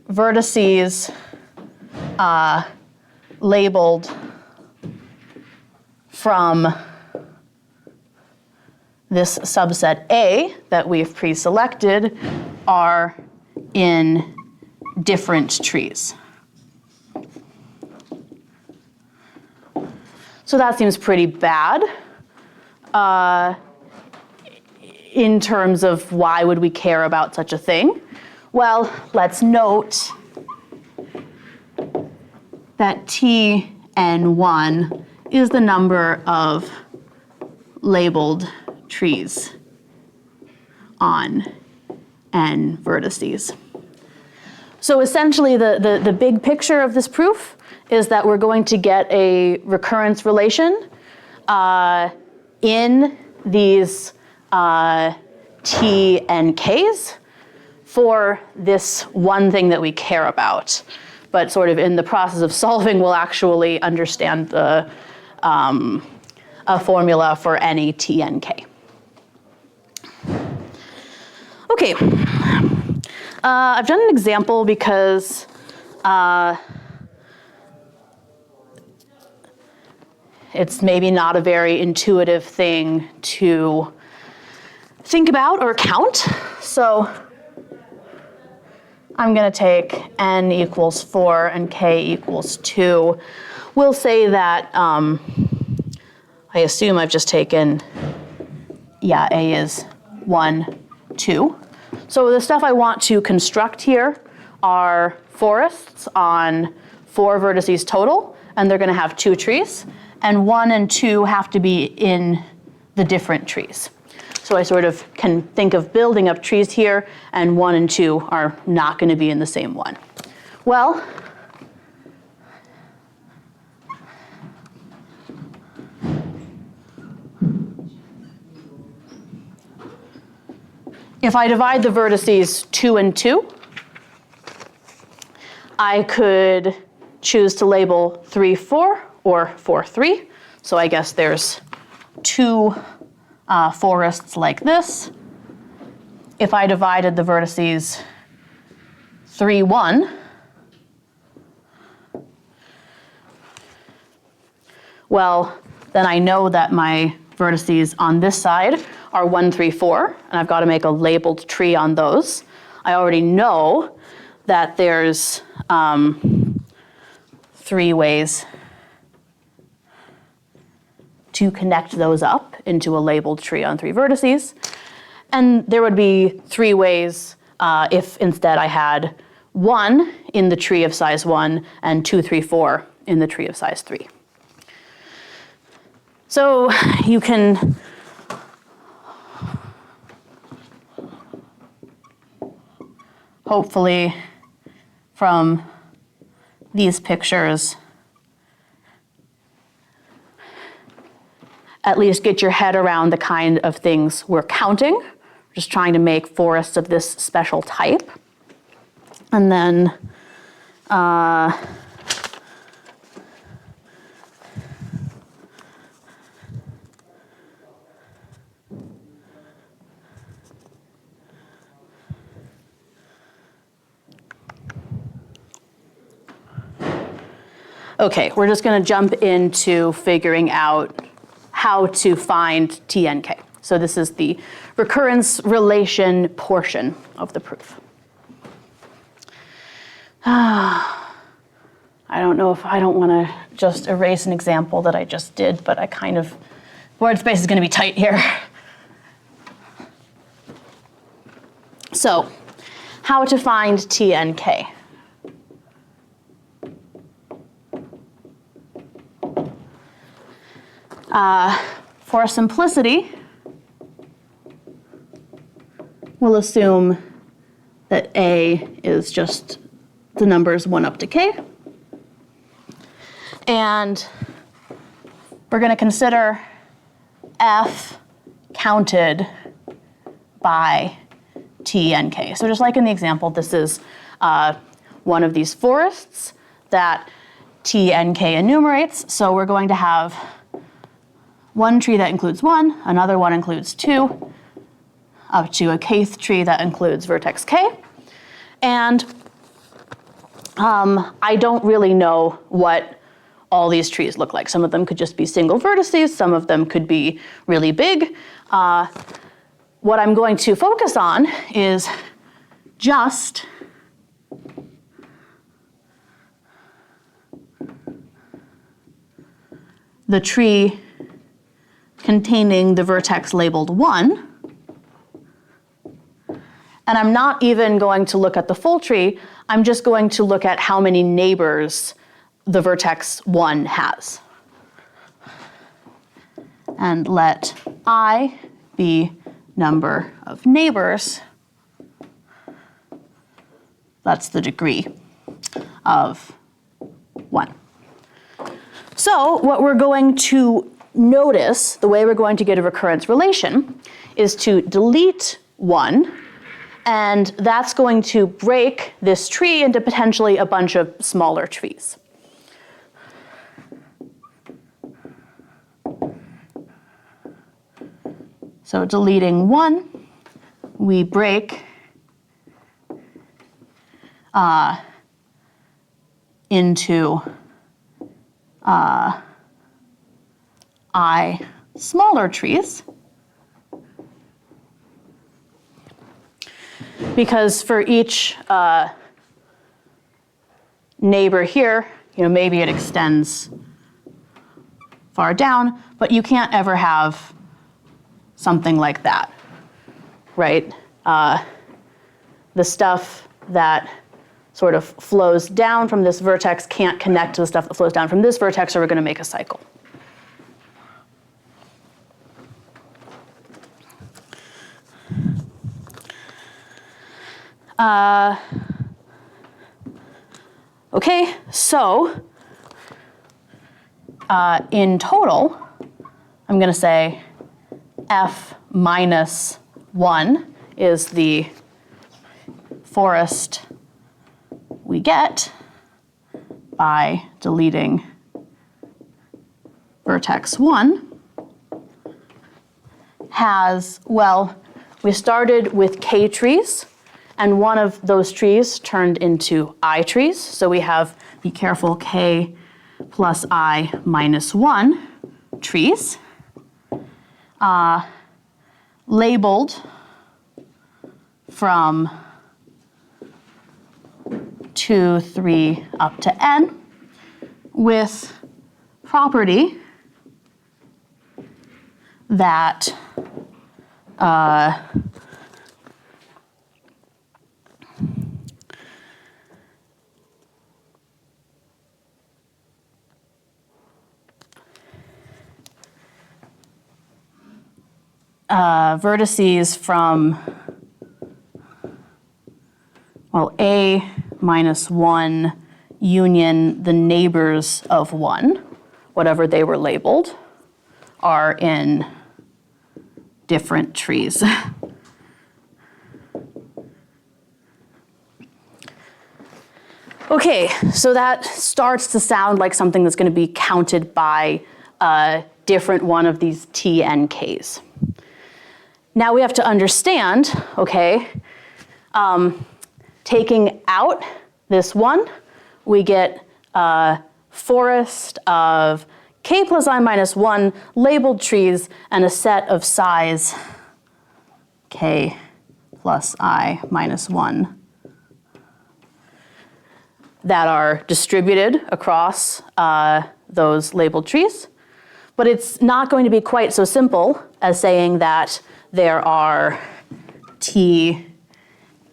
vertices labeled from this subset A that we've pre-selected are in different trees. So that seems pretty bad in terms of why would we care about such a thing. Well, let's note that Tn1 is the number of labeled trees on n vertices. So essentially the big picture of this proof is that we're going to get a recurrence relation in these T and Ks for this one thing that we care about. but sort of in the process of solving, we'll actually understand the a formula for any T and K. Okay, I've done an example because it's maybe not a very intuitive thing to think about or count. So I'm going to take n equals 4 and k equals 2. We'll say that, I assume I've just taken, yeah, a is 1, 2. So the stuff I want to construct here are forests on 4 vertices total, and they're going to have 2 trees. And 1 and 2 have to be in the different trees. So I sort of can think of building up trees here, and 1 and 2 are not going to be in the same one. Well, if I divide the vertices 2 and 2, I could choose to label 3, 4, or 4, 3. So I guess there's 2 forests like this. If I divided the vertices 3, 1, well, then I know that my vertices on this side are 1, 3, 4, and I've got to make a labeled tree on those. I already know that there's 3 ways to connect those up into a labeled tree on 3 vertices. And there would be 3 ways if instead I had 1 in the tree of size 1 and 2, 3, 4 in the tree of size 3. So you can hopefully from these pictures at least get your head around the kind of things we're counting. We're just trying to make forests of this special type. And then okay, we're just going to jump into figuring out how to find T and K. So this is the recurrence relation portion of the proof. I don't know if I don't want to just erase an example that I just did, but I kind of, word space is going to be tight here. So, how to find T and K. For simplicity, we'll assume that A is just the numbers 1 up to K. And we're going to consider F counted by T and K. So just like in the example, this is one of these forests that T and K enumerates. So we're going to have one tree that includes 1, another one includes 2, up to a kth tree that includes vertex K. And I don't really know what all these trees look like. Some of them could just be single vertices, some of them could be really big. What I'm going to focus on is just the tree containing the vertex labeled 1. And I'm not even going to look at the full tree, I'm just going to look at how many neighbors the vertex 1 has. And let I be number of neighbors. That's the degree of 1. So what we're going to notice, the way we're going to get a recurrence relation, is to delete 1 And that's going to break this tree into potentially a bunch of smaller trees. So deleting 1, we break into I smaller trees. Because for each neighbor here, maybe it extends far down, but you can't ever have something like that, right? The stuff that sort of flows down from this vertex can't connect to the stuff that flows down from this vertex, or we're going to make a cycle. Okay, so in total, I'm going to say F minus 1 is the forest we get by deleting vertex 1 has, well, we started with K trees, and one of those trees turned into I trees. So we have, be careful, K plus I minus 1 trees, labeled from 2, 3, up to n, with property that vertices from, well, A minus 1 union the neighbors of 1, whatever they were labeled, are in different trees. Okay, so that starts to sound like something that's going to be counted by a different one of these T and Ks. Now we have to understand, okay, taking out this 1, we get a forest of K plus I minus 1 labeled trees and a set of size K plus I minus 1 that are distributed across those labeled trees. But it's not going to be quite so simple as saying that there are T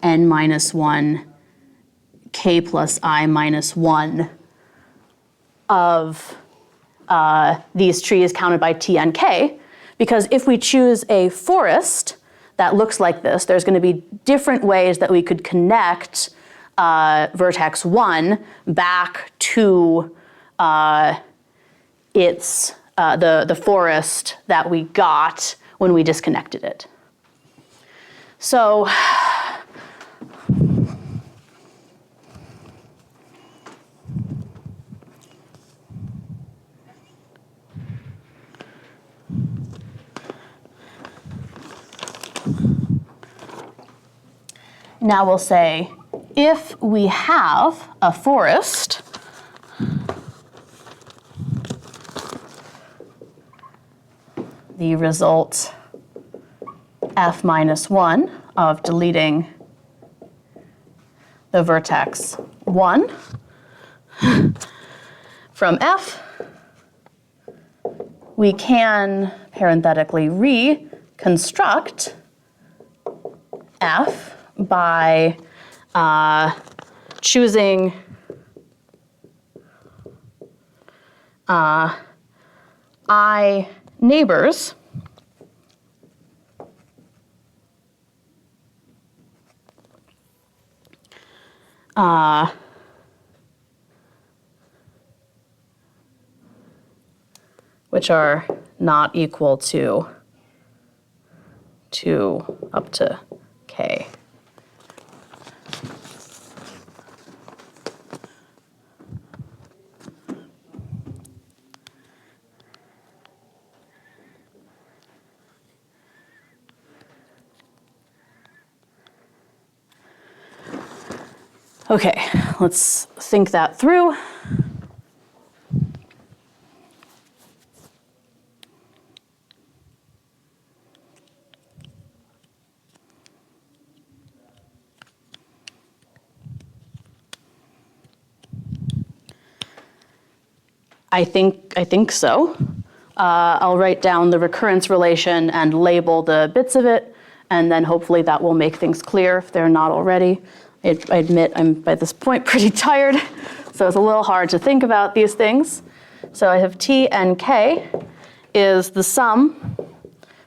n minus 1, K plus I minus 1 of these trees counted by T and K, because if we choose a forest that looks like this, there's going to be different ways that we could connect vertex 1 back to the forest that we got when we disconnected it. So now we'll say, if we have a forest the result F minus 1 of deleting the vertex 1 from F, we can parenthetically reconstruct F by choosing I neighbors which are not equal to 2 up to K. Okay, let's think that through. I think so. I'll write down the recurrence relation and label the bits of it, and then hopefully that will make things clear if they're not already. I admit I'm, by this point, pretty tired, so it's a little hard to think about these things. So I have T and K is the sum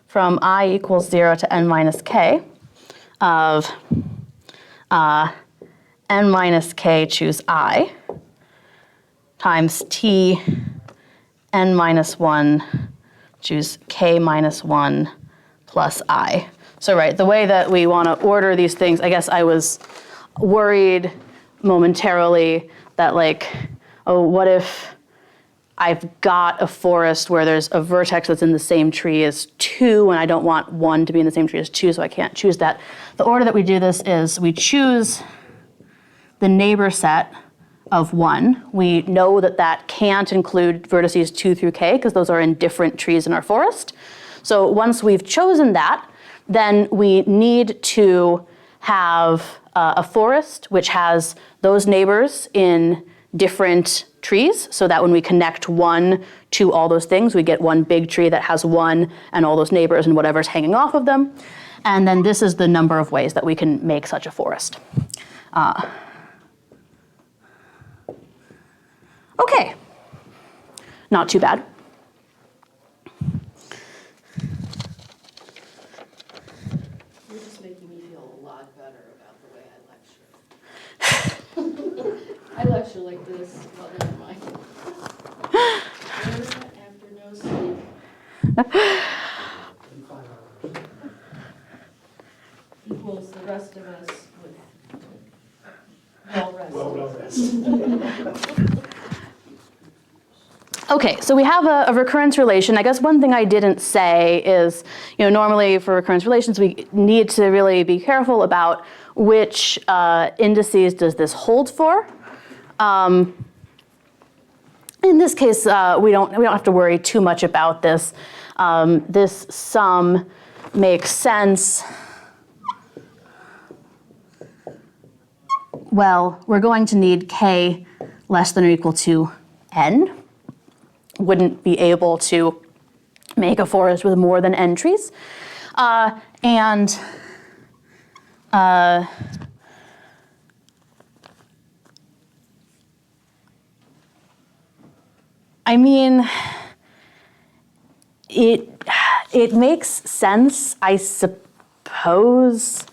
from I equals 0 to n minus k of n minus k choose I times T n minus 1 choose k minus 1 plus I. So right, the way that we want to order these things, I guess I was worried momentarily that like, oh, what if I've got a forest where there's a vertex that's in the same tree as 2, and I don't want 1 to be in the same tree as 2, so I can't choose that. The order that we do this is we choose the neighbor set of 1. We know that that can't include vertices 2 through k, because those are in different trees in our forest. So once we've chosen that, then we need to have a forest which has those neighbors in different trees, so that when we connect 1 to all those things, we get one big tree that has 1 and all those neighbors and whatever's hanging off of them. And then this is the number of ways that we can make such a forest. Okay, not too bad. You're just making me feel a lot better about the way I lecture. I lecture like this, well, never mind. Dinner after no sleep. Equals the rest of us with well rested. Okay, so we have a recurrence relation. I guess one thing I didn't say is, normally for recurrence relations, we need to really be careful about which indices does this hold for. In this case, we don't have to worry too much about this. This sum makes sense. Well, we're going to need k less than or equal to n. Wouldn't be able to make a forest with more than n trees. I mean, it makes sense, I suppose,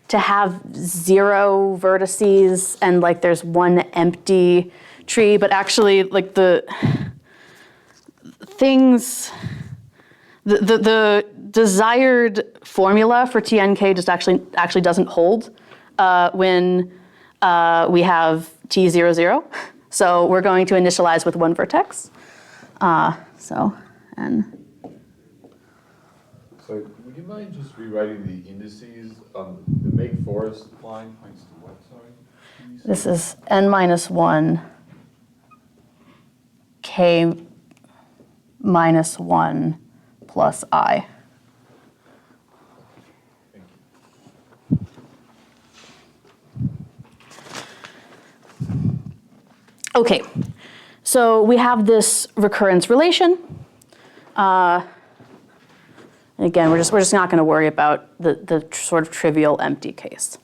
to have 0 vertices and like there's 1 empty tree, but actually like the desired formula for TNK just actually doesn't hold when we have T00. 0. So we're going to initialize with 1 vertex. N. So would you mind just rewriting the indices on the make forest line points to what, sorry? This is n minus 1, k minus 1 plus I. Thank you. Okay, so we have this recurrence relation. And again, we're just not going to worry about the sort of trivial empty case.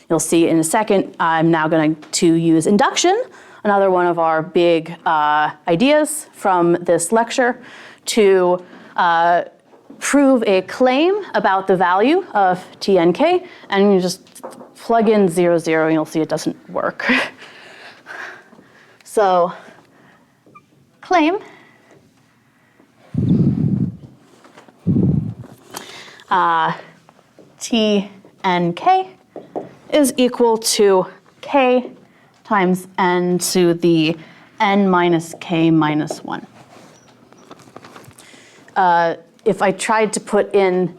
You'll see in a second, I'm now going to use induction, another one of our big ideas from this lecture, to prove a claim about the value of T and K, and you just plug in 0, 0, and you'll see it doesn't work. So, claim T n k is equal to k times n to the n minus k minus 1. If I tried to put in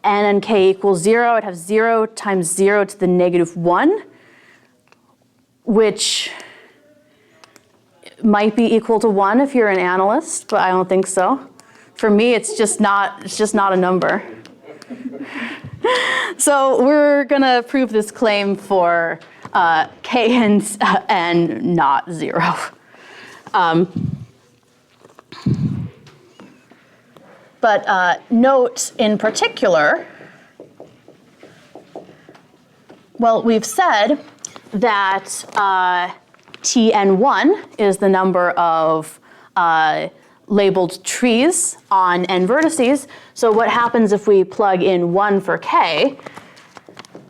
n and k equals 0, I'd have 0 times 0 to the negative 1, which might be equal to 1 if you're an analyst, but I don't think so. For me, it's just not a number. So we're going to prove this claim for k and n not 0. But note in particular, well, we've said that Tn1 is the number of labeled trees on n vertices. So what happens if we plug in 1 for k?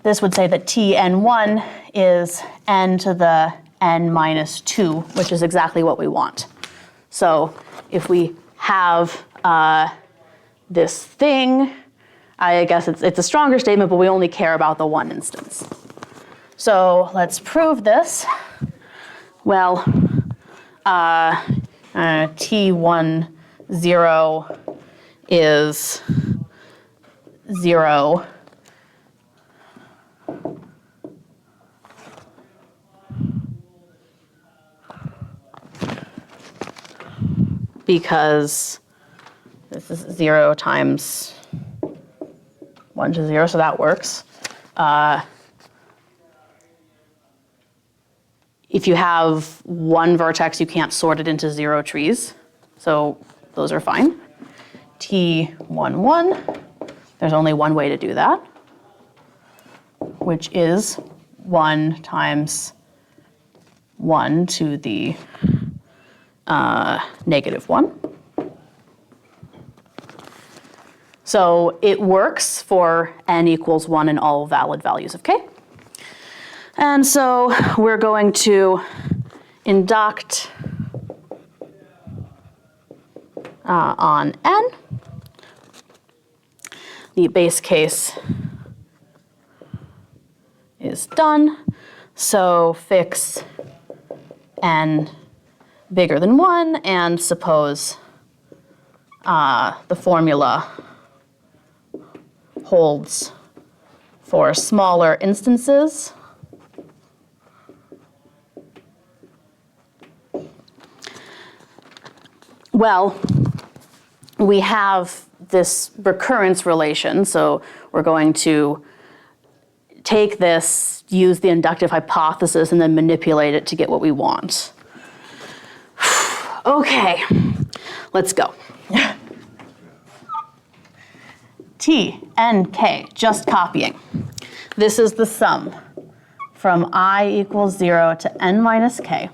This would say that Tn1 is n to the n minus 2, which is exactly what we want. So if we have this thing, I guess it's a stronger statement, but we only care about the one instance. So let's prove this. Well, T10 is 0. Because this is 0 times 1 to 0, so that works. If you have one vertex, you can't sort it into 0 trees. So those are fine. T11, there's only one way to do that, which is 1 times 1 to the -1. So it works for n equals 1 in all valid values of k. And so we're going to induct on n. The base case is done. So fix n bigger than 1 and suppose the formula holds for smaller instances. Well, we have this recurrence relation, so we're going to take this, use the inductive hypothesis, and then manipulate it to get what we want. Okay, let's go. T, N, K, just copying. This is the sum from I equals 0 to n minus k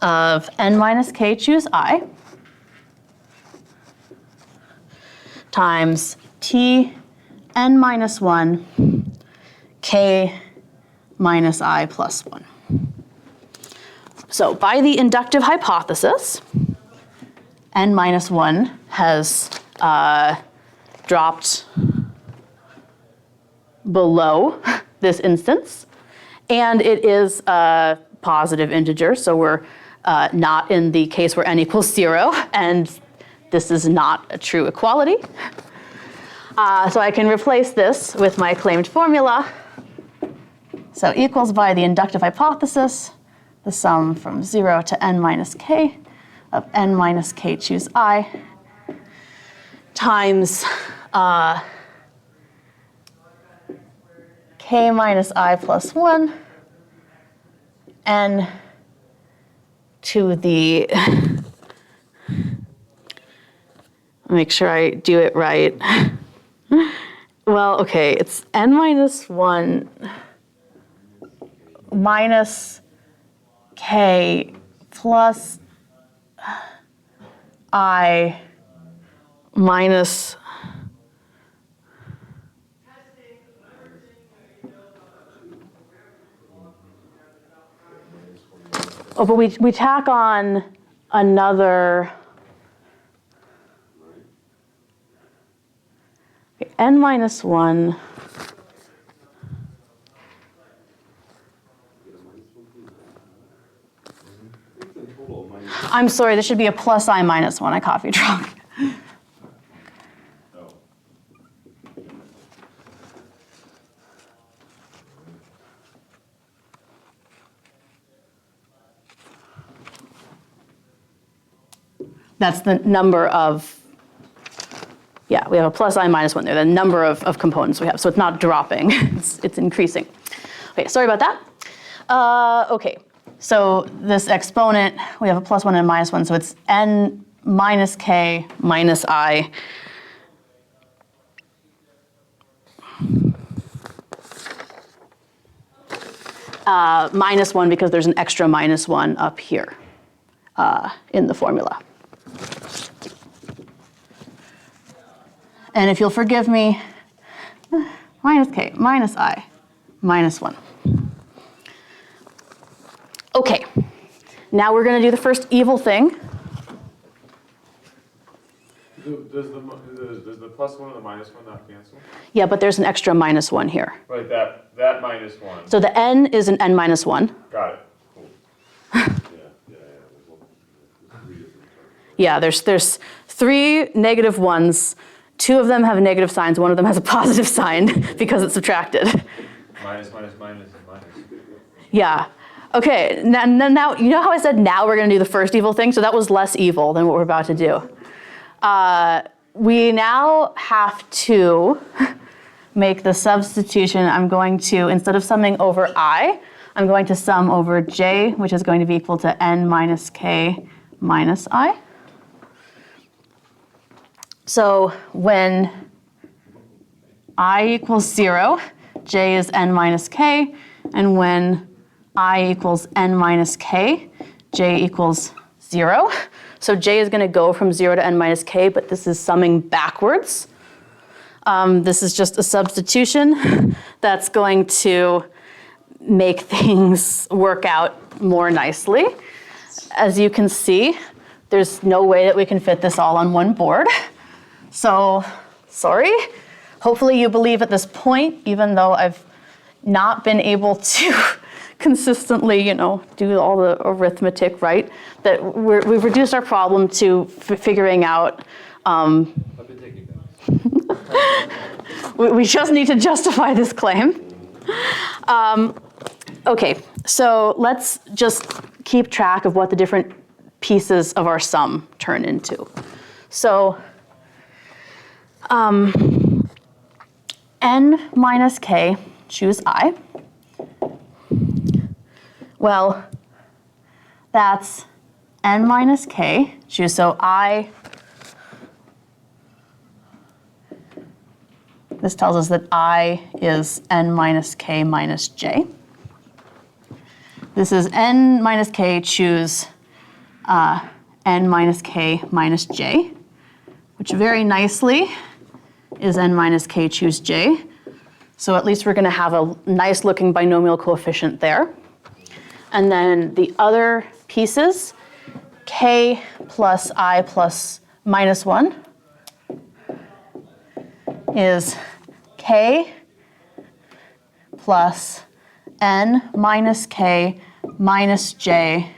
of n minus k choose I times T n minus 1 k minus I plus 1. So by the inductive hypothesis, n minus 1 has dropped below this instance, and it is a positive integer, so we're not in the case where n equals 0, and this is not a true equality. So I can replace this with my claimed formula. So equals by the inductive hypothesis, the sum from 0 to n minus k of n minus k choose I times k minus I plus 1 n to the, make sure I do it right. Well, okay, it's n minus 1 minus k plus I minus oh, but we tack on another n minus 1 I'm sorry, this should be a plus I minus 1. I copied wrong. That's the number of, yeah, we have a plus I minus 1 there, the number of components we have. So it's not dropping, it's increasing. Okay, sorry about that. Okay, so this exponent, we have a plus 1 and a minus 1, so it's n minus k minus I. Minus 1 because there's an extra minus 1 up here in the formula. And if you'll forgive me, minus k minus I minus 1. Okay, now we're going to do the first evil thing. Does the plus 1 and the minus 1 not cancel? Yeah, but there's an extra minus 1 here. Right, that minus 1. So the n is an n minus 1. Got it. Cool. Yeah. Yeah, there's 3 negative 1s. 2 of them have negative signs. 1 of them has a positive sign because it's subtracted. Minus, minus, minus, and minus. Yeah. Okay, now, you know how I said now we're going to do the first evil thing? So that was less evil than what we're about to do. We now have to make the substitution. I'm going to, instead of summing over I, I'm going to sum over j, which is going to be equal to n minus k minus I. So when I equals 0, j is n minus k, and when I equals n minus k, j equals 0. So j is going to go from 0 to n minus k, but this is summing backwards. This is just a substitution that's going to make things work out more nicely. As you can see, there's no way that we can fit this all on one board. So, sorry. Hopefully you believe at this point, even though I've not been able to consistently, do all the arithmetic right, that we've reduced our problem to figuring out. I've been taking notes. We just need to justify this claim. Okay, so let's just keep track of what the different pieces of our sum turn into. So n minus k, choose I. Well, that's n minus k, choose, so I, this tells us that I is n minus k minus j. This is n minus k, choose n minus k minus j, which very nicely is n minus k, choose j. So at least we're going to have a nice looking binomial coefficient there. And then the other pieces, k plus I plus minus 1 is k plus n minus k minus j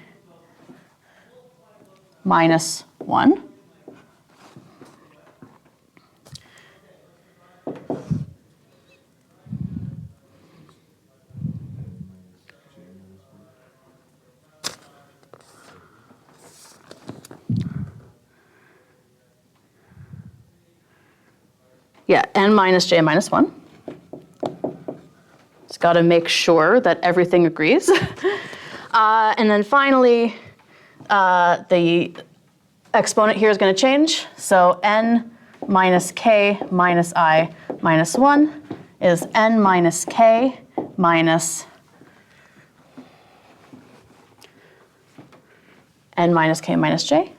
minus 1. Yeah, n minus j minus 1. Just got to make sure that everything agrees. And then finally, the exponent here is going to change. So n minus k minus I minus 1 is n minus k minus n minus k minus j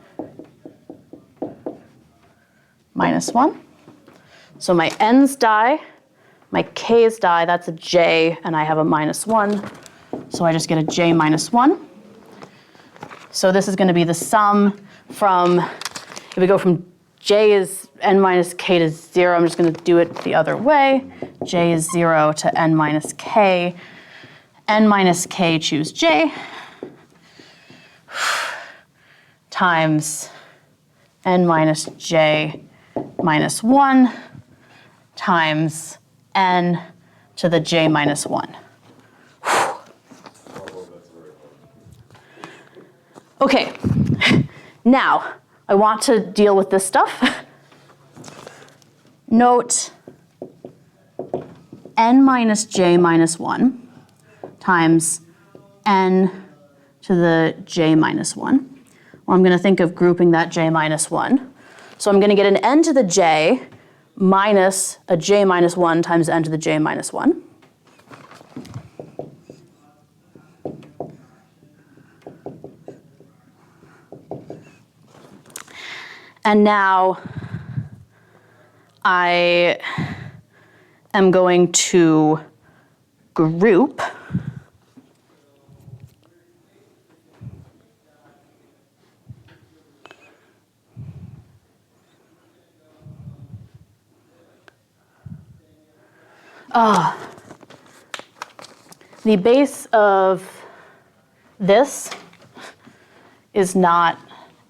minus 1. So my n's die, my k's die, that's a j, and I have a minus 1. So I just get a j minus 1. So this is going to be the sum from, if we go from j is n minus k to 0, I'm just going to do it the other way. J is 0 to n minus k. N minus k, choose j, times n minus j minus 1 times n to the j minus 1. Okay, now I want to deal with this stuff. Note n minus j minus 1 times n to the j minus 1. Well, I'm going to think of grouping that j minus 1. So I'm going to get an n to the j minus a j minus 1 times n to the j minus 1. And now I am going to group the base of this is not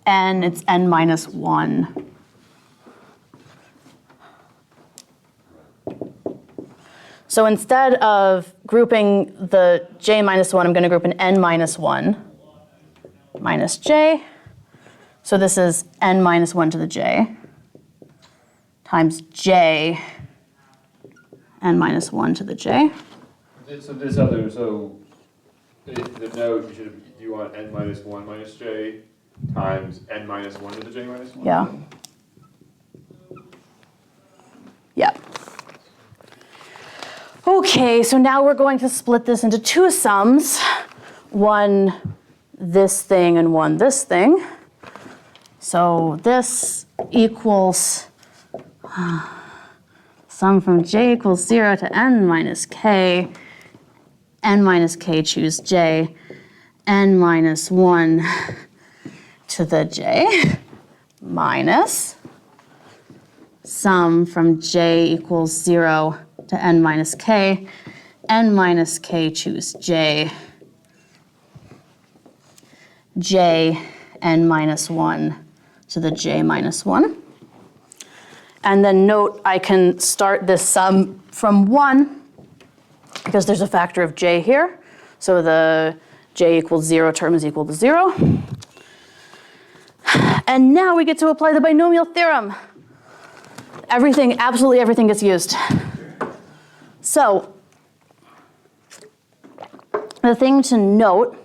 n, it's n minus 1. So instead of grouping the j minus 1, I'm going to group an n minus 1 minus j. So this is n minus 1 to the j times j n minus 1 to the j. So this other, so the note, do you want n minus 1 minus j times n minus 1 to the j minus 1? Yeah. Yeah. Okay, so now we're going to split this into two sums. One this thing and one this thing. So this equals sum from j equals 0 to n minus k choose j, n minus 1 to the j minus sum from j equals 0 to n minus k choose j, n minus 1 to the j minus 1. And then note I can start this sum from 1 because there's a factor of j here. So the j equals 0 term is equal to 0. And now we get to apply the binomial theorem. Everything, absolutely everything gets used. So the thing to note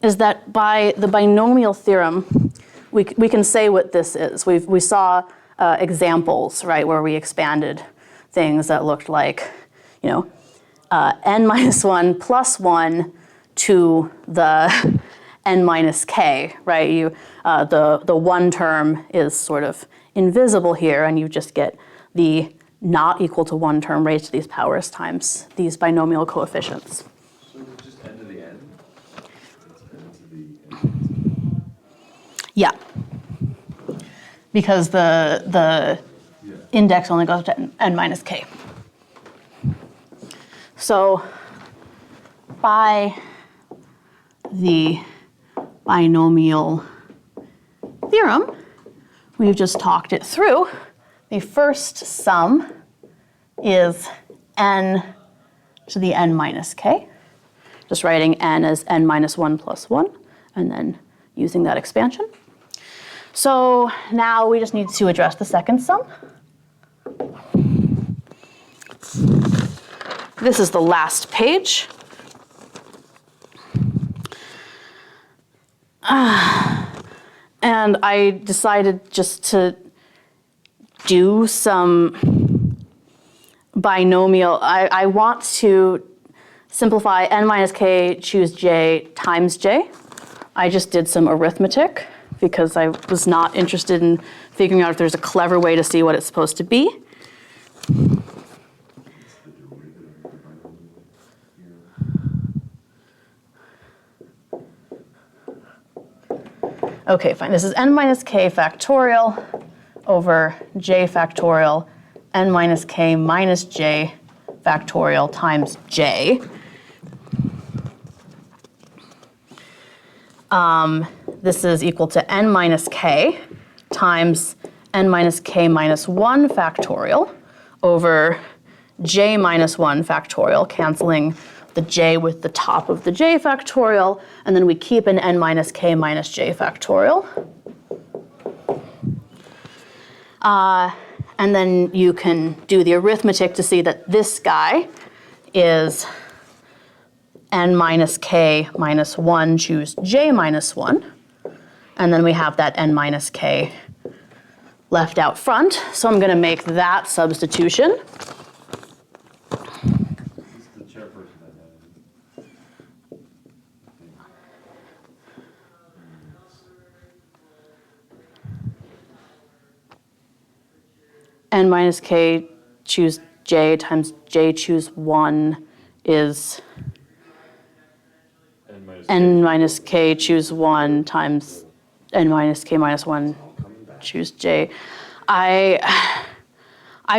is that by the binomial theorem, we can say what this is. We saw examples, right, where we expanded things that looked like, n minus 1 plus 1 to the n minus k, right? The one term is sort of invisible here, and you just get the not equal to 1 term raised to these powers times these binomial coefficients. So it's just n to the n? Yeah. Because the index only goes to n minus k. So by the binomial theorem, we've just talked it through. The first sum is n to the n minus k. Just writing n as n minus 1 plus 1, and then using that expansion. So now we just need to address the second sum. This is the last page. And I decided just to do some binomial. I want to simplify n minus k choose j times j. I just did some arithmetic because I was not interested in figuring out if there's a clever way to see what it's supposed to be. Okay, fine. This is n minus k factorial over j factorial, n minus k minus j factorial times j. This is equal to n minus k times n minus k minus 1 factorial over j minus 1 factorial, canceling the j with the top of the j factorial, and then we keep an n minus k minus j factorial. And then you can do the arithmetic to see that this guy is n minus k minus 1, choose j minus 1. And then we have that n minus k left out front. So I'm going to make that substitution. This is the chairperson identity. N minus k, choose j times j, choose 1 is n minus k, choose 1 times n minus k minus 1, choose j. I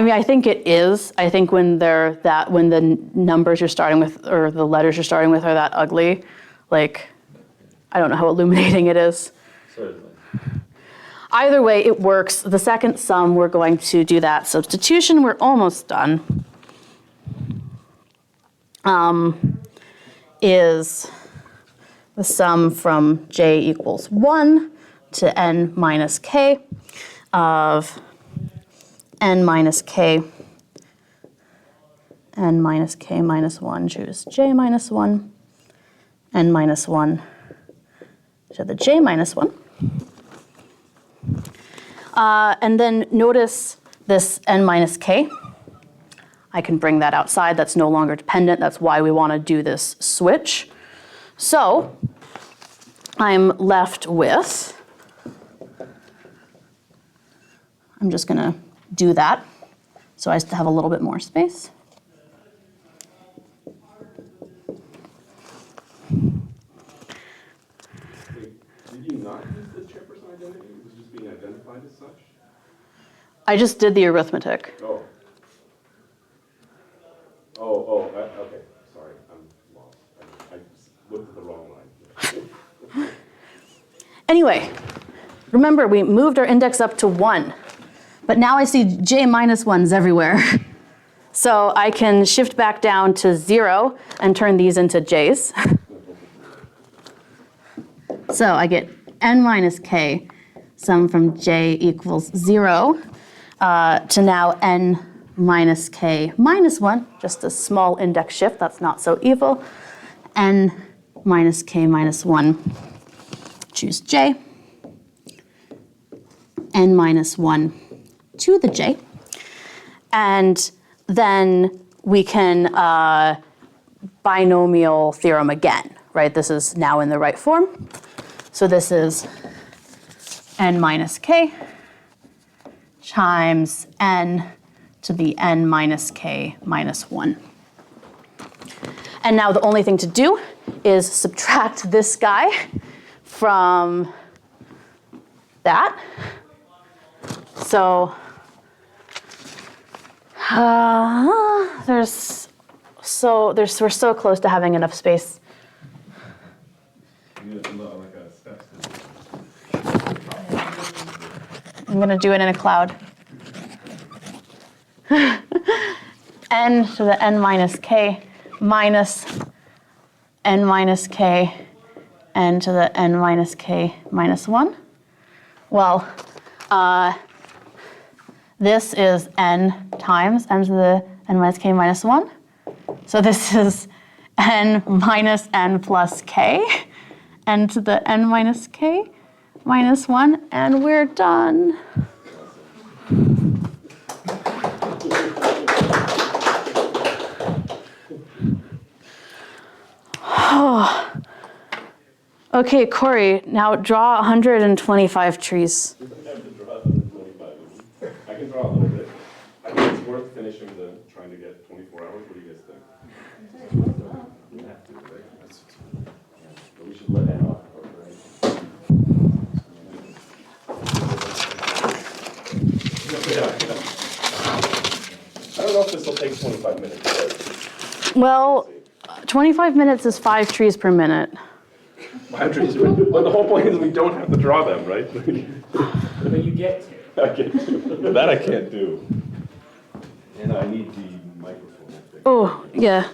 mean, I think it is. I think when when the numbers you're starting with or the letters you're starting with are that ugly, like, I don't know how illuminating it is. Certainly. Either way, it works. The second sum, we're going to do that substitution. We're almost done. Is the sum from j equals 1 to n minus k of n minus k minus 1, choose j minus 1, n minus 1 to the j minus 1. And then notice this n minus k. I can bring that outside. That's no longer dependent. That's why we want to do this switch. So I'm left with, I'm just going to do that so I have a little bit more space. Did you not use the chairperson identity? It was just being identified as such? I just did the arithmetic. Oh. Okay, sorry, I'm lost. I looked at the wrong line. Anyway, remember we moved our index up to 1, but now I see j minus 1s everywhere. So I can shift back down to 0 and turn these into j's. So I get n minus k, sum from j equals 0, to now n minus k minus 1, just a small index shift, that's not so evil, n minus k minus 1, choose j, n minus 1 to the j, and then we can binomial theorem again, right? This is now in the right form. So this is n minus k times n to the n minus k minus 1. And now the only thing to do is subtract this guy from that. So we're so close to having enough space. You need to look like a steps. I'm going to do it in a cloud. N to the n minus k minus n minus k n to the n minus k minus 1. Well, this is n times n to the n minus k minus 1. So this is n minus n plus k, n to the n minus k minus 1, and we're done. Okay, Corey, now draw 125 trees. I have to draw 125. I can draw a little bit. I think it's worth finishing trying to get 24 hours. What do you guys think? We have to, right? But we should let that off, right? I don't know if this will take 25 minutes. Well, 25 minutes is 5 trees per minute. 5 trees. But the whole point is we don't have to draw them, right? But you get to. I can't do. That I can't do. And I need the microphone, I think. Oh, yeah.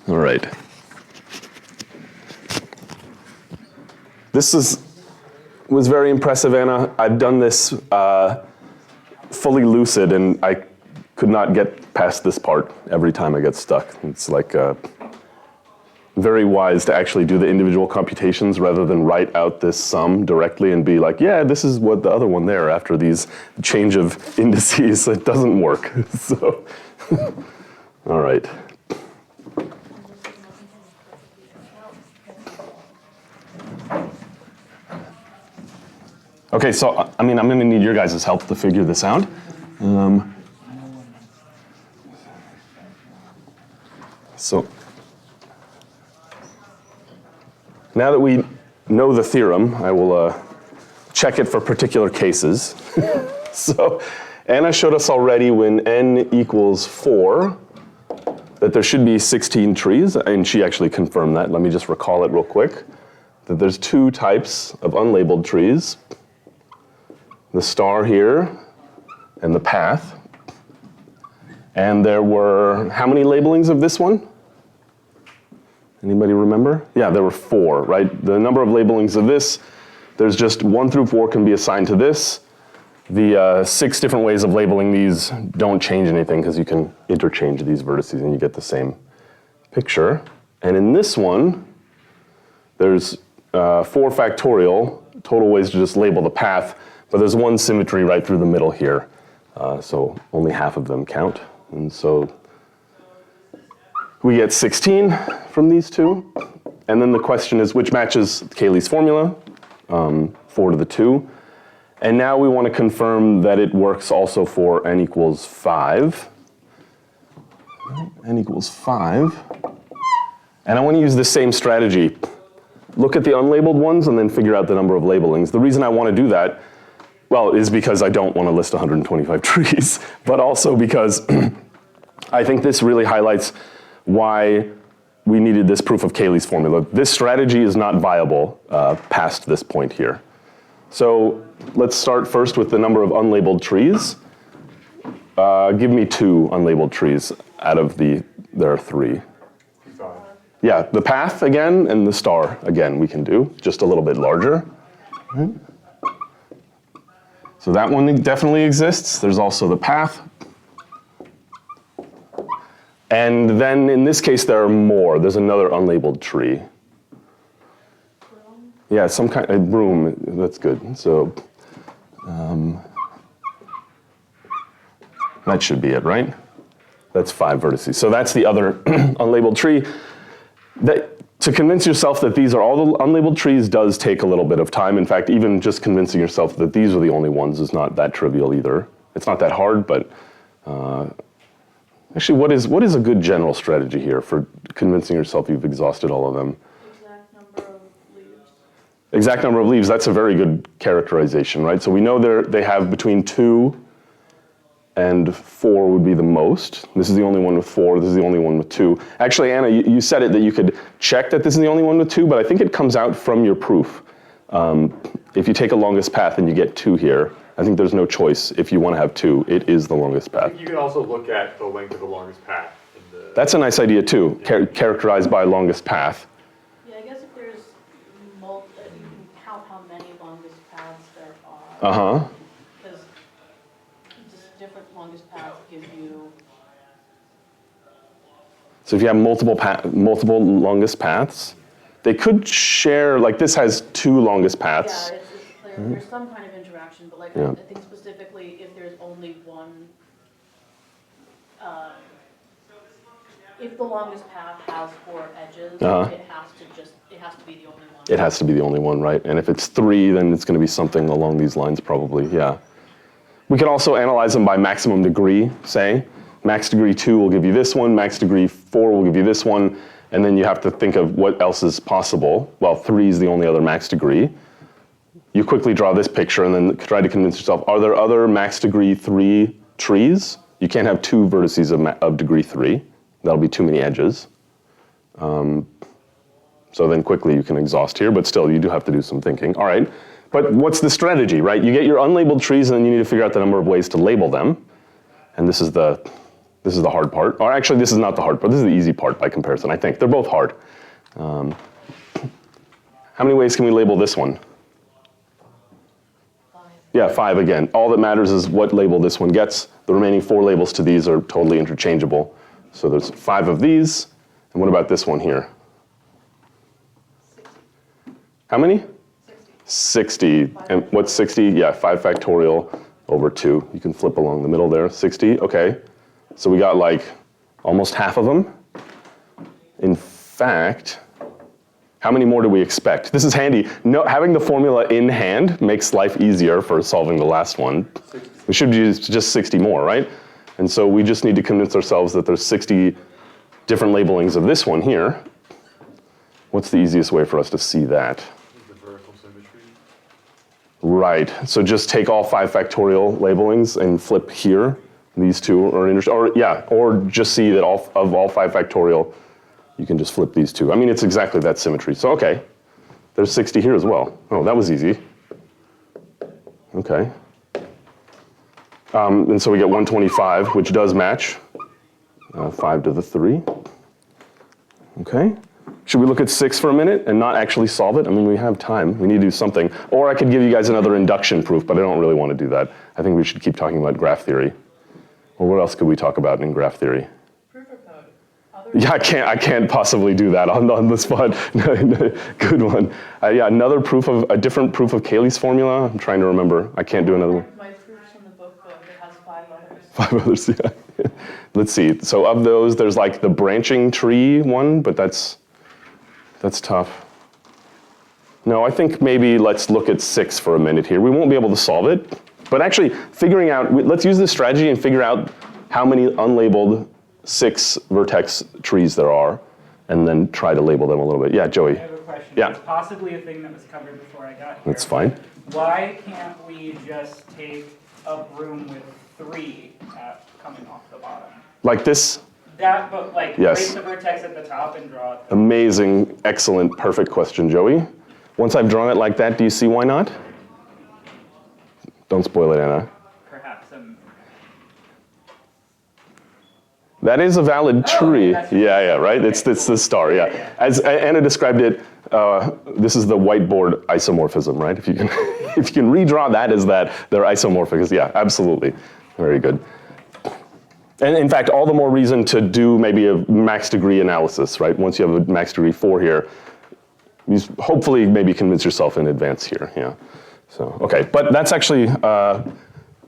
All right. was very impressive, Anna. I've done this fully lucid, and I could not get past this part every time I get stuck. It's like very wise to actually do the individual computations rather than write out this sum directly and be like, yeah, this is what the other one there after these change of indices. It doesn't work. So, all right. Okay, so I mean, I'm going to need your guys' help to figure this out. So now that we know the theorem, I will check it for particular cases. So Anna showed us already when n equals 4 that there should be 16 trees, and she actually confirmed that. Let me just recall it real quick. That there's 2 types of unlabeled trees. The star here and the path. And there were how many labelings of this one? Anybody remember? Yeah, there were 4, right? The number of labelings of this, there's just 1 through 4 can be assigned to this. The 6 different ways of labeling these don't change anything because you can interchange these vertices and you get the same picture. And in this one, there's 4 factorial, total ways to just label the path, but there's 1 symmetry right through the middle here. So only half of them count. And so we get 16 from these 2. And then the question is which matches Cayley's formula, 4 to the 2. And now we want to confirm that it works also for n equals 5. N equals 5. And I want to use the same strategy. Look at the unlabeled ones and then figure out the number of labelings. The reason I want to do that, well, is because I don't want to list 125 trees, but also because I think this really highlights why we needed this proof of Cayley's formula. This strategy is not viable past this point here. So let's start first with the number of unlabeled trees. Give me 2 unlabeled trees out of there are 3. Yeah, the path again and the star again we can do, just a little bit larger. Right. So that one definitely exists. There's also the path. And then in this case there are more. There's another unlabeled tree. Yeah, some kind of broom, that's good. So that should be it, right? That's 5 vertices. So that's the other unlabeled tree. To convince yourself that these are all the unlabeled trees does take a little bit of time. In fact, even just convincing yourself that these are the only ones is not that trivial either. It's not that hard, but actually what is a good general strategy here for convincing yourself you've exhausted all of them? Exact number of leaves. Exact number of leaves, that's a very good characterization, right? So we know they have between 2 and 4 would be the most. This is the only one with 4, this is the only one with 2. Actually, Anna, you said it that you could check that this is the only one with 2, but I think it comes out from your proof. If you take a longest path and you get 2 here, I think there's no choice. If you want to have 2, it is the longest path. You can also look at the length of the longest path. That's a nice idea too, characterized by longest path. Yeah, I guess if there's you can count how many longest paths there are. Uh-huh. Because just different longest paths give you. So if you have multiple longest paths, they could share, like this has 2 longest paths. Yeah, it's clear. There's some kind of interaction, but like Yeah. I think specifically if there's only one, if the longest path has 4 edges, it has to be the only one. It has to be the only one, right? And if it's 3, then it's going to be something along these lines probably, yeah. We can also analyze them by maximum degree, say. Max degree 2 will give you this one, max degree 4 will give you this one, and then you have to think of what else is possible. Well, 3 is the only other max degree. You quickly draw this picture and then try to convince yourself, are there other max degree 3 trees? You can't have 2 vertices of degree 3. That'll be too many edges. So then quickly you can exhaust here, but still you do have to do some thinking. All right, but what's the strategy, right? You get your unlabeled trees and then you need to figure out the number of ways to label them. And this is the hard part. Or actually, this is not the hard part. This is the easy part by comparison, I think. They're both hard. How many ways can we label this one? 5. Yeah, 5 again. All that matters is what label this one gets. The remaining 4 labels to these are totally interchangeable. So there's 5 of these. And what about this one here? 60. How many? 60. 60. And what's 60? Yeah, 5 factorial over 2. You can flip along the middle there. 60, okay. So we got like almost half of them. In fact, how many more do we expect? This is handy. No, having the formula in hand makes life easier for solving the last one. We should use just 60 more, right? And so we just need to convince ourselves that there's 60 different labelings of this one here. What's the easiest way for us to see that? The vertical symmetry. Right, so just take all 5 factorial labelings and flip here. These two are or just see that of all 5 factorial, you can just flip these two. I mean, it's exactly that symmetry. So, okay, there's 60 here as well. Oh, that was easy. Okay. And so we get 125, which does match 5 to the 3. Okay. Should we look at 6 for a minute and not actually solve it? I mean, we have time. We need to do something. Or I could give you guys another induction proof, but I don't really want to do that. I think we should keep talking about graph theory. Or what else could we talk about in graph theory? Proof of code. Yeah, I can't possibly do that on the spot. Good one. Yeah, a different proof of Cayley's formula. I'm trying to remember. I can't do another one. My proof's in the book, but it has 5 others. 5 others, yeah. Let's see. So of those, there's like the branching tree one, but that's tough. No, I think maybe let's look at 6 for a minute here. We won't be able to solve it, but actually figuring out, let's use this strategy and figure out how many unlabeled 6 vertex trees there are, and then try to label them a little bit. Yeah, Joey. I have a question. Yeah. It's possibly a thing that was covered before I got here. That's fine. Why can't we just take a broom with 3 coming off the bottom? Like this? That, but like, Yes. place the vertex at the top and draw it. Amazing, excellent, perfect question, Joey. Once I've drawn it like that, do you see why not? Don't spoil it, Anna. Perhaps. That is a valid tree. that's- Yeah, right? It's the star, yeah. As Anna described it, this is the whiteboard isomorphism, right? If you can, if you can redraw that as that, they're isomorphic. Yeah, absolutely. Very good. And in fact, all the more reason to do maybe a max degree analysis, right? Once you have a max degree 4 here, you hopefully maybe convince yourself in advance here, yeah. So, okay, but that's actually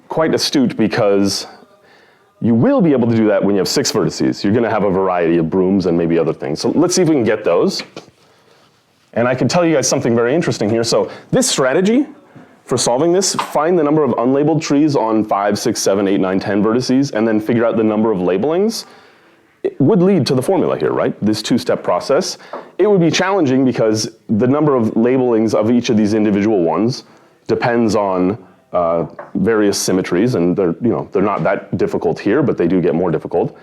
quite astute because you will be able to do that when you have 6 vertices. You're gonna have a variety of brooms and maybe other things. So let's see if we can get those. And I can tell you guys something very interesting here. So this strategy for solving this, find the number of unlabeled trees on 5, 6, 7, 8, 9, 10 vertices, and then figure out the number of labelings. It would lead to the formula here, right? This 2-step process. It would be challenging because the number of labelings of each of these individual ones depends on various symmetries, and they're not that difficult here, but they do get more difficult.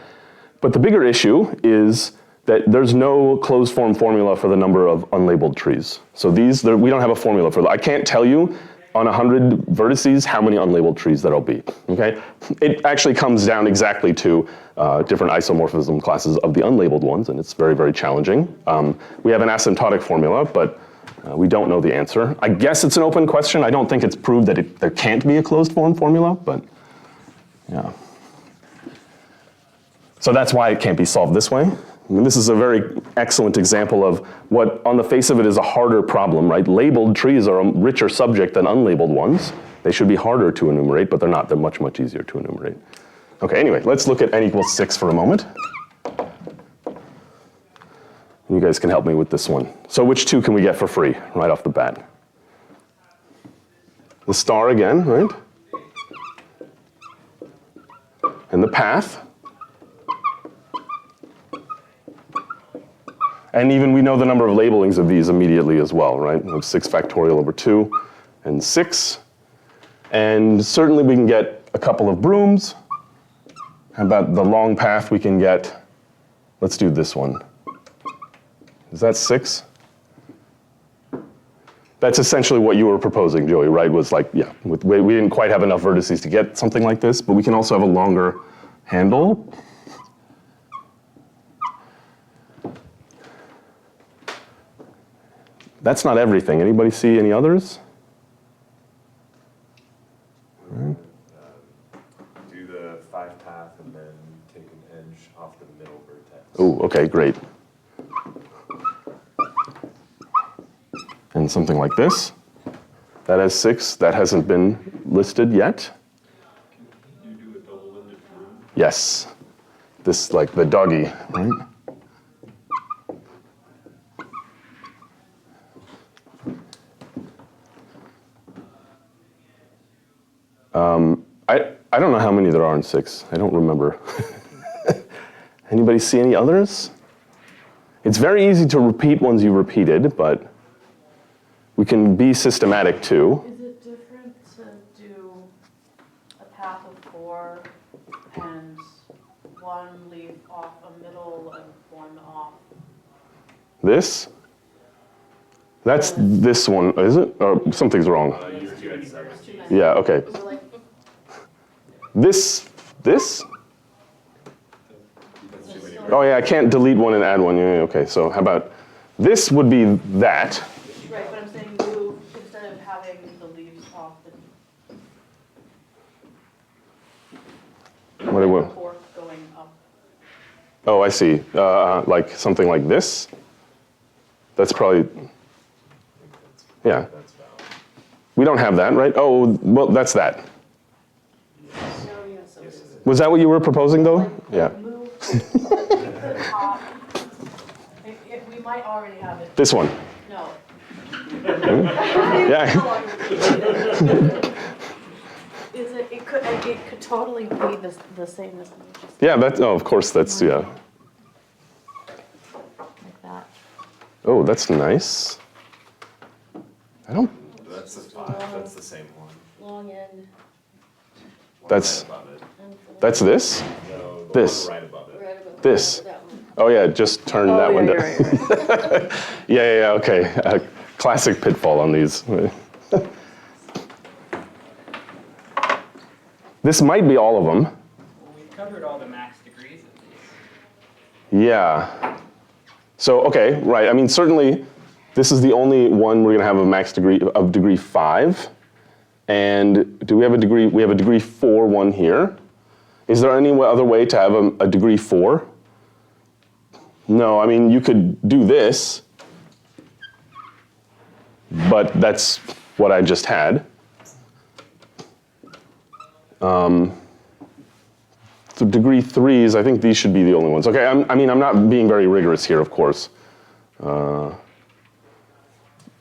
But the bigger issue is that there's no closed form formula for the number of unlabeled trees. So we don't have a formula for that. I can't tell you on 100 vertices how many unlabeled trees there'll be, okay? It actually comes down exactly to different isomorphism classes of the unlabeled ones, and it's very, very challenging. We have an asymptotic formula, but we don't know the answer. I guess it's an open question. I don't think it's proved that there can't be a closed form formula, but yeah. So that's why it can't be solved this way. I mean, this is a very excellent example of what, on the face of it, is a harder problem, right? Labeled trees are a richer subject than unlabeled ones. They should be harder to enumerate, but they're not. They're much, much easier to enumerate. Okay, anyway, let's look at n equals 6 for a moment. You guys can help me with this one. So which 2 can we get for free right off the bat? The star again, right? And the path. And even we know the number of labelings of these immediately as well, right? We have 6 factorial over 2 and 6. And certainly we can get a couple of brooms. How about the long path we can get? Let's do this one. Is that 6? That's essentially what you were proposing, Joey, right? Was like, yeah, we didn't quite have enough vertices to get something like this, but we can also have a longer handle. That's not everything. Anybody see any others? Do the 5 path and then take an edge off the middle vertex. Oh, okay, great. And something like this. That has 6. That hasn't been listed yet. Can you do a double-ended broom? Yes. This, like the doggy, right? I don't know how many there are in 6. I don't remember. Anybody see any others? It's very easy to repeat ones you repeated, but we can be systematic too. Is it different to do a path of 4 and one leave off a middle and one off? This? That's this one, is it? Or something's wrong. Yeah, okay. So like, This? Oh yeah, I can't delete one and add one. Yeah, okay, so how about, this would be that. right, but I'm saying move, instead of having the leaves off the What do we- fork going up. Oh, I see. Like something like this? That's probably, yeah. We don't have that, right? Oh, well, that's that. Was that what you were proposing, though? Yeah. Move the top. We might already have it. This one. No. Yeah. Is it, it could totally be the same as just Yeah, that, oh, of course, that's, yeah. like that. Oh, that's nice. I don't, That's the 5, that's the same one. Long end. that's, Above it. that's this? No, the This. one right above it. Right above This. that one. Oh, yeah, just turn that one down. Right. Yeah, okay. Classic pitfall on these. This might be all of them. Well, we've covered all the max degrees of these. Yeah. So, okay, right. I mean, certainly, this is the only one we're going to have a max degree of degree 5. And do we have a degree? We have a degree 4 one here. Is there any other way to have a degree 4? No, I mean, you could do this, but that's what I just had. So degree 3s, I think these should be the only ones. Okay, I mean, I'm not being very rigorous here, of course.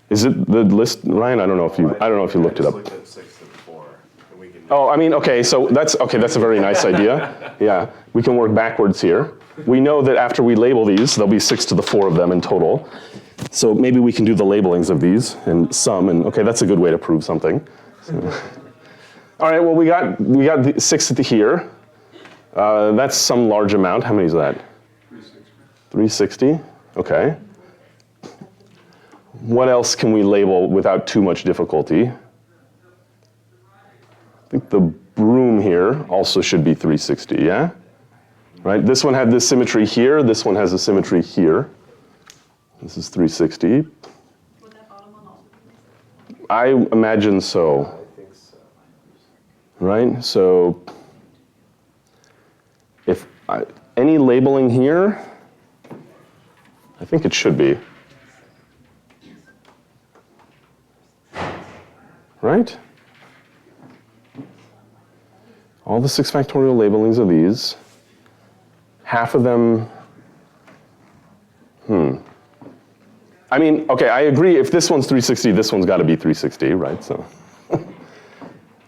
Is it the list, Ryan? I don't know if you looked it up. I just looked at 6 and 4, and we can. Oh, I mean, okay, so that's a very nice idea. Yeah, we can work backwards here. We know that after we label these, there'll be 6 to the 4 of them in total. So maybe we can do the labelings of these and sum, and okay, that's a good way to prove something. So. All right, well, we got the 6 at the here. That's some large amount. How many is that? 360. Okay. What else can we label without too much difficulty? I think the broom here also should be 360, yeah? Right, this one had this symmetry here, this one has a symmetry here. This is 360. Would that bottom one also be? I imagine so. I think so. Right, so if any labeling here, I think it should be. Right? All the 6 factorial labelings of these, half of them, I mean, okay, I agree, if this one's 360, this one's gotta be 360, right, so.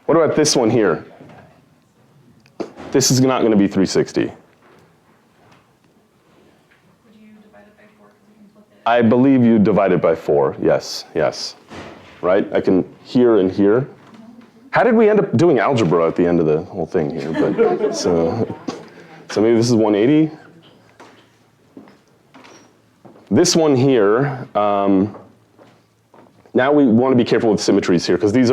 What about this one here? This is not gonna be 360. Would you divide it by 4 because you can flip it? I believe you divide it by 4, yes, yes. Right, I can here and here. How did we end up doing algebra at the end of the whole thing here? But, so maybe this is 180. This one here, now we want to be careful with symmetries here, because there's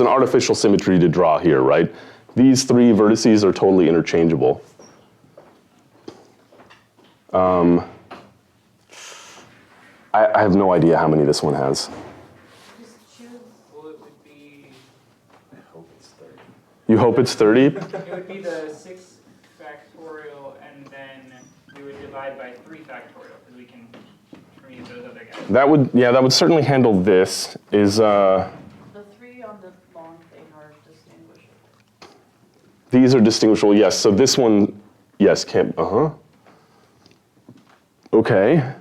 an artificial symmetry to draw here, right? These 3 vertices are totally interchangeable. I I have no idea how many this one has. Just choose. Well, it would be, I hope it's 30. You hope it's 30? it would be the 6 factorial, and then we would divide by 3 factorial, because we can remove those other guys. That would certainly handle this. Is The 3 on the long thing are distinguishable. these are distinguishable? Yes. So this one, yes, can't. Okay.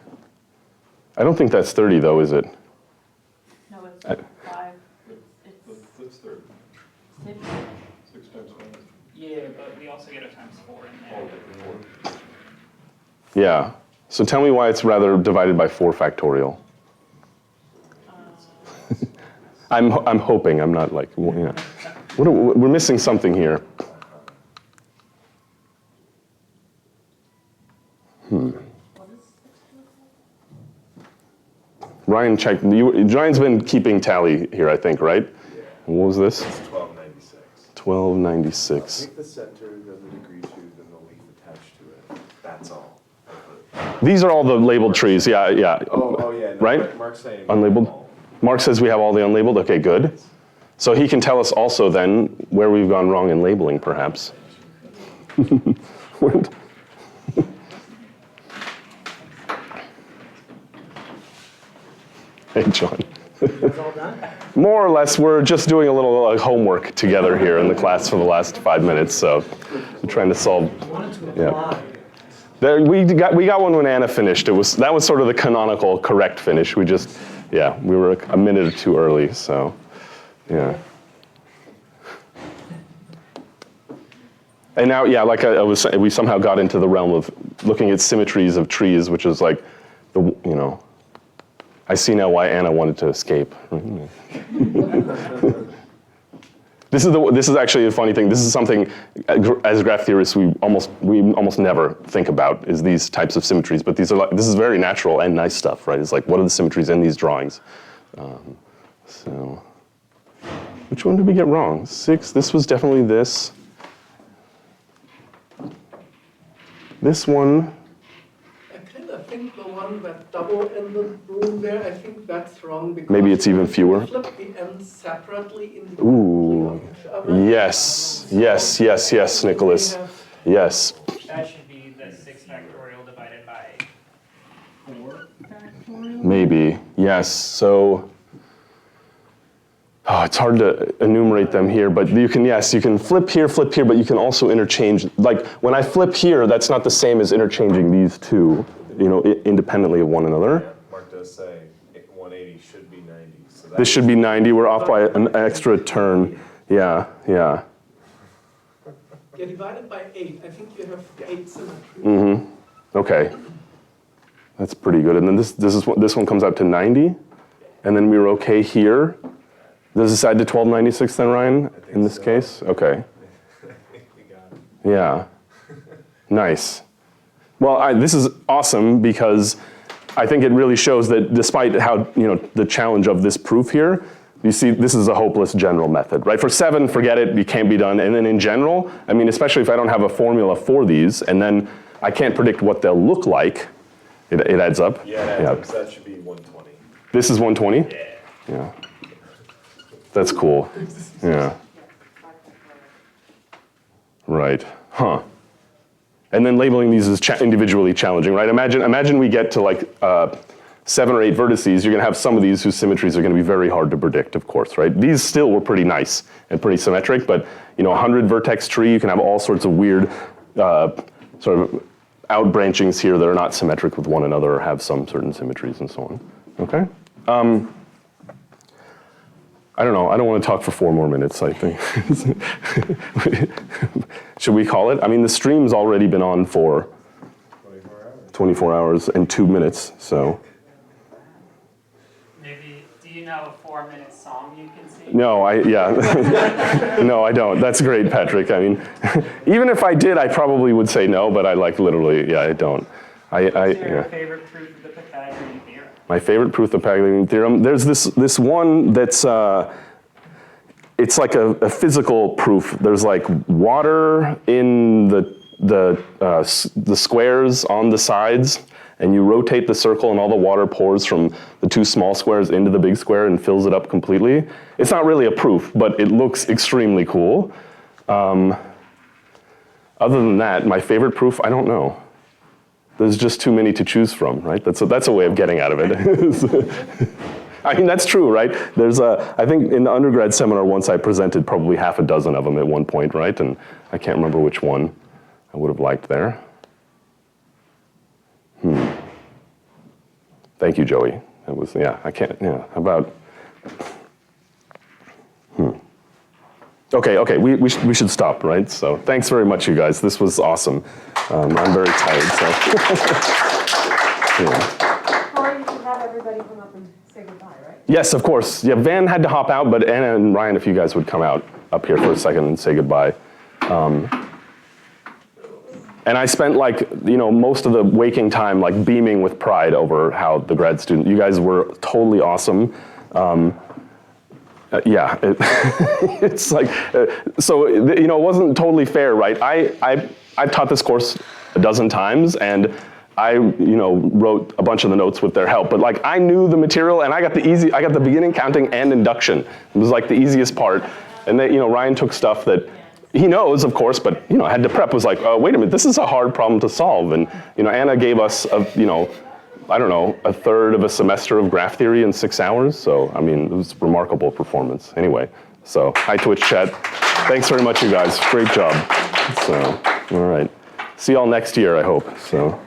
I don't think that's 30 though, is it? No, it's I- 5. It's That's 30. 6. 6 times 5. Yeah, but we also get a times 4 in there. Yeah. So tell me why it's rather divided by 4 factorial. I'm hoping. I'm not like, yeah. We're missing something here. What is 6? Ryan checked. Ryan's been keeping tally here, I think, right? And what was this? It's 1296. 1296. Take the center of the degree tube and the leaf attached to it. That's all. These are all the labeled trees. Yeah, yeah. Oh yeah. No, Right? Mark's saying Unlabeled? Mark says we have all the unlabeled. Okay, good. So he can tell us also then where we've gone wrong in labeling, perhaps. Hey, John. More or less, we're just doing a little homework together here in the class for the last 5 minutes, so we're trying to solve. Yeah. There, we got one when Anna finished. That was sort of the canonical correct finish. We were a minute or two early, so yeah. And now, yeah, like I was saying, we somehow got into the realm of looking at symmetries of trees, which is like I see now why Anna wanted to escape. This is actually a funny thing. This is something, as graph theorists, we almost never think about is these types of symmetries. But this is very natural and nice stuff, right? It's like, what are the symmetries in these drawings? So, which one did we get wrong? 6. This was definitely this. This one. I think the one that double-ended rule there, I think that's wrong because Maybe it's even fewer. you flip the ends separately in the Ooh. Yes, Nicholas. Yes. That should be the 6 factorial divided by 4 factorial? Maybe. Yes. So. Oh, it's hard to enumerate them here, but you can flip here, but you can also interchange. Like when I flip here, that's not the same as interchanging these two, independently of one another. Yeah, Mark does say 180 should be 90. So This should be 90. We're off by an extra turn. Yeah. Yeah, divided by 8. I think you have 8 symmetries. Okay. That's pretty good. And then this one comes out to 90, and then we were okay here. Does this add to 1296 then, Ryan, in this case? Okay. we got it. Yeah. Nice. Well, this is awesome because I think it really shows that despite how, the challenge of this proof here, you see this is a hopeless general method, right? For 7, forget it, it can't be done. And then in general, I mean, especially if I don't have a formula for these, and then I can't predict what they'll look like, it adds up. Yeah, it adds up, so that should be 120. This is 120? Yeah. That's cool. Yeah. Right. Huh. And then labeling these as individually challenging, right? Imagine we get to like 7 or 8 vertices. You're going to have some of these whose symmetries are going to be very hard to predict, of course, right? These still were pretty nice and pretty symmetric, but 100 vertex tree, you can have all sorts of weird sort of outbranchings here that are not symmetric with one another or have some certain symmetries and so on. Okay? I don't know. I don't want to talk for 4 more minutes, I think. Should we call it? I mean, the stream's already been on for 24 hours and 2 minutes, so. Maybe, do you know a 4-minute song you can sing? No, no, I don't. That's great, Patrick. I mean, even if I did, I probably would say no, but I literally, I don't. What's your favorite proof of the Pythagorean theorem? My favorite proof of the Pythagorean theorem. There's this one that's it's like a physical proof. There's like water in the squares on the sides, and you rotate the circle and all the water pours from the 2 small squares into the big square and fills it up completely. It's not really a proof, but it looks extremely cool. Other than that, my favorite proof, I don't know. There's just too many to choose from, right? That's a way of getting out of it. I mean, that's true, right? I think in the undergrad seminar once I presented probably half a dozen of them at one point, right? And I can't remember which one I would have liked there. Thank you, Joey. It was, yeah, I can't, yeah, about, Okay, we should stop, right? So thanks very much, you guys. This was awesome. I'm very tired, so. Yeah. Or you should have everybody come up and say goodbye, right? Yes, of course. Yeah, Van had to hop out, but Anna and Ryan, if you guys would come out up here for a second and say goodbye. And I spent most of the waking time beaming with pride over how the grad student, you guys were totally awesome. Yeah, it's it wasn't totally fair, right? I've taught this course a dozen times, and I wrote a bunch of the notes with their help, but I knew the material, and I got the beginning, counting, and induction. It was the easiest part, and then Ryan took stuff that he knows, of course, but had to prep. Was wait a minute, this is a hard problem to solve, and Anna gave us I don't know, a third of a semester of graph theory in 6 hours. So, I mean, it was a remarkable performance. Anyway, so hi Twitch chat. Thanks very much, you guys. Great job. So, all right. See y'all next year, I hope. So.